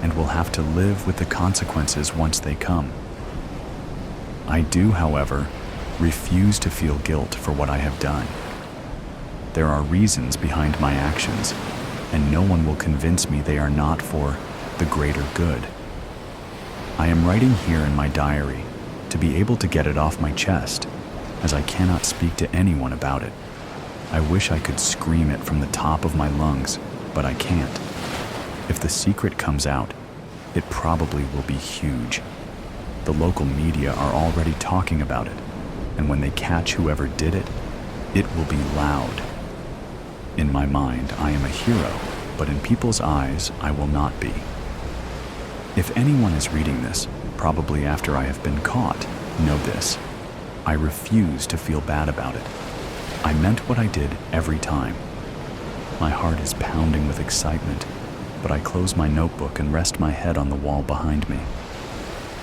[SPEAKER 1] and will have to live with the consequences once they come. I do, however, refuse to feel guilt for what I have done. There are reasons behind my actions, and no one will convince me they are not for the greater good. I am writing here in my diary to be able to get it off my chest, as I cannot speak to anyone about it. I wish I could scream it from the top of my lungs, but I can't. If the secret comes out, it probably will be huge. The local media are already talking about it, and when they catch whoever did it, it will be loud. In my mind, I am a hero, but in people's eyes, I will not be. If anyone is reading this, probably after I have been caught, know this. I refuse to feel bad about it. I meant what I did every time. My heart is pounding with excitement, but I close my notebook and rest my head on the wall behind me.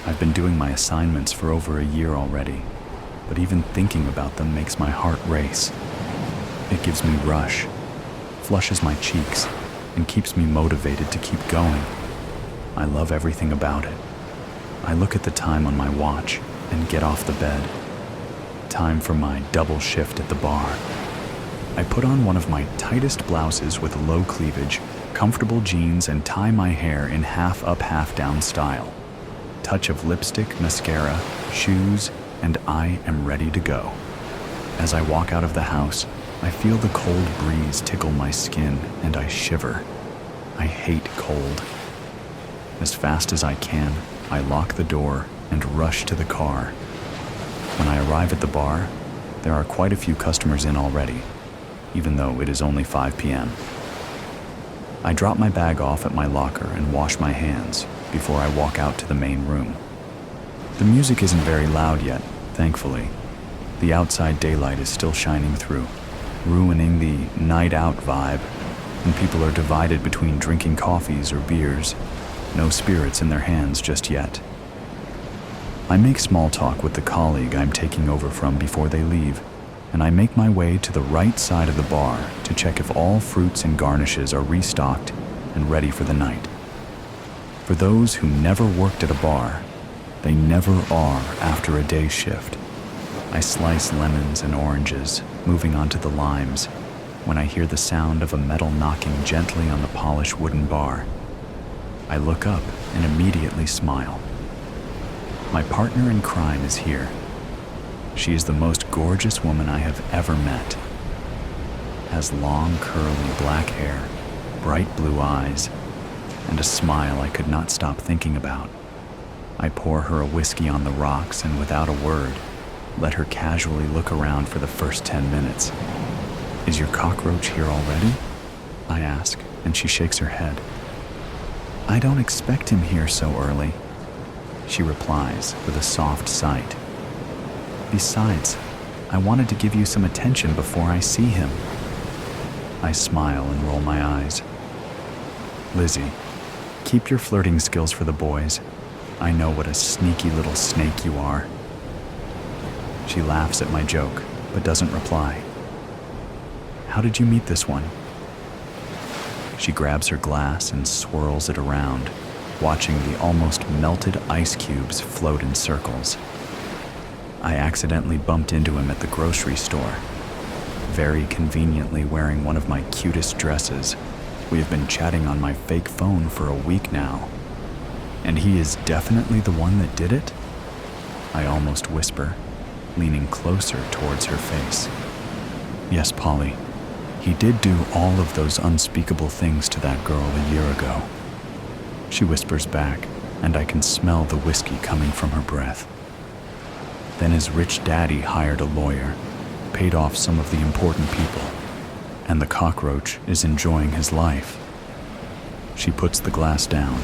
[SPEAKER 1] I've been doing my assignments for over a year already, but even thinking about them makes my heart race. It gives me rush, flushes my cheeks, and keeps me motivated to keep going. I love everything about it. I look at the time on my watch and get off the bed. Time for my double shift at the bar. I put on one of my tightest blouses with low cleavage, comfortable jeans, and tie my hair in half up, half down style. Touch of lipstick, mascara, shoes, and I am ready to go. As I walk out of the house, I feel the cold breeze tickle my skin and I shiver. I hate cold. As fast as I can, I lock the door and rush to the car. When I arrive at the bar, there are quite a few customers in already, even though it is only 5 p.m. I drop my bag off at my locker and wash my hands before I walk out to the main room. The music isn't very loud yet, thankfully. The outside daylight is still shining through, ruining the night out vibe, and people are divided between drinking coffees or beers. No spirits in their hands just yet. I make small talk with the colleague I'm taking over from before they leave, and I make my way to the right side of the bar to check if all fruits and garnishes are restocked and ready for the night. For those who never worked at a bar, they never are after a day shift. I slice lemons and oranges, moving on to the limes, when I hear the sound of a metal knocking gently on the polished wooden bar. I look up and immediately smile. My partner in crime is here. She is the most gorgeous woman I have ever met. Has long, curly black hair, bright blue eyes, and a smile I could not stop thinking about. I pour her a whiskey on the rocks and without a word, let her casually look around for the first 10 minutes. "Is your cockroach here already?" I ask, and she shakes her head. "I don't expect him here so early," she replies with a soft sigh. "Besides, I wanted to give you some attention before I see him." I smile and roll my eyes. "Lizzie, keep your flirting skills for the boys. I know what a sneaky little snake you are." She laughs at my joke, but doesn't reply. "How did you meet this one?" She grabs her glass and swirls it around, watching the almost melted ice cubes float in circles. "I accidentally bumped into him at the grocery store, very conveniently wearing one of my cutest dresses. We have been chatting on my fake phone for a week now. And he is definitely the one that did it?" I almost whisper, leaning closer towards her face. "Yes, Polly. He did do all of those unspeakable things to that girl a year ago." She whispers back, and I can smell the whiskey coming from her breath. "Then his rich daddy hired a lawyer, paid off some of the important people, and the cockroach is enjoying his life." She puts the glass down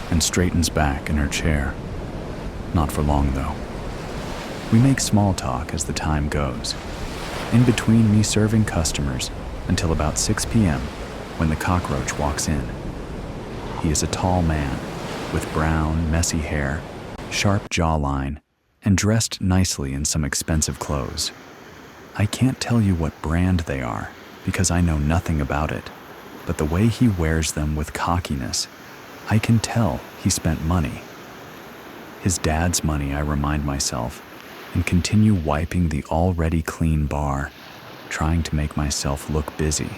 [SPEAKER 1] and straightens back in her chair. Not for long, though. We make small talk as the time goes, in between me serving customers until about 6 p.m. when the cockroach walks in. He is a tall man with brown, messy hair, sharp jawline, and dressed nicely in some expensive clothes. I can't tell you what brand they are because I know nothing about it, but the way he wears them with cockiness, I can tell he spent money. His dad's money, I remind myself, and continue wiping the already clean bar, trying to make myself look busy.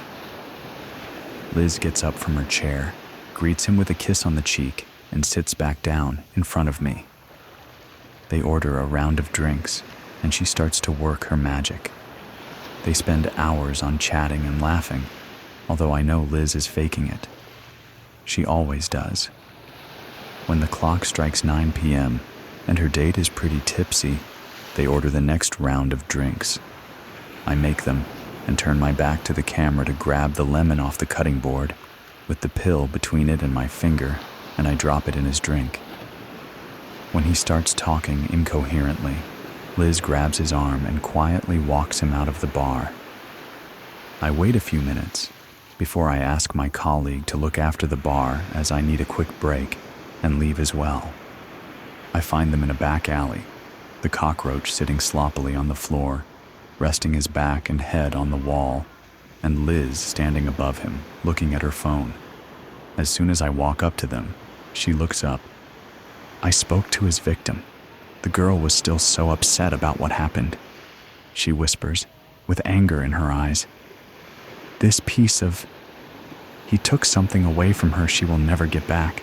[SPEAKER 1] Liz gets up from her chair, greets him with a kiss on the cheek, and sits back down in front of me. They order a round of drinks, and she starts to work her magic. They spend hours on chatting and laughing, although I know Liz is faking it. She always does. When the clock strikes 9 p.m. and her date is pretty tipsy, they order the next round of drinks. I make them and turn my back to the camera to grab the lemon off the cutting board, with the pill between it and my finger, and I drop it in his drink. When he starts talking incoherently, Liz grabs his arm and quietly walks him out of the bar. I wait a few minutes, before I ask my colleague to look after the bar as I need a quick break and leave as well. I find them in a back alley, the cockroach sitting sloppily on the floor, resting his back and head on the wall, and Liz standing above him, looking at her phone. As soon as I walk up to them, she looks up. I spoke to his victim. The girl was still so upset about what happened. She whispers, with anger in her eyes. This piece of... He took something away from her she will never get back.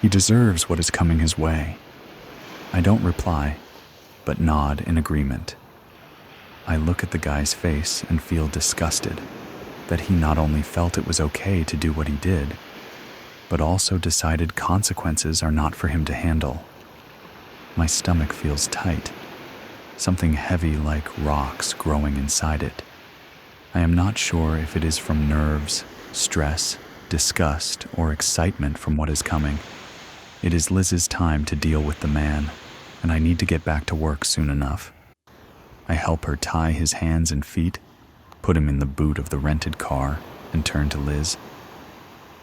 [SPEAKER 1] He deserves what is coming his way. I don't reply, but nod in agreement. I look at the guy's face and feel disgusted that he not only felt it was okay to do what he did, but also decided consequences are not for him to handle. My stomach feels tight, something heavy like rocks growing inside it. I am not sure if it is from nerves, stress, disgust, or excitement from what is coming. It is Liz's time to deal with the man, and I need to get back to work soon enough. I help her tie his hands and feet, put him in the boot of the rented car, and turn to Liz.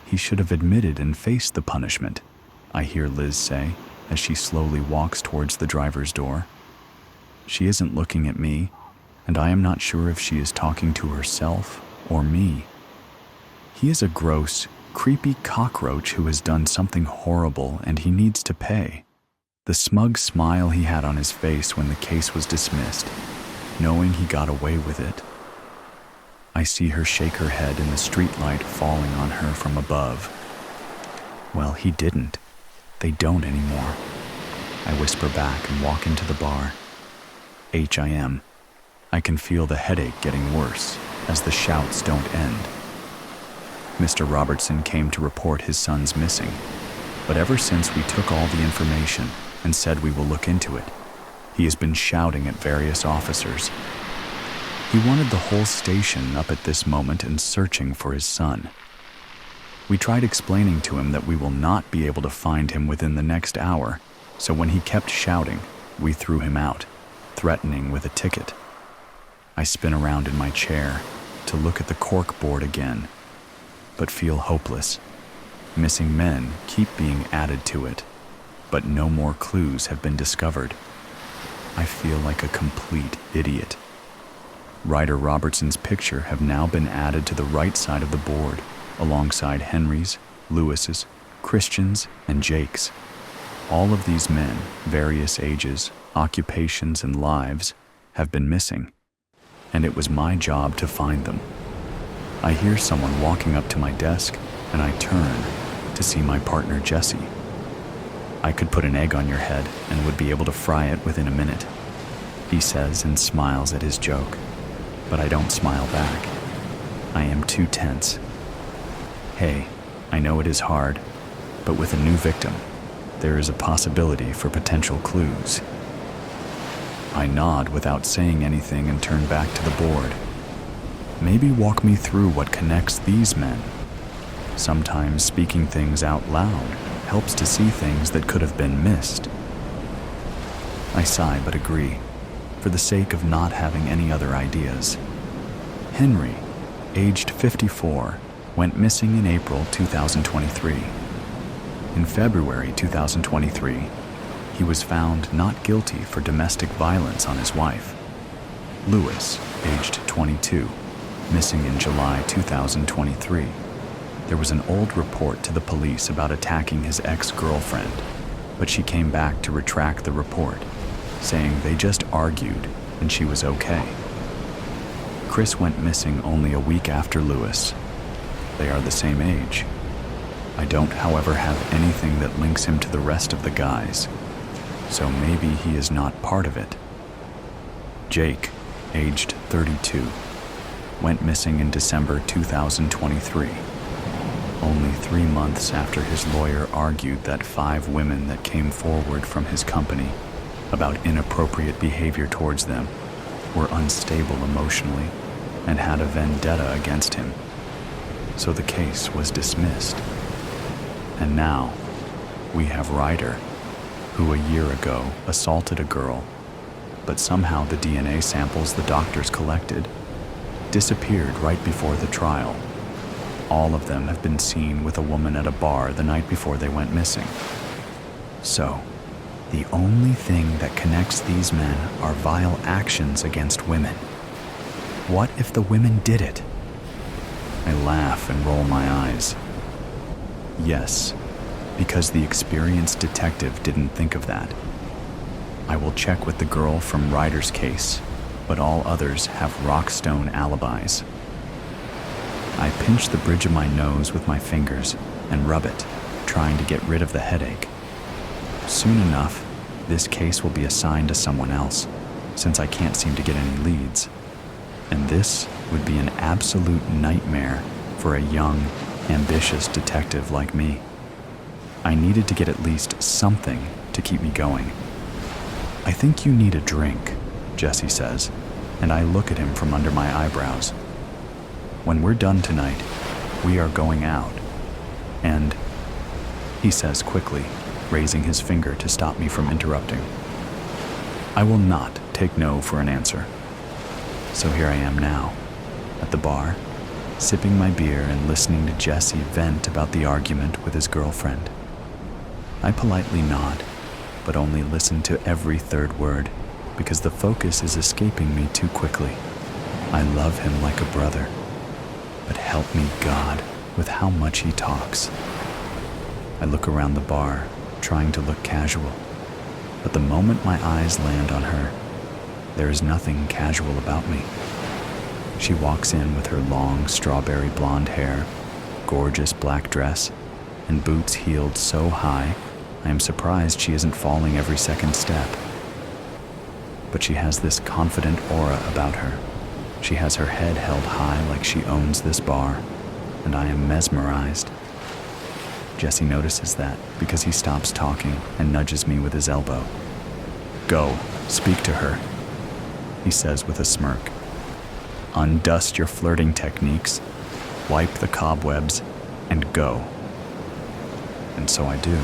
[SPEAKER 1] He should have admitted and faced the punishment, I hear Liz say as she slowly walks towards the driver's door. She isn't looking at me, and I am not sure if she is talking to herself or me. He is a gross, creepy cockroach who has done something horrible and he needs to pay. The smug smile he had on his face when the case was dismissed, knowing he got away with it. I see her shake her head in the streetlight falling on her from above. Well, he didn't. They don't anymore. I whisper back and walk into the bar. HIM. I can feel the headache getting worse as the shouts don't end. Mr. Robertson came to report his son's missing, but ever since we took all the information and said we will look into it, he has been shouting at various officers. He wanted the whole station up at this moment and searching for his son. We tried explaining to him that we will not be able to find him within the next hour, so when he kept shouting, we threw him out, threatening with a ticket. I spin around in my chair to look at the cork board again, but feel hopeless. Missing men keep being added to it, but no more clues have been discovered. I feel like a complete idiot. Ryder Robertson's picture have now been added to the right side of the board, alongside Henry's, Lewis's, Christian's, and Jake's. All of these men, various ages, occupations, and lives, have been missing, and it was my job to find them. I hear someone walking up to my desk, and I turn to see my partner Jesse. I could put an egg on your head and would be able to fry it within a minute, he says and smiles at his joke, but I don't smile back. I am too tense. Hey, I know it is hard, but with a new victim, there is a possibility for potential clues. I nod without saying anything and turn back to the board. Maybe walk me through what connects these men. Sometimes speaking things out loud helps to see things that could have been missed. I sigh but agree, for the sake of not having any other ideas. Henry, aged 54, went missing in April 2023. In February 2023, he was found not guilty for domestic violence on his wife. Lewis, aged 22, missing in July 2023. There was an old report to the police about attacking his ex-girlfriend, but she came back to retract the report, saying they just argued and she was okay. Chris went missing only a week after Lewis. They are the same age. I don't, however, have anything that links him to the rest of the guys, so maybe he is not part of it. Jake, aged 32, went missing in December 2023. Only 3 months after his lawyer argued that 5 women that came forward from his company about inappropriate behavior towards them were unstable emotionally and had a vendetta against him. So the case was dismissed. And now, we have Ryder, who a year ago assaulted a girl, but somehow the DNA samples the doctors collected disappeared right before the trial. all of them have been seen with a woman at a bar the night before they went missing. So, the only thing that connects these men are vile actions against women. What if the women did it? I laugh and roll my eyes. Yes, because the experienced detective didn't think of that. I will check with the girl from Ryder's case, but all others have rock-stone alibis. I pinch the bridge of my nose with my fingers and rub it, trying to get rid of the headache. Soon enough, this case will be assigned to someone else, since I can't seem to get any leads. And this would be an absolute nightmare for a young, ambitious detective like me. I needed to get at least something to keep me going. "I think you need a drink," Jesse says, and I look at him from under my eyebrows. "When we're done tonight, we are going out. And," he says quickly, raising his finger to stop me from interrupting. I will not take no for an answer. So here I am now, at the bar, sipping my beer and listening to Jesse vent about the argument with his girlfriend. I politely nod, but only listen to every third word, because the focus is escaping me too quickly. I love him like a brother, but help me God with how much he talks. I look around the bar, trying to look casual, but the moment my eyes land on her, there is nothing casual about me. She walks in with her long strawberry blonde hair, gorgeous black dress, and boots heeled so high, I am surprised she isn't falling every second step. But she has this confident aura about her. She has her head held high like she owns this bar, and I am mesmerized. Jesse notices that because he stops talking and nudges me with his elbow. "Go, speak to her," he says with a smirk. "Undust your flirting techniques, wipe the cobwebs, and go." And so I do.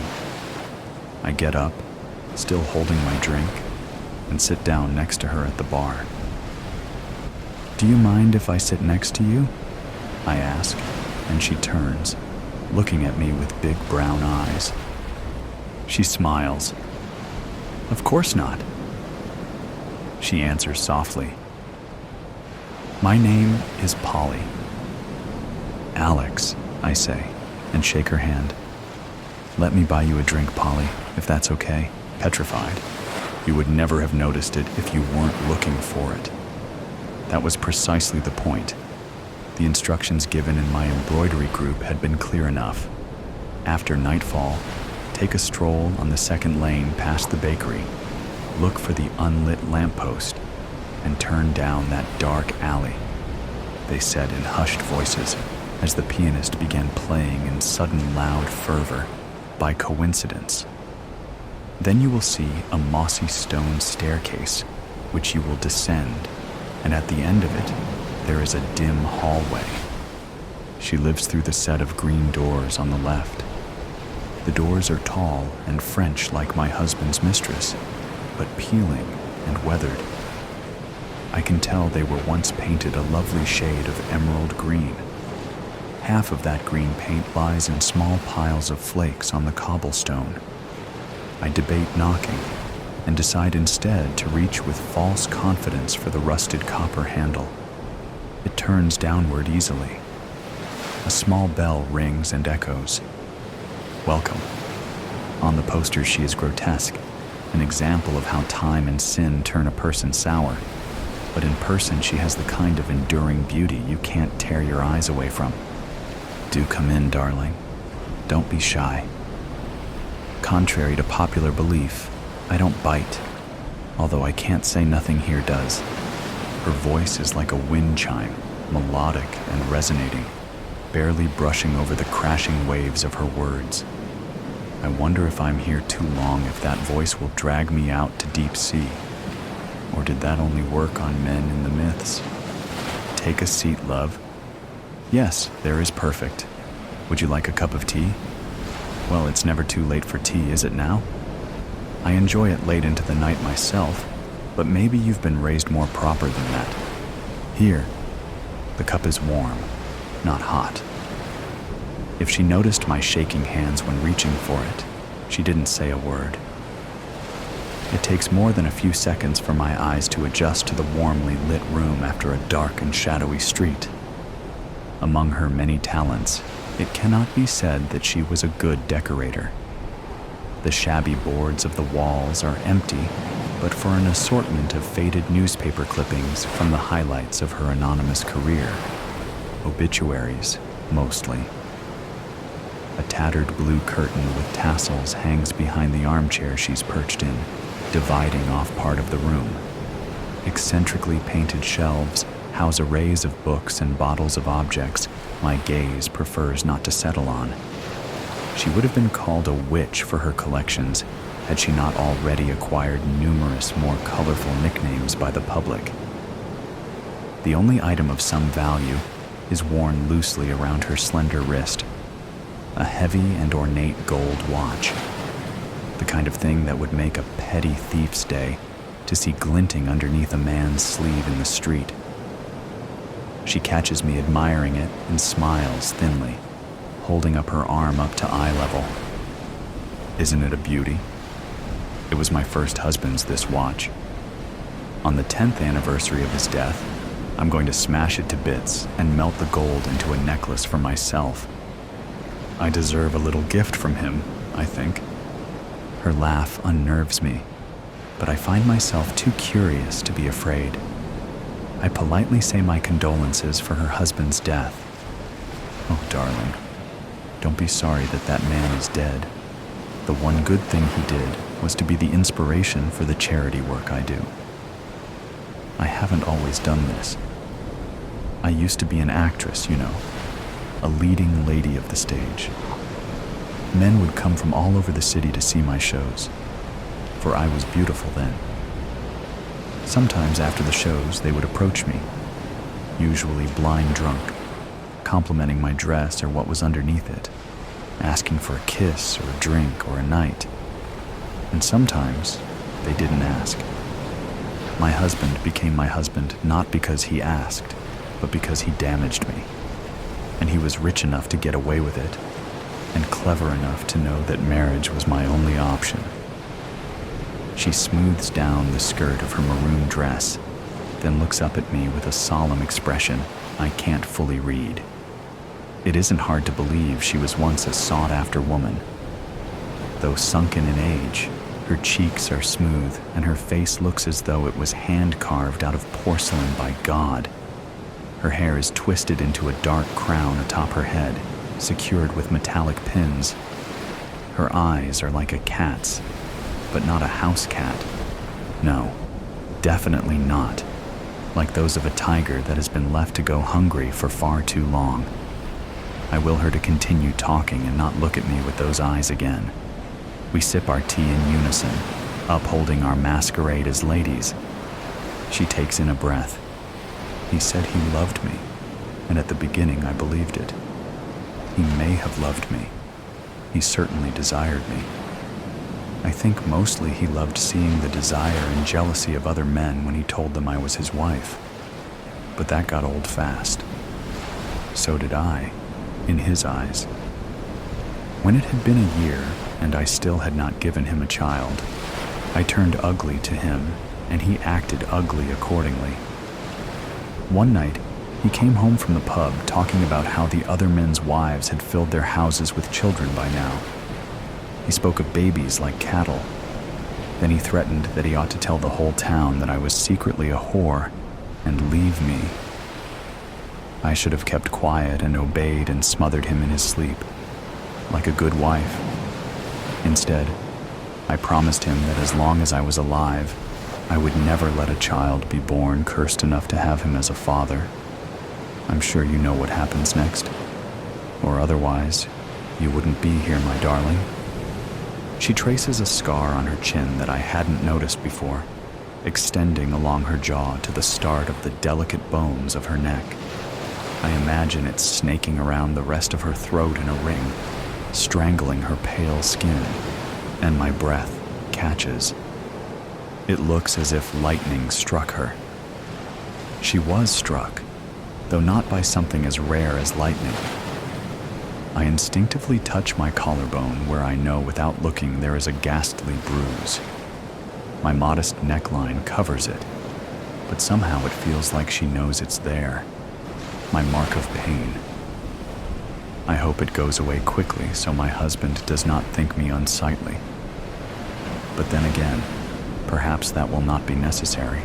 [SPEAKER 1] I get up, still holding my drink, and sit down next to her at the bar. "Do you mind if I sit next to you?" I ask, and she turns, looking at me with big brown eyes. She smiles. "Of course not." She answers softly. "My name is Polly." "Alex," I say, and shake her hand. "Let me buy you a drink, Polly, if that's okay." Petrified. You would never have noticed it if you weren't looking for it. That was precisely the point. The instructions given in my embroidery group had been clear enough. After nightfall, take a stroll on the second lane past the bakery, look for the unlit lamppost, and turn down that dark alley, they said in hushed voices as the pianist began playing in sudden loud fervor, by coincidence. Then you will see a mossy stone staircase, which you will descend, and at the end of it, there is a dim hallway. She lives through the set of green doors on the left. The doors are tall and French like my husband's mistress, but peeling and weathered. I can tell they were once painted a lovely shade of emerald green. Half of that green paint lies in small piles of flakes on the cobblestone. I debate knocking and decide instead to reach with false confidence for the rusted copper handle. It turns downward easily. A small bell rings and echoes. Welcome. On the poster she is grotesque, an example of how time and sin turn a person sour. But in person she has the kind of enduring beauty you can't tear your eyes away from. Do come in, darling. Don't be shy. Contrary to popular belief, I don't bite, although I can't say nothing here does. Her voice is like a wind chime, melodic and resonating, barely brushing over the crashing waves of her words. I wonder if I'm here too long, if that voice will drag me out to deep sea. Or did that only work on men in the myths? Take a seat, love. Yes, there is perfect. Would you like a cup of tea? Well, it's never too late for tea, is it now? I enjoy it late into the night myself, but maybe you've been raised more proper than that. Here, the cup is warm, not hot. If she noticed my shaking hands when reaching for it, she didn't say a word. It takes more than a few seconds for my eyes to adjust to the warmly lit room after a dark and shadowy street. Among her many talents, it cannot be said that she was a good decorator. The shabby boards of the walls are empty, but for an assortment of faded newspaper clippings from the highlights of her anonymous career. Obituaries, mostly. A tattered blue curtain with tassels hangs behind the armchair she's perched in, dividing off part of the room. Eccentrically painted shelves house arrays of books and bottles of objects my gaze prefers not to settle on. She would have been called a witch for her collections had she not already acquired numerous more colorful nicknames by the public. The only item of some value is worn loosely around her slender wrist, a heavy and ornate gold watch, the kind of thing that would make a petty thief's day to see glinting underneath a man's sleeve in the street. She catches me admiring it and smiles thinly, holding up her arm up to eye level. Isn't it a beauty? It was my first husband's, this watch. On the 10th anniversary of his death, I'm going to smash it to bits and melt the gold into a necklace for myself. I deserve a little gift from him, I think. Her laugh unnerves me, but I find myself too curious to be afraid. I politely say my condolences for her husband's death. Oh, darling, don't be sorry that that man is dead. The one good thing he did was to be the inspiration for the charity work I do. I haven't always done this. I used to be an actress, you know, a leading lady of the stage. Men would come from all over the city to see my shows, for I was beautiful then. Sometimes after the shows, they would approach me, usually blind drunk, complimenting my dress or what was underneath it, asking for a kiss or a drink or a night. And sometimes they didn't ask. My husband became my husband not because he asked, but because he damaged me. And he was rich enough to get away with it, and clever enough to know that marriage was my only option. She smooths down the skirt of her maroon dress, then looks up at me with a solemn expression I can't fully read. It isn't hard to believe she was once a sought-after woman. Though sunken in age, her cheeks are smooth and her face looks as though it was hand-carved out of porcelain by God. Her hair is twisted into a dark crown atop her head, secured with metallic pins. Her eyes are like a cat's, but not a house cat. No, definitely not. Like those of a tiger that has been left to go hungry for far too long. I will her to continue talking and not look at me with those eyes again. We sip our tea in unison, upholding our masquerade as ladies. She takes in a breath. He said he loved me, and at the beginning I believed it. He may have loved me. He certainly desired me. I think mostly he loved seeing the desire and jealousy of other men when he told them I was his wife. But that got old fast. So did I, in his eyes. When it had been a year and I still had not given him a child, I turned ugly to him, and he acted ugly accordingly. One night, he came home from the pub talking about how the other men's wives had filled their houses with children by now. He spoke of babies like cattle. Then he threatened that he ought to tell the whole town that I was secretly a whore and leave me. I should have kept quiet and obeyed and smothered him in his sleep, like a good wife. Instead, I promised him that as long as I was alive, I would never let a child be born cursed enough to have him as a father. I'm sure you know what happens next. Or otherwise, you wouldn't be here, my darling. She traces a scar on her chin that I hadn't noticed before, extending along her jaw to the start of the delicate bones of her neck. I imagine it snaking around the rest of her throat in a ring, strangling her pale skin, and my breath catches. It looks as if lightning struck her. She was struck, though not by something as rare as lightning. I instinctively touch my collarbone where I know without looking there is a ghastly bruise. My modest neckline covers it, but somehow it feels like she knows it's there. My mark of pain. I hope it goes away quickly so my husband does not think me unsightly. But then again, perhaps that will not be necessary.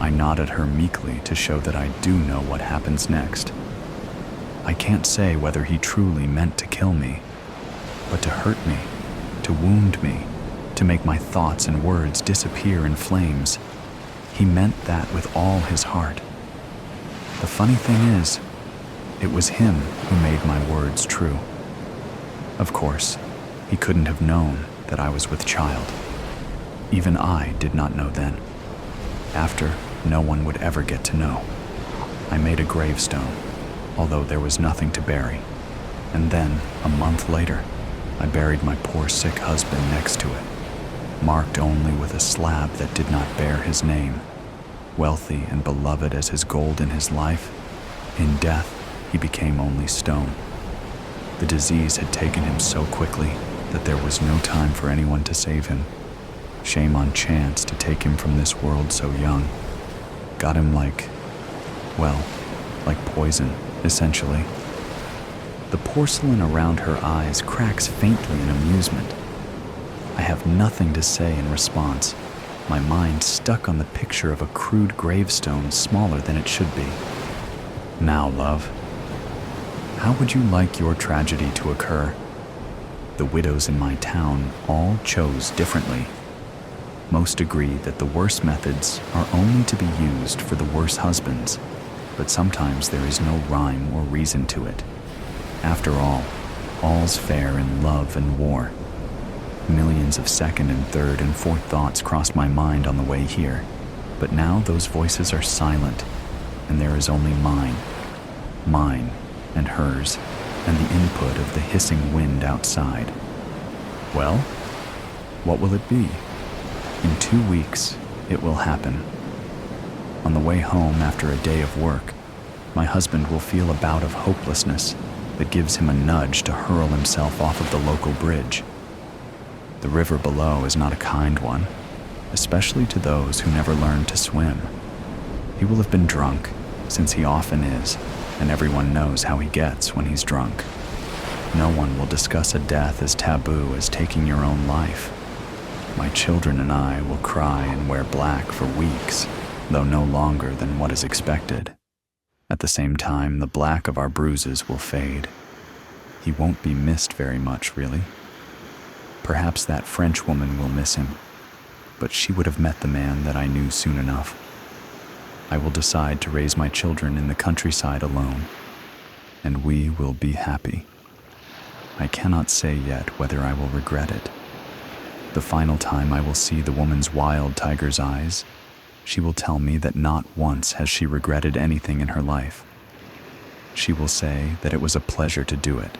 [SPEAKER 1] I nod at her meekly to show that I do know what happens next. I can't say whether he truly meant to kill me, but to hurt me, to wound me, to make my thoughts and words disappear in flames. He meant that with all his heart. The funny thing is, it was him who made my words true. Of course, he couldn't have known that I was with child. Even I did not know then. After, no one would ever get to know. I made a gravestone, although there was nothing to bury. And then, a month later, I buried my poor sick husband next to it, marked only with a slab that did not bear his name. Wealthy and beloved as his gold in his life, in death he became only stone. The disease had taken him so quickly that there was no time for anyone to save him. Shame on chance to take him from this world so young. Got him like poison, essentially. The porcelain around her eyes cracks faintly in amusement. I have nothing to say in response, my mind stuck on the picture of a crude gravestone smaller than it should be. Now, love, how would you like your tragedy to occur? The widows in my town all chose differently. Most agree that the worst methods are only to be used for the worse husbands, but sometimes there is no rhyme or reason to it. After all, all's fair in love and war. Millions of second and third and fourth thoughts crossed my mind on the way here, but now those voices are silent, and there is only mine and hers, and the input of the hissing wind outside. Well, what will it be? In 2 weeks, it will happen. On the way home after a day of work, my husband will feel a bout of hopelessness that gives him a nudge to hurl himself off of the local bridge. The river below is not a kind one, especially to those who never learned to swim. He will have been drunk, since he often is, and everyone knows how he gets when he's drunk. No one will discuss a death as taboo as taking your own life. My children and I will cry and wear black for weeks, though no longer than what is expected. At the same time, the black of our bruises will fade. He won't be missed very much, really. Perhaps that French woman will miss him, but she would have met the man that I knew soon enough. I will decide to raise my children in the countryside alone, and we will be happy. I cannot say yet whether I will regret it. The final time I will see the woman's wild tiger's eyes, she will tell me that not once has she regretted anything in her life. She will say that it was a pleasure to do it,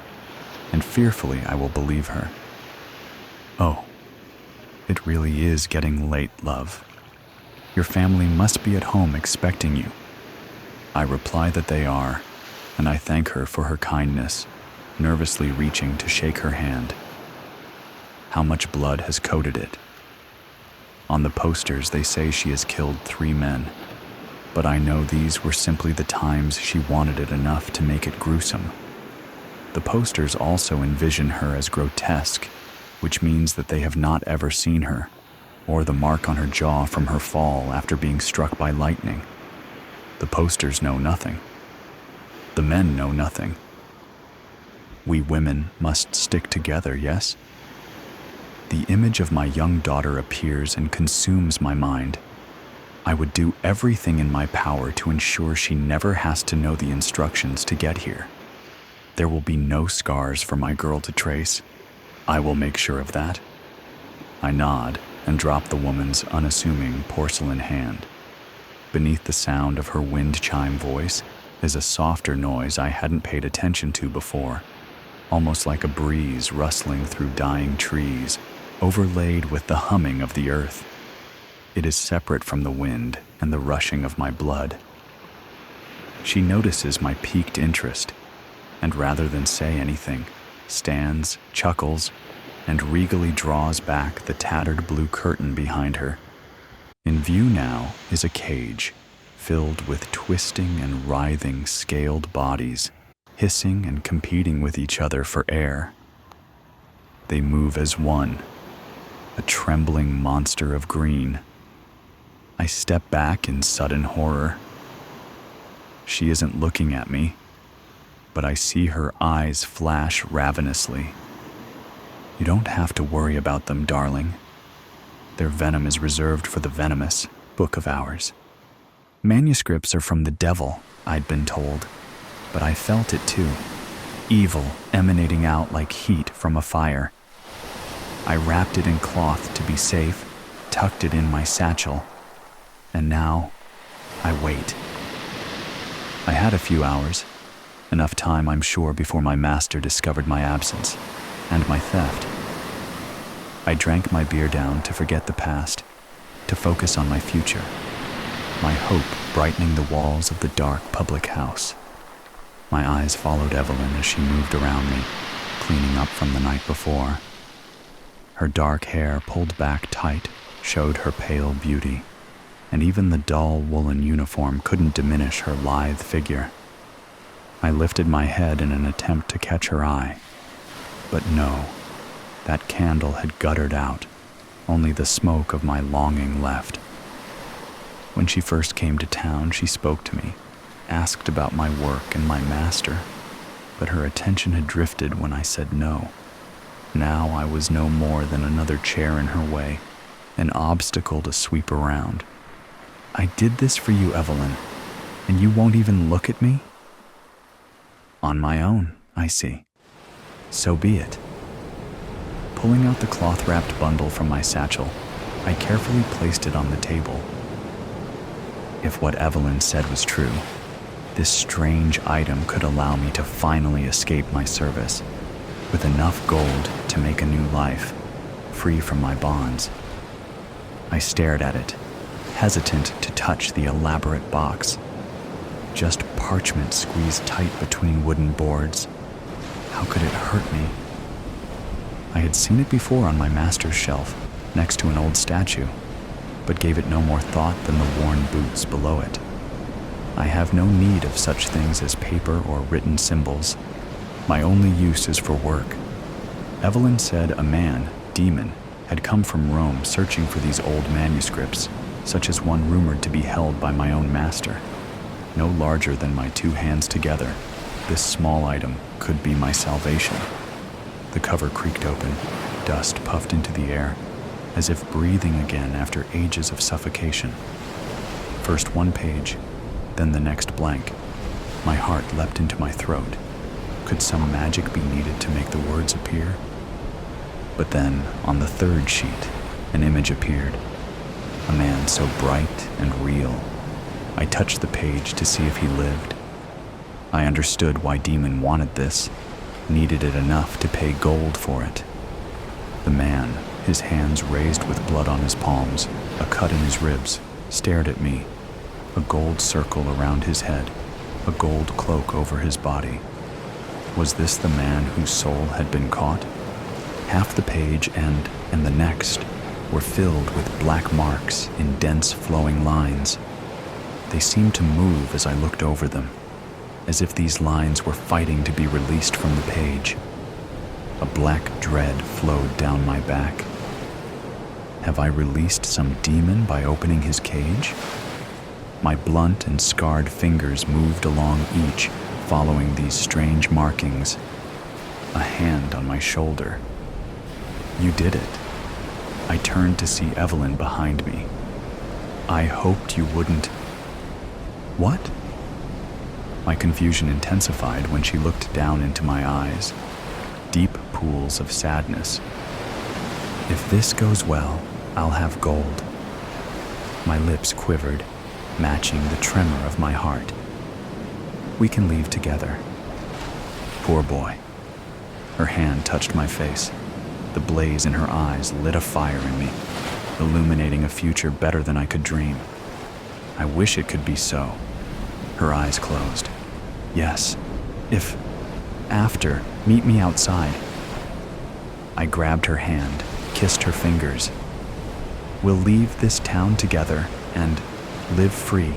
[SPEAKER 1] and fearfully I will believe her. Oh, it really is getting late, love. Your family must be at home expecting you. I reply that they are, and I thank her for her kindness, nervously reaching to shake her hand. How much blood has coated it? On the posters, they say she has killed 3 men, but I know these were simply the times she wanted it enough to make it gruesome. The posters also envision her as grotesque, which means that they have not ever seen her, or the mark on her jaw from her fall after being struck by lightning. The posters know nothing. The men know nothing. We women must stick together, yes? The image of my young daughter appears and consumes my mind. I would do everything in my power to ensure she never has to know the instructions to get here. There will be no scars for my girl to trace. I will make sure of that. I nod and drop the woman's unassuming porcelain hand. Beneath the sound of her wind chime voice is a softer noise I hadn't paid attention to before, almost like a breeze rustling through dying trees, overlaid with the humming of the earth. It is separate from the wind and the rushing of my blood. She notices my piqued interest. and rather than say anything, stands, chuckles, and regally draws back the tattered blue curtain behind her. In view now is a cage filled with twisting and writhing scaled bodies, hissing and competing with each other for air. They move as one, a trembling monster of green. I step back in sudden horror. She isn't looking at me, but I see her eyes flash ravenously. You don't have to worry about them, darling. Their venom is reserved for the venomous book of ours. Manuscripts are from the devil, I'd been told, but I felt it too. Evil emanating out like heat from a fire. I wrapped it in cloth to be safe, tucked it in my satchel, and now I wait. I had a few hours, enough time, I'm sure, before my master discovered my absence and my theft. I drank my beer down to forget the past, to focus on my future, my hope brightening the walls of the dark public house. My eyes followed Evelyn as she moved around me, cleaning up from the night before. Her dark hair pulled back tight showed her pale beauty, and even the dull woolen uniform couldn't diminish her lithe figure. I lifted my head in an attempt to catch her eye, but no, that candle had guttered out, only the smoke of my longing left. When she first came to town, she spoke to me, asked about my work and my master, but her attention had drifted when I said no. Now I was no more than another chair in her way, an obstacle to sweep around. I did this for you, Evelyn, and you won't even look at me? On my own, I see. So be it. Pulling out the cloth-wrapped bundle from my satchel, I carefully placed it on the table. If what Evelyn said was true, this strange item could allow me to finally escape my service, with enough gold to make a new life, free from my bonds. I stared at it, hesitant to touch the elaborate box. Just parchment squeezed tight between wooden boards. How could it hurt me? I had seen it before on my master's shelf, next to an old statue, but gave it no more thought than the worn boots below it. I have no need of such things as paper or written symbols. My only use is for work. Evelyn said a man, demon, had come from Rome searching for these old manuscripts, such as one rumored to be held by my own master. No larger than my two hands together, this small item could be my salvation. The cover creaked open, dust puffed into the air, as if breathing again after ages of suffocation. First one page, then the next blank. My heart leapt into my throat. Could some magic be needed to make the words appear? But then, on the third sheet, an image appeared. A man so bright and real. I touched the page to see if he lived. I understood why Demon wanted this, needed it enough to pay gold for it. The man, his hands raised with blood on his palms, a cut in his ribs, stared at me, a gold circle around his head, a gold cloak over his body. Was this the man whose soul had been caught? Half the page and the next were filled with black marks in dense flowing lines. They seemed to move as I looked over them, as if these lines were fighting to be released from the page. A black dread flowed down my back. Have I released some demon by opening his cage? My blunt and scarred fingers moved along each, following these strange markings. A hand on my shoulder. You did it. I turned to see Evelyn behind me. I hoped you wouldn't. What? My confusion intensified when she looked down into my eyes, deep pools of sadness. If this goes well, I'll have gold. My lips quivered, matching the tremor of my heart. We can leave together. Poor boy. Her hand touched my face. The blaze in her eyes lit a fire in me, illuminating a future better than I could dream. I wish it could be so. Her eyes closed. Yes, if After, meet me outside. I grabbed her hand, kissed her fingers. We'll leave this town together and live free.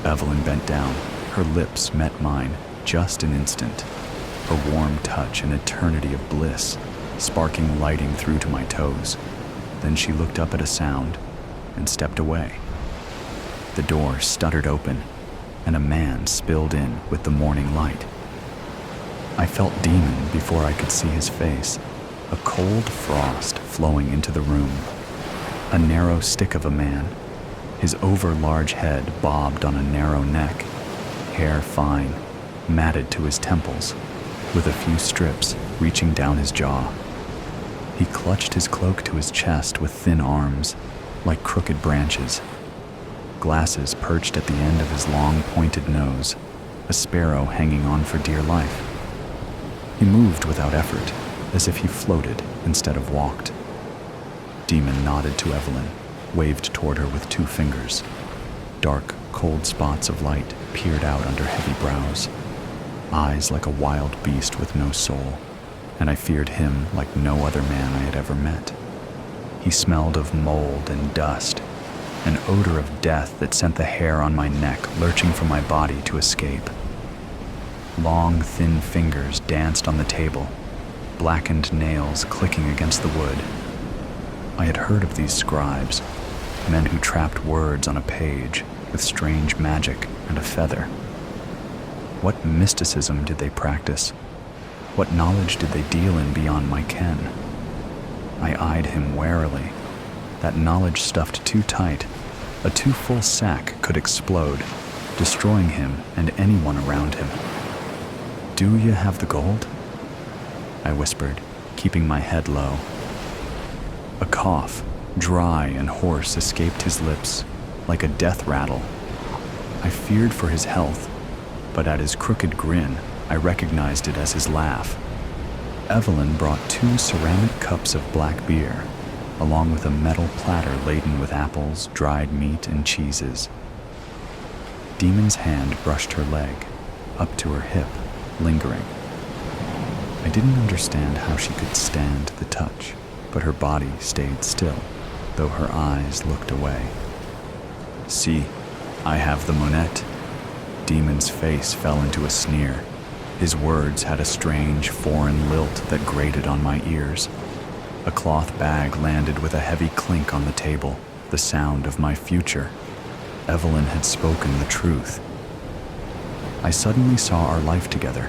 [SPEAKER 1] Evelyn bent down. Her lips met mine, just an instant. Her warm touch, an eternity of bliss, sparking lighting through to my toes. Then she looked up at a sound and stepped away. The door stuttered open, and a man spilled in with the morning light. I felt Demon before I could see his face, a cold frost flowing into the room. A narrow stick of a man, his over-large head bobbed on a narrow neck, hair fine, matted to his temples, with a few strips reaching down his jaw. He clutched his cloak to his chest with thin arms, like crooked branches. Glasses perched at the end of his long, pointed nose, a sparrow hanging on for dear life. He moved without effort, as if he floated instead of walked. Demon nodded to Evelyn, waved toward her with 2 fingers. Dark, cold spots of light peered out under heavy brows, eyes like a wild beast with no soul, and I feared him like no other man I had ever met. He smelled of mold and dust, an odor of death that sent the hair on my neck lurching from my body to escape. Long, thin fingers danced on the table, blackened nails clicking against the wood. I had heard of these scribes, men who trapped words on a page with strange magic and a feather. What mysticism did they practice? What knowledge did they deal in beyond my ken? I eyed him warily. That knowledge stuffed too tight, a too full sack could explode, destroying him and anyone around him. "Do you have the gold?" I whispered, keeping my head low. A cough, dry and hoarse, escaped his lips, like a death rattle. I feared for his health, but at his crooked grin, I recognized it as his laugh. Evelyn brought 2 ceramic cups of black beer, along with a metal platter laden with apples, dried meat, and cheeses. Demon's hand brushed her leg, up to her hip, lingering. I didn't understand how she could stand the touch, but her body stayed still, though her eyes looked away. "See, I have the monette." Demon's face fell into a sneer. His words had a strange, foreign lilt that grated on my ears. A cloth bag landed with a heavy clink on the table, the sound of my future. Evelyn had spoken the truth. I suddenly saw our life together,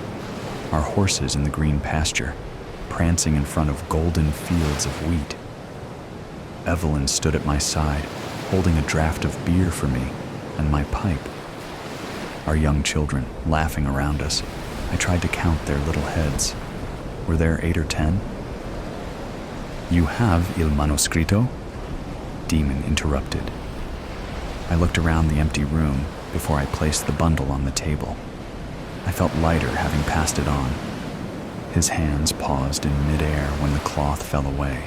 [SPEAKER 1] our horses in the green pasture, prancing in front of golden fields of wheat. Evelyn stood at my side, holding a draught of beer for me and my pipe. Our young children laughing around us. I tried to count their little heads. Were there 8 or 10? "You have il manoscritto?" Demon interrupted. I looked around the empty room before I placed the bundle on the table. I felt lighter having passed it on. His hands paused in midair when the cloth fell away.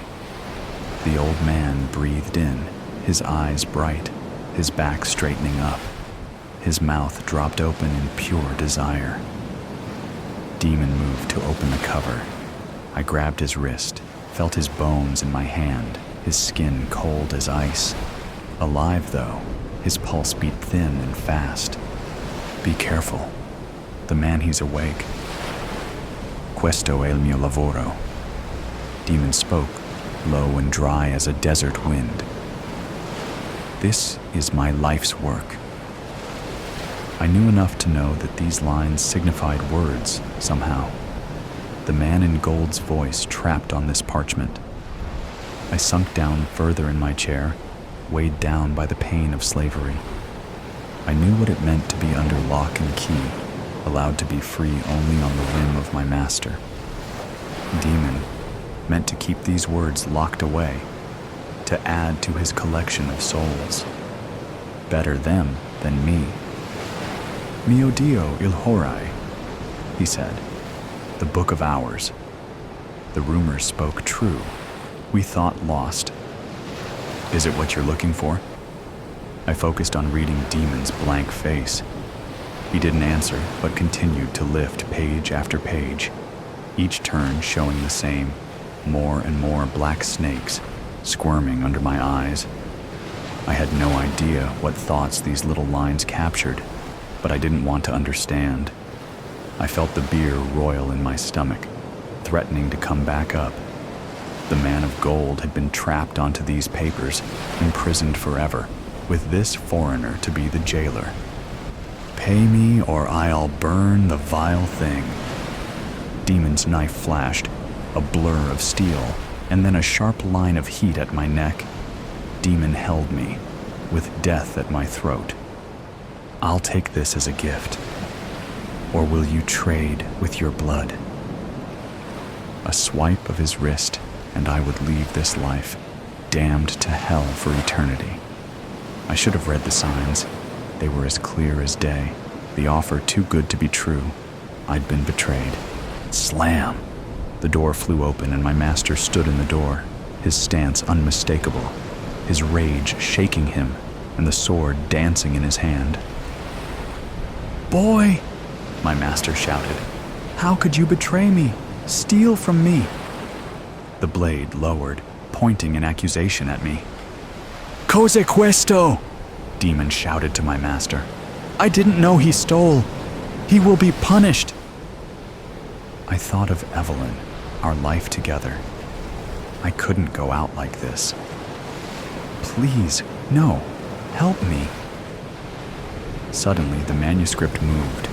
[SPEAKER 1] The old man breathed in, his eyes bright, his back straightening up. His mouth dropped open in pure desire. Demon moved to open the cover. I grabbed his wrist, felt his bones in my hand, his skin cold as ice. Alive, though, his pulse beat thin and fast. "Be careful. The man, he's awake." "Questo è il mio lavoro." Demon spoke, low and dry as a desert wind. "This is my life's work." I knew enough to know that these lines signified words, somehow. The man in gold's voice trapped on this parchment. I sunk down further in my chair, weighed down by the pain of slavery. I knew what it meant to be under lock and key, allowed to be free only on the whim of my master. Demon meant to keep these words locked away, to add to his collection of souls. Better them than me. "Mio Dio il Horai," he said. "The Book of Hours." The rumors spoke true. We thought lost. "Is it what you're looking for?" I focused on reading Demon's blank face. He didn't answer, but continued to lift page after page, each turn showing the same, more and more black snakes squirming under my eyes. I had no idea what thoughts these little lines captured, but I didn't want to understand. I felt the beer roil in my stomach, threatening to come back up. The man of gold had been trapped onto these papers, imprisoned forever, with this foreigner to be the jailer. Pay me or I'll burn the vile thing. Demon's knife flashed, a blur of steel, and then a sharp line of heat at my neck. Demon held me, with death at my throat. I'll take this as a gift. Or will you trade with your blood? A swipe of his wrist, and I would leave this life, damned to hell for eternity. I should have read the signs. They were as clear as day. The offer too good to be true. I'd been betrayed. Slam! The door flew open and my master stood in the door, his stance unmistakable, his rage shaking him, and the sword dancing in his hand. "Boy!" my master shouted. "How could you betray me? Steal from me!" The blade lowered, pointing an accusation at me. "Cos'è questo?" Demon shouted to my master. "I didn't know he stole. He will be punished." I thought of Evelyn, our life together. I couldn't go out like this. "Please, no, help me." Suddenly, the manuscript moved,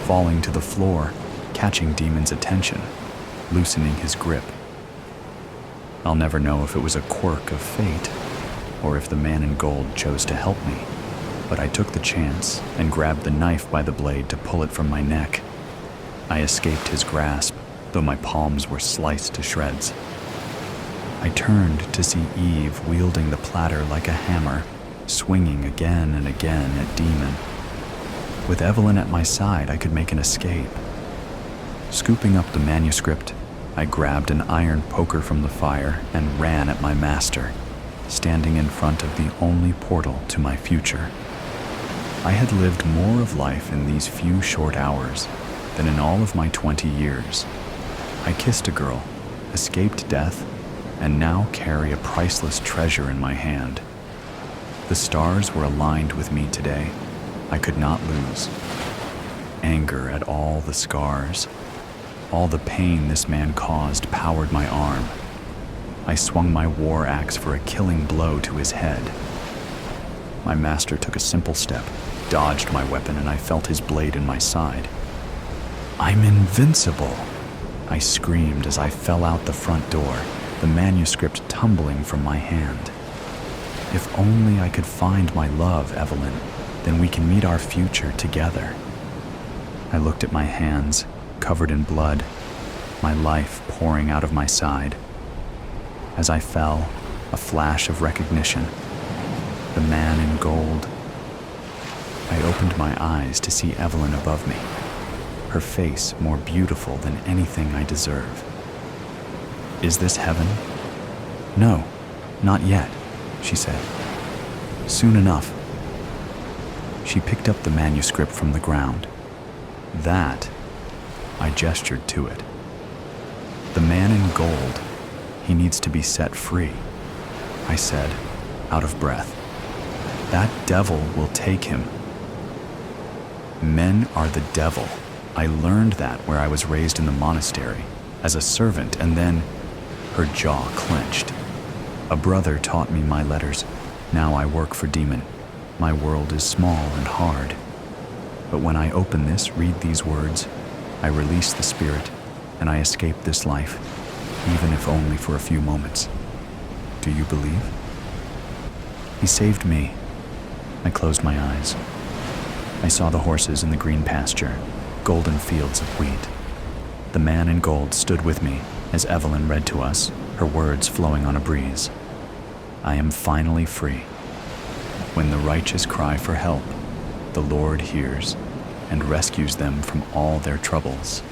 [SPEAKER 1] falling to the floor, catching Demon's attention, loosening his grip. I'll never know if it was a quirk of fate, or if the man in gold chose to help me, but I took the chance and grabbed the knife by the blade to pull it from my neck. I escaped his grasp, though my palms were sliced to shreds. I turned to see Eve wielding the platter like a hammer, swinging again and again at Demon. With Evelyn at my side, I could make an escape. Scooping up the manuscript, I grabbed an iron poker from the fire and ran at my master, standing in front of the only portal to my future. I had lived more of life in these few short hours than in all of my 20 years. I kissed a girl, escaped death, and now carry a priceless treasure in my hand. The stars were aligned with me today. I could not lose. Anger at all the scars, all the pain this man caused powered my arm. I swung my war axe for a killing blow to his head. My master took a simple step, dodged my weapon, and I felt his blade in my side. "I'm invincible!" I screamed as I fell out the front door, the manuscript tumbling from my hand. If only I could find my love, Evelyn, then we can meet our future together. I looked at my hands, covered in blood, my life pouring out of my side. As I fell, a flash of recognition. The man in gold. I opened my eyes to see Evelyn above me, her face more beautiful than anything I deserve. "Is this heaven?" "No, not yet," she said. "Soon enough." She picked up the manuscript from the ground. "That," I gestured to it. "The man in gold, he needs to be set free," I said, out of breath. "That devil will take him." Men are the devil. I learned that where I was raised in the monastery, as a servant, and then her jaw clenched. A brother taught me my letters. Now I work for Demon. My world is small and hard. But when I open this, read these words, I release the spirit, and I escape this life, even if only for a few moments. Do you believe? He saved me. I closed my eyes. I saw the horses in the green pasture, golden fields of wheat. The man in gold stood with me as Evelyn read to us, her words flowing on a breeze. I am finally free. When the righteous cry for help, the Lord hears and rescues them from all their troubles.